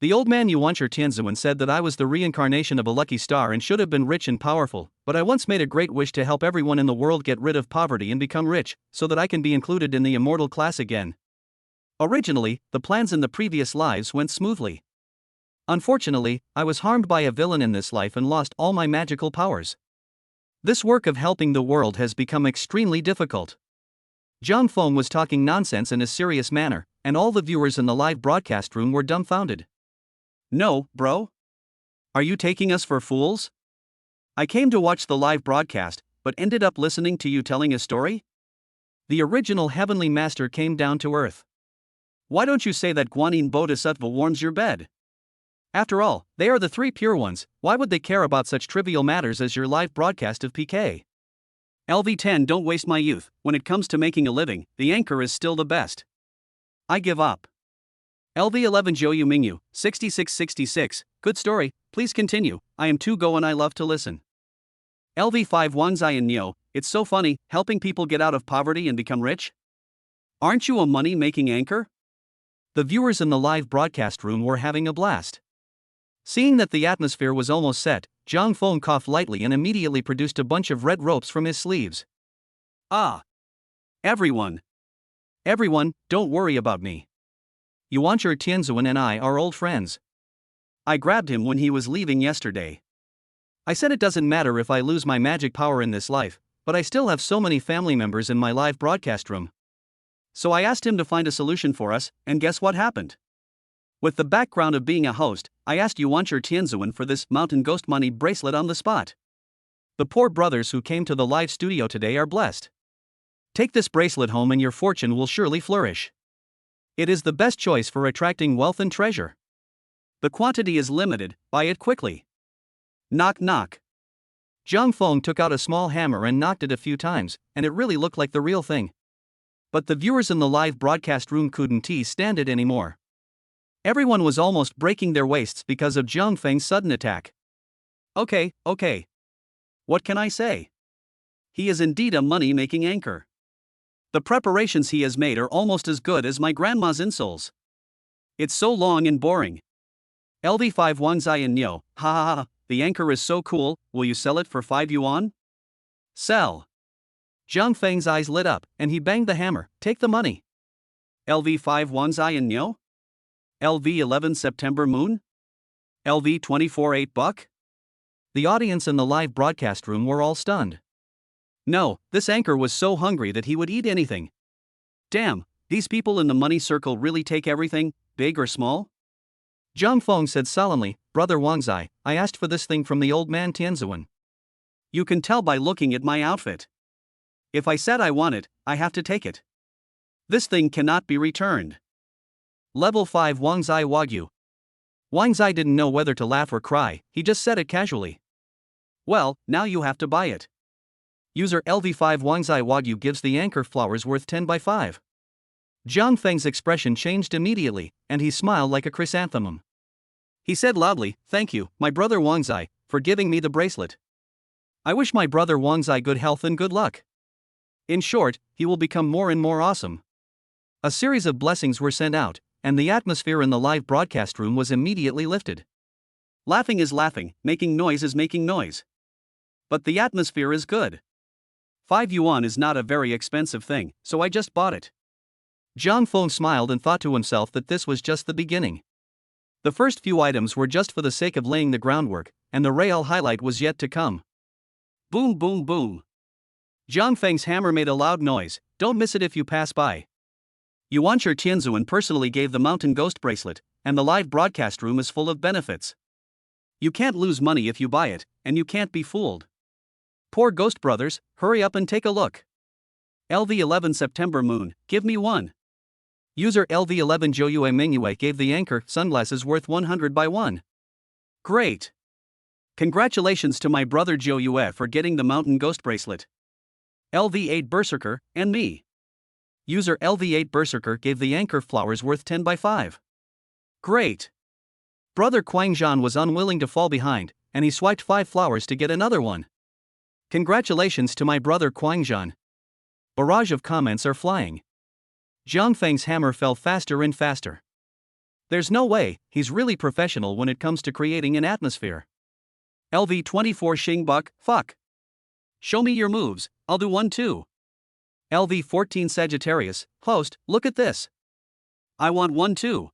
The old man Yuanshi Tianzuan said that I was the reincarnation of a lucky star and should have been rich and powerful, but I once made a great wish to help everyone in the world get rid of poverty and become rich, so that I can be included in the immortal class again. Originally, the plans in the previous lives went smoothly. Unfortunately, I was harmed by a villain in this life and lost all my magical powers. This work of helping the world has become extremely difficult. Zhang Feng was talking nonsense in a serious manner, and all the viewers in the live broadcast room were dumbfounded. No, bro? Are you taking us for fools? I came to watch the live broadcast, but ended up listening to you telling a story? The original Heavenly Master came down to earth. Why don't you say that Guanyin Bodhisattva warms your bed? After all, they are the three pure ones. Why would they care about such trivial matters as your live broadcast of PK? LV10, don't waste my youth. When it comes to making a living, the anchor is still the best. I give up. LV11 Zhou Mingyu, 6666, good story, please continue, I am too go and I love to listen. LV5 Wang Ziyan Nyo, it's so funny, helping people get out of poverty and become rich? Aren't you a money-making anchor? The viewers in the live broadcast room were having a blast. Seeing that the atmosphere was almost set, Zhang Feng coughed lightly and immediately produced a bunch of red ropes from his sleeves. Ah! Everyone, don't worry about me. Yuancher Tianzuan and I are old friends. I grabbed him when he was leaving yesterday. I said it doesn't matter if I lose my magic power in this life, but I still have so many family members in my live broadcast room. So I asked him to find a solution for us, and guess what happened? With the background of being a host, I asked Yuancher Tianzuan for this mountain ghost money bracelet on the spot. The poor brothers who came to the live studio today are blessed. Take this bracelet home and your fortune will surely flourish. It is the best choice for attracting wealth and treasure. The quantity is limited, buy it quickly. Knock knock. Zhang Feng took out a small hammer and knocked it a few times, and it really looked like the real thing. But the viewers in the live broadcast room couldn't stand it anymore. Everyone was almost breaking their waists because of Zhang Feng's sudden attack. Okay. What can I say? He is indeed a money-making anchor. The preparations he has made are almost as good as my grandma's insoles. It's so long and boring. LV5 Wang Ziyan Nyo, ha, the anchor is so cool, will you sell it for 5 yuan? Sell. Zhang Feng's eyes lit up, and he banged the hammer, take the money. LV5 Wang Ziyan Nyo? LV11 September Moon? LV24 8 Buck? The audience in the live broadcast room were all stunned. No, this anchor was so hungry that he would eat anything. Damn, these people in the money circle really take everything, big or small? Zhang Feng said solemnly, Brother Wangzai, I asked for this thing from the old man Tianzuan. You can tell by looking at my outfit. If I said I want it, I have to take it. This thing cannot be returned. Level 5 Wangzai Wagyu. Wangzai didn't know whether to laugh or cry, he just said it casually. Well, now you have to buy it. User LV5 Wangzai Wagyu gives the anchor flowers worth 10 by 5. Zhang Feng's expression changed immediately, and he smiled like a chrysanthemum. He said loudly, thank you, my brother Wangzai, for giving me the bracelet. I wish my brother Wangzai good health and good luck. In short, he will become more and more awesome. A series of blessings were sent out, and the atmosphere in the live broadcast room was immediately lifted. Laughing is laughing, making noise is making noise. But the atmosphere is good. 5 yuan is not a very expensive thing, so I just bought it. Zhang Feng smiled and thought to himself that this was just the beginning. The first few items were just for the sake of laying the groundwork, and the real highlight was yet to come. Boom boom boom. Zhang Feng's hammer made a loud noise, don't miss it if you pass by. Yuancher Tianzuan personally gave the mountain ghost bracelet, and the live broadcast room is full of benefits. You can't lose money if you buy it, and you can't be fooled. Poor ghost brothers, hurry up and take a look. LV11 September Moon, give me one. User LV11 Joyue Mingyue gave the anchor sunglasses worth 100 by 1. Great. Congratulations to my brother Joyue for getting the mountain ghost bracelet. LV8 Berserker, and me. User LV8 Berserker gave the anchor flowers worth 10 by 5. Great. Brother Quangzhan was unwilling to fall behind, and he swiped 5 flowers to get another one. Congratulations to my brother Quangzhan. Barrage of comments are flying. Zhang Feng's hammer fell faster and faster. There's no way, he's really professional when it comes to creating an atmosphere. LV24 Xingbuck, fuck. Show me your moves, I'll do one too. LV14 Sagittarius, host, look at this. I want one too.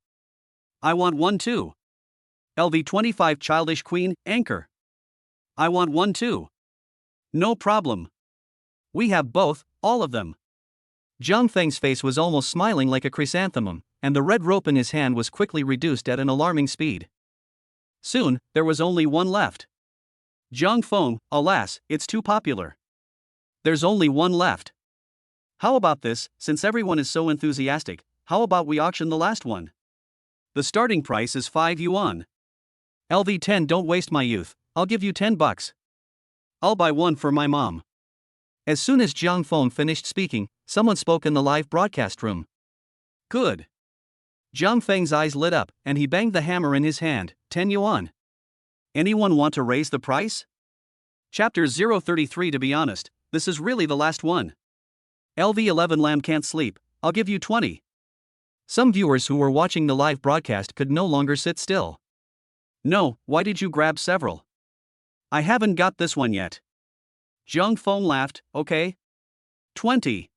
I want one too. LV25 Childish Queen, Anchor. I want one too. No problem. We have both, all of them. Zhang Feng's face was almost smiling like a chrysanthemum, and the red rope in his hand was quickly reduced at an alarming speed. Soon, there was only one left. Zhang Feng, alas, it's too popular. There's only one left. How about this, since everyone is so enthusiastic, how about we auction the last one? The starting price is 5 yuan. LV10, don't waste my youth, I'll give you 10 bucks. I'll buy one for my mom. As soon as Zhang Feng finished speaking, someone spoke in the live broadcast room. Good. Zhang Feng's eyes lit up, and he banged the hammer in his hand. 10 yuan. Anyone want to raise the price? Chapter 033. To be honest, this is really the last one. LV11 Lamb can't sleep, I'll give you 20. Some viewers who were watching the live broadcast could no longer sit still. No, why did you grab several? I haven't got this one yet. Zhang Feng laughed, okay. 20.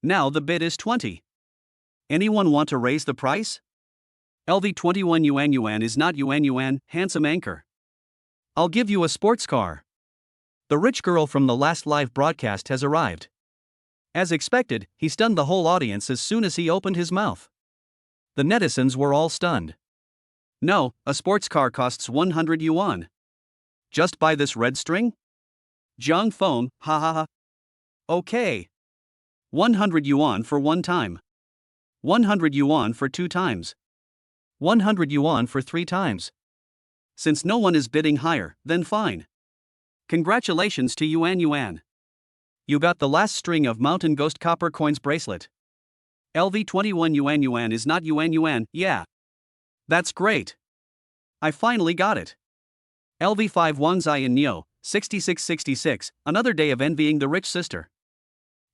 Now the bid is 20. Anyone want to raise the price? LV21 yuan is not yuan, handsome anchor. I'll give you a sports car. The rich girl from the last live broadcast has arrived. As expected, he stunned the whole audience as soon as he opened his mouth. The netizens were all stunned. No, a sports car costs 100 yuan. Just buy this red string? Zhang Feng, ha ha ha. Okay. 100 yuan for one time. 100 yuan for 2 times. 100 yuan for 3 times. Since no one is bidding higher, then fine. Congratulations to Yuan. You got the last string of Mountain Ghost Copper Coins bracelet. LV21 yuan is not yuan, yeah. That's great. I finally got it. LV5 Wangzai and Neo, 6666, another day of envying the rich sister.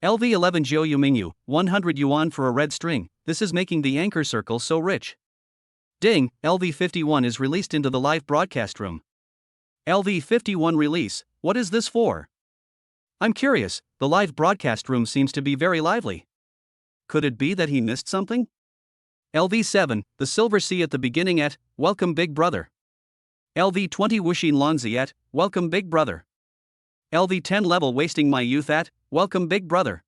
LV11 Jiu Yumingyu, 100 yuan for a red string, this is making the anchor circle so rich. Ding, LV51 is released into the live broadcast room. LV51 release, what is this for? I'm curious, the live broadcast room seems to be very lively. Could it be that he missed something? LV7, the Silver Sea at the beginning at, welcome Big Brother. LV20 Wuxin Lonzi at, welcome Big Brother. LV10 Level Wasting My Youth at, welcome Big Brother.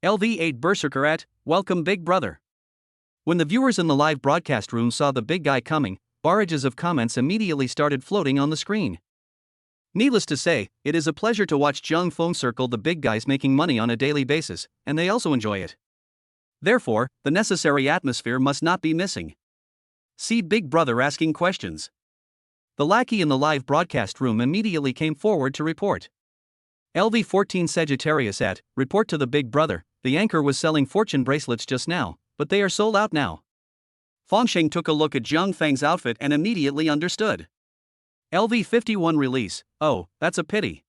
LV8 Berserker at, welcome Big Brother. When the viewers in the live broadcast room saw the big guy coming, barrages of comments immediately started floating on the screen. Needless to say, it is a pleasure to watch Zhang Feng circle the big guys making money on a daily basis, and they also enjoy it. Therefore, the necessary atmosphere must not be missing. See Big Brother asking questions. The lackey in the live broadcast room immediately came forward to report. LV14 Sagittarius at, report to the Big Brother, the anchor was selling fortune bracelets just now, but they are sold out now. Fangsheng took a look at Zhang Feng's outfit and immediately understood. LV51 release, oh, that's a pity.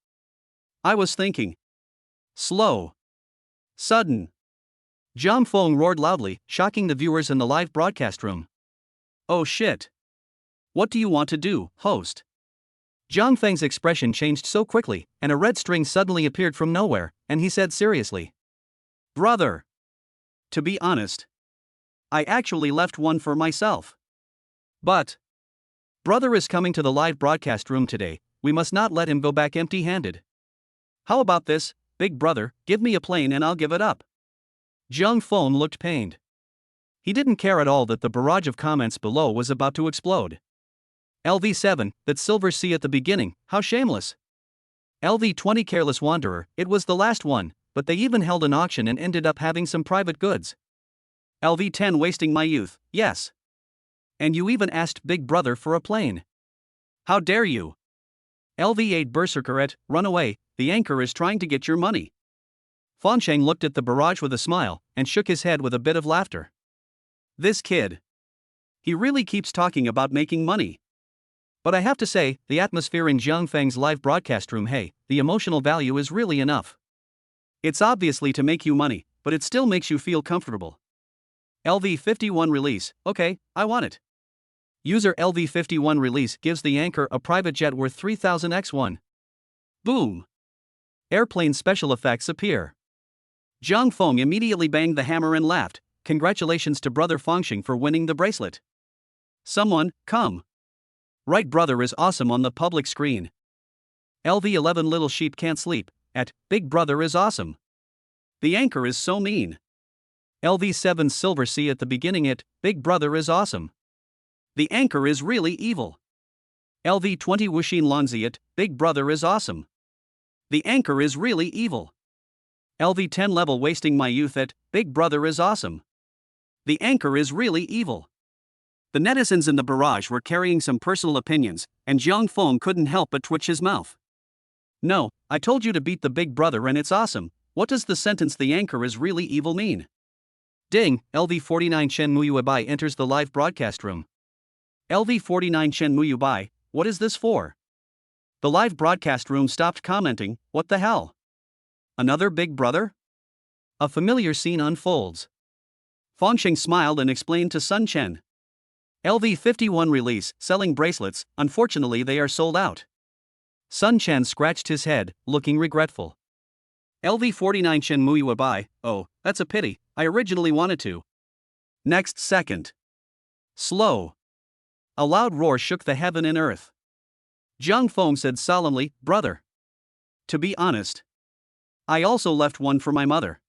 I was thinking. Slow. Sudden. Zhang Feng roared loudly, shocking the viewers in the live broadcast room. Oh shit. What do you want to do, host? Zhang Feng's expression changed so quickly, and a red string suddenly appeared from nowhere, and he said seriously. Brother. To be honest. I actually left one for myself. But. Brother is coming to the live broadcast room today, we must not let him go back empty-handed. How about this, Big Brother, give me a plane and I'll give it up. Zhang Feng looked pained. He didn't care at all that the barrage of comments below was about to explode. LV7, that Silver Sea at the beginning, how shameless. LV20 Careless Wanderer, it was the last one, but they even held an auction and ended up having some private goods. LV10 Wasting My Youth, yes. And you even asked Big Brother for a plane. How dare you? LV8 Berserker at, run away, the anchor is trying to get your money. Fangsheng looked at the barrage with a smile, and shook his head with a bit of laughter. This kid. He really keeps talking about making money. But I have to say, the atmosphere in Zhang Feng's live broadcast room, hey, the emotional value is really enough. It's obviously to make you money, but it still makes you feel comfortable. LV51 release, okay, I want it. User LV51 release gives the anchor a private jet worth 3000 x1. Boom. Airplane special effects appear. Zhang Feng immediately banged the hammer and laughed. Congratulations to brother Fangsheng for winning the bracelet. Someone, come. Right, brother is awesome on the public screen. LV11 little sheep can't sleep, at Big Brother is awesome. The anchor is so mean. LV7 silver C at the beginning at Big Brother is awesome. The anchor is really evil. LV20 Wushin Lonzi at Big Brother is awesome. The anchor is really evil. LV10 level wasting my youth at Big Brother is awesome. The anchor is really evil. The netizens in the barrage were carrying some personal opinions, and Jiang Feng couldn't help but twitch his mouth. No, I told you to beat the Big Brother and it's awesome. What does the sentence "the anchor is really evil" mean? Ding, LV49 Chen Muyuebai enters the live broadcast room. LV49 Chen Muyuebai, what is this for? The live broadcast room stopped commenting. What the hell? Another Big Brother? A familiar scene unfolds. Fangsheng smiled and explained to Sun Chen. LV51 release, selling bracelets, unfortunately they are sold out. Sun Chen scratched his head, looking regretful. LV49 Chen Muyuebai, oh, that's a pity, I originally wanted to. Next second. Slow. A loud roar shook the heaven and earth. Jiang Feng said solemnly, brother. To be honest. I also left one for my mother.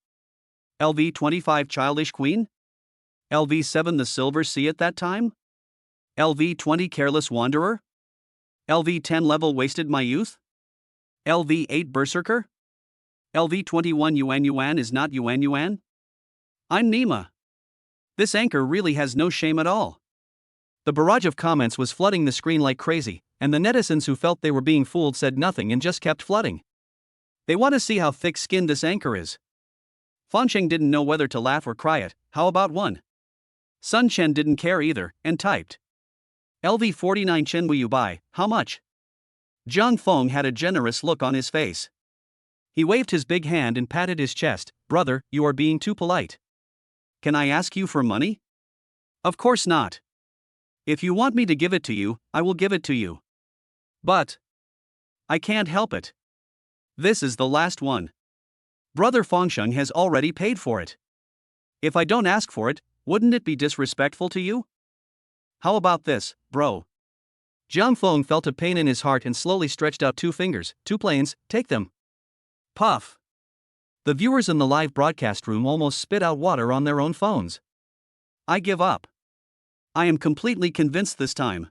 LV25 Childish Queen? LV7 the Silver Sea at that time? LV20 Careless Wanderer? LV10 Level Wasted My Youth? LV8 Berserker? LV21 Yuan Yuan is not Yuan Yuan? I'm Nima. This anchor really has no shame at all. The barrage of comments was flooding the screen like crazy, and the netizens who felt they were being fooled said nothing and just kept flooding. They want to see how thick-skinned this anchor is. Fangsheng didn't know whether to laugh or cry at, how about one? Sun Chen didn't care either, and typed. LV49 Chen Wuyubai, how much? Jiang Feng had a generous look on his face. He waved his big hand and patted his chest. Brother, you are being too polite. Can I ask you for money? Of course not. If you want me to give it to you, I will give it to you. But I can't help it. This is the last one. Brother Fangsheng has already paid for it. If I don't ask for it, wouldn't it be disrespectful to you? How about this, bro? Jiang Feng felt a pain in his heart and slowly stretched out 2 fingers. 2 planes, take them. Puff. The viewers in the live broadcast room almost spit out water on their own phones. I give up. I am completely convinced this time.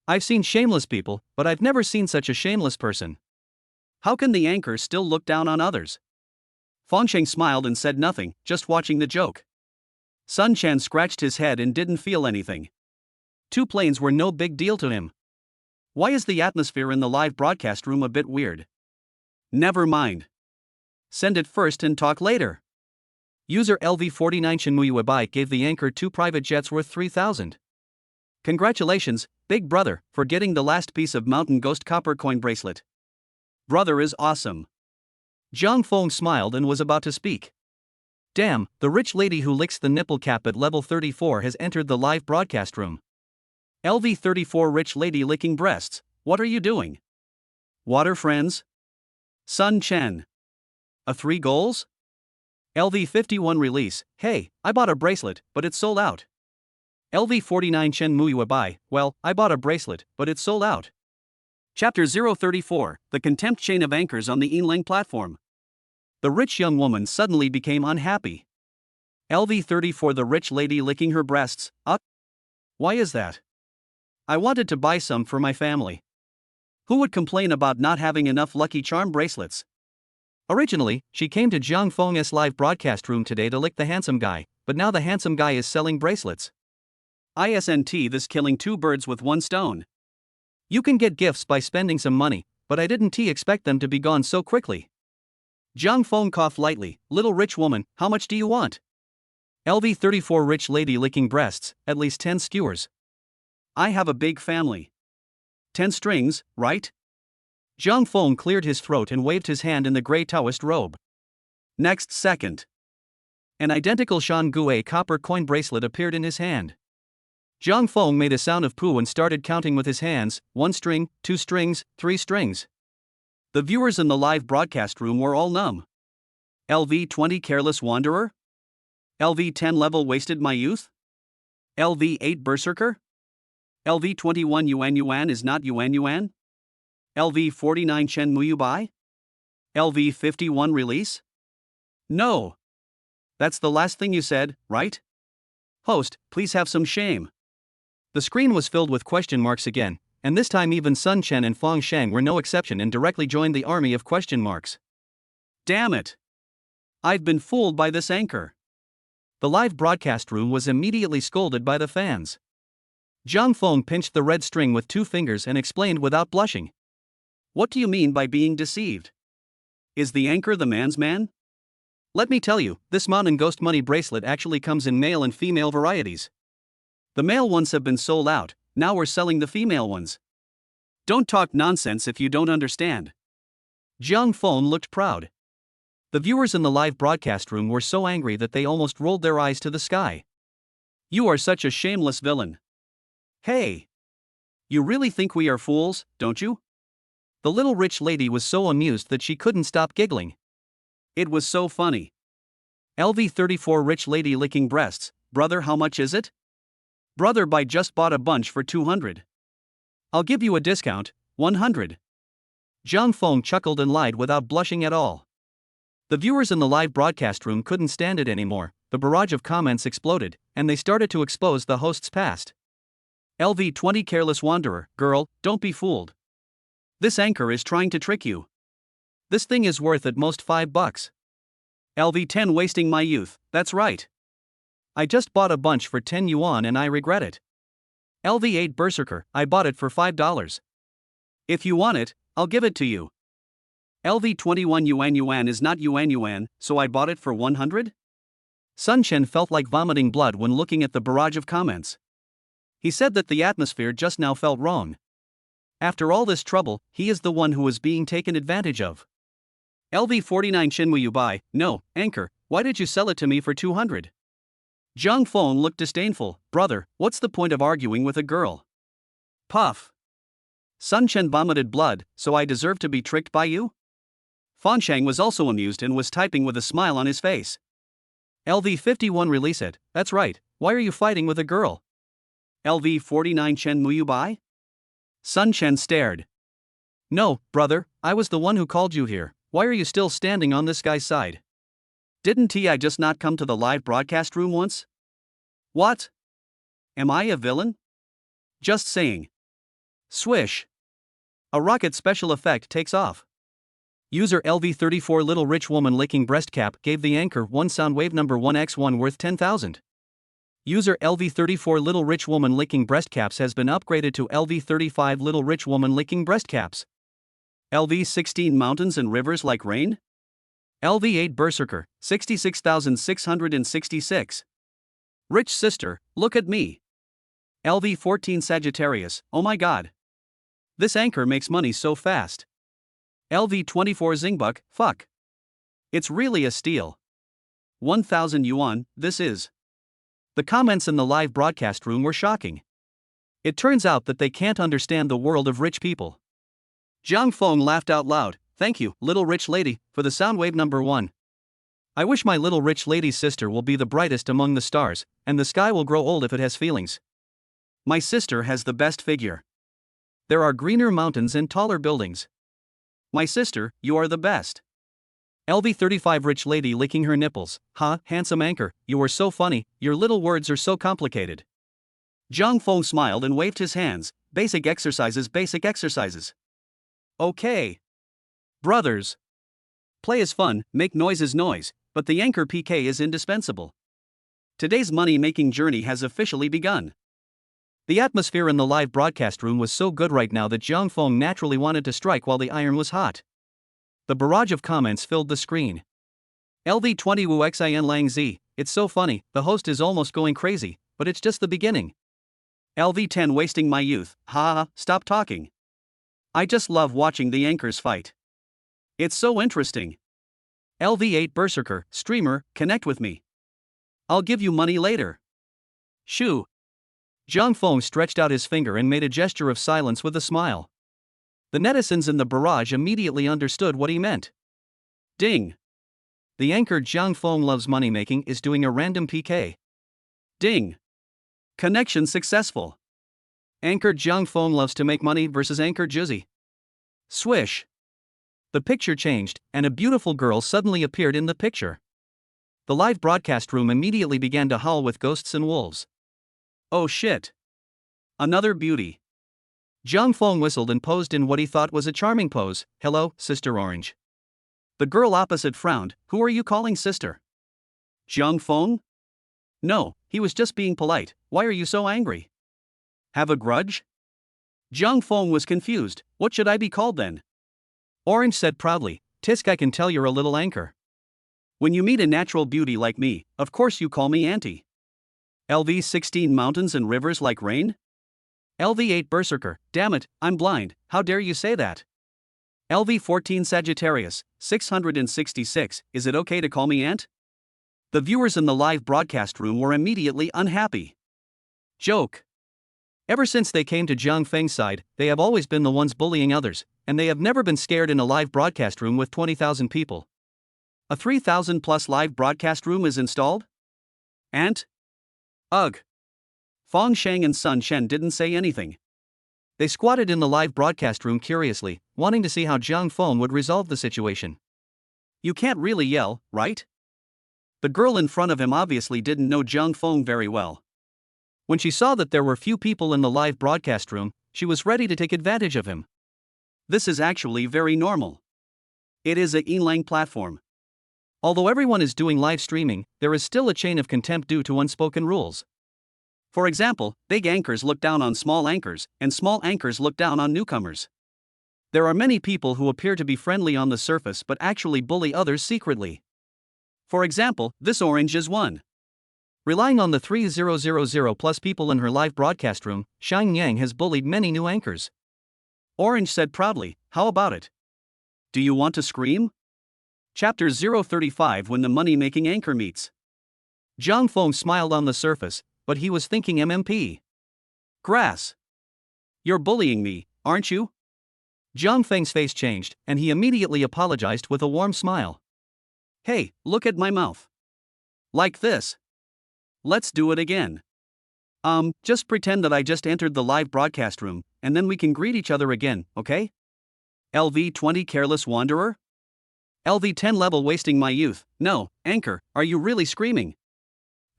I've seen shameless people, but I've never seen such a shameless person. How can the anchor still look down on others? Fangsheng smiled and said nothing, just watching the joke. Sun Chen scratched his head and didn't feel anything. 2 planes were no big deal to him. Why is the atmosphere in the live broadcast room a bit weird? Never mind. Send it first and talk later. User LV49 Shinmuyu gave the anchor 2 private jets worth 3,000. Congratulations, Big Brother, for getting the last piece of Mountain Ghost copper coin bracelet. Brother is awesome. Jiang Feng smiled and was about to speak. Damn, the rich lady who licks the nipple cap at level 34 has entered the live broadcast room. LV34 rich lady licking breasts, what are you doing? Water friends? Sun Chen. A 3 goals? LV51 release, hey, I bought a bracelet, but it's sold out. LV49 Chen Muyuebai, well, I bought a bracelet, but it's sold out. Chapter 034, The Contempt Chain of Anchors on the Yinlang platform. The rich young woman suddenly became unhappy. LV34 the rich lady licking her breasts, why is that? I wanted to buy some for my family. Who would complain about not having enough Lucky Charm bracelets? Originally, she came to Jiang Feng's live broadcast room today to lick the handsome guy, but now the handsome guy is selling bracelets. ISNT this killing 2 birds with 1 stone. You can get gifts by spending some money, but I didn't expect them to be gone so quickly. Jiang Feng coughed lightly, little rich woman, how much do you want? LV34 rich lady licking breasts, at least 10 skewers. I have a big family. 10 strings, right? Jiang Feng cleared his throat and waved his hand in the grey Taoist robe. Next second. An identical Shan Gui copper coin bracelet appeared in his hand. Jiang Feng made a sound of poo and started counting with his hands, 1 string, 2 strings, 3 strings. The viewers in the live broadcast room were all numb. LV20 Careless Wanderer? LV10 Level Wasted My Youth? LV8 Berserker? LV 21 yuan is not yuan? LV 49 Chen Muyu Bai? LV 51 release? No. That's the last thing you said, right? Host, please have some shame. The screen was filled with question marks again, and this time even Sun Chen and Fong Shang were no exception and directly joined the army of question marks. Damn it! I've been fooled by this anchor. The live broadcast room was immediately scolded by the fans. Zhang Feng pinched the red string with 2 fingers and explained without blushing. What do you mean by being deceived? Is the anchor the man's man? Let me tell you, this Mountain Ghost Money bracelet actually comes in male and female varieties. The male ones have been sold out, now we're selling the female ones. Don't talk nonsense if you don't understand. Zhang Feng looked proud. The viewers in the live broadcast room were so angry that they almost rolled their eyes to the sky. You are such a shameless villain. Hey! You really think we are fools, don't you? The little rich lady was so amused that she couldn't stop giggling. It was so funny. LV 34 rich lady licking breasts, brother, how much is it? Brother, I just bought a bunch for 200. I'll give you a discount, 100. Zhang Feng chuckled and lied without blushing at all. The viewers in the live broadcast room couldn't stand it anymore, the barrage of comments exploded, and they started to expose the host's past. LV 20 careless wanderer, girl, don't be fooled. This anchor is trying to trick you. This thing is worth at most $5. LV 10 wasting my youth, that's right. I just bought a bunch for 10 yuan and I regret it. LV 8 berserker, I bought it for $5. If you want it, I'll give it to you. LV 21 yuan is not yuan, so I bought it for 100? Sun Chen felt like vomiting blood when looking at the barrage of comments. He said that the atmosphere just now felt wrong. After all this trouble, he is the one who was being taken advantage of. LV 49 Shinmu Bai, no, anchor, why did you sell it to me for 200? Zhang Feng looked disdainful, brother, what's the point of arguing with a girl? Puff. Sun Chen vomited blood, so I deserve to be tricked by you? Fong Shang was also amused and was typing with a smile on his face. LV 51 release it, that's right, why are you fighting with a girl? LV 49 Chen Muyu Bai? Sun Chen stared. No, brother, I was the one who called you here, why are you still standing on this guy's side? Didn't I just not come to the live broadcast room once? What? Am I a villain? Just saying. Swish. A rocket special effect takes off. User LV34 little rich woman licking breast cap gave the anchor one sound wave number 1x1 worth 10,000. User LV34 little rich woman licking breast caps has been upgraded to LV35 little rich woman licking breast caps. LV16 mountains and rivers like rain? LV8 berserker, 66,666. Rich sister, look at me. LV14 Sagittarius, oh my god. This anchor makes money so fast. LV24 Zingbuck, fuck. It's really a steal. 1,000 yuan, this is. The comments in the live broadcast room were shocking. It turns out that they can't understand the world of rich people. Zhang Feng laughed out loud, thank you, little rich lady, for the sound wave number 1. I wish my little rich lady's sister will be the brightest among the stars, and the sky will grow old if it has feelings. My sister has the best figure. There are greener mountains and taller buildings. My sister, you are the best. LV35 rich lady licking her nipples, ha, handsome anchor, you are so funny, your little words are so complicated. Zhang Feng smiled and waved his hands, basic exercises. Okay. Brothers. Play is fun, make noise is noise, but the anchor PK is indispensable. Today's money-making journey has officially begun. The atmosphere in the live broadcast room was so good right now that Zhang Feng naturally wanted to strike while the iron was hot. The barrage of comments filled the screen. LV20 Wu Xin Lang Z, it's so funny, the host is almost going crazy, but it's just the beginning. LV10 wasting my youth, ha, stop talking. I just love watching the anchors fight. It's so interesting. LV8 Berserker, streamer, connect with me. I'll give you money later. Shoo. Zhang Feng stretched out his finger and made a gesture of silence with a smile. The netizens in the barrage immediately understood what he meant. Ding. The anchor Zhang Feng loves money-making is doing a random PK. Ding. Connection successful. Anchor Jiang Feng loves to make money versus Anchor Juzi. Swish. The picture changed, and a beautiful girl suddenly appeared in the picture. The live broadcast room immediately began to howl with ghosts and wolves. Oh shit. Another beauty. Jiang Feng whistled and posed in what he thought was a charming pose. Hello, Sister Orange. The girl opposite frowned. Who are you calling sister? Jiang Feng? No, he was just being polite. Why are you so angry? Have a grudge? Jiang Feng was confused. What should I be called then? Orange said proudly, Tisk, I can tell you're a little anchor. When you meet a natural beauty like me, of course you call me Auntie. LV 16 mountains and rivers like rain? LV 8 Berserker, damn it, I'm blind, how dare you say that? LV 14 Sagittarius, 666, is it okay to call me Aunt? The viewers in the live broadcast room were immediately unhappy. Joke. Ever since they came to Jiang Feng's side, they have always been the ones bullying others, and they have never been scared in a live broadcast room with 20,000 people. A 3,000 plus live broadcast room is installed? Aunt? Ugh. Fong Sheng and Sun Shen didn't say anything. They squatted in the live broadcast room curiously, wanting to see how Jiang Feng would resolve the situation. You can't really yell, right? The girl in front of him obviously didn't know Jiang Feng very well. When she saw that there were few people in the live broadcast room, she was ready to take advantage of him. This is actually very normal. It is a Yinlang platform. Although everyone is doing live streaming, there is still a chain of contempt due to unspoken rules. For example, big anchors look down on small anchors, and small anchors look down on newcomers. There are many people who appear to be friendly on the surface but actually bully others secretly. For example, this Orange is one. Relying on the 3000 plus people in her live broadcast room, Shang Yang has bullied many new anchors. Orange said proudly, how about it? Do you want to scream? Chapter 035 When the money-making anchor meets. Jiang Feng smiled on the surface, but he was thinking MMP. Grass. You're bullying me, aren't you? Jiang Feng's face changed, and he immediately apologized with a warm smile. Hey, look at my mouth. Like this. Let's do it again. Just pretend that I just entered the live broadcast room, and then we can greet each other again, okay? LV 20 Careless Wanderer? LV 10 Level Wasting My Youth, no, Anchor, are you really screaming?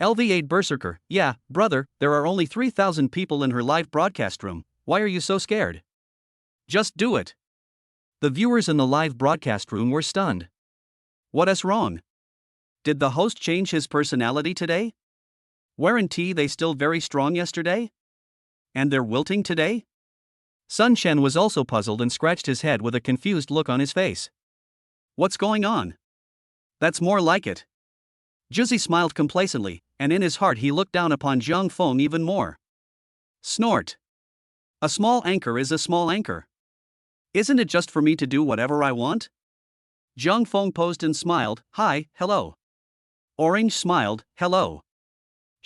LV 8 Berserker, yeah, brother, there are only 3,000 people in her live broadcast room, why are you so scared? Just do it. The viewers in the live broadcast room were stunned. What is wrong? Did the host change his personality today? Weren't they still very strong yesterday? And they're wilting today? Sun Shen was also puzzled and scratched his head with a confused look on his face. What's going on? That's more like it. Juzi smiled complacently, and in his heart he looked down upon Jiang Feng even more. Snort. A small anchor is a small anchor. Isn't it just for me to do whatever I want? Jiang Feng posed and smiled, hi, hello. Orange smiled, hello.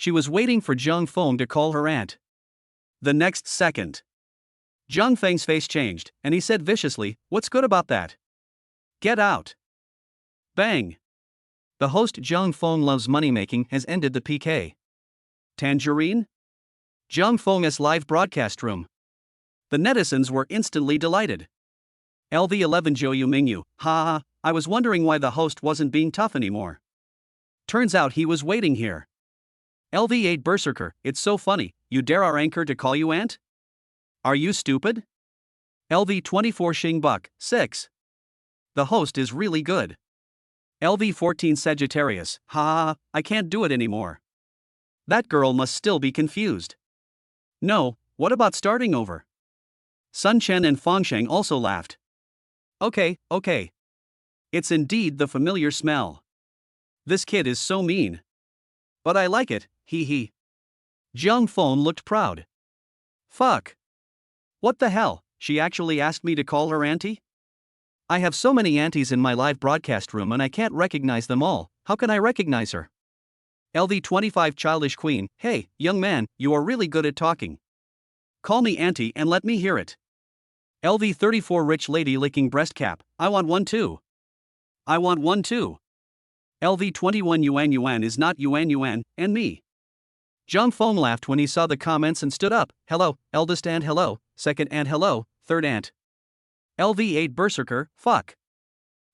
She was waiting for Jiang Feng to call her aunt. The next second, Jiang Feng's face changed, and he said viciously, what's good about that? Get out. Bang. The host Jiang Feng loves money-making has ended the PK. Tangerine? Jiang Feng's live broadcast room. The netizens were instantly delighted. LV 11 Zhou Mingyu, ha, I was wondering why the host wasn't being tough anymore. Turns out he was waiting here. LV 8 Berserker, it's so funny, you dare our anchor to call you aunt? Are you stupid? LV 24 Xing Buck, 6. The host is really good. LV 14 Sagittarius, ha, I can't do it anymore. That girl must still be confused. No, what about starting over? Sun Chen and Fongsheng also laughed. Okay. It's indeed the familiar smell. This kid is so mean. But I like it, hee hee. Jiang Feng looked proud. Fuck. What the hell, she actually asked me to call her auntie? I have so many aunties in my live broadcast room and I can't recognize them all, how can I recognize her? LV 25 Childish Queen, hey, young man, you are really good at talking. Call me auntie and let me hear it. LV 34 Rich Lady Licking Breast Cap, I want one too. I want one too. LV 21 Yuan is not Yuan, and me. Zhang Feng laughed when he saw the comments and stood up. Hello, eldest aunt, hello, second aunt, hello, third aunt. LV8 Berserker, fuck.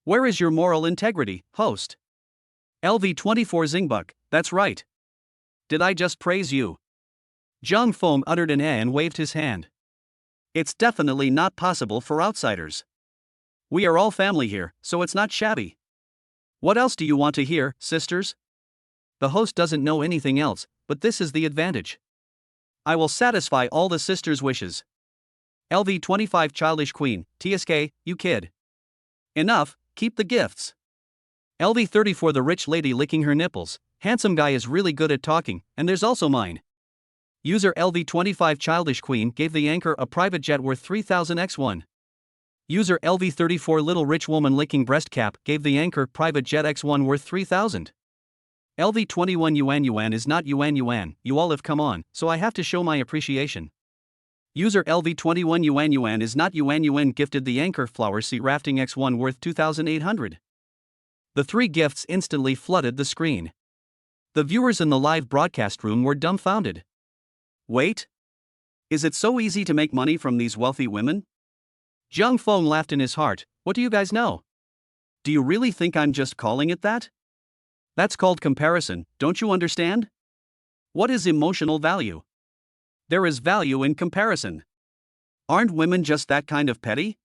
Where is your moral integrity, host? LV24 Zingbuck, that's right. Did I just praise you? Zhang Feng uttered an and waved his hand. It's definitely not possible for outsiders. We are all family here, so it's not shabby. What else do you want to hear, sisters? The host doesn't know anything else, but this is the advantage. I will satisfy all the sisters' wishes. LV25 Childish Queen, TSK, you kid. Enough, keep the gifts. LV34 The Rich Lady licking her nipples, handsome guy is really good at talking, and there's also mine. User LV25 Childish Queen gave the anchor a private jet worth 3000 x1. User LV34 Little Rich Woman licking breast cap gave the anchor private jet x1 worth 3000. LV21 Yuan is not Yuan, you all have come on, so I have to show my appreciation. User LV21 Yuan is not Yuan gifted the anchor flower seat rafting x1 worth 2800. The three gifts instantly flooded the screen. The viewers in the live broadcast room were dumbfounded. Wait? Is it so easy to make money from these wealthy women? Zhang Feng laughed in his heart. What do you guys know? Do you really think I'm just calling it that? That's called comparison, don't you understand? What is emotional value? There is value in comparison. Aren't women just that kind of petty?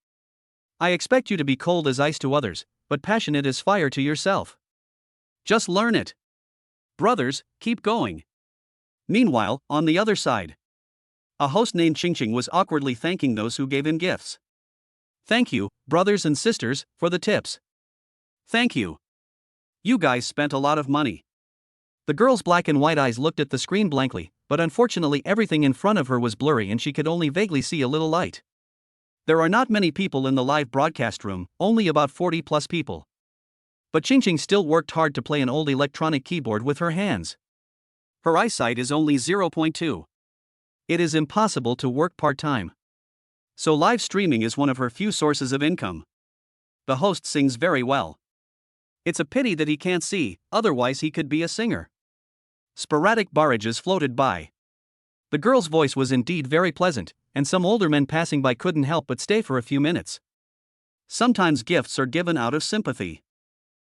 I expect you to be cold as ice to others, but passionate as fire to yourself. Just learn it. Brothers, keep going. Meanwhile, on the other side, a host named Qingqing was awkwardly thanking those who gave him gifts. Thank you, brothers and sisters, for the tips. Thank you. You guys spent a lot of money. The girl's black and white eyes looked at the screen blankly, but unfortunately everything in front of her was blurry and she could only vaguely see a little light. There are not many people in the live broadcast room, only about 40 plus people. But Qingqing still worked hard to play an old electronic keyboard with her hands. Her eyesight is only 0.2. It is impossible to work part-time. So live streaming is one of her few sources of income. The host sings very well. It's a pity that he can't see, otherwise he could be a singer. Sporadic barrages floated by. The girl's voice was indeed very pleasant, and some older men passing by couldn't help but stay for a few minutes. Sometimes gifts are given out of sympathy.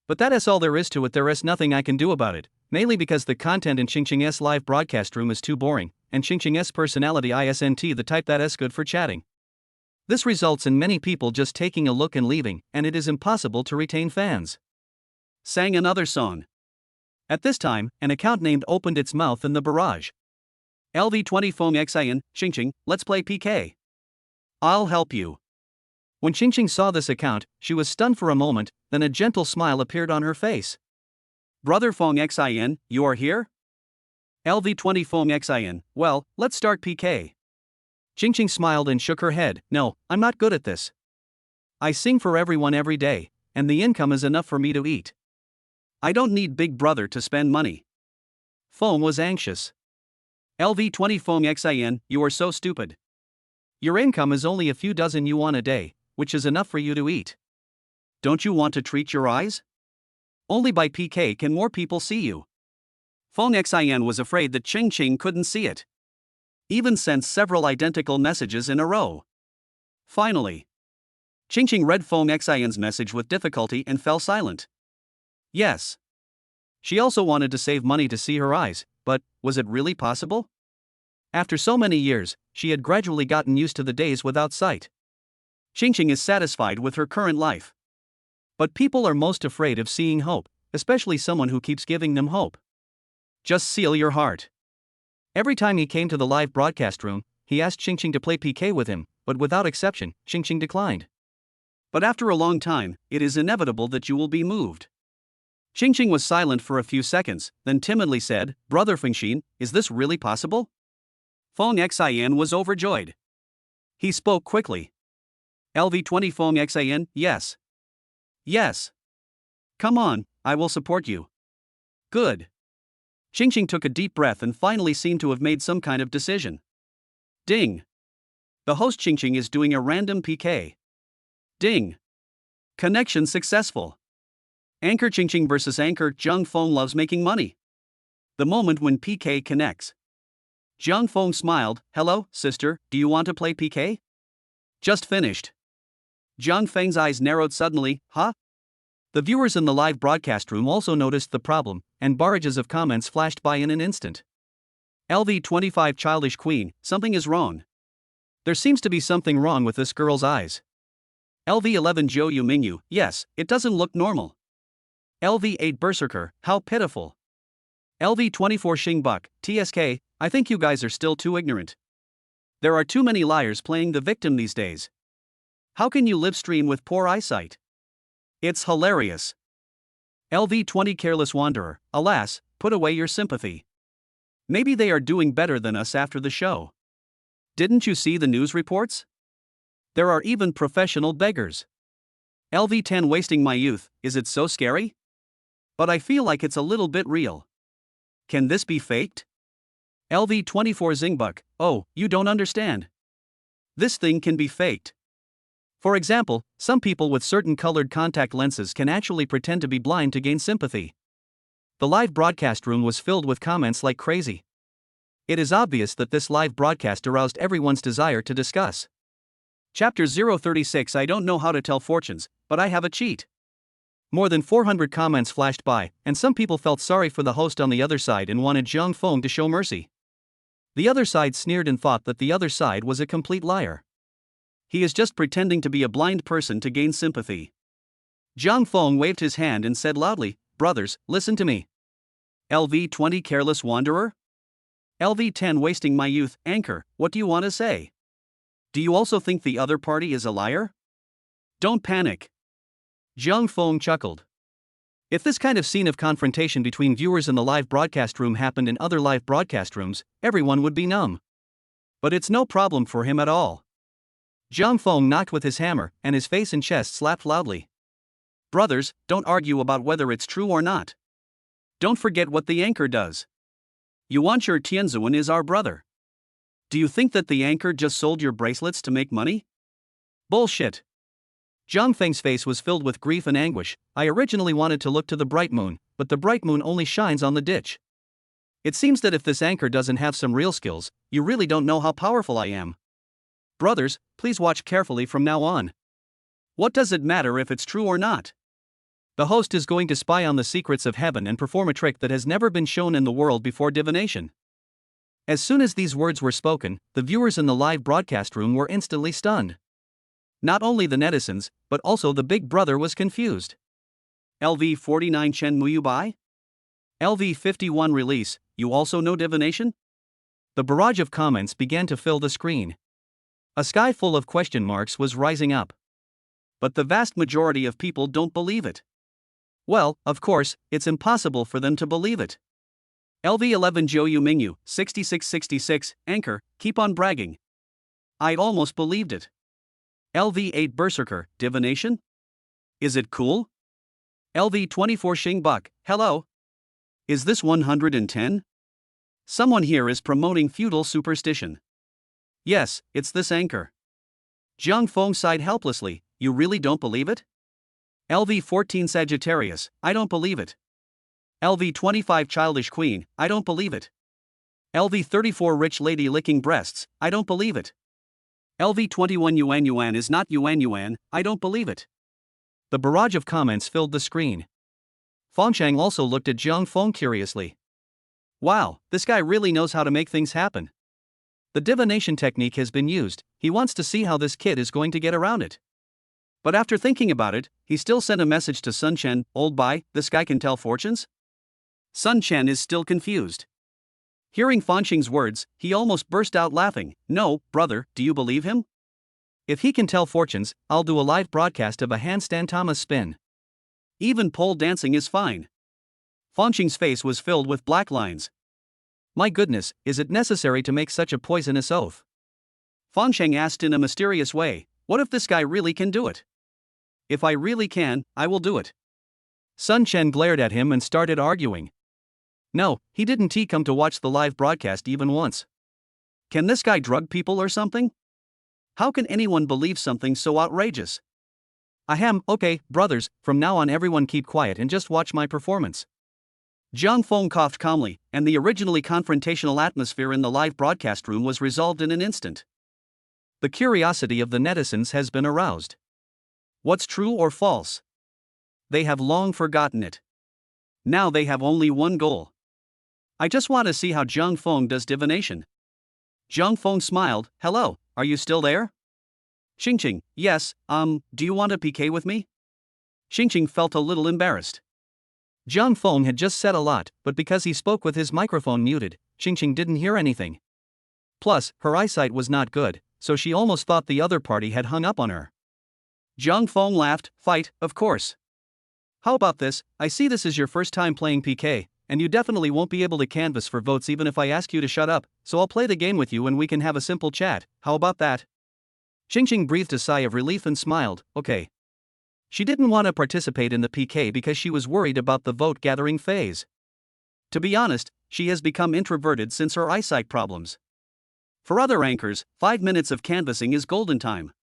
But that is all there is to it. There is nothing I can do about it, mainly because the content in Qingqing's live broadcast room is too boring, and Qingqing's personality isn't the type that is good for chatting. This results in many people just taking a look and leaving, and it is impossible to retain fans. Sang another song. At this time, an account named opened its mouth in the barrage. LV20 Feng Xin, Qingqing, let's play PK. I'll help you. When Qingqing saw this account, she was stunned for a moment, then a gentle smile appeared on her face. Brother Feng Xin, you are here? LV20 Feng Xin, well, let's start PK. Qingqing smiled and shook her head. No, I'm not good at this. I sing for everyone every day, and the income is enough for me to eat. I don't need Big Brother to spend money. Feng was anxious. LV20 Feng Xin, you are so stupid. Your income is only a few dozen yuan a day, which is enough for you to eat. Don't you want to treat your eyes? Only by PK can more people see you. Feng Xin was afraid that Qingqing couldn't see it. Even sent several identical messages in a row. Finally, Qingqing read Feng Xin's message with difficulty and fell silent. Yes. She also wanted to save money to see her eyes, but was it really possible? After so many years, she had gradually gotten used to the days without sight. Qingqing is satisfied with her current life. But people are most afraid of seeing hope, especially someone who keeps giving them hope. Just seal your heart. Every time he came to the live broadcast room, he asked Qingqing to play PK with him, but without exception, Qingqing declined. But after a long time, it is inevitable that you will be moved. Qingqing was silent for a few seconds, then timidly said, Brother Fengxin, is this really possible? Feng Xin was overjoyed. He spoke quickly. LV20 Feng Xin, yes. Yes. Come on, I will support you. Good. Qingqing took a deep breath and finally seemed to have made some kind of decision. Ding. The host Qingqing is doing a random PK. Ding. Connection successful. Anchor Qingqing versus Anchor Zhang Feng loves making money. The moment when PK connects, Jiang Feng smiled. Hello, sister, do you want to play PK? Just finished. Jiang Feng's eyes narrowed suddenly. Huh? The viewers in the live broadcast room also noticed the problem, and barrages of comments flashed by in an instant. LV25 childish queen, something is wrong. There seems to be something wrong with this girl's eyes. LV11 Zhou Yu Mingyu, yes, it doesn't look normal. LV8 Berserker, how pitiful. LV24 Xingbuk, TSK, I think you guys are still too ignorant. There are too many liars playing the victim these days. How can you live stream with poor eyesight? It's hilarious. LV20 Careless Wanderer, alas, put away your sympathy. Maybe they are doing better than us after the show. Didn't you see the news reports? There are even professional beggars. LV10 Wasting my youth, is it so scary? But I feel like it's a little bit real. Can this be faked? LV24 Xingbuk, oh, you don't understand. This thing can be faked. For example, some people with certain colored contact lenses can actually pretend to be blind to gain sympathy. The live broadcast room was filled with comments like crazy. It is obvious that this live broadcast aroused everyone's desire to discuss. Chapter 036 I don't know how to tell fortunes, but I have a cheat. More than 400 comments flashed by, and some people felt sorry for the host on the other side and wanted Jiang Feng to show mercy. The other side sneered and thought that the other side was a complete liar. He is just pretending to be a blind person to gain sympathy. Jiang Feng waved his hand and said loudly, brothers, listen to me. LV20 Careless Wanderer? LV10 Wasting my youth, anchor, what do you want to say? Do you also think the other party is a liar? Don't panic. Jiang Feng chuckled. If this kind of scene of confrontation between viewers in the live broadcast room happened in other live broadcast rooms, everyone would be numb. But it's no problem for him at all. Jiang Feng knocked with his hammer, and his face and chest slapped loudly. Brothers, don't argue about whether it's true or not. Don't forget what the anchor does. Yuancher Tianzuan is our brother. Do you think that the anchor just sold your bracelets to make money? Bullshit. Jiang Feng's face was filled with grief and anguish. I originally wanted to look to the bright moon, but the bright moon only shines on the ditch. It seems that if this anchor doesn't have some real skills, you really don't know how powerful I am. Brothers, please watch carefully from now on. What does it matter if it's true or not? The host is going to spy on the secrets of heaven and perform a trick that has never been shown in the world before: divination. As soon as these words were spoken, the viewers in the live broadcast room were instantly stunned. Not only the netizens, but also the big brother was confused. LV49 Chen Muyu Bai? LV51 Release, you also know divination? The barrage of comments began to fill the screen. A sky full of question marks was rising up. But the vast majority of people don't believe it. Well, of course, it's impossible for them to believe it. LV11 Zhou Yu Mingyu, 6666, anchor, keep on bragging. I'd almost believed it. LV8 Berserker, divination? Is it cool? LV24 Xingbuk, hello? Is this 110? Someone here is promoting feudal superstition. Yes, it's this anchor. Jiang Feng sighed helplessly, you really don't believe it? LV14 Sagittarius, I don't believe it. LV25 Childish Queen, I don't believe it. LV34 Rich Lady Licking Breasts, I don't believe it. LV21 Yuan Yuan is not Yuan Yuan, I don't believe it. The barrage of comments filled the screen. Fangchang also looked at Jiang Feng curiously. Wow, this guy really knows how to make things happen. The divination technique has been used, he wants to see how this kid is going to get around it. But after thinking about it, he still sent a message to Sun Chen, old Bai, this guy can tell fortunes? Sun Chen is still confused. Hearing Fangcheng's words, he almost burst out laughing. No, brother, do you believe him? If he can tell fortunes, I'll do a live broadcast of a handstand Thomas spin. Even pole dancing is fine. Fangcheng's face was filled with black lines. My goodness, is it necessary to make such a poisonous oath? Fangcheng asked in a mysterious way, what if this guy really can do it? If I really can, I will do it. Sun Chen glared at him and started arguing. No, he didn't come to watch the live broadcast even once. Can this guy drug people or something? How can anyone believe something so outrageous? Ahem, okay, brothers, from now on everyone keep quiet and just watch my performance. Zhang Feng coughed calmly, and the originally confrontational atmosphere in the live broadcast room was resolved in an instant. The curiosity of the netizens has been aroused. What's true or false? They have long forgotten it. Now they have only one goal. I just want to see how Zhang Feng does divination. Zhang Feng smiled. Hello, are you still there? Xingqing, yes, do you want to PK with me? Xingqing felt a little embarrassed. Zhang Feng had just said a lot, but because he spoke with his microphone muted, Xingqing didn't hear anything. Plus, her eyesight was not good, so she almost thought the other party had hung up on her. Zhang Feng laughed. Fight, of course. How about this? I see this is your first time playing PK, and you definitely won't be able to canvass for votes even if I ask you to shut up, so I'll play the game with you and we can have a simple chat. How about that? Xingqing breathed a sigh of relief and smiled. Okay. She didn't want to participate in the PK because she was worried about the vote-gathering phase. To be honest, she has become introverted since her eyesight problems. For other anchors, 5 minutes of canvassing is golden time.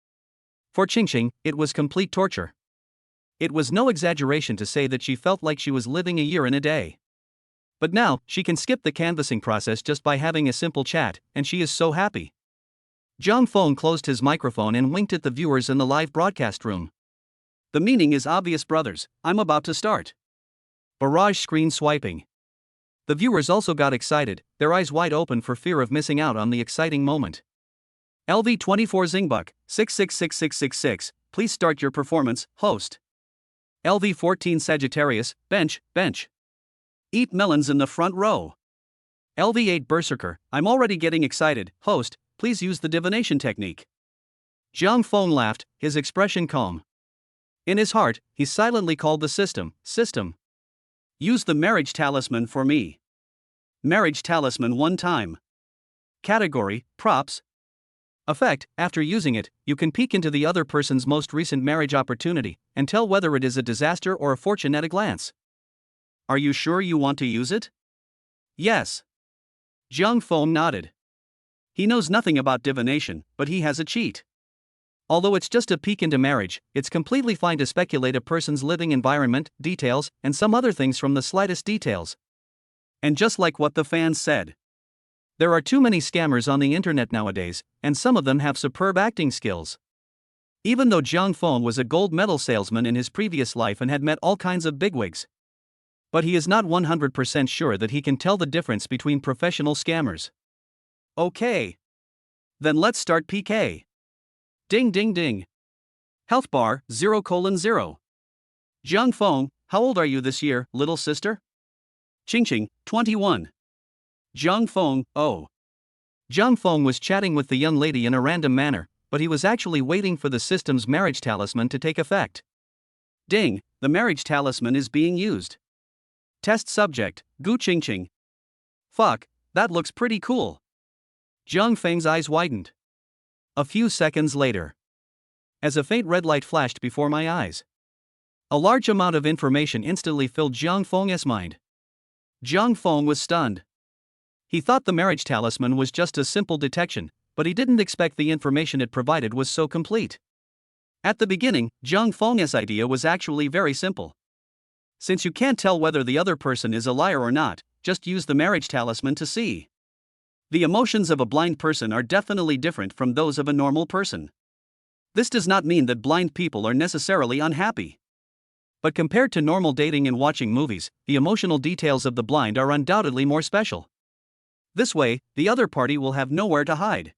For Xingqing, it was complete torture. It was no exaggeration to say that she felt like she was living a year in a day. But now, she can skip the canvassing process just by having a simple chat, and she is so happy. Zhang Feng closed his microphone and winked at the viewers in the live broadcast room. The meaning is obvious, brothers. I'm about to start. Barrage screen swiping. The viewers also got excited, their eyes wide open for fear of missing out on the exciting moment. LV24 Zingbuck, 666666, please start your performance, host. LV14 Sagittarius, bench. Eat melons in the front row. LV8 Berserker, I'm already getting excited, host, please use the divination technique. Zhang Feng laughed, his expression calm. In his heart, he silently called the system. Use the marriage talisman for me. Marriage talisman one time. Category, props. Effect, after using it, you can peek into the other person's most recent marriage opportunity and tell whether it is a disaster or a fortune at a glance. Are you sure you want to use it? Yes. Zhang Feng nodded. He knows nothing about divination, but he has a cheat. Although it's just a peek into marriage, it's completely fine to speculate a person's living environment, details, and some other things from the slightest details. And just like what the fans said, there are too many scammers on the internet nowadays, and some of them have superb acting skills. Even though Zhang Feng was a gold medal salesman in his previous life and had met all kinds of bigwigs, but he is not 100% sure that he can tell the difference between professional scammers. Okay. Then let's start PK. Ding ding ding. Health bar, 0:0. Zhang Feng, how old are you this year, little sister? Xingqing, 21. Zhang Feng, oh. Zhang Feng was chatting with the young lady in a random manner, but he was actually waiting for the system's marriage talisman to take effect. Ding, the marriage talisman is being used. Test subject, Gu Xingqing. Fuck, that looks pretty cool. Zhang Feng's eyes widened. A few seconds later, as a faint red light flashed before my eyes, a large amount of information instantly filled Zhang Feng's mind. Zhang Feng was stunned. He thought the marriage talisman was just a simple detection, but he didn't expect the information it provided was so complete. At the beginning, Zhang Feng's idea was actually very simple. Since you can't tell whether the other person is a liar or not, just use the marriage talisman to see. The emotions of a blind person are definitely different from those of a normal person. This does not mean that blind people are necessarily unhappy. But compared to normal dating and watching movies, the emotional details of the blind are undoubtedly more special. This way, the other party will have nowhere to hide.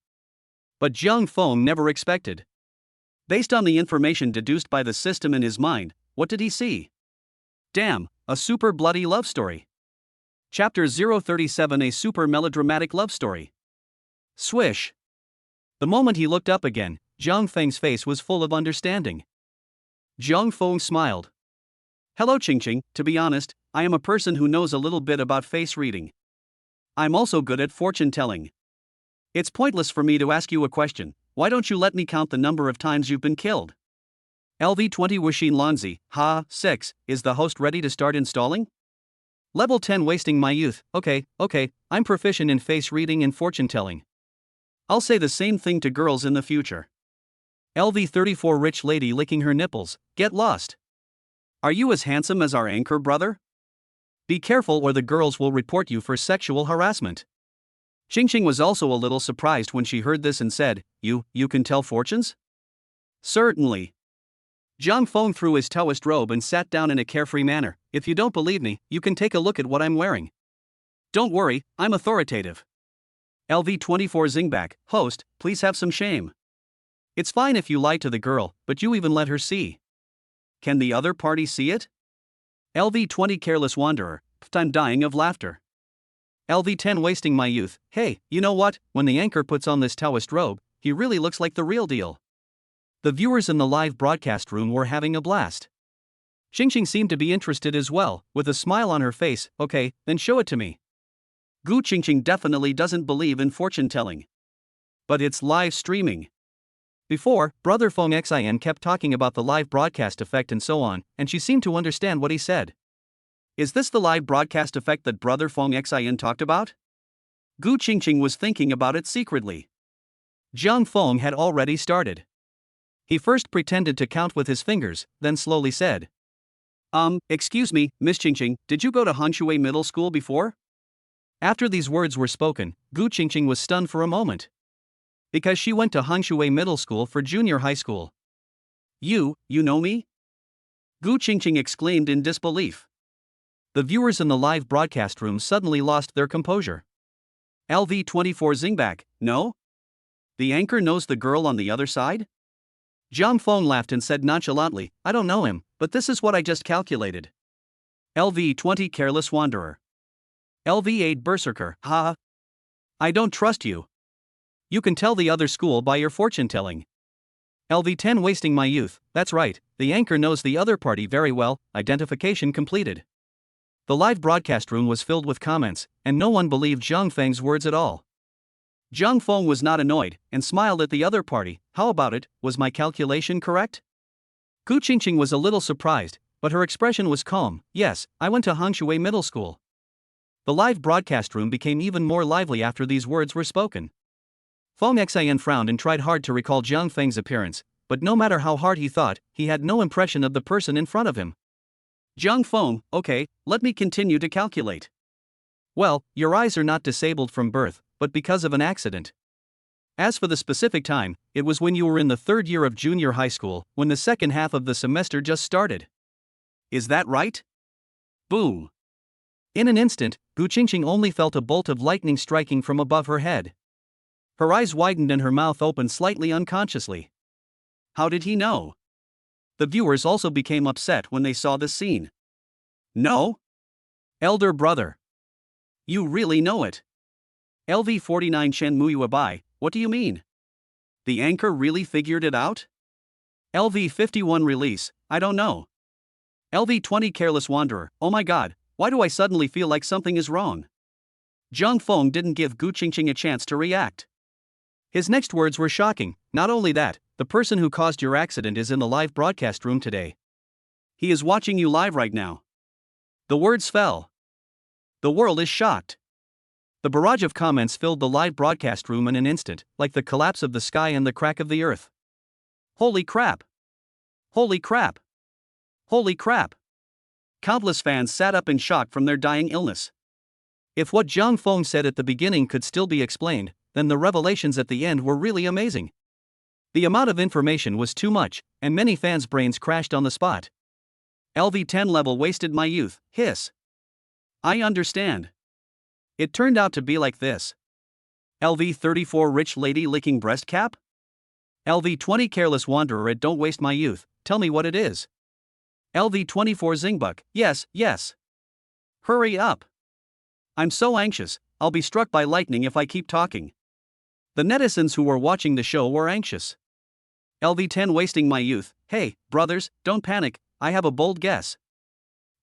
But Zhang Feng never expected. Based on the information deduced by the system in his mind, what did he see? Damn, a super bloody love story. Chapter 037, a super melodramatic love story. Swish. The moment he looked up again, Zhang Feng's face was full of understanding. Zhang Feng smiled. Hello Xingqing, to be honest, I am a person who knows a little bit about face reading. I'm also good at fortune telling. It's pointless for me to ask you a question, why don't you let me count the number of times you've been killed? LV20 Wuxin Lanzi, ha, 6, is the host ready to start installing? Level 10 wasting my youth, okay, I'm proficient in face reading and fortune telling. I'll say the same thing to girls in the future. LV34 rich lady licking her nipples, get lost. Are you as handsome as our anchor brother? Be careful or the girls will report you for sexual harassment. Qingqing was also a little surprised when she heard this and said, You can tell fortunes? Certainly. Zhang Feng threw his Taoist robe and sat down in a carefree manner. If you don't believe me, you can take a look at what I'm wearing. Don't worry, I'm authoritative. LV24 Zingback, host, please have some shame. It's fine if you lie to the girl, but you even let her see. Can the other party see it? LV20 Careless Wanderer, I'm dying of laughter. LV10 Wasting my youth, hey, you know what, when the anchor puts on this Taoist robe, he really looks like the real deal. The viewers in the live broadcast room were having a blast. Qingqing seemed to be interested as well, with a smile on her face. Okay, then show it to me. Gu Qingqing definitely doesn't believe in fortune telling. But it's live streaming. Before, Brother Feng Xian kept talking about the live broadcast effect and so on, and she seemed to understand what he said. Is this the live broadcast effect that Brother Feng Xian talked about? Gu Qingqing was thinking about it secretly. Zhang Feng had already started. He first pretended to count with his fingers, then slowly said, Excuse me, Miss Qingqing, did you go to Hanshui Middle School before? After these words were spoken, Gu Qingqing was stunned for a moment. Because she went to Hanshui Middle School for junior high school. You know me? Gu Qingqing exclaimed in disbelief. The viewers in the live broadcast room suddenly lost their composure. LV24 Zingback, no? The anchor knows the girl on the other side? Zhang Feng laughed and said nonchalantly, I don't know him, but this is what I just calculated. LV20 Careless Wanderer. LV8 Berserker, haha. I don't trust you. You can tell the other school by your fortune telling. LV10 Wasting my youth, that's right, the anchor knows the other party very well, identification completed. The live broadcast room was filled with comments, and no one believed Zhang Feng's words at all. Zhang Feng was not annoyed, and smiled at the other party. How about it, was my calculation correct? Gu Qingqing was a little surprised, but her expression was calm. Yes, I went to Hanshui Middle School. The live broadcast room became even more lively after these words were spoken. Feng Xian frowned and tried hard to recall Zhang Feng's appearance, but no matter how hard he thought, he had no impression of the person in front of him. Zhang Feng, okay, let me continue to calculate. Well, your eyes are not disabled from birth, but because of an accident. As for the specific time, it was when you were in the third year of junior high school, when the second half of the semester just started. Is that right? Boom. In an instant, Gu Qingqing only felt a bolt of lightning striking from above her head. Her eyes widened and her mouth opened slightly unconsciously. How did he know? The viewers also became upset when they saw this scene. No? Elder brother. You really know it. LV49 Shen Muyu Abai, what do you mean? The anchor really figured it out? LV51 Release, I don't know. LV20 Careless Wanderer, oh my god, why do I suddenly feel like something is wrong? Zhang Feng didn't give Gu Qingqing a chance to react. His next words were shocking. Not only that, the person who caused your accident is in the live broadcast room today. He is watching you live right now. The words fell. The world is shocked. The barrage of comments filled the live broadcast room in an instant, like the collapse of the sky and the crack of the earth. Holy crap! Holy crap! Holy crap! Countless fans sat up in shock from their dying illness. If what Zhang Feng said at the beginning could still be explained, then the revelations at the end were really amazing. The amount of information was too much, and many fans' brains crashed on the spot. LV10 level wasted my youth, hiss. I understand. It turned out to be like this. LV34 Rich Lady Licking Breast Cap? LV20 Careless Wanderer at Don't Waste My Youth, tell me what it is. LV24 Zingbuck, yes. Hurry up. I'm so anxious, I'll be struck by lightning if I keep talking. The netizens who were watching the show were anxious. LV10 Wasting My Youth, hey, brothers, don't panic, I have a bold guess.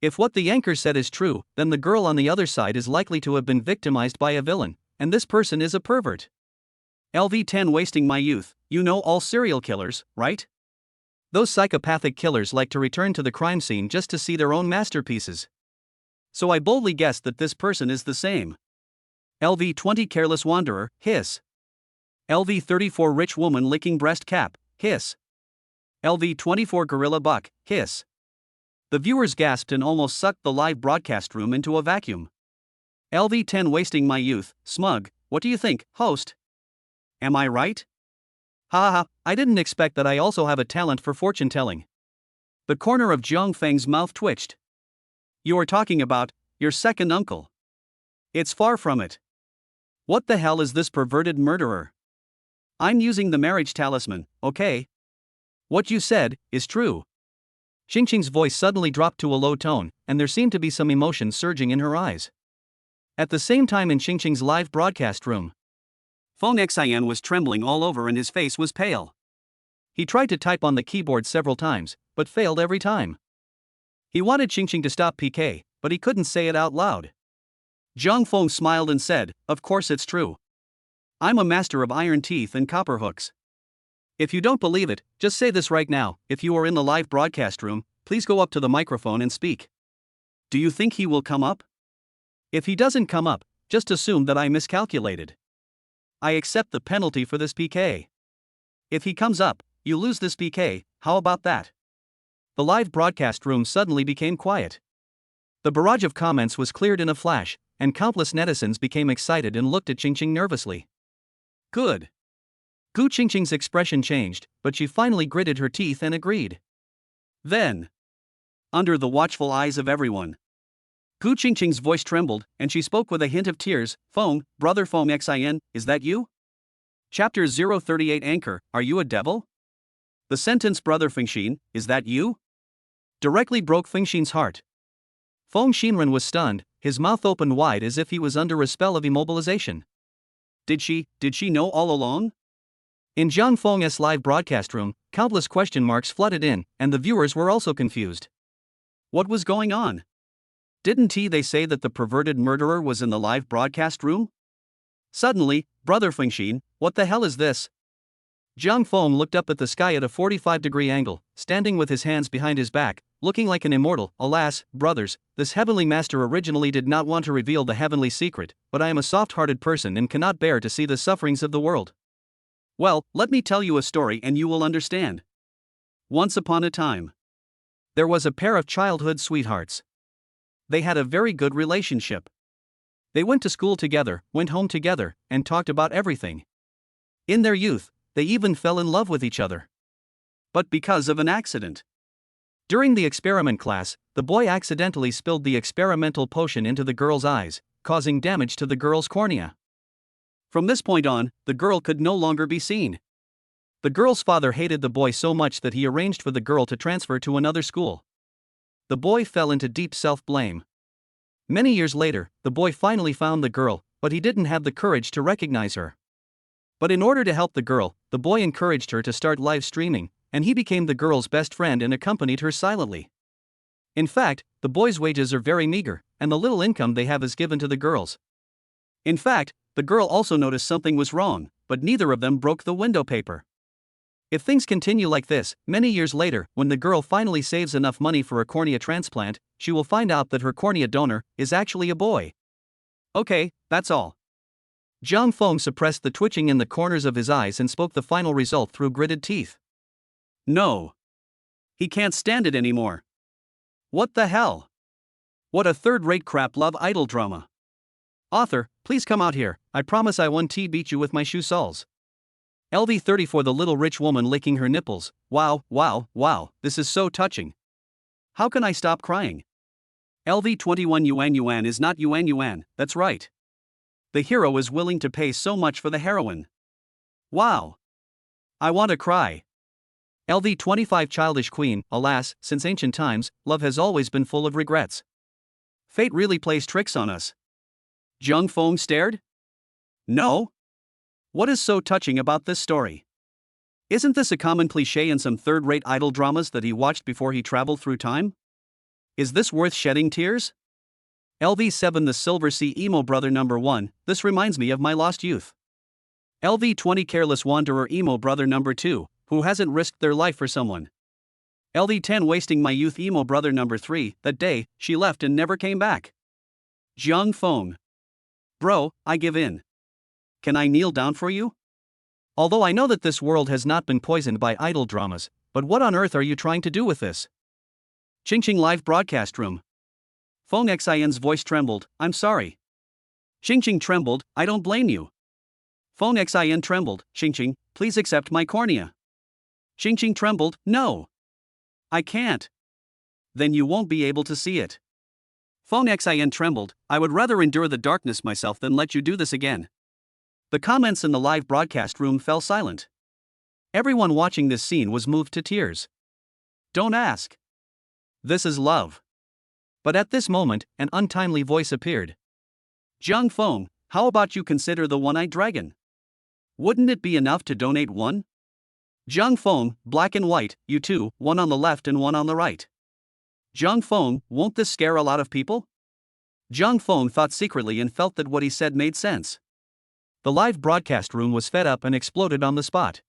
If what the anchor said is true, then the girl on the other side is likely to have been victimized by a villain, and this person is a pervert. LV10 Wasting My Youth, you know all serial killers, right? Those psychopathic killers like to return to the crime scene just to see their own masterpieces. So I boldly guessed that this person is the same. LV20 Careless Wanderer, hiss. LV34 Rich Woman Licking Breast Cap, hiss. LV24 Gorilla Buck, hiss. The viewers gasped and almost sucked the live broadcast room into a vacuum. LV10 wasting my youth, smug, what do you think, host? Am I right? Ha ha, I didn't expect that I also have a talent for fortune telling. The corner of Jiang Feng's mouth twitched. You are talking about your second uncle. It's far from it. What the hell is this perverted murderer? I'm using the marriage talisman, okay? What you said is true. Xingqing's voice suddenly dropped to a low tone, and there seemed to be some emotion surging in her eyes. At the same time in Xingqing's live broadcast room, Feng Xian was trembling all over and his face was pale. He tried to type on the keyboard several times, but failed every time. He wanted Xingqing to stop PK, but he couldn't say it out loud. Zhang Feng smiled and said, "Of course it's true. I'm a master of iron teeth and copper hooks. If you don't believe it, just say this right now. If you are in the live broadcast room, please go up to the microphone and speak. Do you think he will come up? If he doesn't come up, just assume that I miscalculated. I accept the penalty for this PK. If he comes up, you lose this PK, how about that?" The live broadcast room suddenly became quiet. The barrage of comments was cleared in a flash, and countless netizens became excited and looked at Xingqing nervously. Good. Gu Qingqing's expression changed, but she finally gritted her teeth and agreed. Then, under the watchful eyes of everyone, Gu Qingqing's voice trembled, and she spoke with a hint of tears. "Feng, brother Feng Xian, is that you? Chapter 038 Anchor, are you a devil? The sentence brother Fengxin, is that you?" Directly broke Fengxin's heart. Feng Xinren was stunned, his mouth opened wide as if he was under a spell of immobilization. Did she know all along? In Zhang Feng's live broadcast room, countless question marks flooded in, and the viewers were also confused. What was going on? Didn't they say that the perverted murderer was in the live broadcast room? Suddenly, brother Fengxin, what the hell is this? Zhang Feng looked up at the sky at a 45-degree angle, standing with his hands behind his back, looking like an immortal. Alas, brothers, this heavenly master originally did not want to reveal the heavenly secret, but I am a soft-hearted person and cannot bear to see the sufferings of the world. Well, let me tell you a story and you will understand. Once upon a time, there was a pair of childhood sweethearts. They had a very good relationship. They went to school together, went home together, and talked about everything. In their youth, they even fell in love with each other. But because of an accident, during the experiment class, the boy accidentally spilled the experimental potion into the girl's eyes, causing damage to the girl's cornea. From this point on, the girl could no longer be seen. The girl's father hated the boy so much that he arranged for the girl to transfer to another school. The boy fell into deep self-blame. Many years later, the boy finally found the girl, but he didn't have the courage to recognize her. But in order to help the girl, the boy encouraged her to start live streaming, and he became the girl's best friend and accompanied her silently. In fact, the boys' wages are very meager, and the little income they have is given to the girls. In fact, the girl also noticed something was wrong, but neither of them broke the window paper. If things continue like this, many years later, when the girl finally saves enough money for a cornea transplant, she will find out that her cornea donor is actually a boy. Okay, that's all. Zhang Feng suppressed the twitching in the corners of his eyes and spoke the final result through gritted teeth. No. He can't stand it anymore. What the hell? What a third-rate crap love idol drama. Author, please come out here, I promise I won't beat you with my shoe soles. LV34 the little rich woman licking her nipples. Wow, this is so touching. How can I stop crying? LV21 Yuan is not Yuan, that's right. The hero is willing to pay so much for the heroine. Wow. I want to cry. LV25 childish queen, alas, since ancient times, love has always been full of regrets. Fate really plays tricks on us. Zhang Feng stared? No? What is so touching about this story? Isn't this a common cliché in some third-rate idol dramas that he watched before he traveled through time? Is this worth shedding tears? LV7 the Silver Sea Emo Brother number 1, this reminds me of my lost youth. LV20 Careless Wanderer Emo Brother number 2, who hasn't risked their life for someone. LV10 Wasting My Youth Emo Brother number 3, that day, she left and never came back. Zhang Feng. Bro, I give in. Can I kneel down for you? Although I know that this world has not been poisoned by idol dramas, but what on earth are you trying to do with this? Ching Ching live broadcast room. Fong Xin's voice trembled, I'm sorry. Ching Ching trembled, I don't blame you. Fong Xin trembled, Ching Ching, please accept my cornea. Ching Ching trembled, no. I can't. Then you won't be able to see it. Fong Xin trembled, I would rather endure the darkness myself than let you do this again. The comments in the live broadcast room fell silent. Everyone watching this scene was moved to tears. Don't ask. This is love. But at this moment, an untimely voice appeared. Jiang Feng, how about you consider the one-eyed dragon? Wouldn't it be enough to donate one? Jiang Feng, black and white, you two, one on the left and one on the right. Jiang Feng, won't this scare a lot of people? Jiang Feng thought secretly and felt that what he said made sense. The live broadcast room was fed up and exploded on the spot.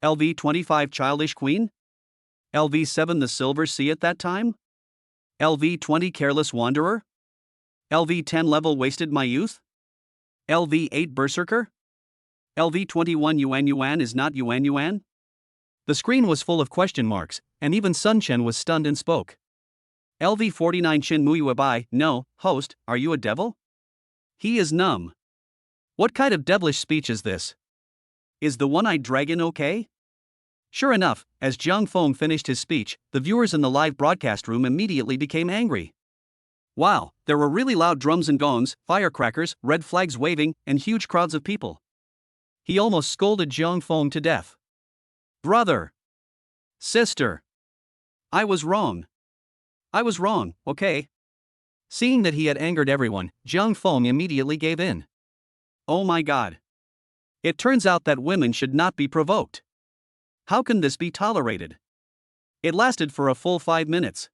LV-25 Childish Queen? LV-7 The Silver Sea at that time? LV-20 Careless Wanderer? LV-10 Level Wasted My Youth? LV-8 Berserker? LV-21 Yuan Yuan is not Yuan Yuan? The screen was full of question marks, and even Sun Chen was stunned and spoke. LV-49 Chin Muyu Bai, no, host, are you a devil? He is numb. What kind of devilish speech is this? Is the one-eyed dragon okay? Sure enough, as Jiang Feng finished his speech, the viewers in the live broadcast room immediately became angry. Wow, there were really loud drums and gongs, firecrackers, red flags waving, and huge crowds of people. He almost scolded Jiang Feng to death. Brother! Sister! I was wrong. I was wrong, okay? Seeing that he had angered everyone, Jiang Feng immediately gave in. Oh my god. It turns out that women should not be provoked. How can this be tolerated? It lasted for a full 5 minutes.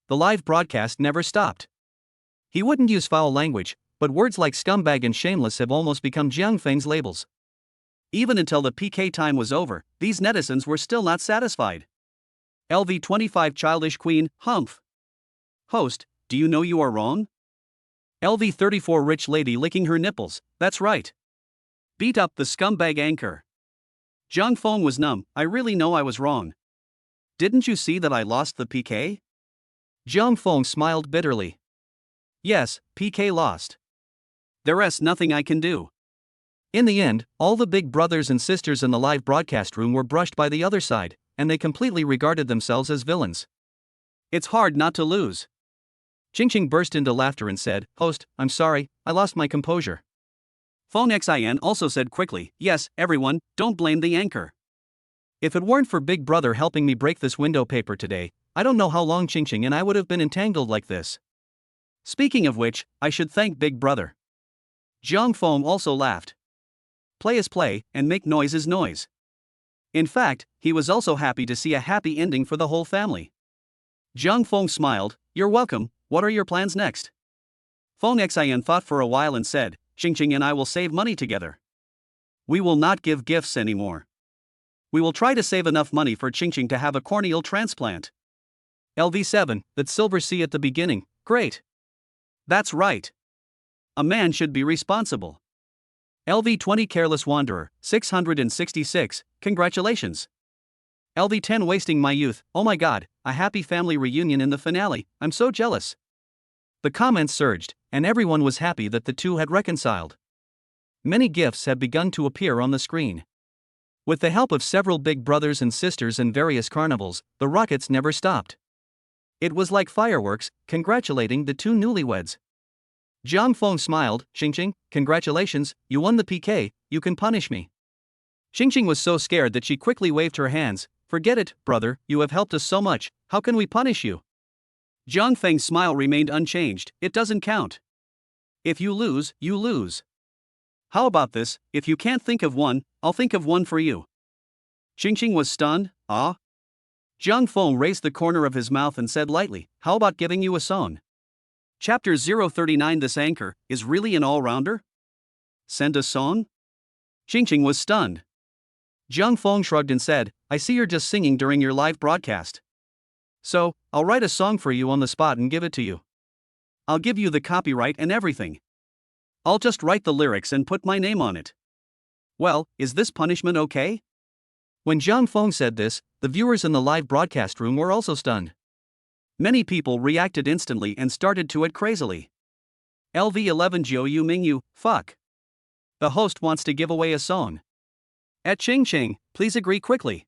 The live broadcast never stopped. He wouldn't use foul language, but words like scumbag and shameless have almost become Jiang Feng's labels. Even until the PK time was over, these netizens were still not satisfied. LV-25 Childish Queen, humph. Host, do you know you are wrong? LV-34 Rich Lady licking her nipples, that's right. Beat up the scumbag anchor. Jiang Feng was numb, I really know I was wrong. Didn't you see that I lost the PK? Jiang Feng smiled bitterly. Yes, PK lost. There's nothing I can do. In the end, all the big brothers and sisters in the live broadcast room were brushed by the other side, and they completely regarded themselves as villains. It's hard not to lose. Ching Ching burst into laughter and said, Host, I'm sorry, I lost my composure. Fong Xin also said quickly, yes, everyone, don't blame the anchor. If it weren't for Big Brother helping me break this window paper today, I don't know how long Ching Ching and I would have been entangled like this. Speaking of which, I should thank Big Brother. Jiang Feng also laughed. Play is play, and make noise is noise. In fact, he was also happy to see a happy ending for the whole family. Jiang Feng smiled, you're welcome, what are your plans next? Fong Xin thought for a while and said, Ching Ching and I will save money together. We will not give gifts anymore. We will try to save enough money for Ching Ching to have a corneal transplant. LV-7, that Silver Sea at the beginning, great. That's right. A man should be responsible. LV-20 Careless Wanderer, 666, congratulations. LV-10 Wasting My Youth, oh my god, a happy family reunion in the finale, I'm so jealous. The comments surged, and everyone was happy that the two had reconciled. Many gifts have begun to appear on the screen. With the help of several big brothers and sisters and various carnivals, the rockets never stopped. It was like fireworks, congratulating the two newlyweds. Jiang Feng smiled, Ching Ching, congratulations, you won the PK, you can punish me. Ching Ching was so scared that she quickly waved her hands, forget it, brother, you have helped us so much, how can we punish you? Jiang Feng's smile remained unchanged, it doesn't count. If you lose, you lose. How about this, if you can't think of one, I'll think of one for you. Ching Ching was stunned, ah? Jiang Feng raised the corner of his mouth and said lightly, how about giving you a song? Chapter 039 This anchor, is really an all-rounder? Send a song? Ching Ching was stunned. Jiang Feng shrugged and said, I see you're just singing during your live broadcast. So, I'll write a song for you on the spot and give it to you. I'll give you the copyright and everything. I'll just write the lyrics and put my name on it. Well, is this punishment okay? When Jiang Feng said this, the viewers in the live broadcast room were also stunned. Many people reacted instantly and started to it crazily. LV11 Jiu Yu Mingyu, fuck. The host wants to give away a song. At Ching Ching, please agree quickly.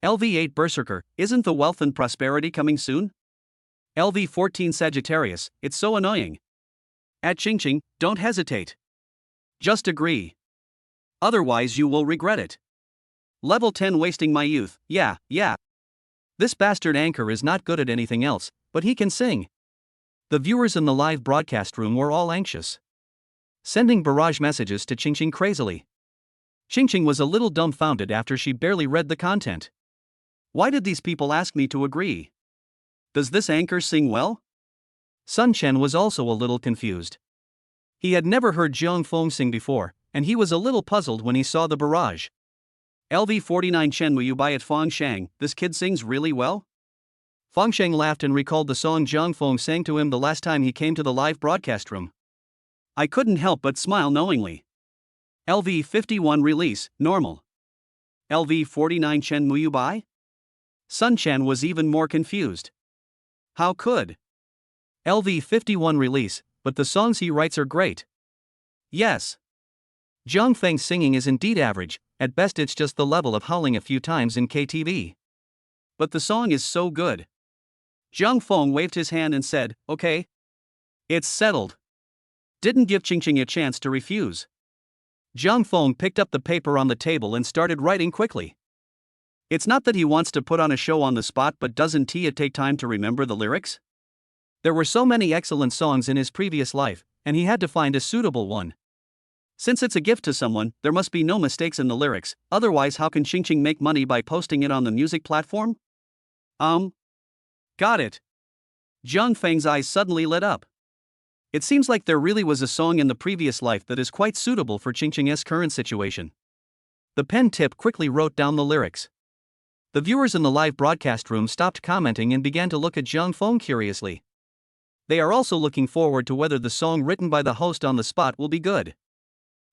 LV8 Berserker, isn't the wealth and prosperity coming soon? LV14 Sagittarius, it's so annoying. At Ching Ching, don't hesitate. Just agree. Otherwise you will regret it. Level 10 Wasting my youth, yeah. This bastard anchor is not good at anything else, but he can sing. The viewers in the live broadcast room were all anxious, sending barrage messages to Ching Ching crazily. Ching Ching was a little dumbfounded after she barely read the content. Why did these people ask me to agree? Does this anchor sing well? Sun Chen was also a little confused. He had never heard Jiang Feng sing before, and he was a little puzzled when he saw the barrage. LV49 Chen, will you buy it? Feng Shang, this kid sings really well? Feng Shang laughed and recalled the song Jiang Feng sang to him the last time he came to the live broadcast room. I couldn't help but smile knowingly. LV51 Release, normal. LV49 Chen, will you buy? Sun Chen was even more confused. How could? LV51 Release, but the songs he writes are great. Yes. Jiang Feng's singing is indeed average, at best it's just the level of howling a few times in KTV. But the song is so good. Jiang Feng waved his hand and said, okay. It's settled. Didn't give Ching Ching a chance to refuse. Jiang Feng picked up the paper on the table and started writing quickly. It's not that he wants to put on a show on the spot, but doesn't he take time to remember the lyrics? There were so many excellent songs in his previous life, and he had to find a suitable one. Since it's a gift to someone, there must be no mistakes in the lyrics, otherwise how can Ching Ching make money by posting it on the music platform? Got it. Jiang Feng's eyes suddenly lit up. It seems like there really was a song in the previous life that is quite suitable for Ching Ching's current situation. The pen tip quickly wrote down the lyrics. The viewers in the live broadcast room stopped commenting and began to look at Jiang Feng curiously. They are also looking forward to whether the song written by the host on the spot will be good.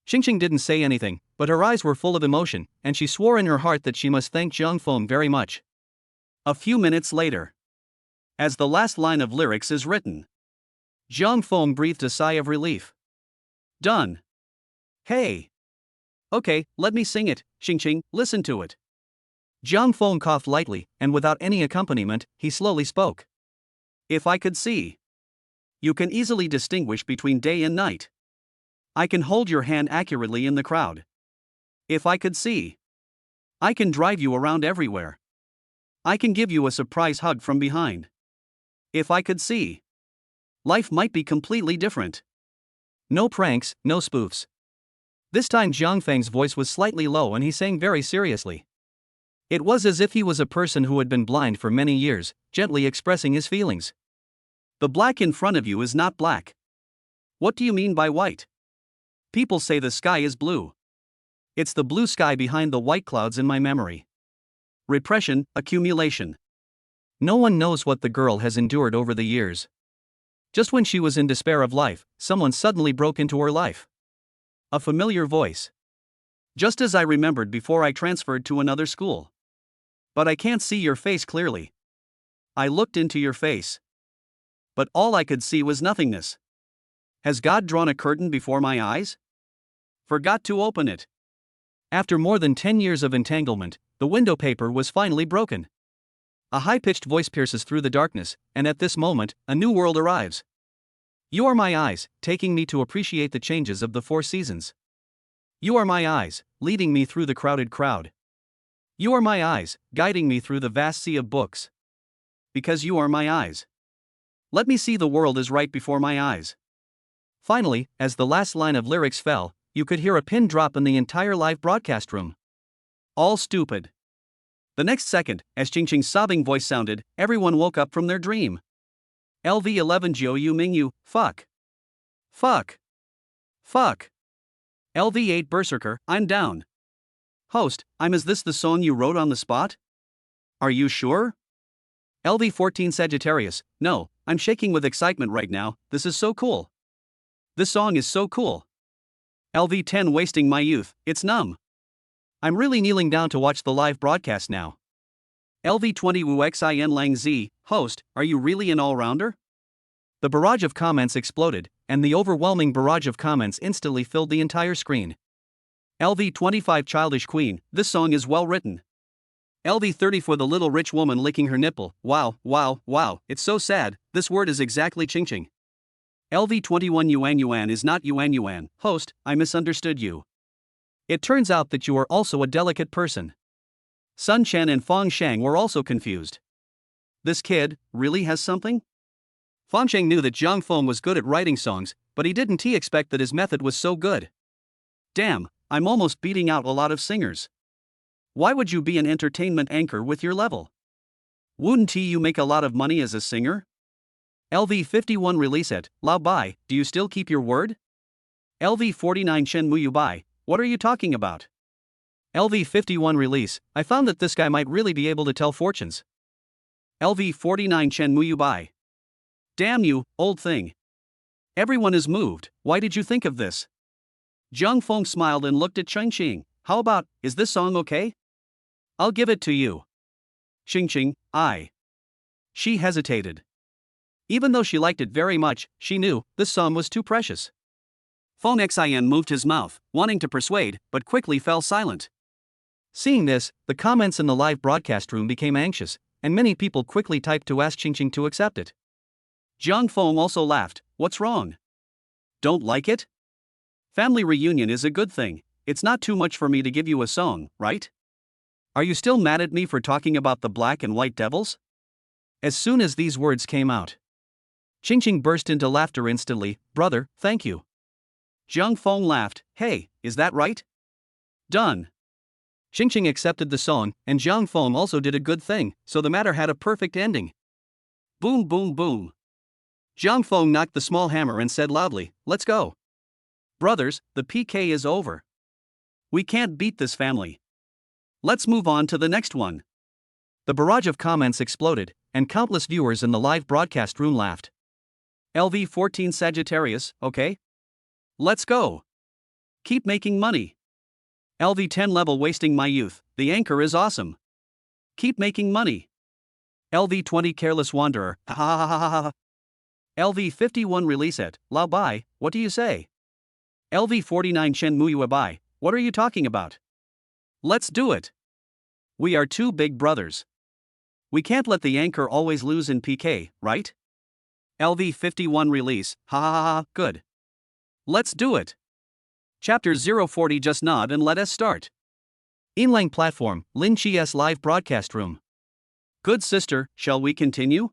Ching Ching didn't say anything, but her eyes were full of emotion, and she swore in her heart that she must thank Jiang Feng very much. A few minutes later, as the last line of lyrics is written, Jiang Feng breathed a sigh of relief. Done. Hey. Okay, let me sing it, Ching Ching, listen to it. Jiang Feng coughed lightly, and without any accompaniment, he slowly spoke. If I could see. You can easily distinguish between day and night. I can hold your hand accurately in the crowd. If I could see. I can drive you around everywhere. I can give you a surprise hug from behind. If I could see. Life might be completely different. No pranks, no spoofs. This time Jiang Feng's voice was slightly low and he sang very seriously. It was as if he was a person who had been blind for many years, gently expressing his feelings. The black in front of you is not black. What do you mean by white? People say the sky is blue. It's the blue sky behind the white clouds in my memory. Repression, accumulation. No one knows what the girl has endured over the years. Just when she was in despair of life, someone suddenly broke into her life. A familiar voice. Just as I remembered before I transferred to another school. But I can't see your face clearly. I looked into your face. But all I could see was nothingness. Has God drawn a curtain before my eyes? Forgot to open it. After more than 10 years of entanglement, the window paper was finally broken. A high-pitched voice pierces through the darkness, and at this moment, a new world arrives. You are my eyes, taking me to appreciate the changes of the 4 seasons. You are my eyes, leading me through the crowded crowd. You are my eyes, guiding me through the vast sea of books. Because you are my eyes. Let me see the world as right before my eyes. Finally, as the last line of lyrics fell, you could hear a pin drop in the entire live broadcast room. All stupid. The next second, as Ching Ching's sobbing voice sounded, everyone woke up from their dream. LV11 Jiu Yu Mingyu, fuck. Fuck. Fuck. LV8 Berserker, I'm down. Host, is this the song you wrote on the spot? Are you sure? LV14 Sagittarius, no, I'm shaking with excitement right now, this is so cool. This song is so cool. LV10 Wasting my youth, it's numb. I'm really kneeling down to watch the live broadcast now. LV20 Wu Xin Lang Z, host, are you really an all-rounder? The barrage of comments exploded, and the overwhelming barrage of comments instantly filled the entire screen. LV25 Childish Queen, this song is well written. LV30 for the little rich woman licking her nipple, wow, wow, wow, it's so sad, this word is exactly ching ching. LV21 Yuan Yuan is not Yuan Yuan, host, I misunderstood you. It turns out that you are also a delicate person. Sun Chen and Fong Shang were also confused. This kid really has something? Fong Shang knew that Zhang Feng was good at writing songs, but he didn't expect that his method was so good. Damn, I'm almost beating out a lot of singers. Why would you be an entertainment anchor with your level? Wouldn't you make a lot of money as a singer? LV51 Release it, Lao Bai, do you still keep your word? LV49 Chen Muyu Bai, what are you talking about? LV51 Release, I found that this guy might really be able to tell fortunes. LV49 Chen Muyu Bai. Damn you, old thing. Everyone is moved, why did you think of this? Zhang Feng smiled and looked at Cheng Qing, how about, is this song okay? I'll give it to you. Xing Qing, I. She hesitated. Even though she liked it very much, she knew this song was too precious. Feng Xin moved his mouth, wanting to persuade, but quickly fell silent. Seeing this, the comments in the live broadcast room became anxious, and many people quickly typed to ask Xing Qing to accept it. Zhang Feng also laughed, what's wrong? Don't like it? Family reunion is a good thing, it's not too much for me to give you a song, right? Are you still mad at me for talking about the black and white devils? As soon as these words came out, Xing Qing burst into laughter instantly, brother, thank you. Zhang Feng laughed, hey, is that right? Done. Xing Qing accepted the song, and Zhang Feng also did a good thing, so the matter had a perfect ending. Boom boom boom. Zhang Feng knocked the small hammer and said loudly, let's go. Brothers, the PK is over. We can't beat this family. Let's move on to the next one. The barrage of comments exploded, and countless viewers in the live broadcast room laughed. LV14 Sagittarius, okay? Let's go. Keep making money. LV10 Level Wasting My Youth, the anchor is awesome. Keep making money. LV20 Careless Wanderer, ha ha ha ha ha. LV51 Release it, Lao Bai, what do you say? LV49 Shen Muyu Bai, what are you talking about? Let's do it. We are two big brothers. We can't let the anchor always lose in PK, right? LV51 Release, ha ha ha ha, good. Let's do it. Chapter 040 Just nod and let us start. Inlang Platform, Lin Chi's live broadcast room. Good sister, shall we continue?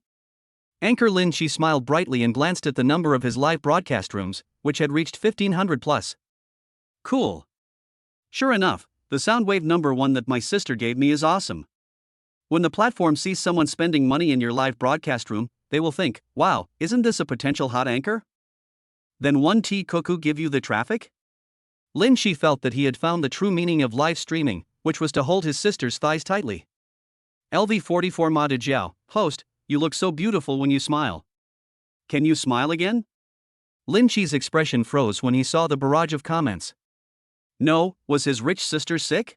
Anchor Lin Chi smiled brightly and glanced at the number of his live broadcast rooms, which had reached 1500 plus. Cool. Sure enough, the Soundwave number 1 that my sister gave me is awesome. When the platform sees someone spending money in your live broadcast room, they will think, wow, isn't this a potential hot anchor? Then 1T Koku give you the traffic? Lin Chi felt that he had found the true meaning of live streaming, which was to hold his sister's thighs tightly. LV44 Ma De Jiao, host, you look so beautiful when you smile. Can you smile again? Lin Chi's expression froze when he saw the barrage of comments. No, was his rich sister sick?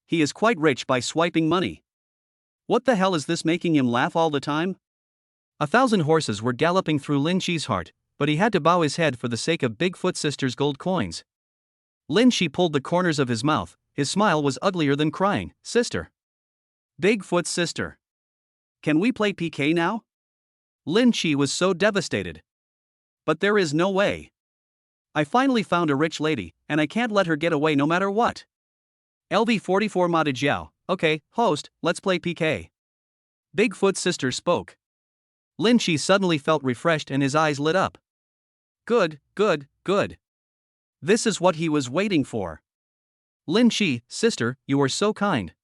He is quite rich by swiping money. What the hell is this making him laugh all the time? 1,000 horses were galloping through Lin Chi's heart, but he had to bow his head for the sake of Bigfoot sister's gold coins. Lin Chi pulled the corners of his mouth, his smile was uglier than crying, sister. Bigfoot sister. Can we play PK now? Lin Chi was so devastated. But there is no way. I finally found a rich lady, and I can't let her get away no matter what. LV44 Ma De Jiao, okay, host, let's play PK. Bigfoot sister spoke. Lin Chi suddenly felt refreshed and his eyes lit up. Good, good, good. This is what he was waiting for. Lin Chi, sister, you are so kind.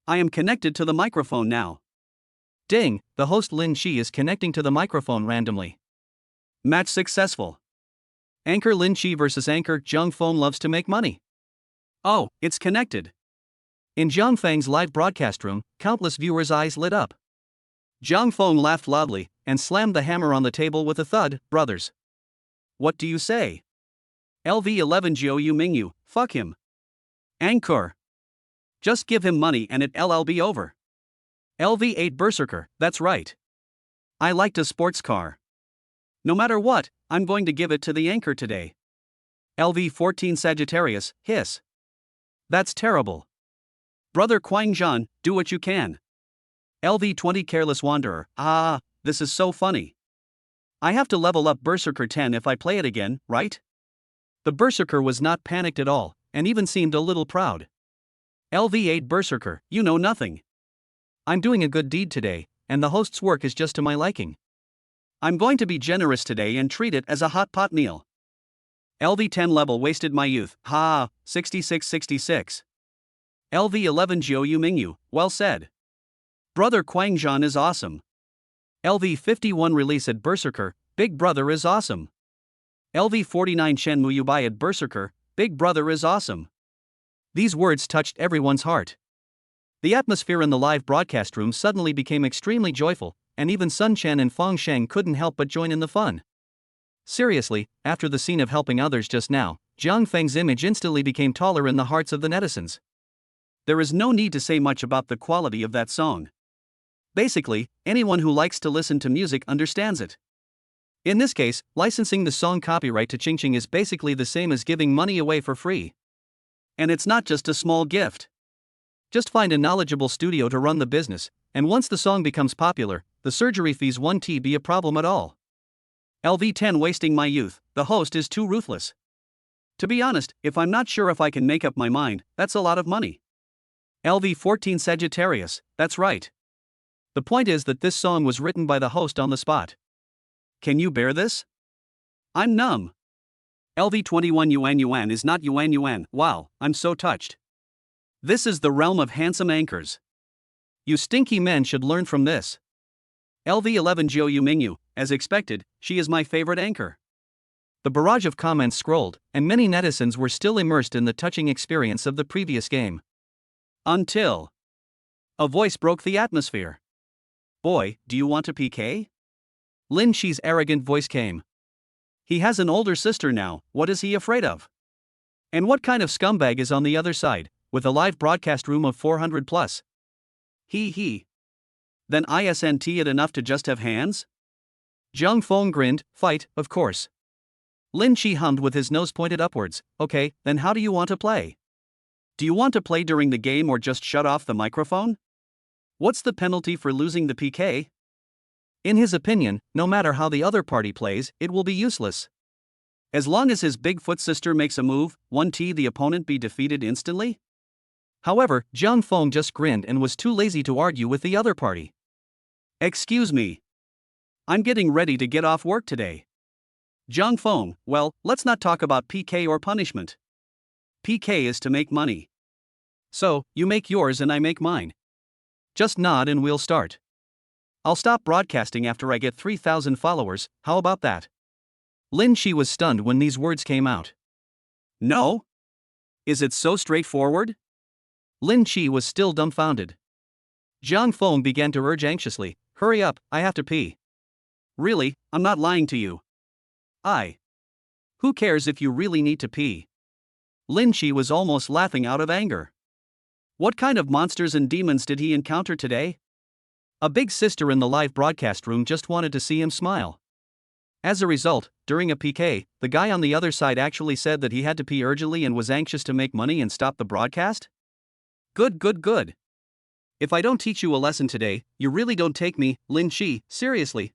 I am connected to the microphone now. Ding, the host Lin Chi is connecting to the microphone randomly. Match successful. Anchor Lin Chi versus Anchor Zhang Feng loves to make money. Oh, it's connected. In Zhang Feng's live broadcast room, countless viewers' eyes lit up. Zhang Feng laughed loudly and slammed the hammer on the table with a thud. Brothers. What do you say? LV11 Jiu Yu Mingyu, fuck him. Anchor. Just give him money and it'll be over. LV8 Berserker, that's right. I liked a sports car. No matter what, I'm going to give it to the anchor today. LV14 Sagittarius, hiss. That's terrible. Brother Quang Zhan, do what you can. LV20 Careless Wanderer, this is so funny. I have to level up Berserker 10 if I play it again, right? The Berserker was not panicked at all, and even seemed a little proud. LV8 Berserker, you know nothing. I'm doing a good deed today, and the host's work is just to my liking. I'm going to be generous today and treat it as a hot pot meal. LV10 Level wasted my youth, 6666. LV11 Jiu Yu Mingyu, well said. Brother Quang Zhan is awesome. LV51 Release at Berserker, Big Brother is awesome. LV49 Shenmue Yubai at Berserker, Big Brother is awesome. These words touched everyone's heart. The atmosphere in the live broadcast room suddenly became extremely joyful, and even Sun Chen and Feng Sheng couldn't help but join in the fun. Seriously, after the scene of helping others just now, Jiang Feng's image instantly became taller in the hearts of the netizens. There is no need to say much about the quality of that song. Basically, anyone who likes to listen to music understands it. In this case, licensing the song copyright to Ching Ching is basically the same as giving money away for free. And it's not just a small gift. Just find a knowledgeable studio to run the business, and once the song becomes popular, the surgery fees won't be a problem at all. LV10 Wasting my youth, the host is too ruthless. To be honest, if I'm not sure if I can make up my mind, that's a lot of money. LV14 Sagittarius, that's right. The point is that this song was written by the host on the spot. Can you bear this? I'm numb. LV21 Yuan is not Yuan, wow, I'm so touched. This is the realm of handsome anchors. You stinky men should learn from this. LV11 Jiu Yu Mingyu, as expected, she is my favorite anchor. The barrage of comments scrolled, and many netizens were still immersed in the touching experience of the previous game. Until a voice broke the atmosphere. Boy, do you want a PK? Lin Shi's arrogant voice came. He has an older sister now, what is he afraid of? And what kind of scumbag is on the other side, with a live broadcast room of 400 plus? He. Then isn't it enough to just have hands? Zhang Feng grinned, fight, of course. Lin Shi hummed with his nose pointed upwards, okay, then how do you want to play? Do you want to play during the game or just shut off the microphone? What's the penalty for losing the PK? In his opinion, no matter how the other party plays, it will be useless. As long as his Bigfoot sister makes a move, the opponent be defeated instantly? However, Zhang Feng just grinned and was too lazy to argue with the other party. Excuse me. I'm getting ready to get off work today. Zhang Feng, well, let's not talk about PK or punishment. PK is to make money. So, you make yours and I make mine. Just nod and we'll start. I'll stop broadcasting after I get 3,000 followers, how about that? Lin Shi was stunned when these words came out. No? Is it so straightforward? Lin Shi was still dumbfounded. Zhang Feng began to urge anxiously, hurry up, I have to pee. Really, I'm not lying to you. Who cares if you really need to pee? Lin Shi was almost laughing out of anger. What kind of monsters and demons did he encounter today? A big sister in the live broadcast room just wanted to see him smile. As a result, during a PK, the guy on the other side actually said that he had to pee urgently and was anxious to make money and stop the broadcast? Good. If I don't teach you a lesson today, you really don't take me, Lin Shi, seriously.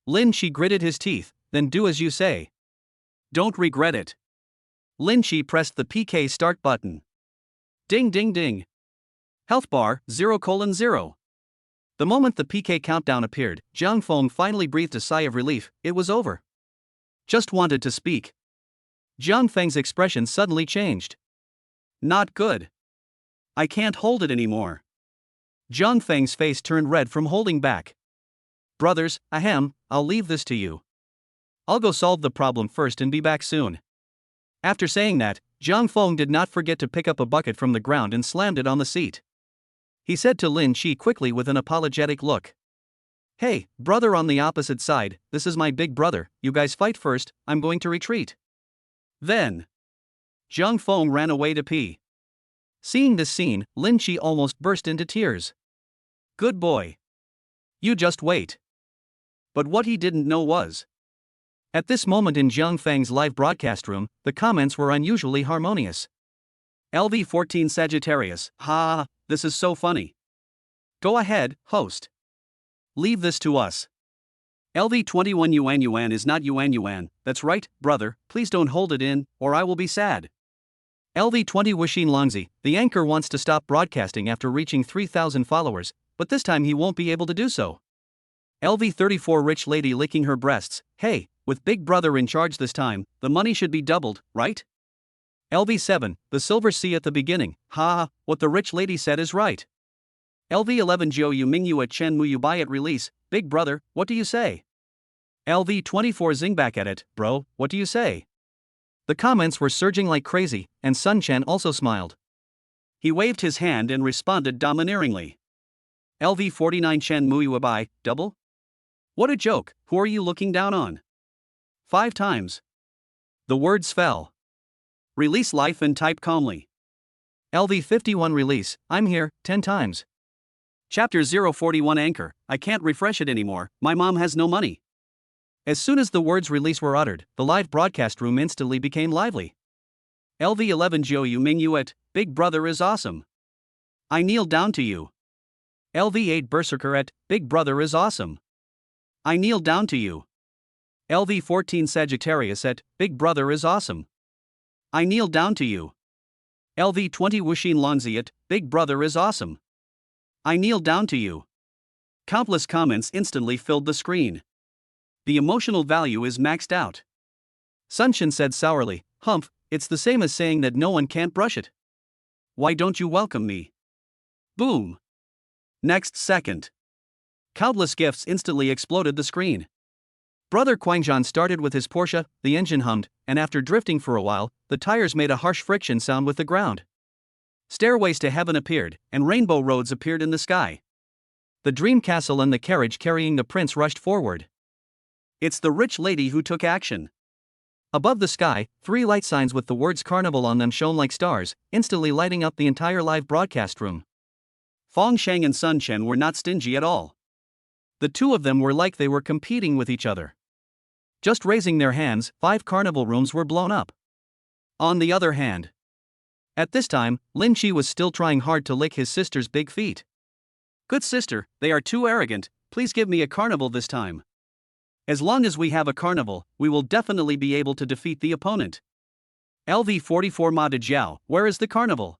Lin Shi gritted his teeth, then do as you say. Don't regret it. Lin Shi pressed the PK start button. Ding. Health bar, 0:0. The moment the PK countdown appeared, Zhang Feng finally breathed a sigh of relief, it was over. Just wanted to speak. Zhang Feng's expression suddenly changed. Not good. I can't hold it anymore. Zhang Feng's face turned red from holding back. Brothers, I'll leave this to you. I'll go solve the problem first and be back soon. After saying that, Zhang Feng did not forget to pick up a bucket from the ground and slammed it on the seat. He said to Lin Shi quickly with an apologetic look. Hey, brother on the opposite side, this is my big brother, you guys fight first, I'm going to retreat. Then Zhang Feng ran away to pee. Seeing this scene, Lin Shi almost burst into tears. Good boy. You just wait. But what he didn't know was, at this moment in Jiang Feng's live broadcast room, the comments were unusually harmonious. LV14 Sagittarius, ha, this is so funny. Go ahead, host. Leave this to us. LV21 Yuan is not Yuan, that's right, brother, please don't hold it in, or I will be sad. LV20 Wuxin Longzi, the anchor wants to stop broadcasting after reaching 3,000 followers, but this time he won't be able to do so. LV34 Rich Lady licking her breasts, hey, with Big Brother in charge this time, the money should be doubled, right? LV7, the Silver Sea at the beginning, ha, what the rich lady said is right. LV11 Jiu Yu Mingyu at Chen Mu Yu Bai at release, Big Brother, what do you say? LV24 Zing back at it, bro, what do you say? The comments were surging like crazy, and Sun Chen also smiled. He waved his hand and responded domineeringly. LV49 Chen Mu Yu Bai, double? What a joke, who are you looking down on? 5 times. The words fell. Release life and type calmly. LV51 release, I'm here, 10 times. Chapter 041 Anchor, I can't refresh it anymore, my mom has no money. As soon as the words release were uttered, the live broadcast room instantly became lively. LV11 Jiu Yu Mingyu at, Big Brother is awesome. I kneel down to you. LV8 Berserker at, Big Brother is awesome. I kneel down to you. LV14 Sagittarius at, Big Brother is awesome. I kneel down to you. LV20 Wuxin Longzi at, Big Brother is awesome. I kneel down to you. Countless comments instantly filled the screen. The emotional value is maxed out. Sunshin said sourly, Humph, it's the same as saying that no one can't brush it. Why don't you welcome me? Boom. Next second. Countless gifts instantly exploded the screen. Brother Quangzhan started with his Porsche, the engine hummed, and after drifting for a while, the tires made a harsh friction sound with the ground. Stairways to heaven appeared, and rainbow roads appeared in the sky. The dream castle and the carriage carrying the prince rushed forward. It's the rich lady who took action. Above the sky, 3 light signs with the words Carnival on them shone like stars, instantly lighting up the entire live broadcast room. Fong Sheng and Sun Chen were not stingy at all. The two of them were like they were competing with each other. Just raising their hands, 5 carnival rooms were blown up. On the other hand, at this time, Lin Chi was still trying hard to lick his sister's big feet. Good sister, they are too arrogant, please give me a carnival this time. As long as we have a carnival, we will definitely be able to defeat the opponent. LV44 Ma De Jiao, where is the carnival?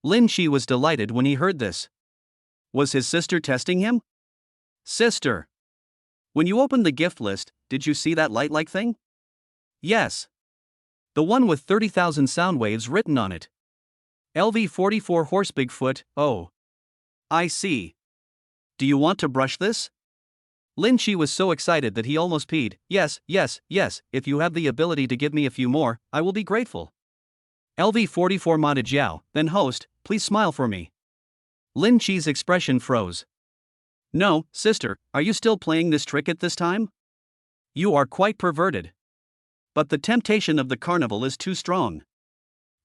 Lin Chi was delighted when he heard this. Was his sister testing him? Sister. When you opened the gift list, did you see that light-like thing? Yes. The one with 30,000 sound waves written on it. LV44 Horse Bigfoot, oh. I see. Do you want to brush this? Lin Chi was so excited that he almost peed. Yes, if you have the ability to give me a few more, I will be grateful. LV44 Ma De Jiao, then host, please smile for me. Lin Chi's expression froze. No, sister, are you still playing this trick at this time? You are quite perverted. But the temptation of the carnival is too strong.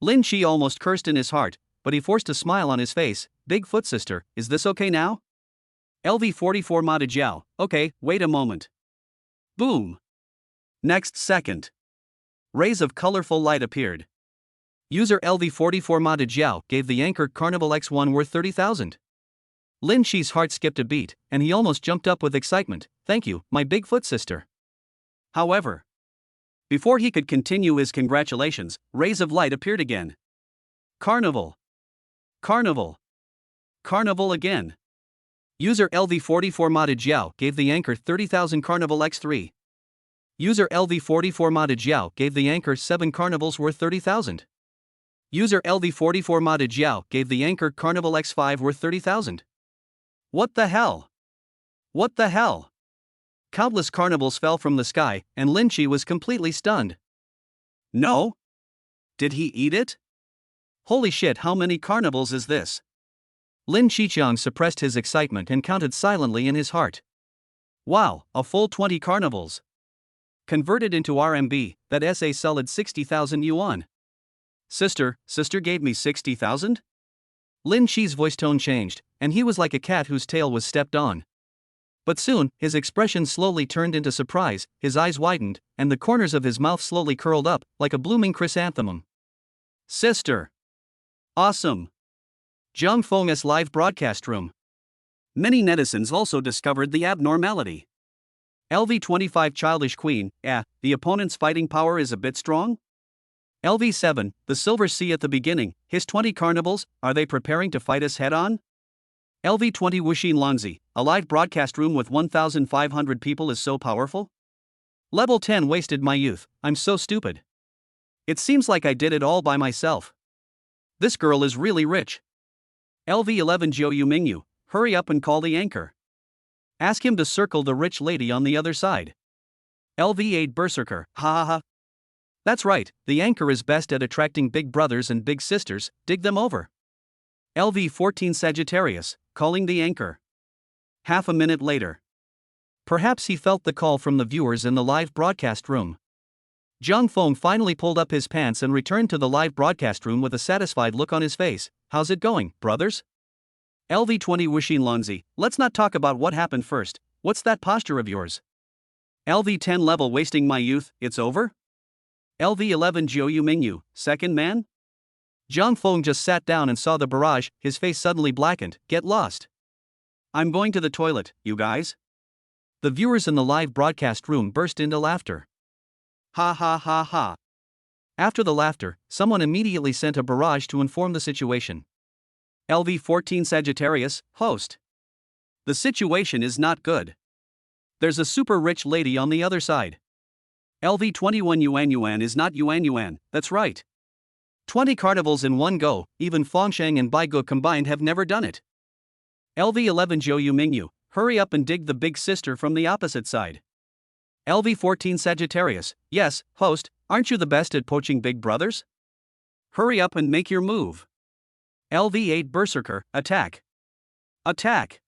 Lin Chi almost cursed in his heart, but he forced a smile on his face. Bigfoot sister, is this okay now? LV44 Ma De Jiao, okay, wait a moment. Boom. Next second. Rays of colorful light appeared. User LV44 Ma De Jiao gave the anchor Carnival X1 worth 30,000. Lin Chi's heart skipped a beat, and he almost jumped up with excitement. Thank you, my Bigfoot sister. However, before he could continue his congratulations, rays of light appeared again. Carnival. Carnival. Carnival again. User LV44 Ma De Jiao gave the anchor 30,000 Carnival X3. User LV44 Ma De Jiao gave the anchor 7 carnivals worth 30,000. User LV44 Ma De Jiao gave the anchor Carnival X5 worth 30,000. What the hell? What the hell? Countless carnivals fell from the sky, and Lin Chi was completely stunned. No? Did he eat it? Holy shit, how many carnivals is this? Lin Qiqiang suppressed his excitement and counted silently in his heart. Wow, a full 20 carnivals. Converted into RMB, that's a solid 60,000 yuan. Sister gave me 60,000? Lin Shi's voice tone changed, and he was like a cat whose tail was stepped on. But soon, his expression slowly turned into surprise, his eyes widened, and the corners of his mouth slowly curled up, like a blooming chrysanthemum. Sister! Awesome! Zhang Feng's live broadcast room. Many netizens also discovered the abnormality. LV25 Childish Queen, the opponent's fighting power is a bit strong? LV7, the Silver Sea at the beginning, his 20 carnivals, are they preparing to fight us head-on? LV20 Wuxin Longzi, a live broadcast room with 1,500 people is so powerful? Level 10 wasted my youth, I'm so stupid. It seems like I did it all by myself. This girl is really rich. LV11 Jiu Yu Mingyu, hurry up and call the anchor. Ask him to circle the rich lady on the other side. LV8 Berserker, ha ha ha. That's right, the anchor is best at attracting big brothers and big sisters, dig them over. LV14 Sagittarius, calling the anchor. Half a minute later. Perhaps he felt the call from the viewers in the live broadcast room. Zhang Feng finally pulled up his pants and returned to the live broadcast room with a satisfied look on his face. How's it going, brothers? LV20 Wuxin Longzi, let's not talk about what happened first. What's that posture of yours? LV10 level wasting my youth, it's over? LV11 Jiu Yu Mingyu, second man? Zhang Feng just sat down and saw the barrage, his face suddenly blackened. Get lost. I'm going to the toilet, you guys. The viewers in the live broadcast room burst into laughter. Ha ha ha ha. After the laughter, someone immediately sent a barrage to inform the situation. LV14 Sagittarius, host. The situation is not good. There's a super rich lady on the other side. LV21 Yuan is not Yuan, that's right. 20 carnivals in one go, even Fengsheng and Baigu combined have never done it. LV11 Jiu Yu Mingyu, hurry up and dig the big sister from the opposite side. LV14 Sagittarius, yes, host, aren't you the best at poaching big brothers? Hurry up and make your move. LV8 Berserker, attack. Attack.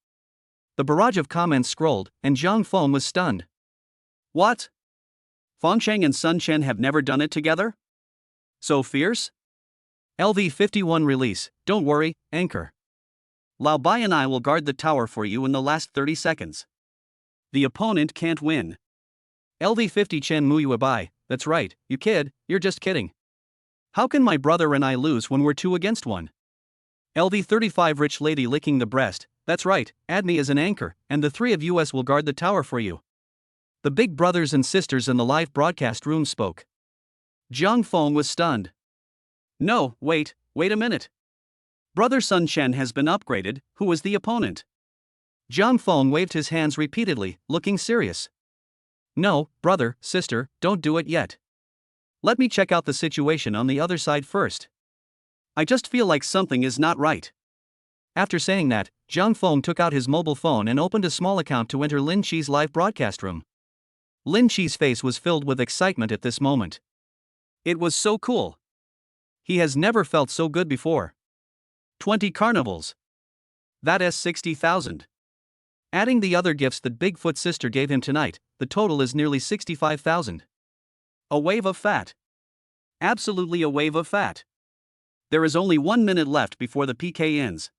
The barrage of comments scrolled, and Zhang Feng was stunned. What? Fengsheng and Sun Chen have never done it together? So fierce? LV51 release, don't worry, anchor. Lao Bai and I will guard the tower for you in the last 30 seconds. The opponent can't win. LV50 Chen Muyu Abai, that's right, you kid, you're just kidding. How can my brother and I lose when we're 2 against 1? LV35 Rich Lady licking the breast, that's right, add me as an anchor, and the 3 of us will guard the tower for you. The big brothers and sisters in the live broadcast room spoke. Zhang Feng was stunned. No, wait a minute. Brother Sun Chen has been upgraded, who was the opponent? Zhang Feng waved his hands repeatedly, looking serious. No, brother, sister, don't do it yet. Let me check out the situation on the other side first. I just feel like something is not right. After saying that, Zhang Feng took out his mobile phone and opened a small account to enter Lin Shi's live broadcast room. Lin Shi's face was filled with excitement at this moment. It was so cool. He has never felt so good before. 20 carnivals. That is 60,000. Adding the other gifts that Bigfoot sister gave him tonight, the total is nearly 65,000. A wave of fat. Absolutely a wave of fat. There is only 1 minute left before the PK ends.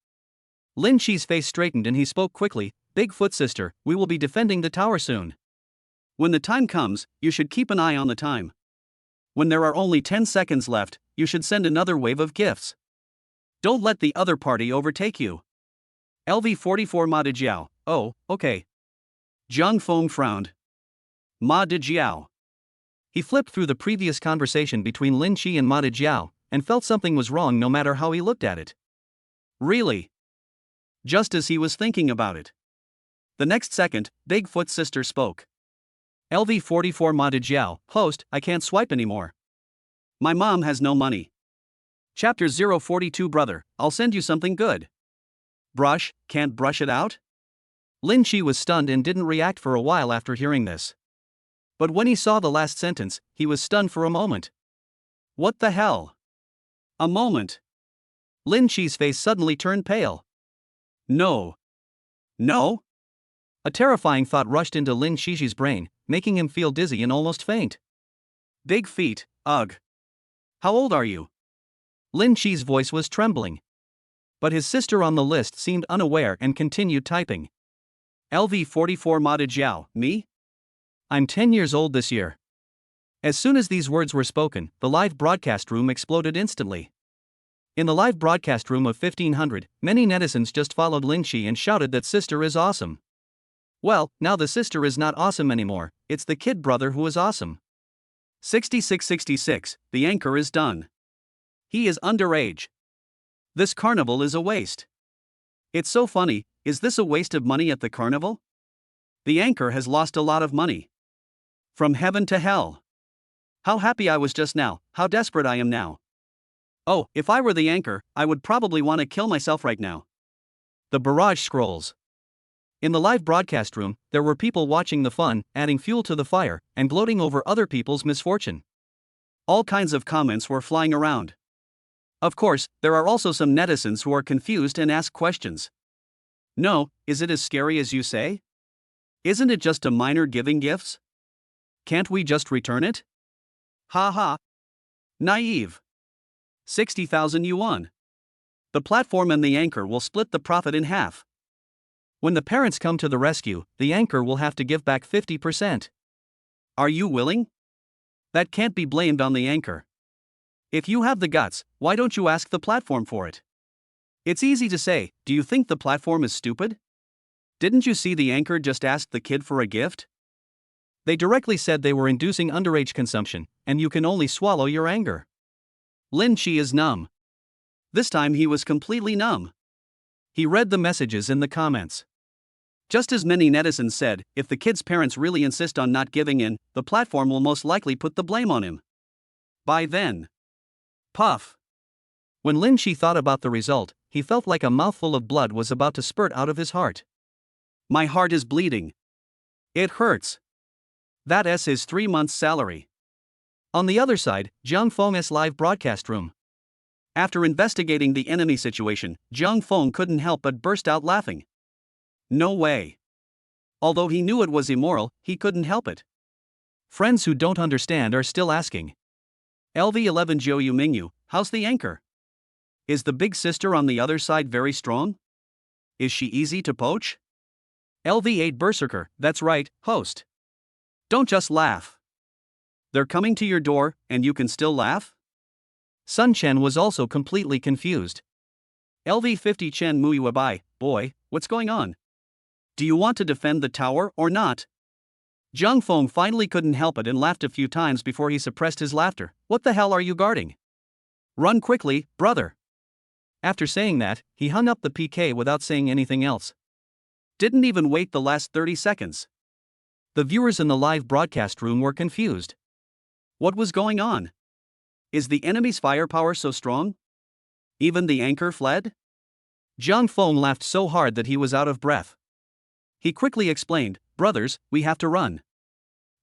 Lin Shi's face straightened and he spoke quickly. Bigfoot sister, we will be defending the tower soon. When the time comes, you should keep an eye on the time. When there are only 10 seconds left, you should send another wave of gifts. Don't let the other party overtake you. LV44 Ma Dejiao, oh, okay. Zhang Feng frowned. Ma Dejiao. He flipped through the previous conversation between Lin Shi and Ma Dejiao, and felt something was wrong no matter how he looked at it. Really? Just as he was thinking about it. The next second, Bigfoot sister spoke. LV44 Ma Dejiao, host, I can't swipe anymore. My mom has no money. Chapter 042 Brother, I'll send you something good. Brush, can't brush it out? Lin Shi was stunned and didn't react for a while after hearing this. But when he saw the last sentence, he was stunned for a moment. What the hell? A moment. Lin Shi's face suddenly turned pale. No. No? A terrifying thought rushed into Lin Shi's brain, making him feel dizzy and almost faint. Big feet, ugh. How old are you? Lin Shi's voice was trembling. But his sister on the list seemed unaware and continued typing. LV44 Mada Jiao, me? I'm 10 years old this year. As soon as these words were spoken, the live broadcast room exploded instantly. In the live broadcast room of 1500, many netizens just followed Lin Shi and shouted that sister is awesome. Well, now the sister is not awesome anymore, it's the kid brother who is awesome. 6666, the anchor is done. He is underage. This carnival is a waste. It's so funny, is this a waste of money at the carnival? The anchor has lost a lot of money. From heaven to hell. How happy I was just now, how desperate I am now. Oh, if I were the anchor, I would probably want to kill myself right now. The barrage scrolls. In the live broadcast room, there were people watching the fun, adding fuel to the fire, and gloating over other people's misfortune. All kinds of comments were flying around. Of course, there are also some netizens who are confused and ask questions. No, is it as scary as you say? Isn't it just a minor giving gifts? Can't we just return it? Ha ha. Naive. 60,000 yuan. The platform and the anchor will split the profit in half. When the parents come to the rescue, the anchor will have to give back 50%. Are you willing? That can't be blamed on the anchor. If you have the guts, why don't you ask the platform for it? It's easy to say, do you think the platform is stupid? Didn't you see the anchor just asked the kid for a gift? They directly said they were inducing underage consumption, and you can only swallow your anger. Lin Shi is numb. This time he was completely numb. He read the messages in the comments. Just as many netizens said, if the kid's parents really insist on not giving in, the platform will most likely put the blame on him. By then. Puff. When Lin Shi thought about the result, he felt like a mouthful of blood was about to spurt out of his heart. My heart is bleeding. It hurts. That's his 3 months' salary. On the other side, Zhang Feng's live broadcast room. After investigating the enemy situation, Zhang Feng couldn't help but burst out laughing. No way. Although he knew it was immoral, he couldn't help it. Friends who don't understand are still asking. LV11 Jiu Mingyu, how's the anchor? Is the big sister on the other side very strong? Is she easy to poach? LV8 Berserker, that's right, host. Don't just laugh. They're coming to your door, and you can still laugh? Sun Chen was also completely confused. LV50 Chen Muyuabai, boy, what's going on? Do you want to defend the tower or not? Zhang Feng finally couldn't help it and laughed a few times before he suppressed his laughter. What the hell are you guarding? Run quickly, brother. After saying that, he hung up the PK without saying anything else. Didn't even wait the last 30 seconds. The viewers in the live broadcast room were confused. What was going on? Is the enemy's firepower so strong? Even the anchor fled? Zhang Feng laughed so hard that he was out of breath. He quickly explained, brothers, we have to run.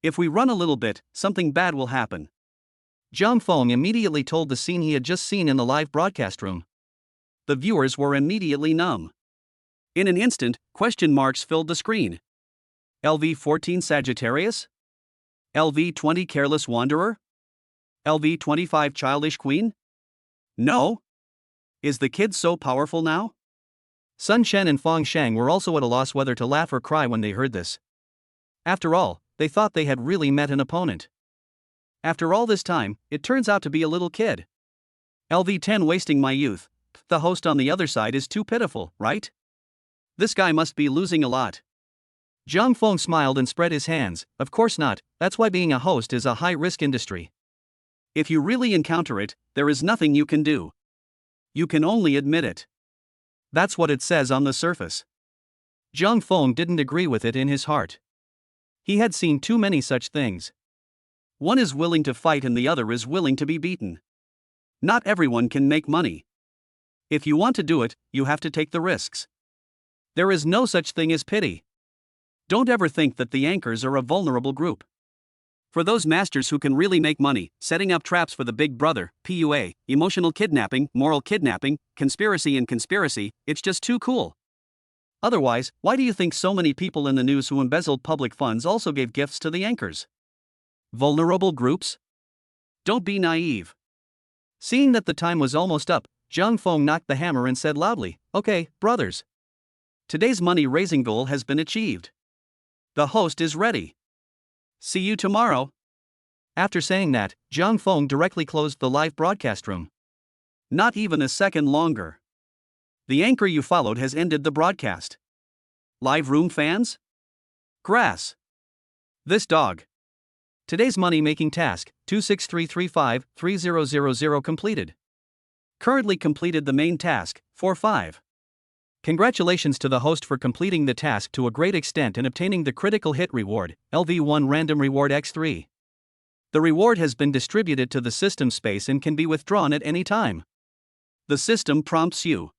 If we run a little bit, something bad will happen. Zhang Feng immediately told the scene he had just seen in the live broadcast room. The viewers were immediately numb. In an instant, question marks filled the screen. LV14 Sagittarius? LV20 Careless Wanderer? LV25 Childish Queen? No? Is the kid so powerful now? Sun Shen and Fang Shang were also at a loss whether to laugh or cry when they heard this. After all, they thought they had really met an opponent. After all this time, it turns out to be a little kid. LV10 wasting my youth. The host on the other side is too pitiful, right? This guy must be losing a lot. Zhang Feng smiled and spread his hands. Of course not, that's why being a host is a high-risk industry. If you really encounter it, there is nothing you can do. You can only admit it. That's what it says on the surface. Zhang Feng didn't agree with it in his heart. He had seen too many such things. One is willing to fight and the other is willing to be beaten. Not everyone can make money. If you want to do it, you have to take the risks. There is no such thing as pity. Don't ever think that the anchors are a vulnerable group. For those masters who can really make money, setting up traps for the big brother, PUA, emotional kidnapping, moral kidnapping, conspiracy and conspiracy, it's just too cool. Otherwise, why do you think so many people in the news who embezzled public funds also gave gifts to the anchors? Vulnerable groups? Don't be naive. Seeing that the time was almost up, Zhang Feng knocked the hammer and said loudly, "Okay, brothers. Today's money-raising goal has been achieved. The host is ready. See you tomorrow." After saying that, Zhang Feng directly closed the live broadcast room. Not even a second longer. The anchor you followed has ended the broadcast. Live room fans? Grass. This dog. Today's money-making task, 26335-3000 completed. Currently completed the main task, 4-5. Congratulations to the host for completing the task to a great extent and obtaining the critical hit reward, LV1 Random Reward X3. The reward has been distributed to the system space and can be withdrawn at any time. The system prompts you.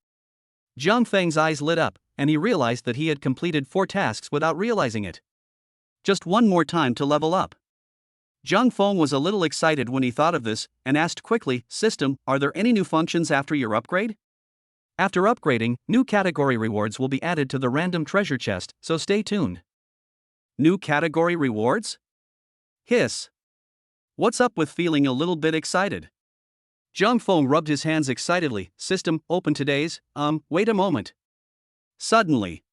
Zhang Feng's eyes lit up, and he realized that he had completed 4 tasks without realizing it. Just one more time to level up. Zhang Feng was a little excited when he thought of this, and asked quickly, "System, are there any new functions after your upgrade?" After upgrading, new category rewards will be added to the random treasure chest, so stay tuned. New category rewards? Hiss. What's up with feeling a little bit excited? Zhang Feng rubbed his hands excitedly. System, open today's, wait a moment. Suddenly,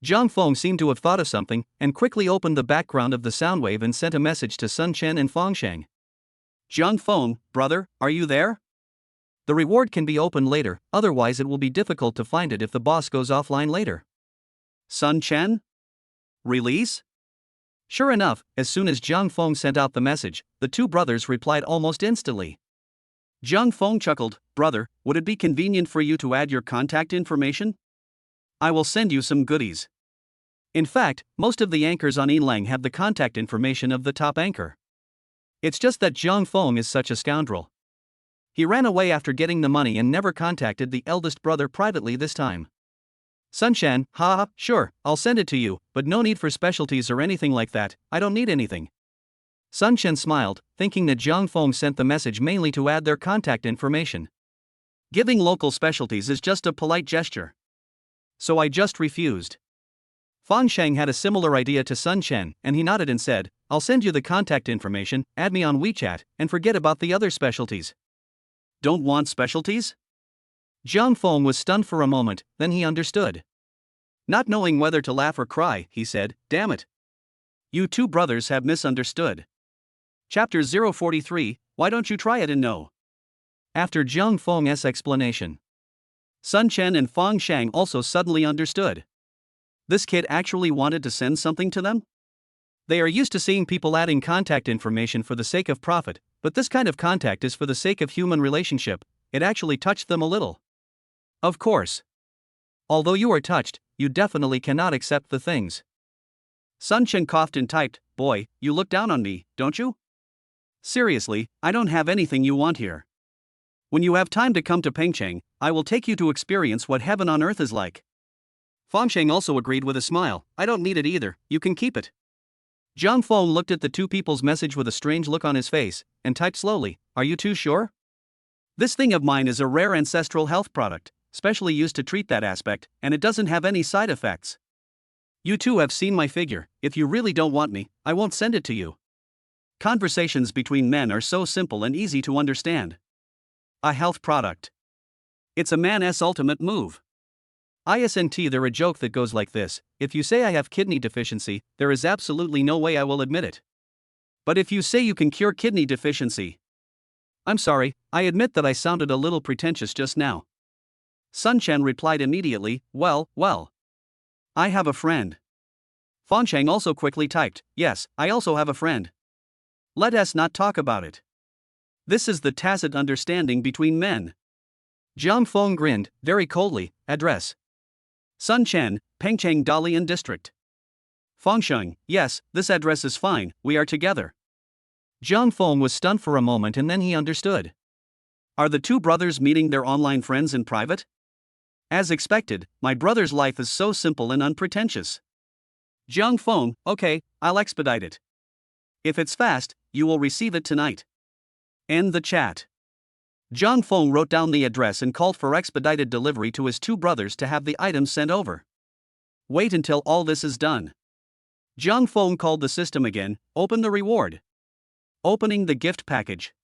Zhang Feng seemed to have thought of something, and quickly opened the background of the sound wave and sent a message to Sun Chen and Fang Sheng. Zhang Feng, brother, are you there? The reward can be opened later, otherwise it will be difficult to find it if the boss goes offline later. Sun Chen? Release? Sure enough, as soon as Zhang Feng sent out the message, the two brothers replied almost instantly. Zhang Feng chuckled, "Brother, would it be convenient for you to add your contact information? I will send you some goodies." In fact, most of the anchors on Yinlang have the contact information of the top anchor. It's just that Zhang Feng is such a scoundrel. He ran away after getting the money and never contacted the eldest brother privately this time. Sun Chen, haha, sure, I'll send it to you, but no need for specialties or anything like that, I don't need anything. Sun Chen smiled, thinking that Zhang Feng sent the message mainly to add their contact information. Giving local specialties is just a polite gesture. So I just refused. Fang Sheng had a similar idea to Sun Chen, and he nodded and said, "I'll send you the contact information, add me on WeChat, and forget about the other specialties." Don't want specialties? Zhang Feng was stunned for a moment, then he understood. Not knowing whether to laugh or cry, he said, "Damn it. You two brothers have misunderstood." Chapter 043, Why don't you try it and know? After Zhang Feng's explanation, Sun Chen and Fang Sheng also suddenly understood. This kid actually wanted to send something to them? They are used to seeing people adding contact information for the sake of profit, but this kind of contact is for the sake of human relationship. It actually touched them a little. Of course. Although you are touched, you definitely cannot accept the things. Sun Chen coughed and typed, "Boy, you look down on me, don't you? Seriously, I don't have anything you want here. When you have time to come to Pengcheng, I will take you to experience what heaven on earth is like." Fangsheng also agreed with a smile, "I don't need it either, you can keep it." Zhang Feng looked at the two people's message with a strange look on his face, and typed slowly, "Are you too sure? This thing of mine is a rare ancestral health product, specially used to treat that aspect, and it doesn't have any side effects. You two have seen my figure, if you really don't want me, I won't send it to you." Conversations between men are so simple and easy to understand. A health product. It's a man's ultimate move. Isn't there a joke that goes like this: if you say I have kidney deficiency, there is absolutely no way I will admit it. But if you say you can cure kidney deficiency. I'm sorry, I admit that I sounded a little pretentious just now. Sun Chen replied immediately, well. I have a friend. Fangsheng also quickly typed, "Yes, I also have a friend. Let us not talk about it. This is the tacit understanding between men." Zhang Feng grinned, very coldly, "Address. Sun Chen, Pengcheng Dalian District." Fangsheng, "Yes, this address is fine, we are together." Zhang Feng was stunned for a moment and then he understood. Are the two brothers meeting their online friends in private? As expected, my brother's life is so simple and unpretentious. Zhang Feng, okay, I'll expedite it. If it's fast, you will receive it tonight. End the chat. Zhang Feng wrote down the address and called for expedited delivery to his two brothers to have the items sent over. Wait until all this is done. Zhang Feng called the system again, open the reward. Opening the gift package.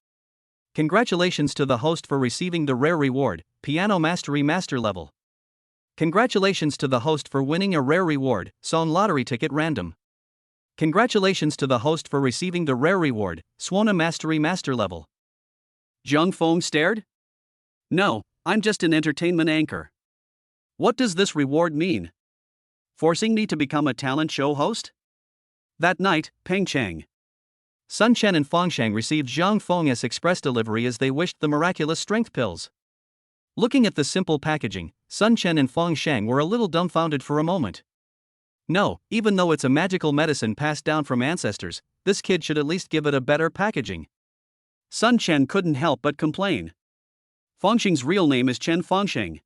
Congratulations to the host for receiving the rare reward, Piano Mastery Master Level. Congratulations to the host for winning a rare reward, Song Lottery Ticket Random. Congratulations to the host for receiving the rare reward, Swana Mastery Master Level. Zhang Feng stared. No, I'm just an entertainment anchor. What does this reward mean? Forcing me to become a talent show host? That night, Peng Cheng, Sun Chen and Feng Shang received Zhang Feng as express delivery as they wished the miraculous strength pills. Looking at the simple packaging, Sun Chen and Feng Shang were a little dumbfounded for a moment. No, even though it's a magical medicine passed down from ancestors, this kid should at least give it a better packaging. Sun Chen couldn't help but complain. Feng Shang's real name is Chen Fengsheng.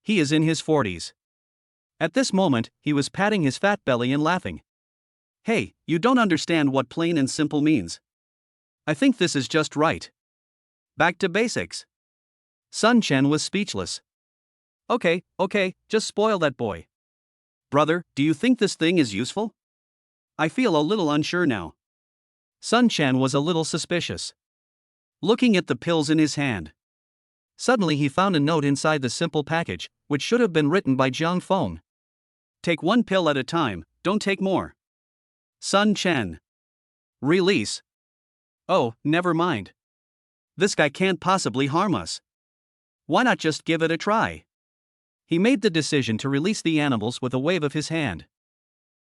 He is in his 40s. At this moment, he was patting his fat belly and laughing. Hey, you don't understand what plain and simple means. I think this is just right. Back to basics. Sun Chen was speechless. Okay, just spoil that boy. Brother, do you think this thing is useful? I feel a little unsure now. Sun Chen was a little suspicious. Looking at the pills in his hand. Suddenly he found a note inside the simple package, which should have been written by Zhang Feng. Take one pill at a time, don't take more. Sun Chen. Release. Oh, never mind. This guy can't possibly harm us. Why not just give it a try? He made the decision to release the animals with a wave of his hand.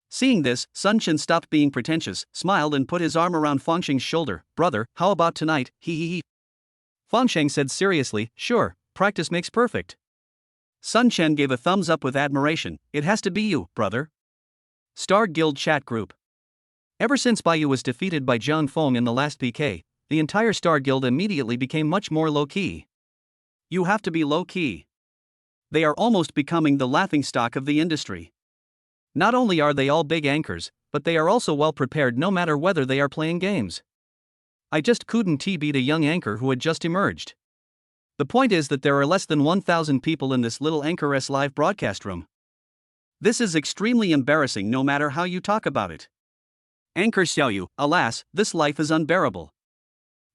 Seeing this, Sun Chen stopped being pretentious, smiled and put his arm around Feng Sheng's shoulder. Brother, how about tonight? He. Feng Sheng said seriously, sure, practice makes perfect. Sun Chen gave a thumbs up with admiration. It has to be you, brother. Star Guild chat group. Ever since Baiyu was defeated by Zhang Feng in the last PK, the entire Star Guild immediately became much more low-key. You have to be low-key. They are almost becoming the laughingstock of the industry. Not only are they all big anchors, but they are also well prepared no matter whether they are playing games. I just couldn't beat a young anchor who had just emerged. The point is that there are less than 1,000 people in this little Anchoress live broadcast room. This is extremely embarrassing no matter how you talk about it. Anchor Xiaoyu, alas, this life is unbearable.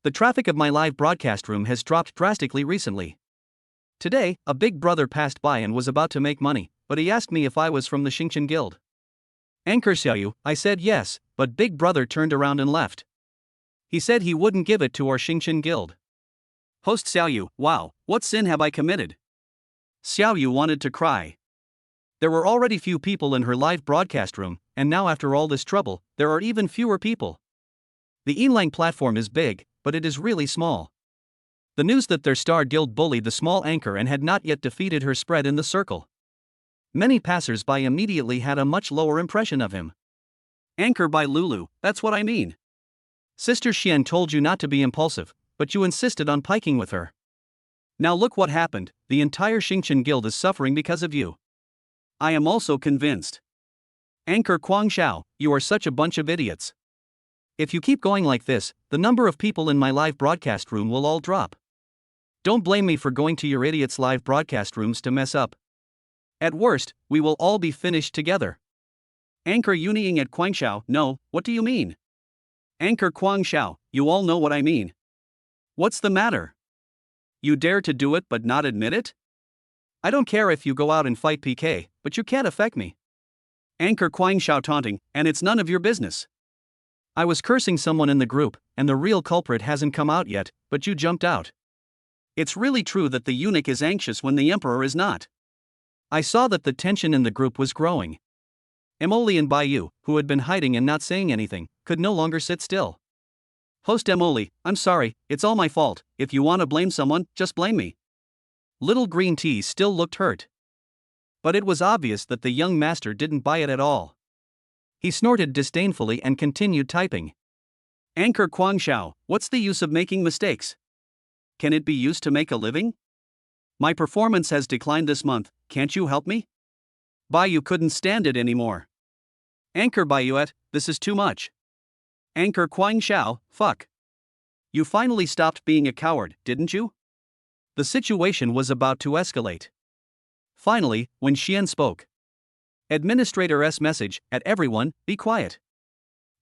The traffic of my live broadcast room has dropped drastically recently. Today, a big brother passed by and was about to make money, but he asked me if I was from the Xingqian Guild. Anchor Xiaoyu, I said yes, but big brother turned around and left. He said he wouldn't give it to our Xingqian Guild. Host Xiaoyu, wow, what sin have I committed? Xiaoyu wanted to cry. There were already few people in her live broadcast room, and now after all this trouble, there are even fewer people. The Yinlang platform is big, but it is really small. The news that their Star Guild bullied the small anchor and had not yet defeated her spread in the circle. Many passers-by immediately had a much lower impression of him. Anchor by Lulu, that's what I mean. Sister Xian told you not to be impulsive, but you insisted on piking with her. Now look what happened, the entire Xingqian Guild is suffering because of you. I am also convinced. Anchor Kuang Xiao, you are such a bunch of idiots. If you keep going like this, the number of people in my live broadcast room will all drop. Don't blame me for going to your idiots' live broadcast rooms to mess up. At worst, we will all be finished together. Anchor Yunying at Kuang Xiao, no, what do you mean? Anchor Kuang Xiao, you all know what I mean. What's the matter? You dare to do it but not admit it? I don't care if you go out and fight PK, but you can't affect me. Anchor Kuang Xiao taunting, and it's none of your business. I was cursing someone in the group, and the real culprit hasn't come out yet, but you jumped out. It's really true that the eunuch is anxious when the emperor is not. I saw that the tension in the group was growing. Emoli and Baiyu, who had been hiding and not saying anything, could no longer sit still. Host Emoli, I'm sorry, it's all my fault. If you want to blame someone, just blame me. Little Green Tea still looked hurt. But it was obvious that the young master didn't buy it at all. He snorted disdainfully and continued typing. Anchor Kuang Xiao, what's the use of making mistakes? Can it be used to make a living? My performance has declined this month, can't you help me? Baiyu couldn't stand it anymore. Anchor Baiyuet, this is too much. Anchor Kuang Xiao, fuck. You finally stopped being a coward, didn't you? The situation was about to escalate. Finally, when Xian spoke. Administrator's message, at everyone, be quiet.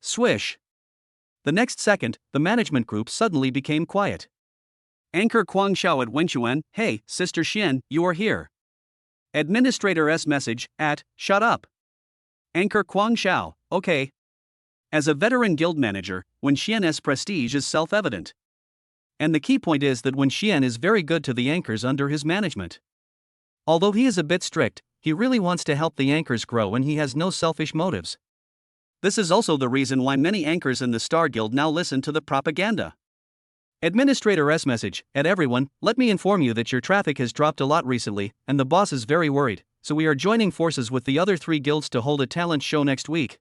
Swish. The next second, the management group suddenly became quiet. Anchor Kuang Xiao at Wenchuan, hey, Sister Xian, you are here. Administrator S message, shut up. Anchor Kuang Xiao, okay. As a veteran guild manager, Wen Xian's prestige is self-evident. And the key point is that Wen Xian is very good to the anchors under his management. Although he is a bit strict, he really wants to help the anchors grow and he has no selfish motives. This is also the reason why many anchors in the Star Guild now listen to the propaganda. Administrator S message, at everyone, let me inform you that your traffic has dropped a lot recently, and the boss is very worried, so we are joining forces with the other 3 guilds to hold a talent show next week.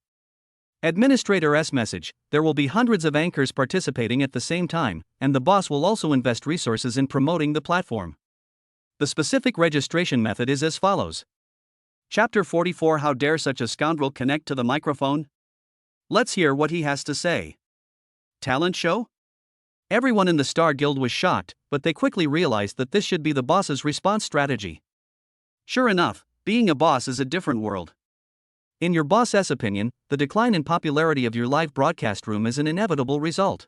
Administrator S message, there will be hundreds of anchors participating at the same time, and the boss will also invest resources in promoting the platform. The specific registration method is as follows. Chapter 44 How dare such a scoundrel connect to the microphone? Let's hear what he has to say. Talent show? Everyone in the Star Guild was shocked, but they quickly realized that this should be the boss's response strategy. Sure enough, being a boss is a different world. In your boss's opinion, the decline in popularity of your live broadcast room is an inevitable result.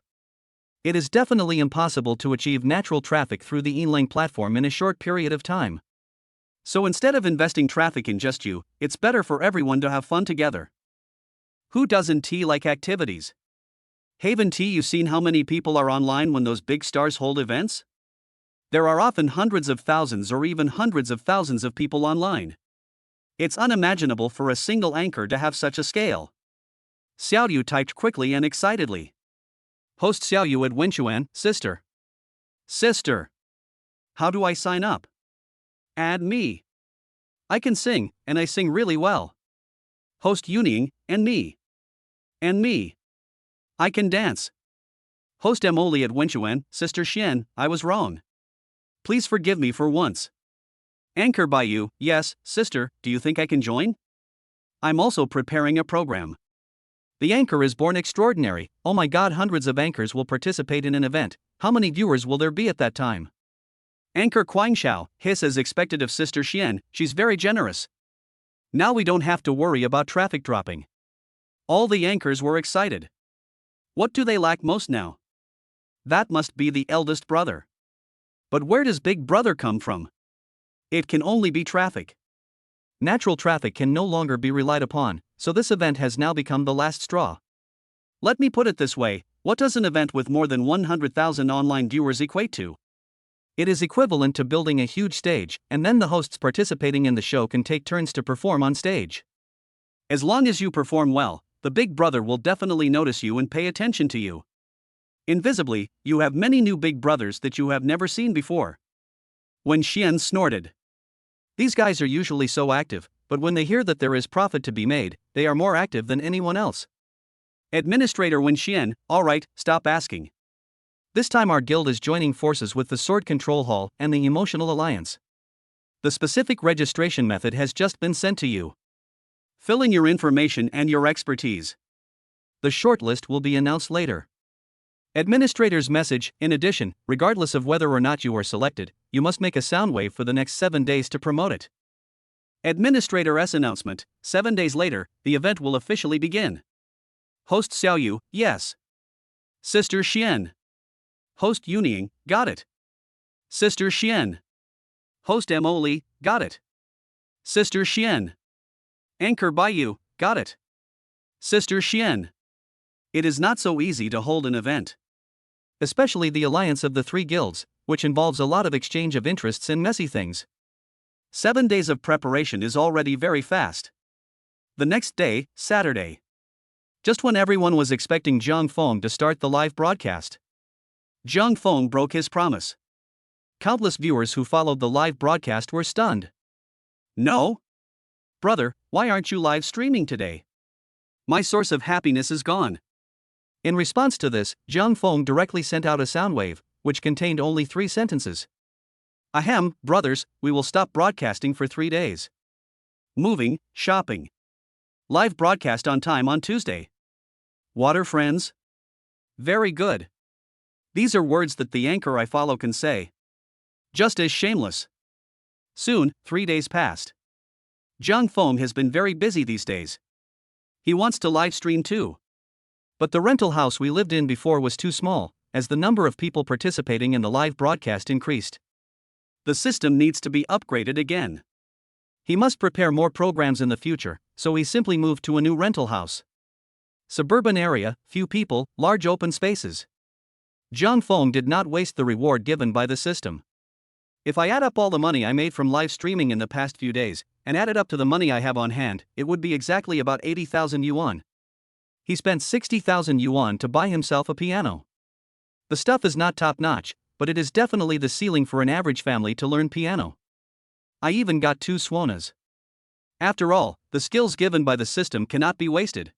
It is definitely impossible to achieve natural traffic through the Yinlang platform in a short period of time. So instead of investing traffic in just you, it's better for everyone to have fun together. Who doesn't like activities? Haven T, you've seen how many people are online when those big stars hold events? There are often hundreds of thousands or even hundreds of thousands of people online. It's unimaginable for a single anchor to have such a scale. Xiaoyu typed quickly and excitedly. Host Xiaoyu at Wenchuan, sister. Sister. How do I sign up? Add me. I can sing, and I sing really well. Host Yuning, and me. And me. I can dance. Host Emoli at Wenchuan, Sister Xian, I was wrong. Please forgive me for once. Anchor by you, yes, sister, do you think I can join? I'm also preparing a program. The anchor is born extraordinary, oh my god, hundreds of anchors will participate in an event, how many viewers will there be at that time? Anchor Kuang Xiao, hiss as expected of Sister Xian, she's very generous. Now we don't have to worry about traffic dropping. All the anchors were excited. What do they lack most now? That must be the eldest brother. But where does Big Brother come from? It can only be traffic. Natural traffic can no longer be relied upon, so this event has now become the last straw. Let me put it this way, what does an event with more than 100,000 online viewers equate to? It is equivalent to building a huge stage, and then the hosts participating in the show can take turns to perform on stage. As long as you perform well, the Big Brother will definitely notice you and pay attention to you. Invisibly, you have many new Big Brothers that you have never seen before. Wen Xian snorted. These guys are usually so active, but when they hear that there is profit to be made, they are more active than anyone else. Administrator Wen Xian, alright, stop asking. This time our guild is joining forces with the Sword Control Hall and the Emotional Alliance. The specific registration method has just been sent to you. Fill in your information and your expertise. The shortlist will be announced later. Administrator's message, in addition, regardless of whether or not you are selected, you must make a sound wave for the next 7 days to promote it. Administrator S announcement, 7 days later, the event will officially begin. Host Xiaoyu, yes. Sister Xian. Host Yuning, got it. Sister Xian. Host Emoli, got it. Sister Xian. Anchor by you, got it. Sister Xian. It is not so easy to hold an event. Especially the alliance of the 3 guilds, which involves a lot of exchange of interests and messy things. 7 days of preparation is already very fast. The next day, Saturday. Just when everyone was expecting Zhang Feng to start the live broadcast, Zhang Feng broke his promise. Countless viewers who followed the live broadcast were stunned. No? Brother, why aren't you live streaming today? My source of happiness is gone. In response to this, Zhang Feng directly sent out a sound wave, which contained only 3 sentences. Ahem, brothers, we will stop broadcasting for 3 days. Moving, shopping. Live broadcast on time on Tuesday. Water friends? Very good. These are words that the anchor I follow can say. Just as shameless. Soon, 3 days passed. Zhang Feng has been very busy these days. He wants to live stream too. But the rental house we lived in before was too small, as the number of people participating in the live broadcast increased. The system needs to be upgraded again. He must prepare more programs in the future, so he simply moved to a new rental house. Suburban area, few people, large open spaces. Zhang Feng did not waste the reward given by the system. If I add up all the money I made from live streaming in the past few days, and add it up to the money I have on hand, it would be exactly about 80,000 yuan. He spent 60,000 yuan to buy himself a piano. The stuff is not top-notch, but it is definitely the ceiling for an average family to learn piano. I even got 2 swanas. After all, the skills given by the system cannot be wasted.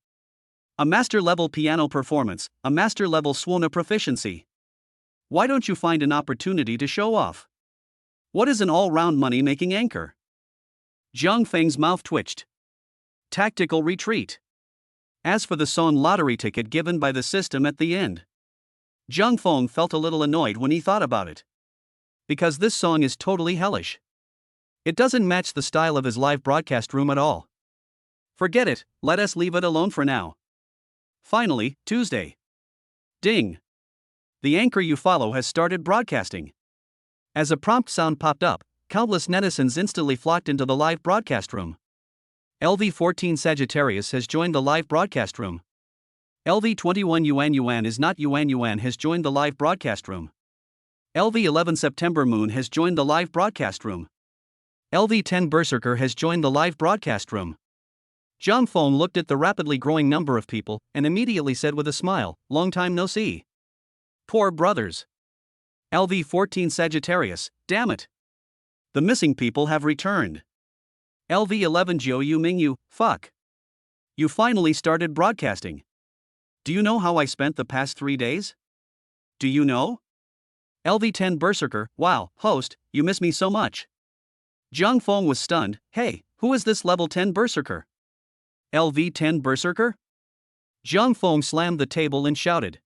A master-level piano performance, a master-level swana proficiency. Why don't you find an opportunity to show off? What is an all-round money-making anchor? Zhang Feng's mouth twitched. Tactical retreat. As for the Son lottery ticket given by the system at the end, Zhang Feng felt a little annoyed when he thought about it. Because this song is totally hellish. It doesn't match the style of his live broadcast room at all. Forget it, let us leave it alone for now. Finally, Tuesday. Ding. The anchor you follow has started broadcasting. As a prompt sound popped up, countless netizens instantly flocked into the live broadcast room. LV14 Sagittarius has joined the live broadcast room. LV21 Yuan is not Yuan has joined the live broadcast room. LV11 September Moon has joined the live broadcast room. LV10 Berserker has joined the live broadcast room. Zhang Feng looked at the rapidly growing number of people and immediately said with a smile, "Long time no see." Poor brothers. LV14 Sagittarius, damn it. The missing people have returned. LV11 Jiu Mingyu, fuck. You finally started broadcasting. Do you know how I spent the past 3 days? Do you know? LV10 Berserker, wow, host, you miss me so much. Zhang Feng was stunned. Hey, who is this level 10 Berserker? LV10 Berserker? Zhang Feng slammed the table and shouted.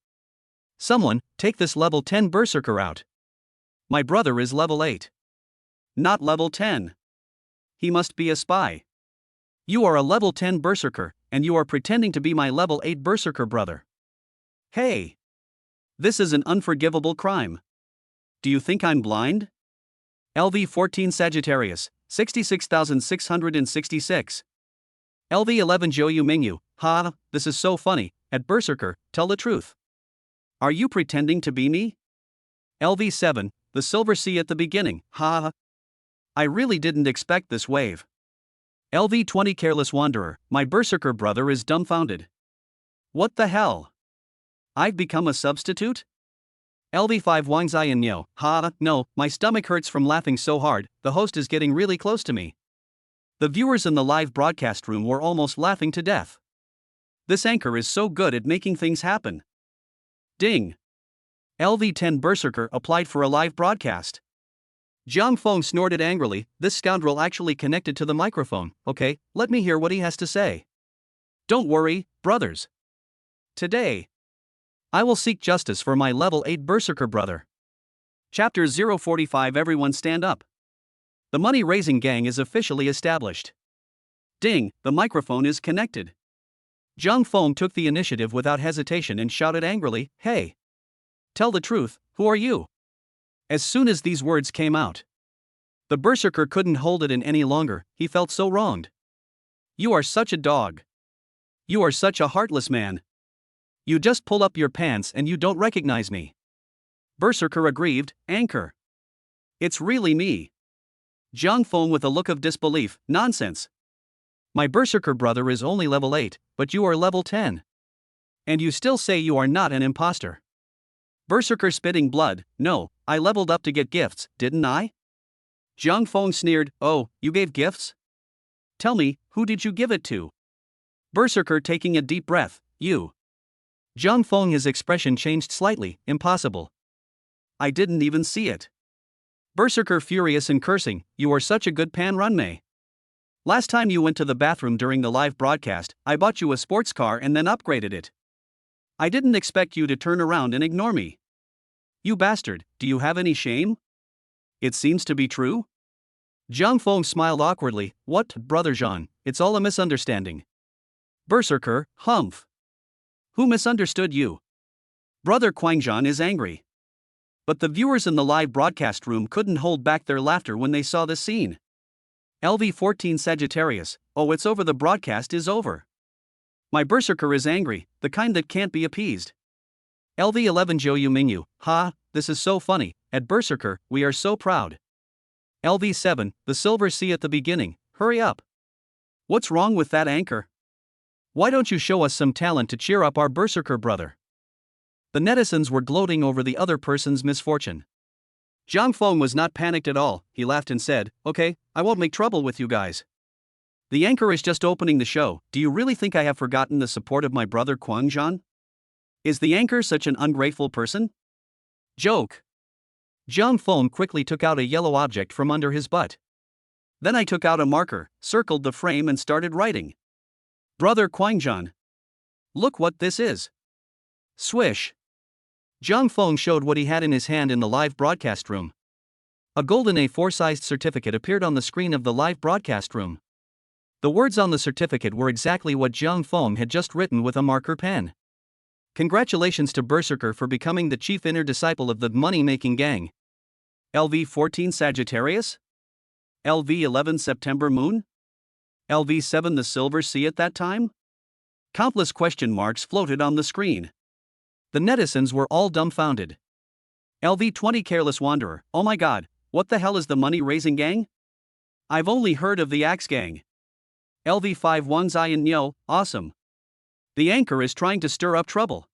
Someone, take this level 10 Berserker out. My brother is level 8. Not level 10. He must be a spy. You are a level 10 Berserker, and you are pretending to be my level 8 Berserker brother. Hey! This is an unforgivable crime. Do you think I'm blind? LV14 Sagittarius, 66,666. LV11 Zhou Mingyu, ha, this is so funny, at Berserker, tell the truth. Are you pretending to be me? LV7, the Silver Sea at the beginning, ha. I really didn't expect this wave. LV20 Careless Wanderer, my Berserker brother is dumbfounded. What the hell? I've become a substitute? LV5 Wang Ziyan Yo, ha, no, my stomach hurts from laughing so hard, the host is getting really close to me. The viewers in the live broadcast room were almost laughing to death. This anchor is so good at making things happen. Ding. LV10 Berserker applied for a live broadcast. Zhang Feng snorted angrily, this scoundrel actually connected to the microphone, okay, let me hear what he has to say. Don't worry, brothers. Today, I will seek justice for my level 8 Berserker brother. Chapter 045 Everyone stand up. The money-raising gang is officially established. Ding, the microphone is connected. Zhang Feng took the initiative without hesitation and shouted angrily, hey! Tell the truth, who are you? As soon as these words came out, the Berserker couldn't hold it in any longer, he felt so wronged. You are such a dog. You are such a heartless man. You just pull up your pants and you don't recognize me. Berserker aggrieved, anchor. It's really me. Zhang Feng with a look of disbelief, nonsense. My Berserker brother is only level 8, but you are level 10. And you still say you are not an imposter. Berserker spitting blood, no, I leveled up to get gifts, didn't I? Zhang Feng sneered, oh, you gave gifts? Tell me, who did you give it to? Berserker taking a deep breath, you. Zhang Feng his expression changed slightly, impossible. I didn't even see it. Berserker furious and cursing, you are such a good pan runmei. Last time you went to the bathroom during the live broadcast, I bought you a sports car and then upgraded it. I didn't expect you to turn around and ignore me. You bastard, do you have any shame? It seems to be true? Zhang Feng smiled awkwardly, what, brother Zhang, it's all a misunderstanding. Berserker, humph. Who misunderstood you? Brother Quangjan is angry. But the viewers in the live broadcast room couldn't hold back their laughter when they saw this scene. LV14 Sagittarius, oh, it's over, the broadcast is over. My berserker is angry, the kind that can't be appeased. LV11 Joyu Mingyu, ha, this is so funny, at Berserker, we are so proud. LV7, the silver sea at the beginning, hurry up. What's wrong with that anchor? Why don't you show us some talent to cheer up our Berserker brother? The netizens were gloating over the other person's misfortune. Zhang Feng was not panicked at all, he laughed and said, okay, I won't make trouble with you guys. The anchor is just opening the show, do you really think I have forgotten the support of my brother Quangjan? Is the anchor such an ungrateful person? Joke. Zhang Feng quickly took out a yellow object from under his butt. Then I took out a marker, circled the frame and started writing. Brother Quangjan. Look what this is. Swish. Zhang Feng showed what he had in his hand in the live broadcast room. A golden A4-sized certificate appeared on the screen of the live broadcast room. The words on the certificate were exactly what Zhang Feng had just written with a marker pen. Congratulations to Berserker for becoming the chief inner disciple of the money-making gang. LV14 Sagittarius? LV11 September Moon? LV7 the Silver Sea at that time? Countless question marks floated on the screen. The netizens were all dumbfounded. LV20 Careless Wanderer, oh my god, what the hell is the money-raising gang? I've only heard of the Axe Gang. LV5 Wang Ziyan Nyo, awesome. The anchor is trying to stir up trouble.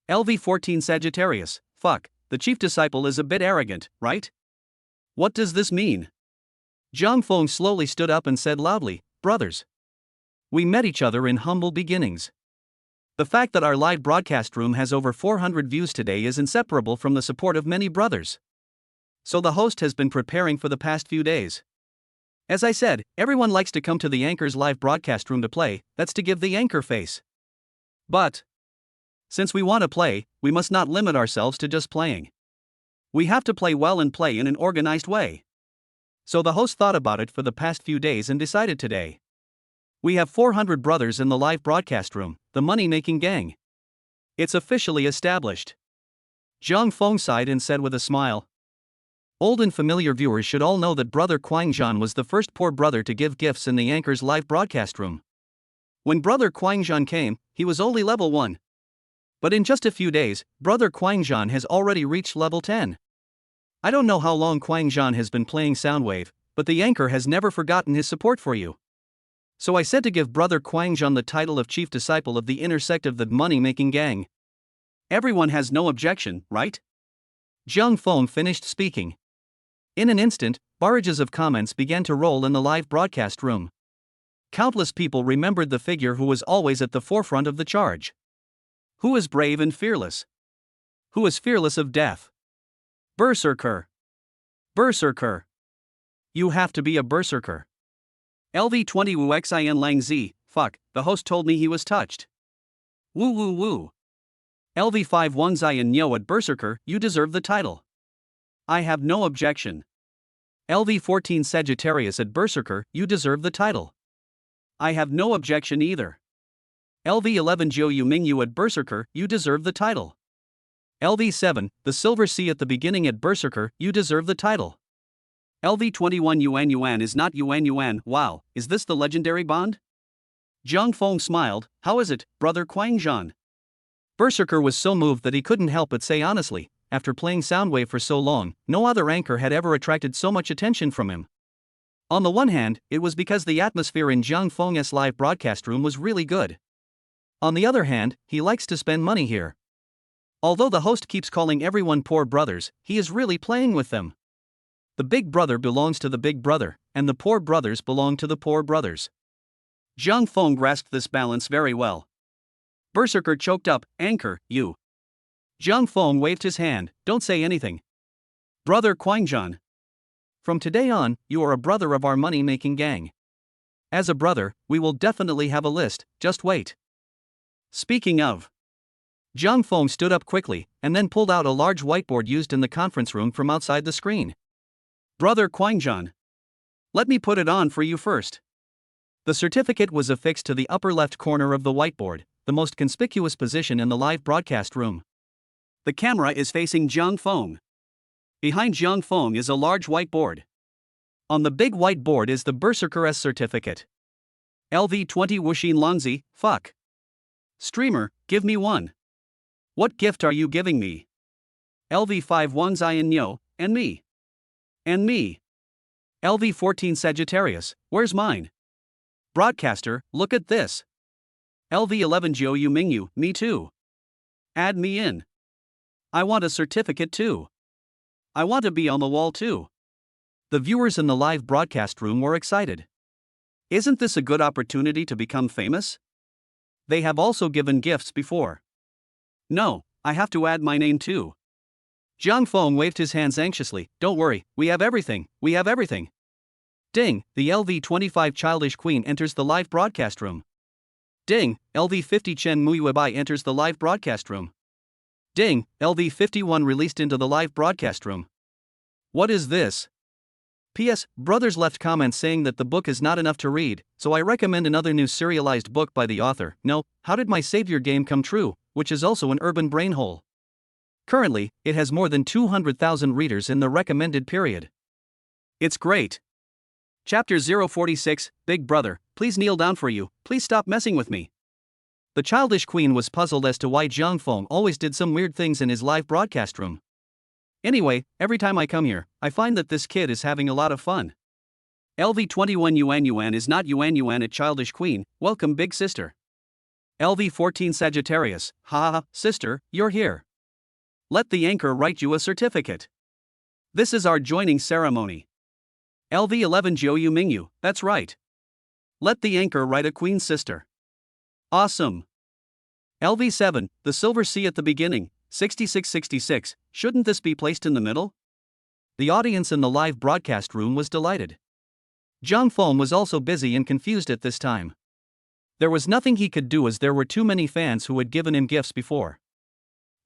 LV14 Sagittarius, fuck, the chief disciple is a bit arrogant, right? What does this mean? Zhang Feng slowly stood up and said loudly, brothers. We met each other in humble beginnings. The fact that our live broadcast room has over 400 views today is inseparable from the support of many brothers. So the host has been preparing for the past few days. As I said, everyone likes to come to the anchor's live broadcast room to play, that's to give the anchor face. But since we want to play, we must not limit ourselves to just playing. We have to play well and play in an organized way. So the host thought about it for the past few days and decided today. We have 400 brothers in the live broadcast room, the money-making gang. It's officially established. Zhang Feng sighed and said with a smile. Old and familiar viewers should all know that Brother Quangjan was the first poor brother to give gifts in the anchor's live broadcast room. When Brother Quangjan came, he was only level 1. But in just a few days, Brother Quangjan has already reached level 10. I don't know how long Quangjan has been playing Soundwave, but the anchor has never forgotten his support for you. So I said to give Brother Quangjan the title of chief disciple of the inner sect of the money-making gang. Everyone has no objection, right? Zhang Feng finished speaking. In an instant, barrages of comments began to roll in the live broadcast room. Countless people remembered the figure who was always at the forefront of the charge. Who is brave and fearless? Who is fearless of death? Berserker. Berserker. You have to be a berserker. LV20 Wu Xin Lang Z, fuck, the host told me he was touched. Woo woo woo. LV5 Wang Ziyan Nyo at Berserker, you deserve the title. I have no objection. LV14 Sagittarius at Berserker, you deserve the title. I have no objection either. LV11 Joyu Mingyu at Berserker, you deserve the title. LV7, the Silver Sea at the beginning at Berserker, you deserve the title. LV21 Yuan Yuan is not Yuan Yuan, wow, is this the legendary bond? Zhang Feng smiled, how is it, Brother Quangjan? Berserker was so moved that he couldn't help but say honestly, after playing Soundwave for so long, no other anchor had ever attracted so much attention from him. On the one hand, it was because the atmosphere in Zhang Feng's live broadcast room was really good. On the other hand, he likes to spend money here. Although the host keeps calling everyone poor brothers, he is really playing with them. The big brother belongs to the big brother, and the poor brothers belong to the poor brothers. Zhang Feng grasped this balance very well. Berserker choked up, anchor, you. Zhang Feng waved his hand, don't say anything. Brother Quangjan. From today on, you are a brother of our money-making gang. As a brother, we will definitely have a list, just wait. Speaking of. Zhang Feng stood up quickly, and then pulled out a large whiteboard used in the conference room from outside the screen. Brother Quangjan. Let me put it on for you first. The certificate was affixed to the upper left corner of the whiteboard, the most conspicuous position in the live broadcast room. The camera is facing Jiang Feng. Behind Jiang Feng is a large whiteboard. On the big whiteboard is the Berserker S certificate. LV20 Wuxin Longzi, fuck. Streamer, give me one. What gift are you giving me? LV5 Wanzian Nyo, and me. And me. LV14 Sagittarius, where's mine? Broadcaster, look at this. LV11 Jiu Yu Mingyu, me too. Add me in. I want a certificate too. I want to be on the wall too. The viewers in the live broadcast room were excited. Isn't this a good opportunity to become famous? They have also given gifts before. No, I have to add my name too. Jiang Feng waved his hands anxiously. Don't worry, we have everything, we have everything. Ding, the LV25 Childish Queen enters the live broadcast room. Ding, LV50 Chen Muyuebai enters the live broadcast room. Ding, LV51 released into the live broadcast room. What is this? P.S. Brothers left comments saying that the book is not enough to read, so I recommend another new serialized book by the author. No, How Did My Savior Game Come True, which is also an urban brain hole. Currently, it has more than 200,000 readers in the recommended period. It's great. Chapter 046, Big Brother, please kneel down for you, please stop messing with me. The Childish Queen was puzzled as to why Jiang Feng always did some weird things in his live broadcast room. Anyway, every time I come here, I find that this kid is having a lot of fun. LV21 Yuan Yuan is not Yuan Yuan at Childish Queen, welcome big sister. LV14 Sagittarius, ha, sister, you're here. Let the anchor write you a certificate. This is our joining ceremony. LV11 Jiu Yu Mingyu, that's right. Let the anchor write a queen's sister. Awesome. LV7, the silver C at the beginning, 6666, shouldn't this be placed in the middle? The audience in the live broadcast room was delighted. Jiang Feng was also busy and confused at this time. There was nothing he could do as there were too many fans who had given him gifts before.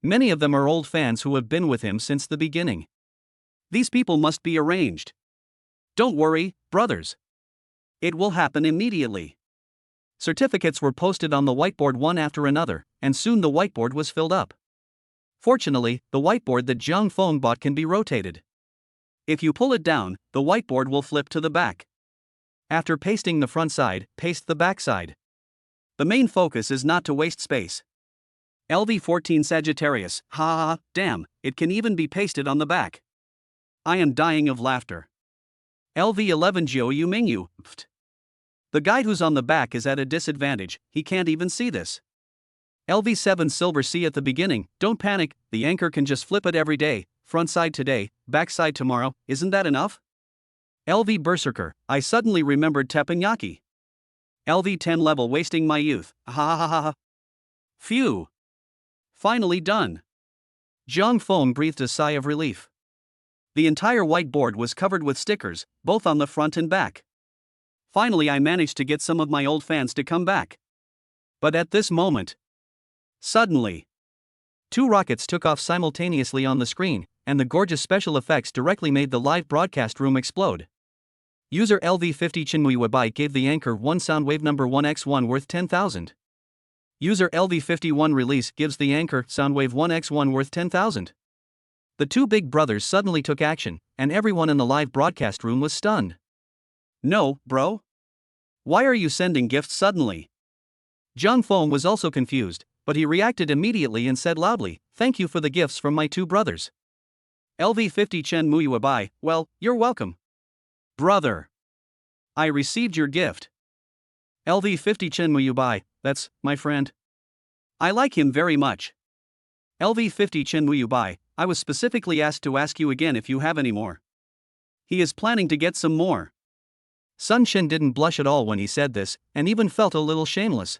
Many of them are old fans who have been with him since the beginning. These people must be arranged. Don't worry, brothers. It will happen immediately. Certificates were posted on the whiteboard one after another, and soon the whiteboard was filled up. Fortunately, the whiteboard that Jiang Feng bought can be rotated. If you pull it down, the whiteboard will flip to the back. After pasting the front side, paste the back side. The main focus is not to waste space. LV14 Sagittarius, ha, damn, it can even be pasted on the back. I am dying of laughter. LV11 Jiu Yu Mingyu, pft. The guy who's on the back is at a disadvantage, he can't even see this. LV7 Silver C at the beginning, don't panic, the anchor can just flip it every day, front side today, back side tomorrow, isn't that enough? LV Berserker, I suddenly remembered teppanyaki. LV10 level wasting my youth, ha ha ha ha. Phew. Finally done. Jiang Feng breathed a sigh of relief. The entire whiteboard was covered with stickers, both on the front and back. Finally I managed to get some of my old fans to come back. But at this moment, suddenly, two rockets took off simultaneously on the screen, and the gorgeous special effects directly made the live broadcast room explode. User LV50 Chinmuiwabai gave the anchor one sound wave number 1x1 worth 10,000. User LV51 release gives the anchor Soundwave 1x1 worth 10,000. The two big brothers suddenly took action, and everyone in the live broadcast room was stunned. No, bro. Why are you sending gifts suddenly? Jiang Feng was also confused, but he reacted immediately and said loudly, thank you for the gifts from my two brothers. LV50 Chen Muyuabai, well, you're welcome. Brother. I received your gift. LV50 Chen Muyubai, that's my friend. I like him very much. LV50 Chen Muyubai, I was specifically asked to ask you again if you have any more. He is planning to get some more. Sun Shin didn't blush at all when he said this, and even felt a little shameless.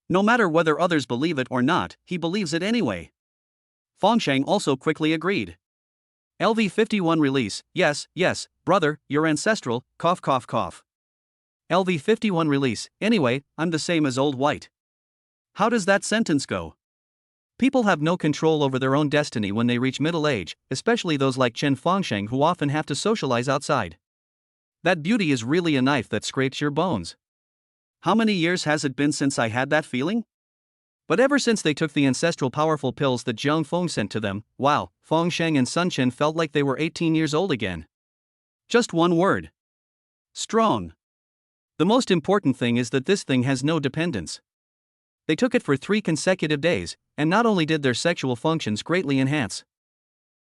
No matter whether others believe it or not, he believes it anyway. Fengsheng also quickly agreed. LV51 release, yes, brother, you're ancestral, cough cough cough. LV51 release, anyway, I'm the same as Old White. How does that sentence go? People have no control over their own destiny when they reach middle age, especially those like Chen Fengsheng who often have to socialize outside. That beauty is really a knife that scrapes your bones. How many years has it been since I had that feeling? But ever since they took the ancestral powerful pills that Jiang Feng sent to them, wow, Feng Sheng and Sun Chen felt like they were 18 years old again. Just one word. Strong. The most important thing is that this thing has no dependence. They took it for 3 consecutive days, and not only did their sexual functions greatly enhance,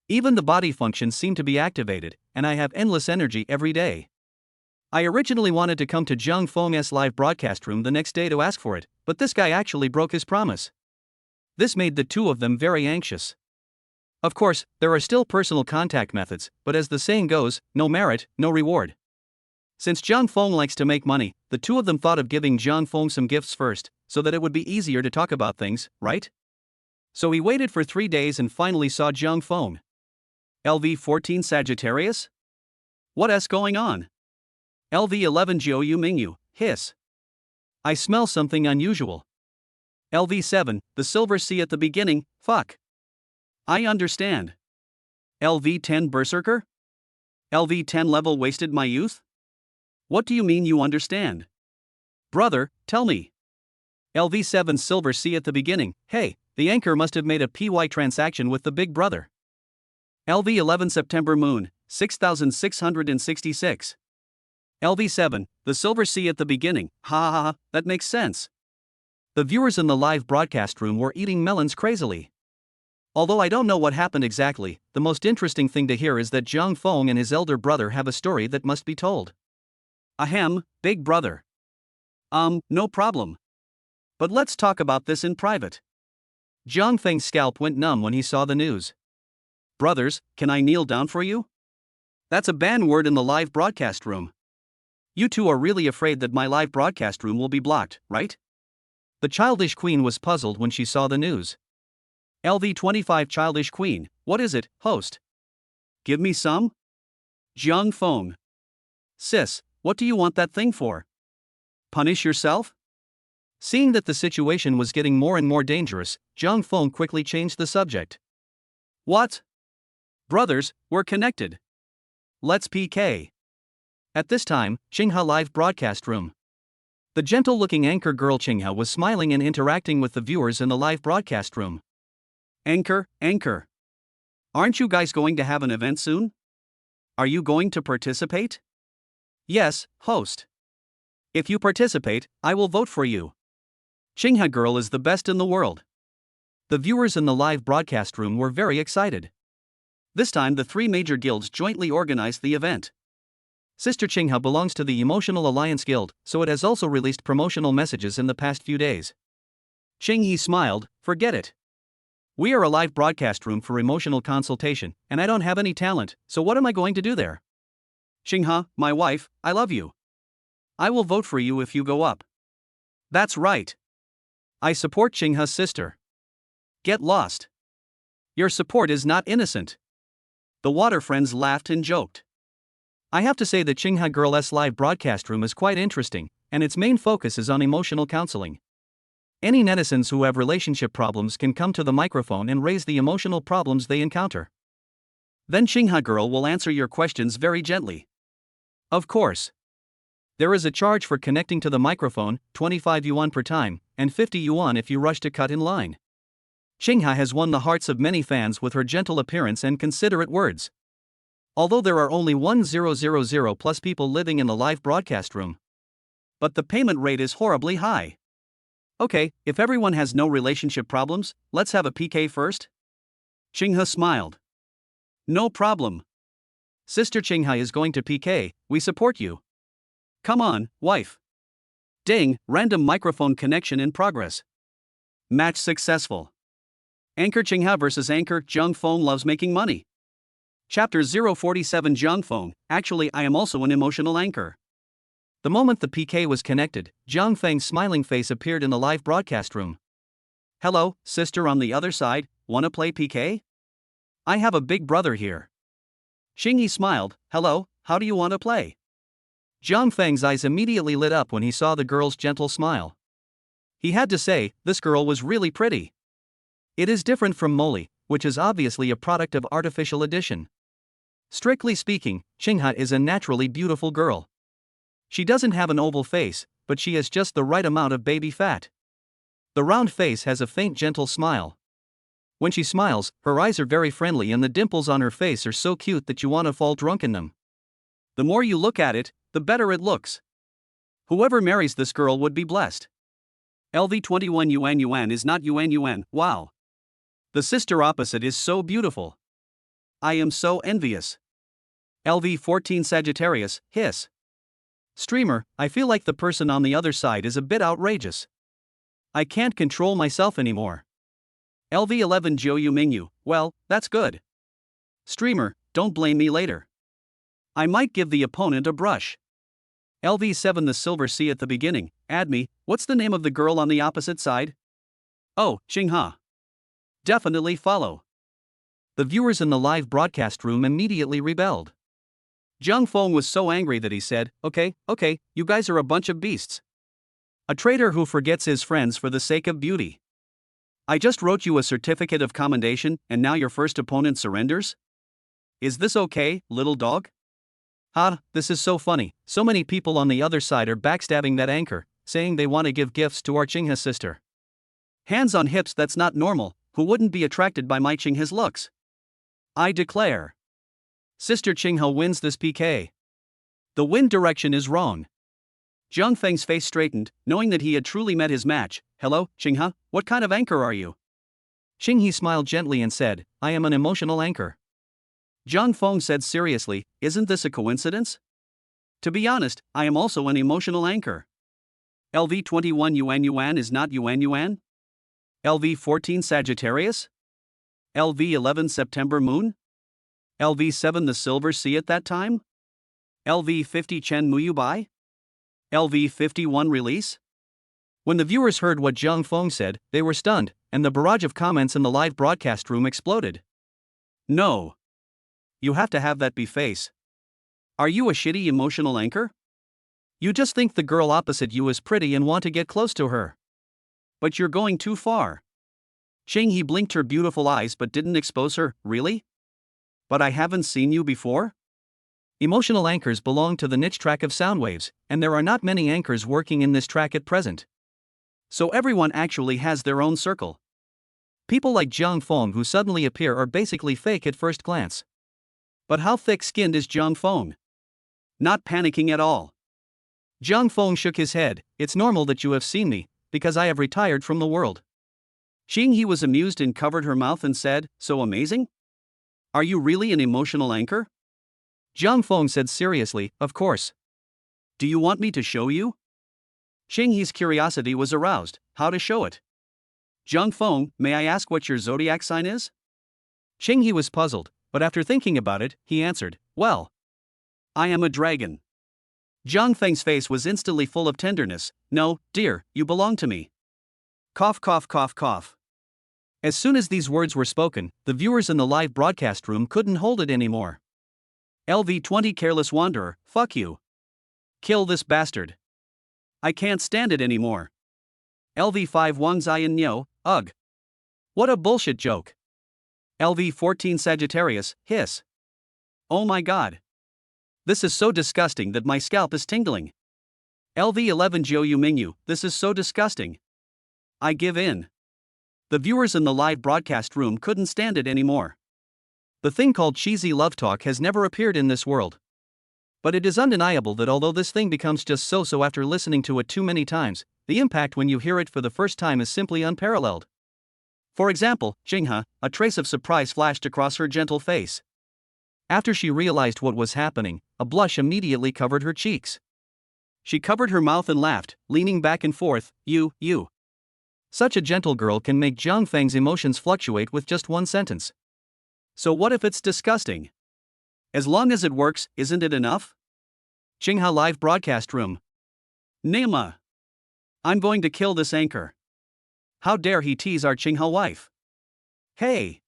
even the body functions seem to be activated, and I have endless energy every day. I originally wanted to come to Jiang Feng's live broadcast room the next day to ask for it, but this guy actually broke his promise. This made the two of them very anxious. Of course, there are still personal contact methods, but as the saying goes, no merit, no reward. Since Jiang Feng likes to make money, the two of them thought of giving Jiang Feng some gifts first, so that it would be easier to talk about things, right? So he waited for 3 days and finally saw Jiang Feng. LV14 Sagittarius? What s going on? LV11 Jiu Mingyu, hiss. I smell something unusual. LV7, the silver sea at the beginning, fuck. I understand. LV10 Berserker? LV10 level wasted my youth? What do you mean you understand? Brother, tell me. LV7 silver sea at the beginning, hey, the anchor must have made a PY transaction with the big brother. LV11 September moon, 6666. LV7, the silver sea at the beginning, ha ha ha, that makes sense. The viewers in the live broadcast room were eating melons crazily. Although I don't know what happened exactly, the most interesting thing to hear is that Jiang Feng and his elder brother have a story that must be told. Ahem, big brother. No problem. But let's talk about this in private. Jiang Feng's scalp went numb when he saw the news. Brothers, can I kneel down for you? That's a banned word in the live broadcast room. You two are really afraid that my live broadcast room will be blocked, right? The childish queen was puzzled when she saw the news. LV25 Childish Queen, what is it, host? Give me some? Jiang Feng. Sis, what do you want that thing for? Punish yourself? Seeing that the situation was getting more and more dangerous, Jiang Feng quickly changed the subject. What? Brothers, we're connected. Let's PK. At this time, Qinghe live broadcast room. The gentle-looking anchor girl Qinghe was smiling and interacting with the viewers in the live broadcast room. Anchor. Aren't you guys going to have an event soon? Are you going to participate? Yes, host. If you participate, I will vote for you. Qinghe girl is the best in the world. The viewers in the live broadcast room were very excited. This time the 3 major guilds jointly organized the event. Sister Qinghe belongs to the Emotional Alliance Guild, so it has also released promotional messages in the past few days. Qinghe smiled, forget it. We are a live broadcast room for emotional consultation, and I don't have any talent, so what am I going to do there? Qinghe, my wife, I love you. I will vote for you if you go up. That's right. I support Qinghe's sister. Get lost. Your support is not innocent. The water friends laughed and joked. I have to say that Qinghe Girl's live broadcast room is quite interesting, and its main focus is on emotional counseling. Any netizens who have relationship problems can come to the microphone and raise the emotional problems they encounter. Then Qinghe Girl will answer your questions very gently. Of course. There is a charge for connecting to the microphone, 25 yuan per time, and 50 yuan if you rush to cut in line. Qinghe has won the hearts of many fans with her gentle appearance and considerate words. Although there are only 1000 plus people living in the live broadcast room. But the payment rate is horribly high. Okay, if everyone has no relationship problems, let's have a PK first? Qinghe smiled. No problem. Sister Qinghe is going to PK, we support you. Come on, wife. Ding, random microphone connection in progress. Match successful. Anchor Qinghe vs Anchor Jiang Feng loves making money. Chapter 047 Jiang Feng, actually I am also an emotional anchor. The moment the PK was connected, Jiang Feng's smiling face appeared in the live broadcast room. Hello, sister on the other side, wanna play PK? I have a big brother here. Qinghe smiled, hello, how do you want to play? Jiang Feng's eyes immediately lit up when he saw the girl's gentle smile. He had to say, this girl was really pretty. It is different from Molly, which is obviously a product of artificial addition. Strictly speaking, Qinghe is a naturally beautiful girl. She doesn't have an oval face, but she has just the right amount of baby fat. The round face has a faint gentle smile. When she smiles, her eyes are very friendly and the dimples on her face are so cute that you want to fall drunk in them. The more you look at it, the better it looks. Whoever marries this girl would be blessed. LV 21 Yuan is not Yuan. Wow. The sister opposite is so beautiful. I am so envious. LV 14 Sagittarius, hiss. Streamer, I feel like the person on the other side is a bit outrageous. I can't control myself anymore. LV 11 Jiu Mingyu, well, that's good. Streamer, don't blame me later. I might give the opponent a brush. LV 7 The Silver Sea at the beginning, add me, what's the name of the girl on the opposite side? Oh, Xingha. Definitely follow. The viewers in the live broadcast room immediately rebelled. Zhang Feng was so angry that he said, okay, you guys are a bunch of beasts. A traitor who forgets his friends for the sake of beauty. I just wrote you a certificate of commendation and now your first opponent surrenders? Is this okay, little dog? This is so funny, so many people on the other side are backstabbing that anchor, saying they want to give gifts to our Qinghe sister. Hands on hips, that's not normal, who wouldn't be attracted by my Qinghe's looks? I declare. Sister Qinghe wins this PK. The wind direction is wrong. Zhang Feng's face straightened, knowing that he had truly met his match. Hello, Qinghe, what kind of anchor are you? Qinghe smiled gently and said, I am an emotional anchor. Zhang Feng said seriously, isn't this a coincidence? To be honest, I am also an emotional anchor. LV 21 Yuan is not Yuan? LV 14 Sagittarius? LV 11 September Moon? LV 7 The Silver Sea at that time? LV 50 Chen Muyu Bai? LV 51 Release? When the viewers heard what Zhang Feng said, they were stunned, and the barrage of comments in the live broadcast room exploded. No. You have to have that be face. Are you a shitty emotional anchor? You just think the girl opposite you is pretty and want to get close to her. But you're going too far. Qinghe blinked her beautiful eyes but didn't expose her, really? But I haven't seen you before? Emotional anchors belong to the niche track of sound waves, and there are not many anchors working in this track at present. So everyone actually has their own circle. People like Zhang Feng who suddenly appear are basically fake at first glance. But how thick-skinned is Zhang Feng? Not panicking at all. Zhang Feng shook his head, it's normal that you have seen me, because I have retired from the world. Qinghe was amused and covered her mouth and said, so amazing? Are you really an emotional anchor? Zhang Feng said seriously, of course. Do you want me to show you? Qinghe's curiosity was aroused, how to show it? Zhang Feng, may I ask what your zodiac sign is? Qinghe was puzzled, but after thinking about it, he answered, well, I am a dragon. Zhang Feng's face was instantly full of tenderness. No, dear, you belong to me. Cough, cough, cough, cough. As soon as these words were spoken, the viewers in the live broadcast room couldn't hold it anymore. LV 20 Careless Wanderer, fuck you. Kill this bastard. I can't stand it anymore. LV 5 Wang Ziyan Niu, ugh. What a bullshit joke. LV 14 Sagittarius, hiss. Oh my god. This is so disgusting that my scalp is tingling. LV 11 Jiu Mingyu, this is so disgusting. I give in. The viewers in the live broadcast room couldn't stand it anymore. The thing called cheesy love talk has never appeared in this world. But it is undeniable that although this thing becomes just so after listening to it too many times, the impact when you hear it for the first time is simply unparalleled. For example, Qinghe, a trace of surprise flashed across her gentle face. After she realized what was happening, a blush immediately covered her cheeks. She covered her mouth and laughed, leaning back and forth, you. Such a gentle girl can make Zhang Feng's emotions fluctuate with just one sentence. So what if it's disgusting? As long as it works, isn't it enough? Qinghe live broadcast room. Nema. I'm going to kill this anchor. How dare he tease our Qinghe wife? Hey.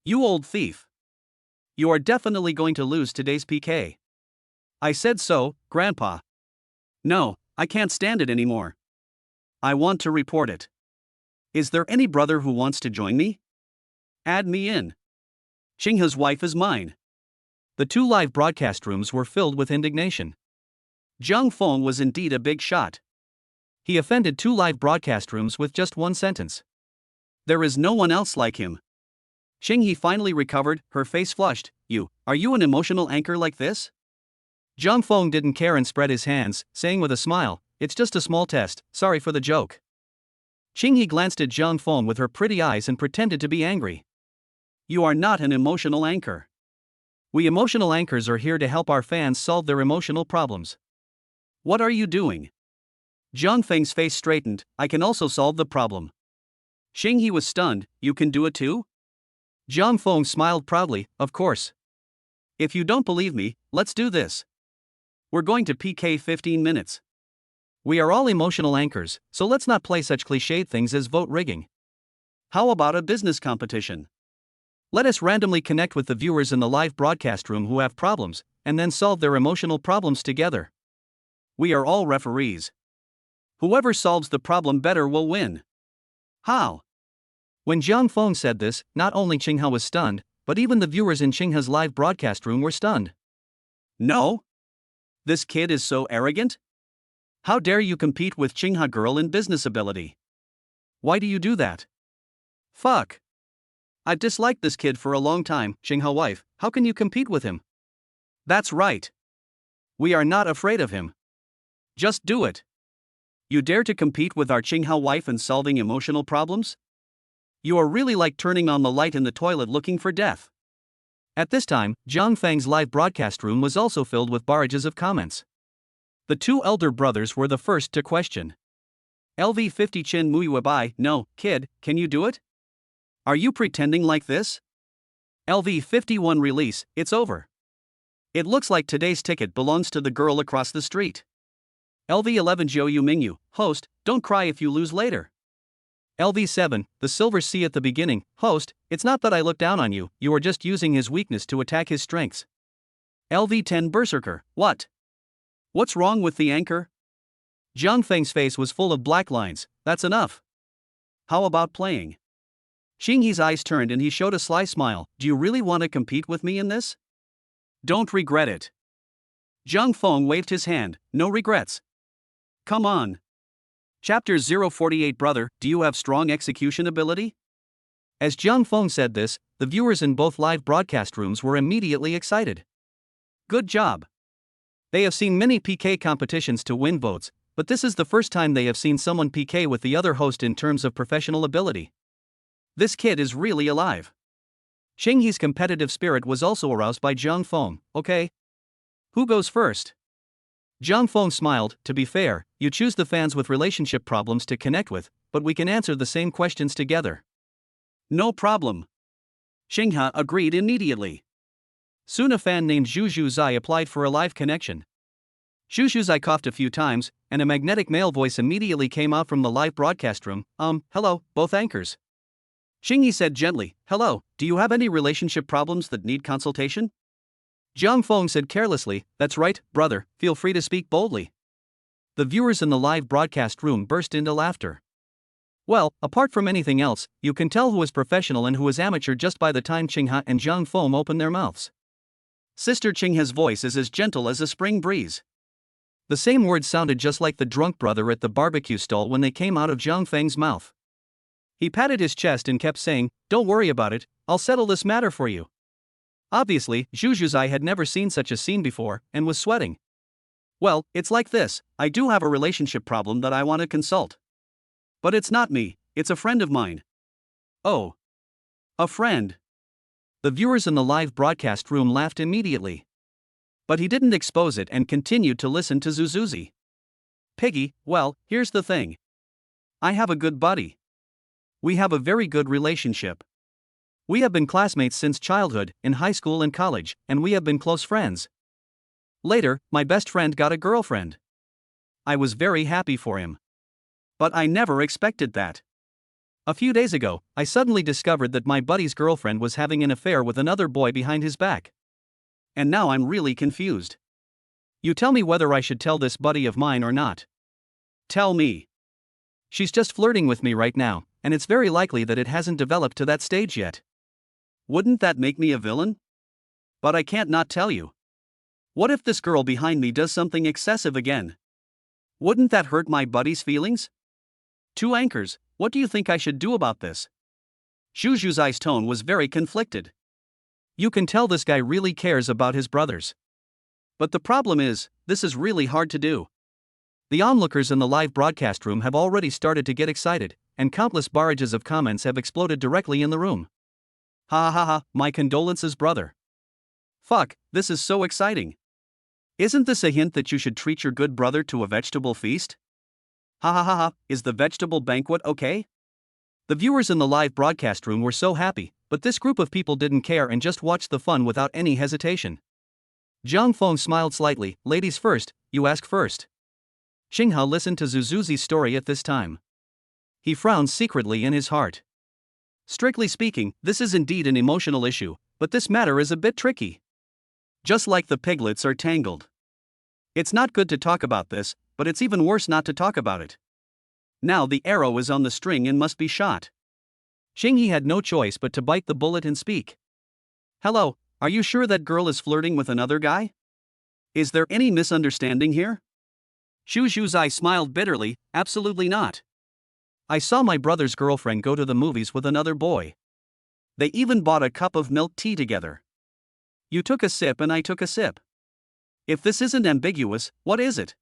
You old thief. You are definitely going to lose today's PK. I said so, Grandpa. No, I can't stand it anymore. I want to report it. Is there any brother who wants to join me? Add me in. Qinghe's wife is mine. The two live broadcast rooms were filled with indignation. Zhang Feng was indeed a big shot. He offended 2 live broadcast rooms with just one sentence. There is no one else like him. Xinghe finally recovered, her face flushed. Are you an emotional anchor like this? Zhang Feng didn't care and spread his hands, saying with a smile, it's just a small test, sorry for the joke. Xinghe glanced at Zhang Feng with her pretty eyes and pretended to be angry. You are not an emotional anchor. We emotional anchors are here to help our fans solve their emotional problems. What are you doing? Zhang Feng's face straightened, I can also solve the problem. Xinghe was stunned, you can do it too? Zhang Feng smiled proudly, of course. If you don't believe me, let's do this. We're going to PK 15 minutes. We are all emotional anchors, so let's not play such cliched things as vote rigging. How about a business competition? Let us randomly connect with the viewers in the live broadcast room who have problems, and then solve their emotional problems together. We are all referees. Whoever solves the problem better will win. How? When Zhang Feng said this, not only Qinghe was stunned, but even the viewers in Qinghe's live broadcast room were stunned. No? This kid is so arrogant? How dare you compete with Qinghe girl in business ability? Why do you do that? Fuck. I've disliked this kid for a long time, Qinghe wife, how can you compete with him? That's right. We are not afraid of him. Just do it. You dare to compete with our Qinghe wife in solving emotional problems? You are really like turning on the light in the toilet looking for death. At this time, Zhang Feng's live broadcast room was also filled with barrages of comments. The 2 elder brothers were the first to question. LV50 Chin Muyuabai, no, kid, can you do it? Are you pretending like this? LV51 release, it's over. It looks like today's ticket belongs to the girl across the street. LV11 Zhou Yu Mingyu, host, don't cry if you lose later. LV7, the silver C at the beginning, host, it's not that I look down on you, you are just using his weakness to attack his strengths. LV10 Berserker, what? What's wrong with the anchor? Zhang Feng's face was full of black lines, that's enough. How about playing? Xinghe's eyes turned and he showed a sly smile, do you really want to compete with me in this? Don't regret it. Zhang Feng waved his hand, no regrets. Come on. Chapter 048 Brother, do you have strong execution ability? As Zhang Feng said this, the viewers in both live broadcast rooms were immediately excited. Good job. They have seen many PK competitions to win votes, but this is the first time they have seen someone PK with the other host in terms of professional ability. This kid is really alive. Xinghe's competitive spirit was also aroused by Zhang Feng, okay? Who goes first? Zhang Feng smiled, to be fair, you choose the fans with relationship problems to connect with, but we can answer the same questions together. No problem. Xinghe agreed immediately. Soon a fan named Zhu Zai applied for a live connection. Zhu Zai coughed a few times, and a magnetic male voice immediately came out from the live broadcast room, hello, both anchors. Xinghe said gently, hello, do you have any relationship problems that need consultation? Zhang Feng said carelessly, that's right, brother, feel free to speak boldly. The viewers in the live broadcast room burst into laughter. Well, apart from anything else, you can tell who is professional and who is amateur just by the time Qinghe and Zhang Feng open their mouths. Sister Qinghe's voice is as gentle as a spring breeze. The same words sounded just like the drunk brother at the barbecue stall when they came out of Zhang Feng's mouth. He patted his chest and kept saying, don't worry about it, I'll settle this matter for you. Obviously, Zhu Zai had never seen such a scene before, and was sweating. Well, it's like this, I do have a relationship problem that I want to consult. But it's not me, it's a friend of mine. Oh. A friend. The viewers in the live broadcast room laughed immediately. But he didn't expose it and continued to listen to Zuzuzi. Piggy, well, here's the thing. I have a good buddy. We have a very good relationship. We have been classmates since childhood, in high school and college, and we have been close friends. Later, my best friend got a girlfriend. I was very happy for him. But I never expected that. A few days ago, I suddenly discovered that my buddy's girlfriend was having an affair with another boy behind his back. And now I'm really confused. You tell me whether I should tell this buddy of mine or not. Tell me. She's just flirting with me right now, and it's very likely that it hasn't developed to that stage yet. Wouldn't that make me a villain? But I can't not tell you. What if this girl behind me does something excessive again? Wouldn't that hurt my buddy's feelings? Two anchors, what do you think I should do about this? Zhu's tone was very conflicted. You can tell this guy really cares about his brothers. But the problem is, this is really hard to do. The onlookers in the live broadcast room have already started to get excited, and countless barrages of comments have exploded directly in the room. Ha ha ha, my condolences, brother. Fuck, this is so exciting. Isn't this a hint that you should treat your good brother to a vegetable feast? Ha ha ha ha, is the vegetable banquet okay? The viewers in the live broadcast room were so happy, but this group of people didn't care and just watched the fun without any hesitation. Zhang Feng smiled slightly. Ladies first, you ask first. Xinghe listened to Zuzuzi's story at this time. He frowned secretly in his heart. Strictly speaking, this is indeed an emotional issue, but this matter is a bit tricky. Just like the piglets are tangled. It's not good to talk about this, but it's even worse not to talk about it. Now the arrow is on the string and must be shot. Xinghe had no choice but to bite the bullet and speak. Hello, are you sure that girl is flirting with another guy? Is there any misunderstanding here? Zhu smiled bitterly. Absolutely not. I saw my brother's girlfriend go to the movies with another boy. They even bought a cup of milk tea together. You took a sip and I took a sip. If this isn't ambiguous, what is it?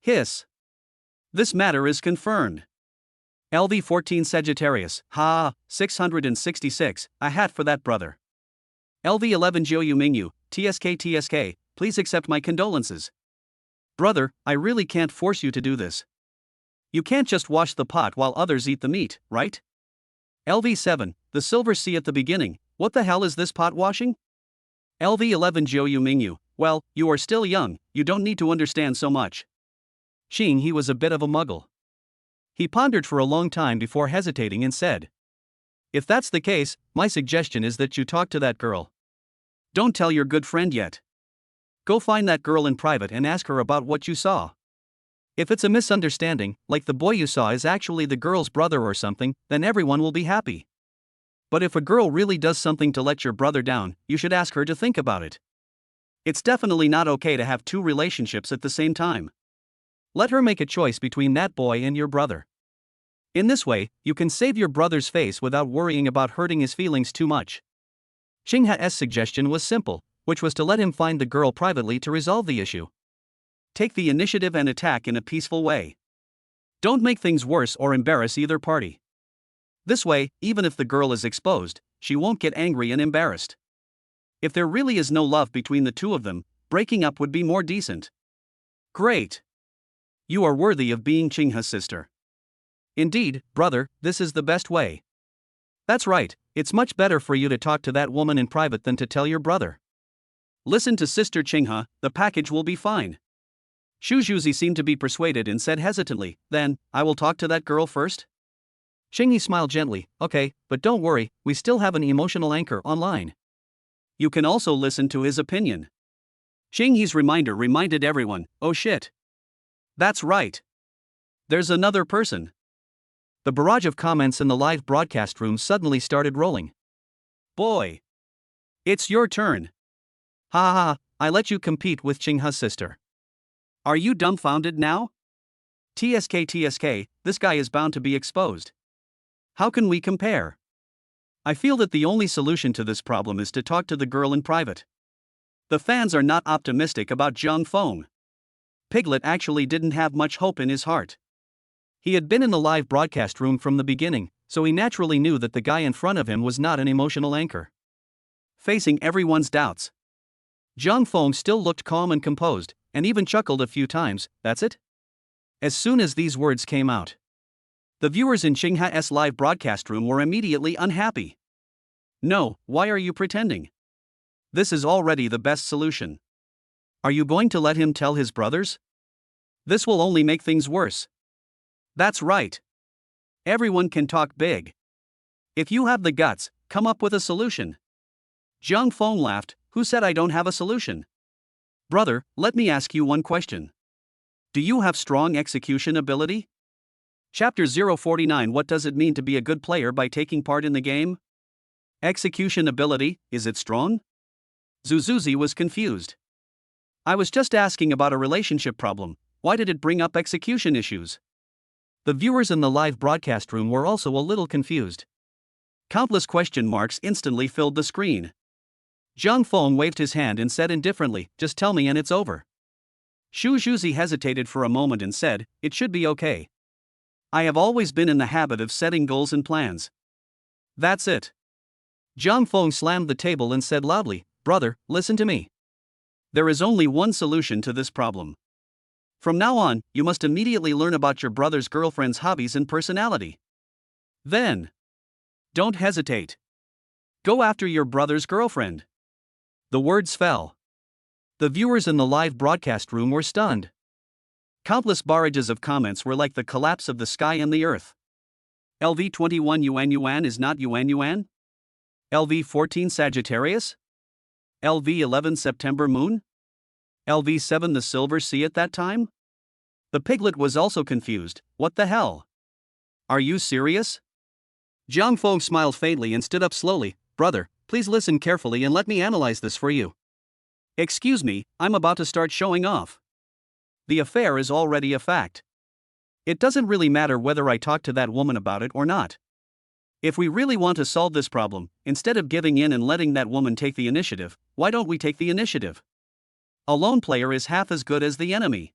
Hiss. This matter is confirmed. LV14 Sagittarius, 666, a hat for that brother. LV11 Jiu Mingyu, TSK, please accept my condolences. Brother, I really can't force you to do this. You can't just wash the pot while others eat the meat, right? LV7, the silver C at the beginning, what the hell is this pot washing? LV11 Jiu Mingyu, well, you are still young, you don't need to understand so much. He was a bit of a muggle. He pondered for a long time before hesitating and said, if that's the case, my suggestion is that you talk to that girl. Don't tell your good friend yet. Go find that girl in private and ask her about what you saw. If it's a misunderstanding, like the boy you saw is actually the girl's brother or something, then everyone will be happy. But if a girl really does something to let your brother down, you should ask her to think about it. It's definitely not okay to have two relationships at the same time. Let her make a choice between that boy and your brother. In this way, you can save your brother's face without worrying about hurting his feelings too much. Xinghe's suggestion was simple, which was to let him find the girl privately to resolve the issue. Take the initiative and attack in a peaceful way. Don't make things worse or embarrass either party. This way, even if the girl is exposed, she won't get angry and embarrassed. If there really is no love between the two of them, breaking up would be more decent. Great. You are worthy of being Xinghe's sister. Indeed, brother, this is the best way. That's right, it's much better for you to talk to that woman in private than to tell your brother. Listen to Sister Xinghe, the package will be fine. Zhuzi seemed to be persuaded and said hesitantly, then, I will talk to that girl first? Xinghe smiled gently, okay, but don't worry, we still have an emotional anchor online. You can also listen to his opinion. Xinghe's reminder reminded everyone, oh shit. That's right. There's another person. The barrage of comments in the live broadcast room suddenly started rolling. Boy. It's your turn. Ha ha ha, I let you compete with Xinghe's sister. Are you dumbfounded now? TSK, this guy is bound to be exposed. How can we compare? I feel that the only solution to this problem is to talk to the girl in private. The fans are not optimistic about Zhang Feng. Piglet actually didn't have much hope in his heart. He had been in the live broadcast room from the beginning, so he naturally knew that the guy in front of him was not an emotional anchor. Facing everyone's doubts, Zhang Feng still looked calm and composed, and even chuckled a few times. That's it? As soon as these words came out, the viewers in Xinghe's live broadcast room were immediately unhappy. No, why are you pretending? This is already the best solution. Are you going to let him tell his brothers? This will only make things worse. That's right. Everyone can talk big. If you have the guts, come up with a solution. Zhang Feng laughed. Who said I don't have a solution? Brother, let me ask you one question. Do you have strong execution ability? Chapter 049. What does it mean to be a good player by taking part in the game? Execution ability, is it strong? Zuzuzi was confused. I was just asking about a relationship problem, Why did it bring up execution issues? The viewers in the live broadcast room were also a little confused. Countless question marks instantly filled the screen. Zhang Feng waved his hand and said indifferently, "Just tell me and it's over." Xu Zhuzi hesitated for a moment and said, "It should be okay. I have always been in the habit of setting goals and plans." "That's it." Zhang Feng slammed the table and said loudly, "Brother, listen to me. There is only one solution to this problem. From now on, you must immediately learn about your brother's girlfriend's hobbies and personality. Then, don't hesitate. Go after your brother's girlfriend." The words fell. The viewers in the live broadcast room were stunned. Countless barrages of comments were like the collapse of the sky and the earth. LV21 Yuan Yuan is not Yuan Yuan? LV14 Sagittarius? LV11 September Moon? LV7 the Silver Sea at that time? The piglet was also confused. What the hell? Are you serious? Zhang Feng smiled faintly and stood up slowly. "Brother, please listen carefully and let me analyze this for you." "Excuse me, I'm about to start showing off. The affair is already a fact. It doesn't really matter whether I talk to that woman about it or not. If we really want to solve this problem, instead of giving in and letting that woman take the initiative, why don't we take the initiative? A lone player is half as good as the enemy.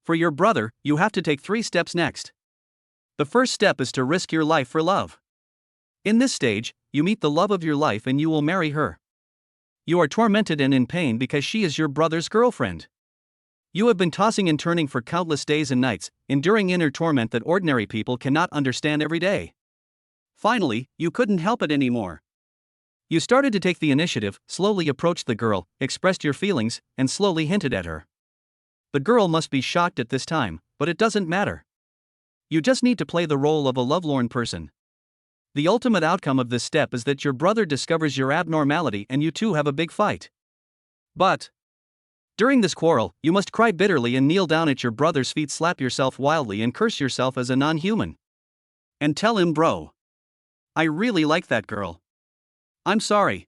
For your brother, you have to take 3 steps next. The first step is to risk your life for love. In this stage, you meet the love of your life and you will marry her. You are tormented and in pain because she is your brother's girlfriend. You have been tossing and turning for countless days and nights, enduring inner torment that ordinary people cannot understand every day. Finally, you couldn't help it anymore. You started to take the initiative, slowly approached the girl, expressed your feelings, and slowly hinted at her. The girl must be shocked at this time, but it doesn't matter. You just need to play the role of a lovelorn person. The ultimate outcome of this step is that your brother discovers your abnormality and you two have a big fight. But during this quarrel, you must cry bitterly and kneel down at your brother's feet, slap yourself wildly and curse yourself as a non-human. And tell him, "Bro, I really like that girl. I'm sorry."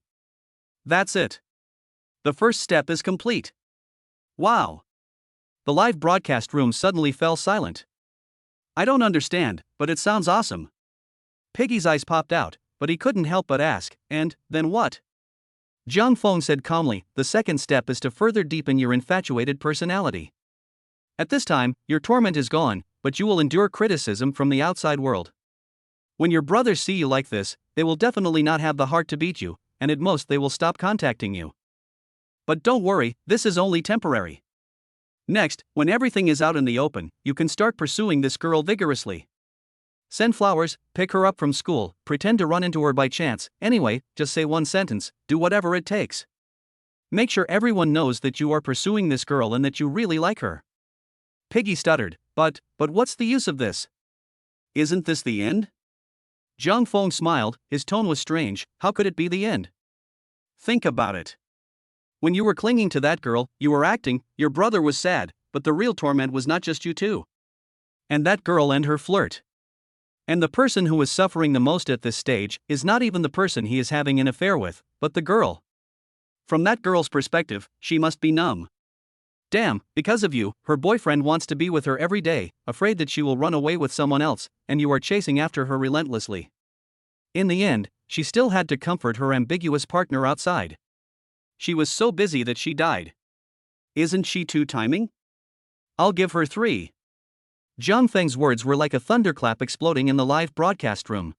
That's it. The first step is complete. Wow. The live broadcast room suddenly fell silent. "I don't understand, but it sounds awesome." Piggy's eyes popped out, but he couldn't help but ask, "And then what?" Zhang Feng said calmly, "The second step is to further deepen your infatuated personality. At this time, your torment is gone, but you will endure criticism from the outside world. When your brothers see you like this, they will definitely not have the heart to beat you, and at most they will stop contacting you. But don't worry, this is only temporary. Next, when everything is out in the open, you can start pursuing this girl vigorously. Send flowers, pick her up from school, pretend to run into her by chance, anyway, just say one sentence, do whatever it takes. Make sure everyone knows that you are pursuing this girl and that you really like her." Piggy stuttered, But what's the use of this? Isn't this the end?" Zhang Feng smiled, his tone was strange. How could it be the end? Think about it. When you were clinging to that girl, you were acting, your brother was sad, but the real torment was not just you two. And that girl and her flirt. And the person who is suffering the most at this stage is not even the person he is having an affair with, but the girl. From that girl's perspective, she must be numb. Damn, because of you, her boyfriend wants to be with her every day, afraid that she will run away with someone else, and you are chasing after her relentlessly. In the end, she still had to comfort her ambiguous partner outside. She was so busy that she died. Isn't she too timing? I'll give her 3. Zhang Feng's words were like a thunderclap exploding in the live broadcast room.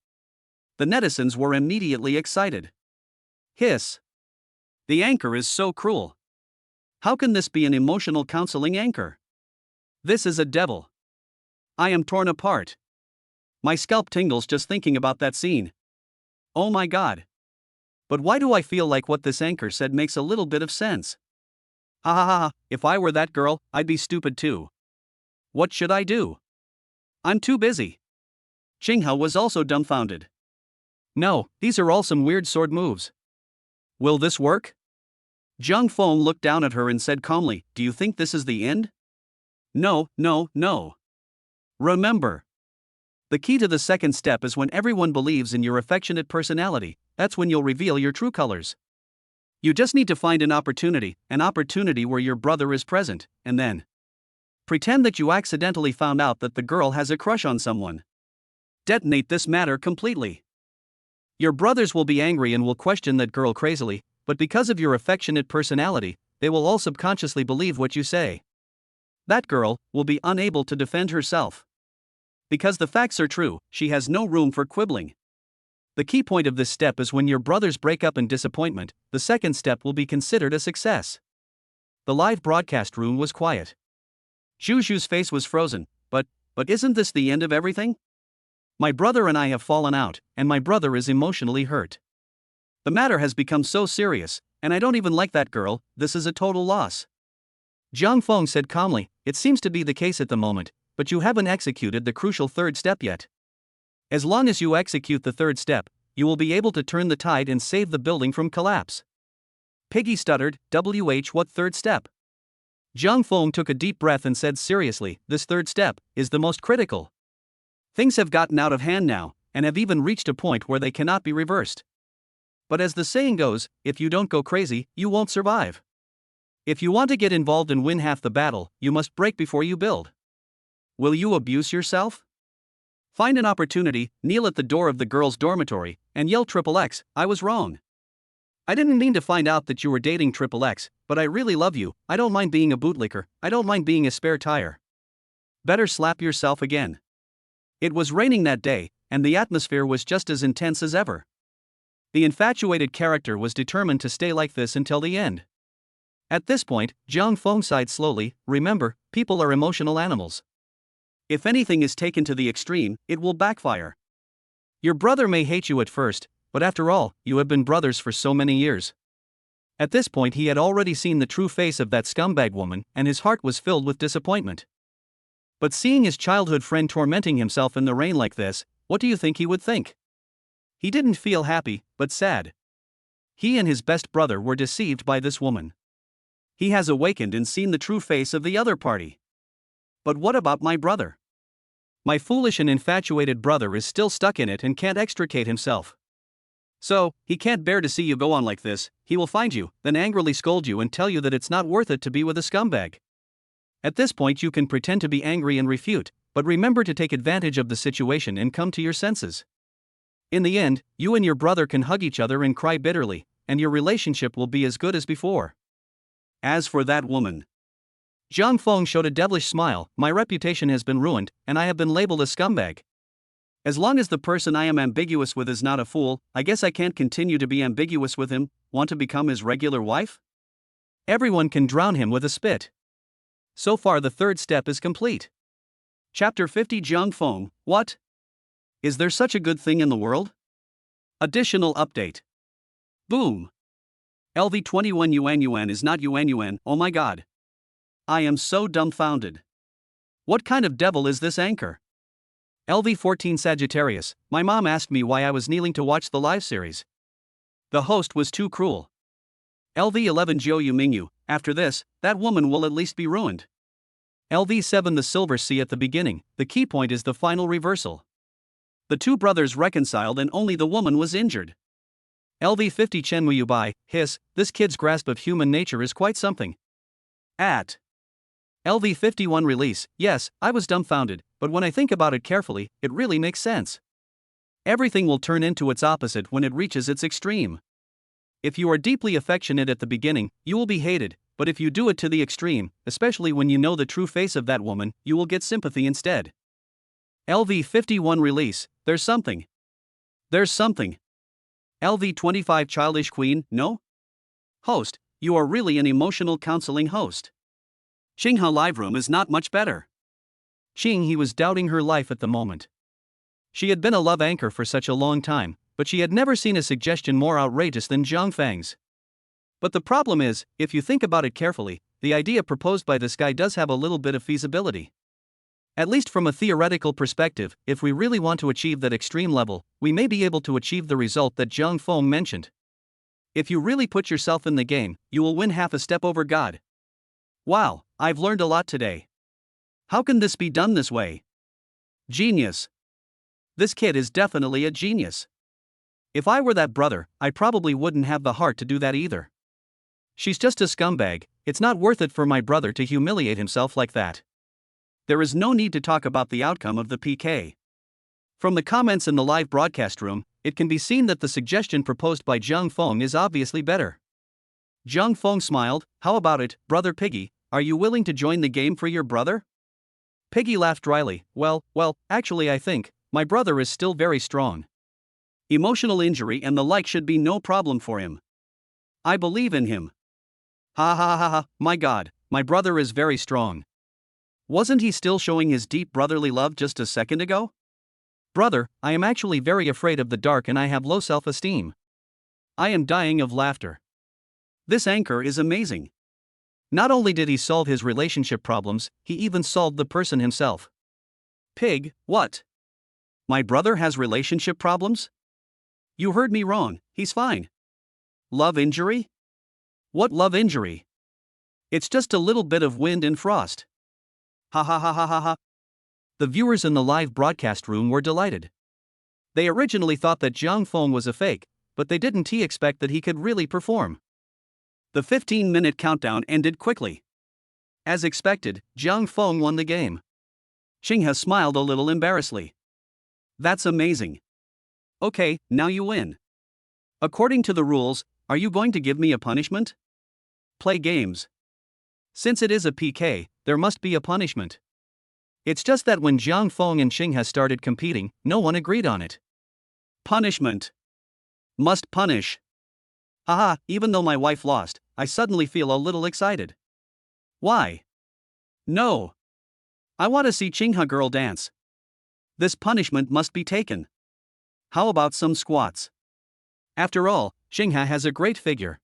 The netizens were immediately excited. Hiss. The anchor is so cruel. How can this be an emotional counseling anchor? This is a devil. I am torn apart. My scalp tingles just thinking about that scene. Oh my god. But why do I feel like what this anchor said makes a little bit of sense? Ha ha ha, if I were that girl, I'd be stupid too. What should I do? I'm too busy. Qinghao was also dumbfounded. No, these are all some weird sword moves. Will this work? Zhang Feng looked down at her and said calmly, do you think this is the end? No, no, no. Remember. The key to the second step is when everyone believes in your affectionate personality, that's when you'll reveal your true colors. You just need to find an opportunity where your brother is present, and then Pretend that you accidentally found out that the girl has a crush on someone. Detonate this matter completely. Your brothers will be angry and will question that girl crazily, but because of your affectionate personality, they will all subconsciously believe what you say. That girl will be unable to defend herself. Because the facts are true, she has no room for quibbling. The key point of this step is when your brothers break up in disappointment, the second step will be considered a success. The live broadcast room was quiet. Juju's face was frozen, but isn't this the end of everything? My brother and I have fallen out, and my brother is emotionally hurt. The matter has become so serious, and I don't even like that girl, this is a total loss. Jiang Feng said calmly, it seems to be the case at the moment, but you haven't executed the crucial third step yet. As long as you execute the third step, you will be able to turn the tide and save the building from collapse. Piggy stuttered, what third step? Jiang Feng took a deep breath and said seriously, this third step is the most critical. Things have gotten out of hand now, and have even reached a point where they cannot be reversed. But as the saying goes, if you don't go crazy, you won't survive. If you want to get involved and win half the battle, you must break before you build. Will you abuse yourself? Find an opportunity, kneel at the door of the girls' dormitory, and yell XXX, I was wrong. I didn't mean to find out that you were dating XXX, but I really love you, I don't mind being a bootlicker, I don't mind being a spare tire. Better slap yourself again. It was raining that day, and the atmosphere was just as intense as ever. The infatuated character was determined to stay like this until the end. At this point, Jiang Feng sighed slowly, remember, people are emotional animals. If anything is taken to the extreme, it will backfire. Your brother may hate you at first, but after all, you have been brothers for so many years. At this point he had already seen the true face of that scumbag woman, and his heart was filled with disappointment. But seeing his childhood friend tormenting himself in the rain like this, what do you think he would think? He didn't feel happy, but sad. He and his best brother were deceived by this woman. He has awakened and seen the true face of the other party. But what about my brother? My foolish and infatuated brother is still stuck in it and can't extricate himself. So, he can't bear to see you go on like this, he will find you, then angrily scold you and tell you that it's not worth it to be with a scumbag. At this point you can pretend to be angry and refute, but remember to take advantage of the situation and come to your senses. In the end, you and your brother can hug each other and cry bitterly, and your relationship will be as good as before. As for that woman, Jiang Feng showed a devilish smile, my reputation has been ruined, and I have been labeled a scumbag. As long as the person I am ambiguous with is not a fool, I guess I can't continue to be ambiguous with him. Want to become his regular wife? Everyone can drown him with a spit. So far the third step is complete. Chapter 50 Jiang Feng, what? Is there such a good thing in the world? Additional update. Boom. LV21 yuan is not yuan, oh my god. I am so dumbfounded. What kind of devil is this anchor? LV14 Sagittarius, my mom asked me why I was kneeling to watch the live series. The host was too cruel. LV11 Jiu Mingyu, after this, that woman will at least be ruined. LV7 The Silver Sea at the beginning, the key point is the final reversal. The two brothers reconciled and only the woman was injured. LV50 Chenwu Yubai, this kid's grasp of human nature is quite something. At LV51 Release, yes, I was dumbfounded, but when I think about it carefully, it really makes sense. Everything will turn into its opposite when it reaches its extreme. If you are deeply affectionate at the beginning, you will be hated, but if you do it to the extreme, especially when you know the true face of that woman, you will get sympathy instead. LV51 Release, there's something. There's something. LV25 Childish Queen, no? Host, you are really an emotional counseling host. Qinghe Live Room is not much better. Qing he was doubting her life at the moment. She had been a love anchor for such a long time, but she had never seen a suggestion more outrageous than Jiang Feng's. But the problem is, if you think about it carefully, the idea proposed by this guy does have a little bit of feasibility. At least from a theoretical perspective, if we really want to achieve that extreme level, we may be able to achieve the result that Jiang Feng mentioned. If you really put yourself in the game, you will win half a step over God. Wow, I've learned a lot today. How can this be done this way? Genius. This kid is definitely a genius. If I were that brother, I probably wouldn't have the heart to do that either. She's just a scumbag, it's not worth it for my brother to humiliate himself like that. There is no need to talk about the outcome of the PK. From the comments in the live broadcast room, it can be seen that the suggestion proposed by Zhang Feng is obviously better. Zhang Feng smiled, "How about it, Brother Piggy? Are you willing to join the game for your brother?" Piggy laughed dryly, Well, actually I think my brother is still very strong. Emotional injury and the like should be no problem for him. I believe in him." Ha ha ha ha, my god, my brother is very strong. Wasn't he still showing his deep brotherly love just a second ago? Brother, I am actually very afraid of the dark and I have low self-esteem. I am dying of laughter. This anchor is amazing. Not only did he solve his relationship problems, he even solved the person himself. Pig, what? My brother has relationship problems? You heard me wrong, he's fine. Love injury? What love injury? It's just a little bit of wind and frost. Ha ha ha ha ha ha. The viewers in the live broadcast room were delighted. They originally thought that Zhang Feng was a fake, but they didn't expect that he could really perform. The 15-minute countdown ended quickly. As expected, Zhang Feng won the game. Xinghe smiled a little embarrassedly. That's amazing. Okay, now you win. According to the rules, are you going to give me a punishment? Play games. Since it is a PK, there must be a punishment. It's just that when Zhang Feng and Xinghe started competing, no one agreed on it. Punishment. Must punish. Haha, even though my wife lost, I suddenly feel a little excited. Why? No. I want to see Xinghe girl dance. This punishment must be taken. How about some squats? After all, Xinghe has a great figure.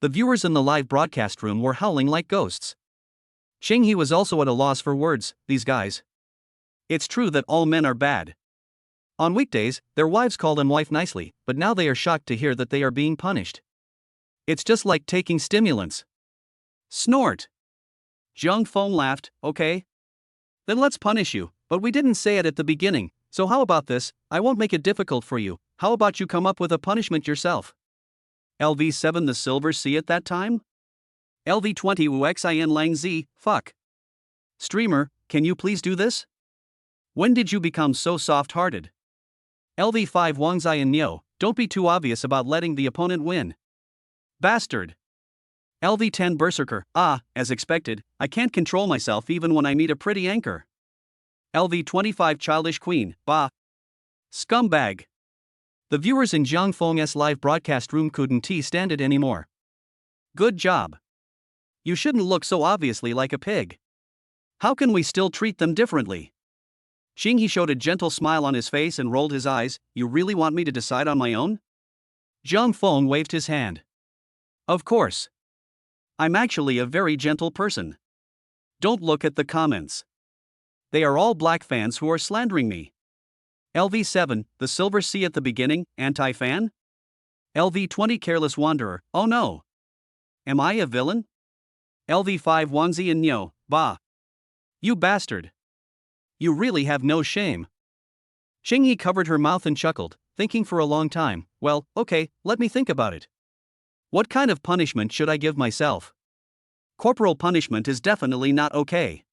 The viewers in the live broadcast room were howling like ghosts. Xinghe was also at a loss for words, these guys. It's true that all men are bad. On weekdays, their wives call them wife nicely, but now they are shocked to hear that they are being punished. It's just like taking stimulants. Snort. Zhang Feng laughed, Okay. Then let's punish you, but we didn't say it at the beginning, so how about this? I won't make it difficult for you, how about you come up with a punishment yourself? LV7 the Silver Sea at that time? LV20 Wuxin Lang Z, fuck. Streamer, can you please do this? When did you become so soft-hearted? LV5 Wang Ziyan Niu, don't be too obvious about letting the opponent win. Bastard. LV10 Berserker, as expected, I can't control myself even when I meet a pretty anchor. LV25 Childish Queen, bah. Scumbag. The viewers in Zhang Feng's live broadcast room couldn't stand it anymore. Good job. You shouldn't look so obviously like a pig. How can we still treat them differently? Xinghe showed a gentle smile on his face and rolled his eyes. You really want me to decide on my own? Zhang Feng waved his hand. Of course. I'm actually a very gentle person. Don't look at the comments. They are all black fans who are slandering me. LV7, the Silver Sea at the beginning, anti-fan? LV20 Careless Wanderer, oh no. Am I a villain? LV5 Wang Ziyan Niu, bah. You bastard. You really have no shame. Xinghe covered her mouth and chuckled, thinking for a long time. Well, okay, let me think about it. What kind of punishment should I give myself? Corporal punishment is definitely not okay.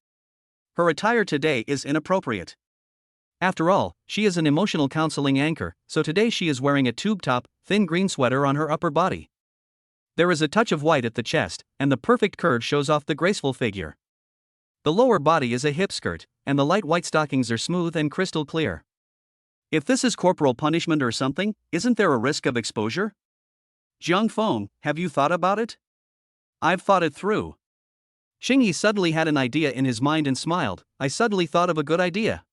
Her attire today is inappropriate. After all, she is an emotional counseling anchor, so today she is wearing a tube top, thin green sweater on her upper body. There is a touch of white at the chest, and the perfect curve shows off the graceful figure. The lower body is a hip skirt, and the light white stockings are smooth and crystal clear. If this is corporal punishment or something, isn't there a risk of exposure? Zhang Feng, have you thought about it? I've thought it through. Xinghe suddenly had an idea in his mind and smiled. I suddenly thought of a good idea.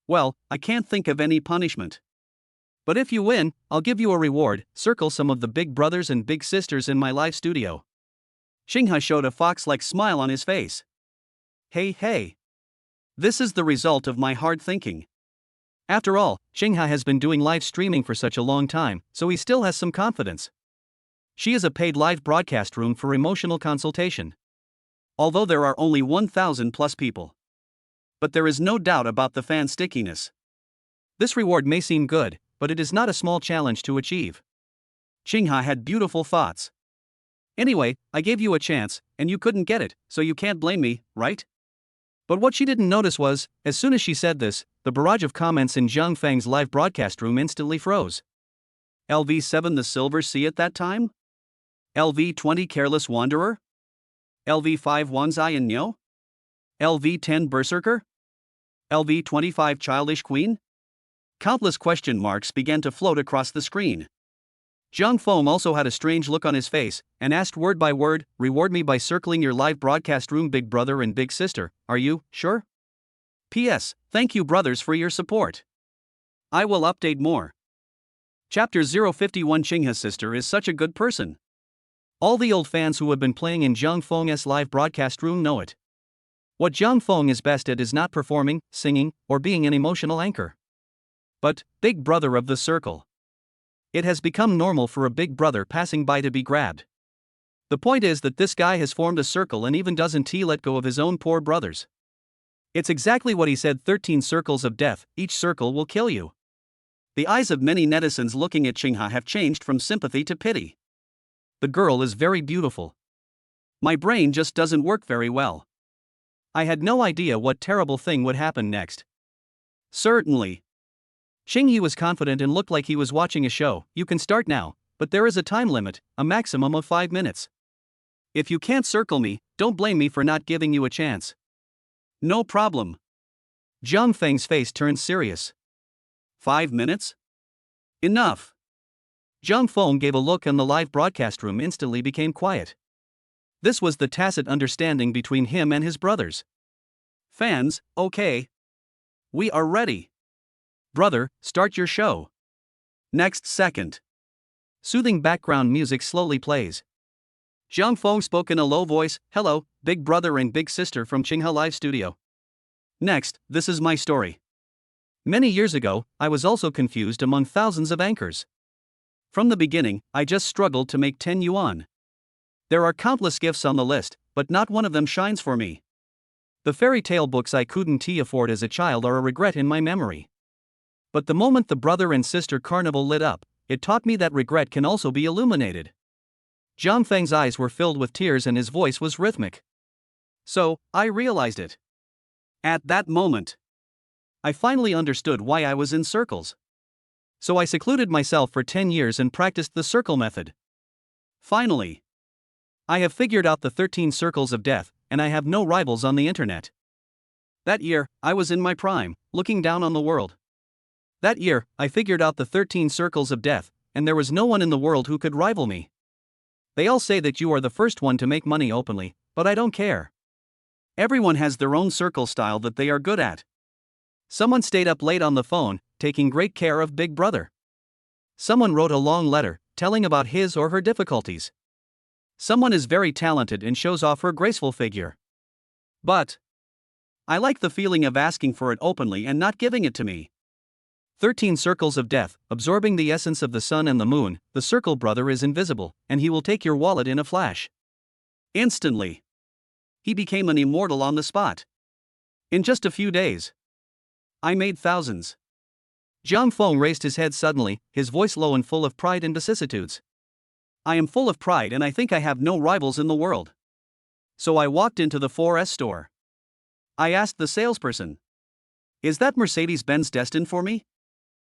Well, I can't think of any punishment. But if you win, I'll give you a reward. Circle some of the big brothers and big sisters in my live studio. Xinghe showed a fox-like smile on his face. Hey. This is the result of my hard thinking. After all, Xinghe has been doing live streaming for such a long time, so he still has some confidence. She is a paid live broadcast room for emotional consultation. Although there are only 1,000 plus people. But there is no doubt about the fan stickiness. This reward may seem good, but it is not a small challenge to achieve. Xinghe had beautiful thoughts. Anyway, I gave you a chance, and you couldn't get it, so you can't blame me, right? But what she didn't notice was, as soon as she said this, the barrage of comments in Zhang Feng's live broadcast room instantly froze. LV7 the Silver Sea at that time? LV20 Careless Wanderer? LV5 Wangzai Nyo? LV10 Berserker? LV25 Childish Queen? Countless question marks began to float across the screen. Zhang Feng also had a strange look on his face, and asked word by word, "Reward me by circling your live broadcast room, big brother and big sister, are you sure? P.S. Thank you brothers for your support. I will update more." Chapter 051 Qinghe's sister is such a good person. All the old fans who have been playing in Zhang Feng's live broadcast room know it. What Zhang Feng is best at is not performing, singing, or being an emotional anchor, but big brother of the circle. It has become normal for a big brother passing by to be grabbed. The point is that this guy has formed a circle and even doesn't let go of his own poor brothers. It's exactly what he said, 13 circles of death, each circle will kill you. The eyes of many netizens looking at Qinghe have changed from sympathy to pity. The girl is very beautiful. My brain just doesn't work very well. I had no idea what terrible thing would happen next. Certainly. Qinghe was confident and looked like he was watching a show. You can start now, but there is a time limit, a maximum of 5 minutes. If you can't circle me, don't blame me for not giving you a chance. No problem. Zhang Feng's face turned serious. 5 minutes? Enough. Zhang Feng gave a look and the live broadcast room instantly became quiet. This was the tacit understanding between him and his brothers. Fans, okay. We are ready. Brother, start your show. Next second. Soothing background music slowly plays. Zhang Feng spoke in a low voice, "Hello, big brother and big sister from Qinghe Live Studio. Next, this is my story. Many years ago, I was also confused among thousands of anchors. From the beginning, I just struggled to make 10 yuan. There are countless gifts on the list, but not one of them shines for me. The fairy tale books I couldn't afford as a child are a regret in my memory. But the moment the brother and sister carnival lit up, it taught me that regret can also be illuminated." Zhang Feng's eyes were filled with tears and his voice was rhythmic. So, I realized it. At that moment, I finally understood why I was in circles. So I secluded myself for 10 years and practiced the circle method. Finally, I have figured out the 13 circles of death, and I have no rivals on the internet. That year, I was in my prime, looking down on the world. That year, I figured out the 13 circles of death, and there was no one in the world who could rival me. They all say that you are the first one to make money openly, but I don't care. Everyone has their own circle style that they are good at. Someone stayed up late on the phone, taking great care of Big Brother. Someone wrote a long letter, telling about his or her difficulties. Someone is very talented and shows off her graceful figure. But I like the feeling of asking for it openly and not giving it to me. 13 circles of death, absorbing the essence of the sun and the moon, the circle brother is invisible, and he will take your wallet in a flash. Instantly. He became an immortal on the spot. In just a few days, I made thousands. Zhang Feng raised his head suddenly, his voice low and full of pride and vicissitudes. I am full of pride and I think I have no rivals in the world. So I walked into the 4S store. I asked the salesperson, "Is that Mercedes-Benz destined for me?"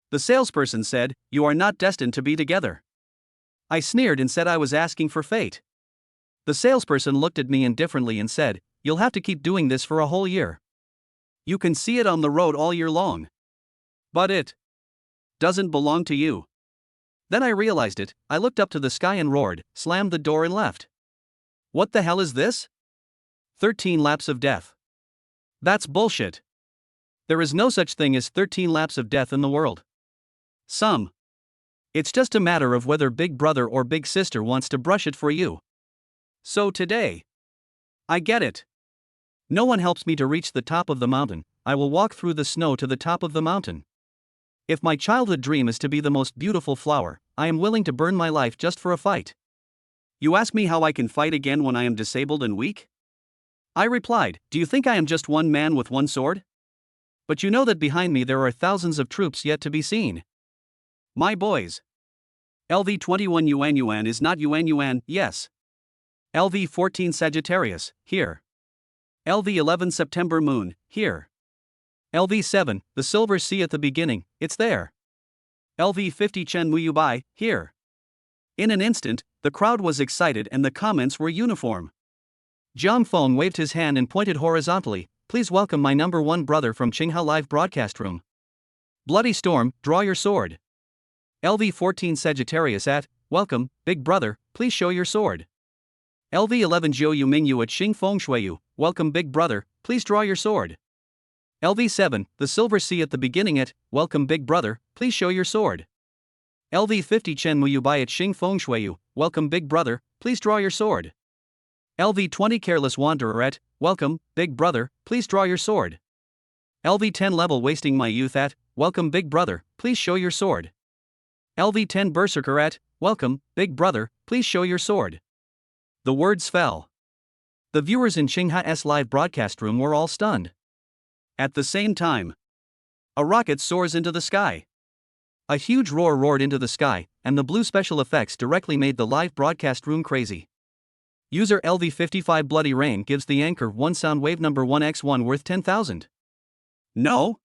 The salesperson said, "You are not destined to be together." I sneered and said I was asking for fate. The salesperson looked at me indifferently and said, "You'll have to keep doing this for a whole year. You can see it on the road all year long. But it doesn't belong to you." Then I realized it. I looked up to the sky and roared, slammed the door and left. What the hell is this? 13 laps of death. That's bullshit. There is no such thing as 13 laps of death in the world. It's just a matter of whether Big Brother or Big Sister wants to brush it for you. So today, I get it. No one helps me to reach the top of the mountain. I will walk through the snow to the top of the mountain. If my childhood dream is to be the most beautiful flower, I am willing to burn my life just for a fight. You ask me how I can fight again when I am disabled and weak? I replied, "Do you think I am just one man with one sword? But you know that behind me there are thousands of troops yet to be seen. My boys. LV21 Yuan is not Yuan, yes. LV14 Sagittarius, here. LV11 September Moon, here. LV7, the Silver Sea at the beginning, it's there. LV50 Chen Muyubai, here. In an instant, the crowd was excited and the comments were uniform. Jiang Feng waved his hand and pointed horizontally. Please welcome my number one brother from Qingha Live Broadcast Room. Bloody Storm, draw your sword. LV14 Sagittarius at, welcome, big brother, please show your sword. LV11 Jiu Yu Mingyu at Xing Feng Shuiyu, welcome big brother, please draw your sword. LV7, the Silver Sea at the beginning at, welcome big brother, please show your sword. LV50 Chen Muyubai at Xing Feng Shuiyu, welcome big brother, please draw your sword. LV20 Careless Wanderer at, welcome, big brother, please draw your sword. LV10 Level Wasting My Youth at, welcome big brother, please show your sword. LV10 Berserker at, welcome, big brother, please show your sword. The words fell. The viewers in Qingha's live broadcast room were all stunned. At the same time, a rocket soars into the sky. A huge roar roared into the sky, and the blue special effects directly made the live broadcast room crazy. User LV55 Bloody Rain gives the anchor one sound wave number 1x1 worth 10,000. No?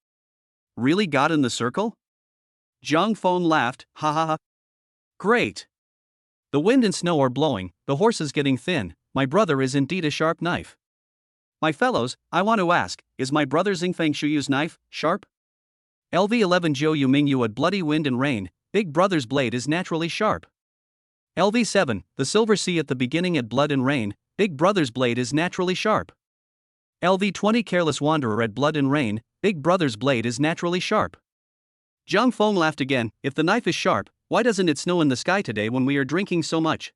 Really got in the circle? Jiang Feng laughed, ha ha ha. Great. The wind and snow are blowing, the horse is getting thin, my brother is indeed a sharp knife. My fellows, I want to ask, is my brother Xingfeng Shuyu's knife sharp? LV11 Jiu Yu Mingyu at Bloody Wind and Rain, big brother's blade is naturally sharp. LV7, the Silver Sea at the beginning at Blood and Rain, big brother's blade is naturally sharp. LV20 Careless Wanderer at Blood and Rain, big brother's blade is naturally sharp. Jiang Feng laughed again, if the knife is sharp, why doesn't it snow in the sky today when we are drinking so much?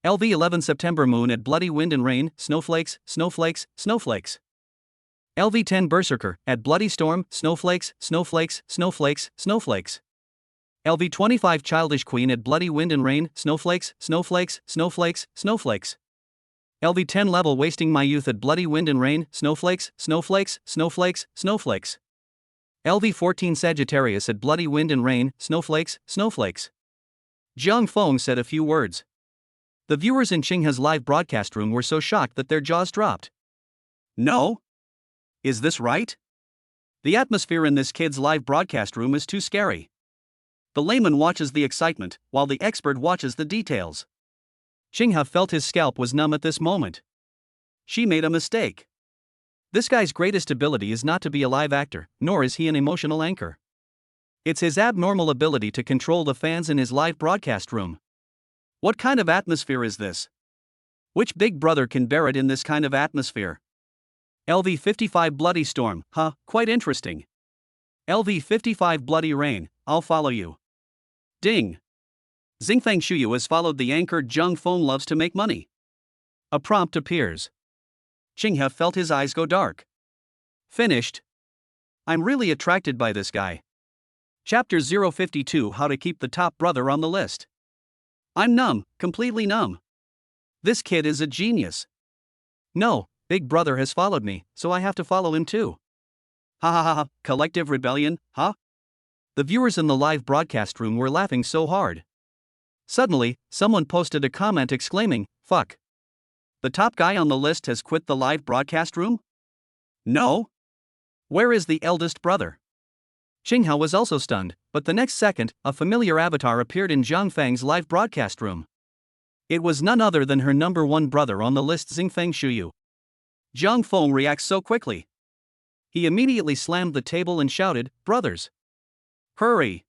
LV11 September Moon at Bloody Wind and Rain, snowflakes, snowflakes, snowflakes. LV10 Berserker at Bloody Storm, snowflakes, snowflakes, snowflakes, snowflakes. LV25 Childish Queen at Bloody Wind and Rain, snowflakes, snowflakes, snowflakes, snowflakes. LV10 Level Wasting My Youth at Bloody Wind and Rain, snowflakes, snowflakes, snowflakes, snowflakes. LV14 Sagittarius at Bloody Wind and Rain, snowflakes, snowflakes. Jiang Feng said a few words. The viewers in Qingha's live broadcast room were so shocked that their jaws dropped. No? Is this right? The atmosphere in this kid's live broadcast room is too scary. The layman watches the excitement, while the expert watches the details. Qingha felt his scalp was numb at this moment. She made a mistake. This guy's greatest ability is not to be a live actor, nor is he an emotional anchor. It's his abnormal ability to control the fans in his live broadcast room. What kind of atmosphere is this? Which big brother can bear it in this kind of atmosphere? LV55 Bloody Storm, huh, quite interesting. LV55 Bloody Rain, I'll follow you. Ding. Xingfeng Shuyu has followed the anchor Jiang Feng loves to make money. A prompt appears. Qingha felt his eyes go dark. Finished. I'm really attracted by this guy. Chapter 052 How to Keep the Top Brother on the List. I'm numb, completely numb. This kid is a genius. No, big brother has followed me, so I have to follow him too. Ha ha ha ha, collective rebellion, huh? The viewers in the live broadcast room were laughing so hard. Suddenly, someone posted a comment exclaiming, fuck. The top guy on the list has quit the live broadcast room? No? Where is the eldest brother? Qingha was also stunned, but the next second, a familiar avatar appeared in Jiang Feng's live broadcast room. It was none other than her number one brother on the list, Xingfeng Shuyu. Jiang Feng reacts so quickly. He immediately slammed the table and shouted, brothers! Hurry!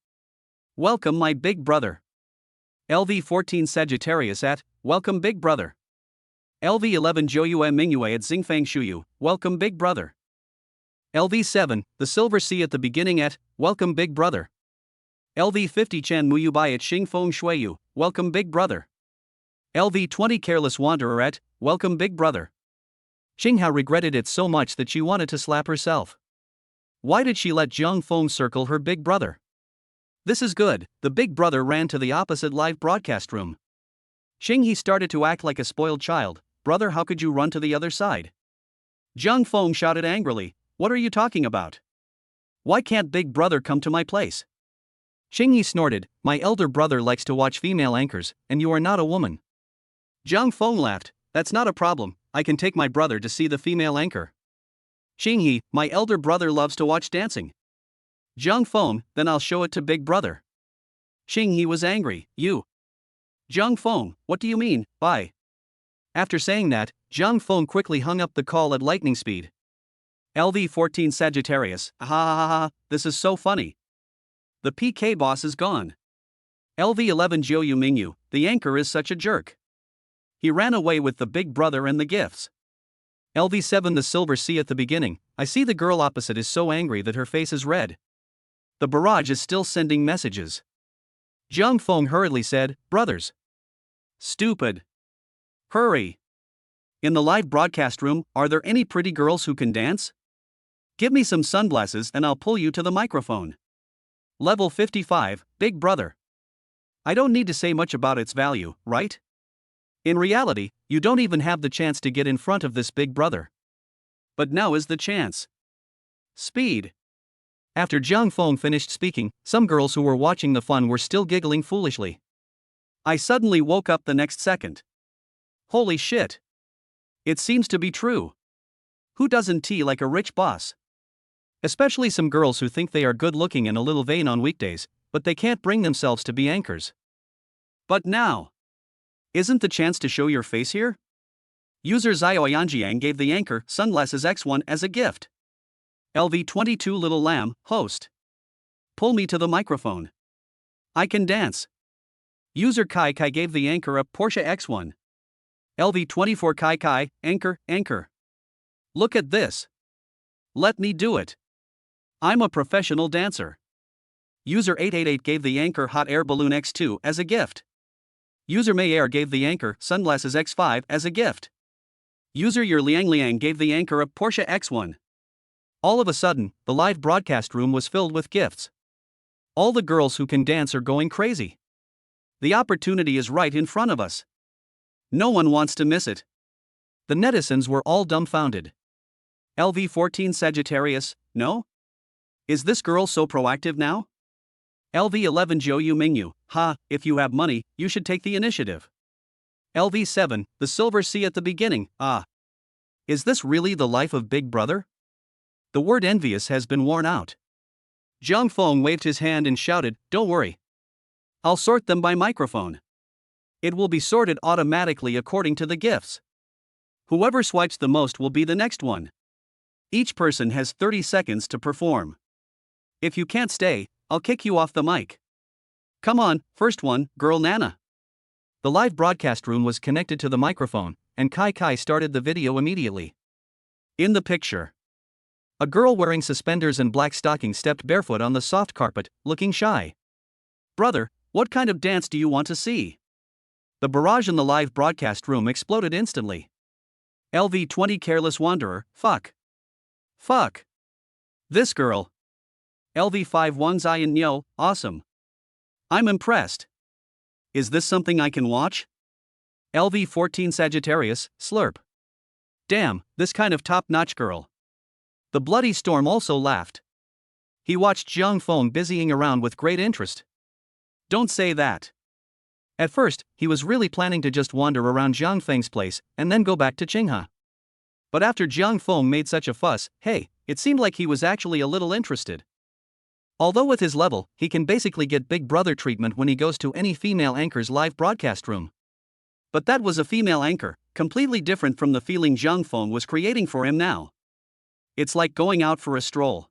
Welcome my big brother! LV14 Sagittarius at, welcome big brother! LV11 Zhouyue Mingyue at Xingfeng Shuyu, welcome big brother! LV7, the Silver Sea at the beginning at, welcome big brother! LV50 Chen Muyubai at Xingfeng Shuiyu, welcome big brother! LV20 Careless Wanderer at, welcome big brother! Qingha regretted it so much that she wanted to slap herself. Why did she let Jiang Feng circle her big brother? This is good, the big brother ran to the opposite live broadcast room. Qinghe started to act like a spoiled child. Brother, how could you run to the other side? Jiang Feng shouted angrily, what are you talking about? Why can't big brother come to my place? Qinghe snorted, my elder brother likes to watch female anchors, and you are not a woman. Jiang Feng laughed, that's not a problem, I can take my brother to see the female anchor. Xinghe, my elder brother loves to watch dancing. Zhang Feng, then I'll show it to big brother. Xinghe was angry. You. Zhang Feng, what do you mean, bye? After saying that, Zhang Feng quickly hung up the call at lightning speed. LV14 Sagittarius, ha ha ha ha, this is so funny. The PK boss is gone. LV11 Jiu Mingyu, the anchor is such a jerk. He ran away with the big brother and the gifts. LV7 The Silver Sea at the beginning, I see the girl opposite is so angry that her face is red. The barrage is still sending messages. Zhang Feng hurriedly said, brothers. Stupid. Hurry. In the live broadcast room, are there any pretty girls who can dance? Give me some sunglasses and I'll pull you to the microphone. Level 55, Big Brother. I don't need to say much about its value, right? In reality, you don't even have the chance to get in front of this Big Brother. But now is the chance. Speed. After Zhang Feng finished speaking, some girls who were watching the fun were still giggling foolishly. I suddenly woke up the next second. Holy shit. It seems to be true. Who doesn't tea like a rich boss? Especially some girls who think they are good looking and a little vain on weekdays, but they can't bring themselves to be anchors. But now. Isn't the chance to show your face here? User Zioyanjiang gave the anchor Sunglasses X1 as a gift. LV22 Little Lamb, host. Pull me to the microphone. I can dance. User Kai Kai gave the anchor a Porsche X1. LV24 Kai Kai, anchor. Look at this. Let me do it. I'm a professional dancer. User 888 gave the anchor Hot Air Balloon X2 as a gift. User Mayer gave the anchor Sunglasses X5 as a gift. User Yer Liang gave the anchor a Porsche X1. All of a sudden, the live broadcast room was filled with gifts. All the girls who can dance are going crazy. The opportunity is right in front of us. No one wants to miss it. The netizens were all dumbfounded. LV14 Sagittarius, no? Is this girl so proactive now? LV11 Jiu Mingyu, ha, if you have money, you should take the initiative. LV7, The Silver Sea at the beginning, ah. Is this really the life of Big Brother? The word envious has been worn out. Zhang Feng waved his hand and shouted, don't worry. I'll sort them by microphone. It will be sorted automatically according to the gifts. Whoever swipes the most will be the next one. Each person has 30 seconds to perform. If you can't stay, I'll kick you off the mic. Come on, first one, girl Nana. The live broadcast room was connected to the microphone, and Kai Kai started the video immediately. In the picture, a girl wearing suspenders and black stockings stepped barefoot on the soft carpet, looking shy. Brother, what kind of dance do you want to see? The barrage in the live broadcast room exploded instantly. LV20 Careless Wanderer, fuck. This girl. LV51 Zion Nyo, awesome. I'm impressed. Is this something I can watch? LV14 Sagittarius, slurp. Damn, this kind of top-notch girl. The Bloody Storm also laughed. He watched Zhang Feng busying around with great interest. Don't say that. At first, he was really planning to just wander around Zhang Feng's place and then go back to Qinghe. But after Zhang Feng made such a fuss, hey, it seemed like he was actually a little interested. Although with his level, he can basically get Big Brother treatment when he goes to any female anchor's live broadcast room. But that was a female anchor, completely different from the feeling Zhang Feng was creating for him now. It's like going out for a stroll.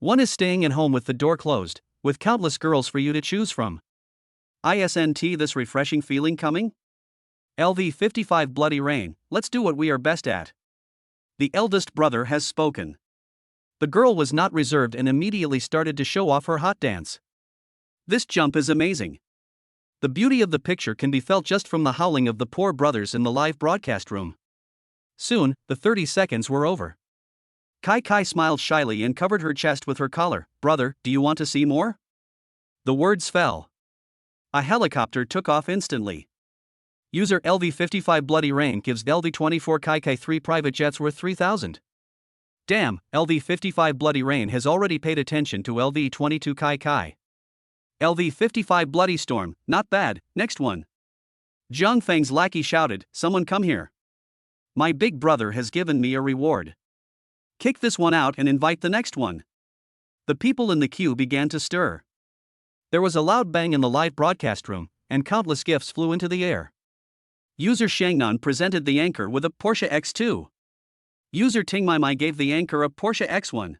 One is staying at home with the door closed, with countless girls for you to choose from. Isn't this refreshing feeling coming? LV55 Bloody Rain, let's do what we are best at. The eldest brother has spoken. The girl was not reserved and immediately started to show off her hot dance. This jump is amazing. The beauty of the picture can be felt just from the howling of the poor brothers in the live broadcast room. Soon, the 30 seconds were over. Kai Kai smiled shyly and covered her chest with her collar. Brother, do you want to see more? The words fell. A helicopter took off instantly. User LV55 Bloody Rain gives LV24 Kai Kai 3 private jets worth 3,000. Damn, LV55 Bloody Rain has already paid attention to LV22 Kai Kai. LV55 Bloody Storm, not bad, next one. Zhang Feng's lackey shouted, someone come here. My big brother has given me a reward. Kick this one out and invite the next one. The people in the queue began to stir. There was a loud bang in the live broadcast room, and countless gifts flew into the air. User Shangnan presented the anchor with a Porsche X2. User Tingmaimai gave the anchor a Porsche X1.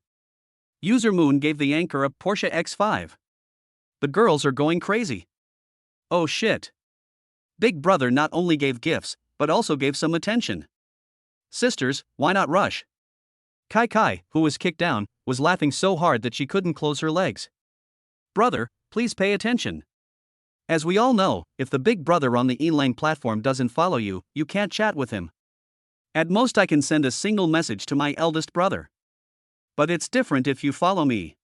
User Moon gave the anchor a Porsche X5. The girls are going crazy. Oh shit. Big brother not only gave gifts, but also gave some attention. Sisters, why not rush? Kai Kai, who was kicked down, was laughing so hard that she couldn't close her legs. Brother, please pay attention. As we all know, if the big brother on the Elang platform doesn't follow you, you can't chat with him. At most I can send a single message to my eldest brother. But it's different if you follow me.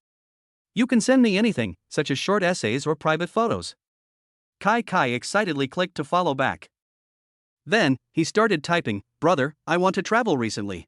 You can send me anything, such as short essays or private photos. Kai Kai excitedly clicked to follow back. Then, he started typing, "Brother, I want to travel recently.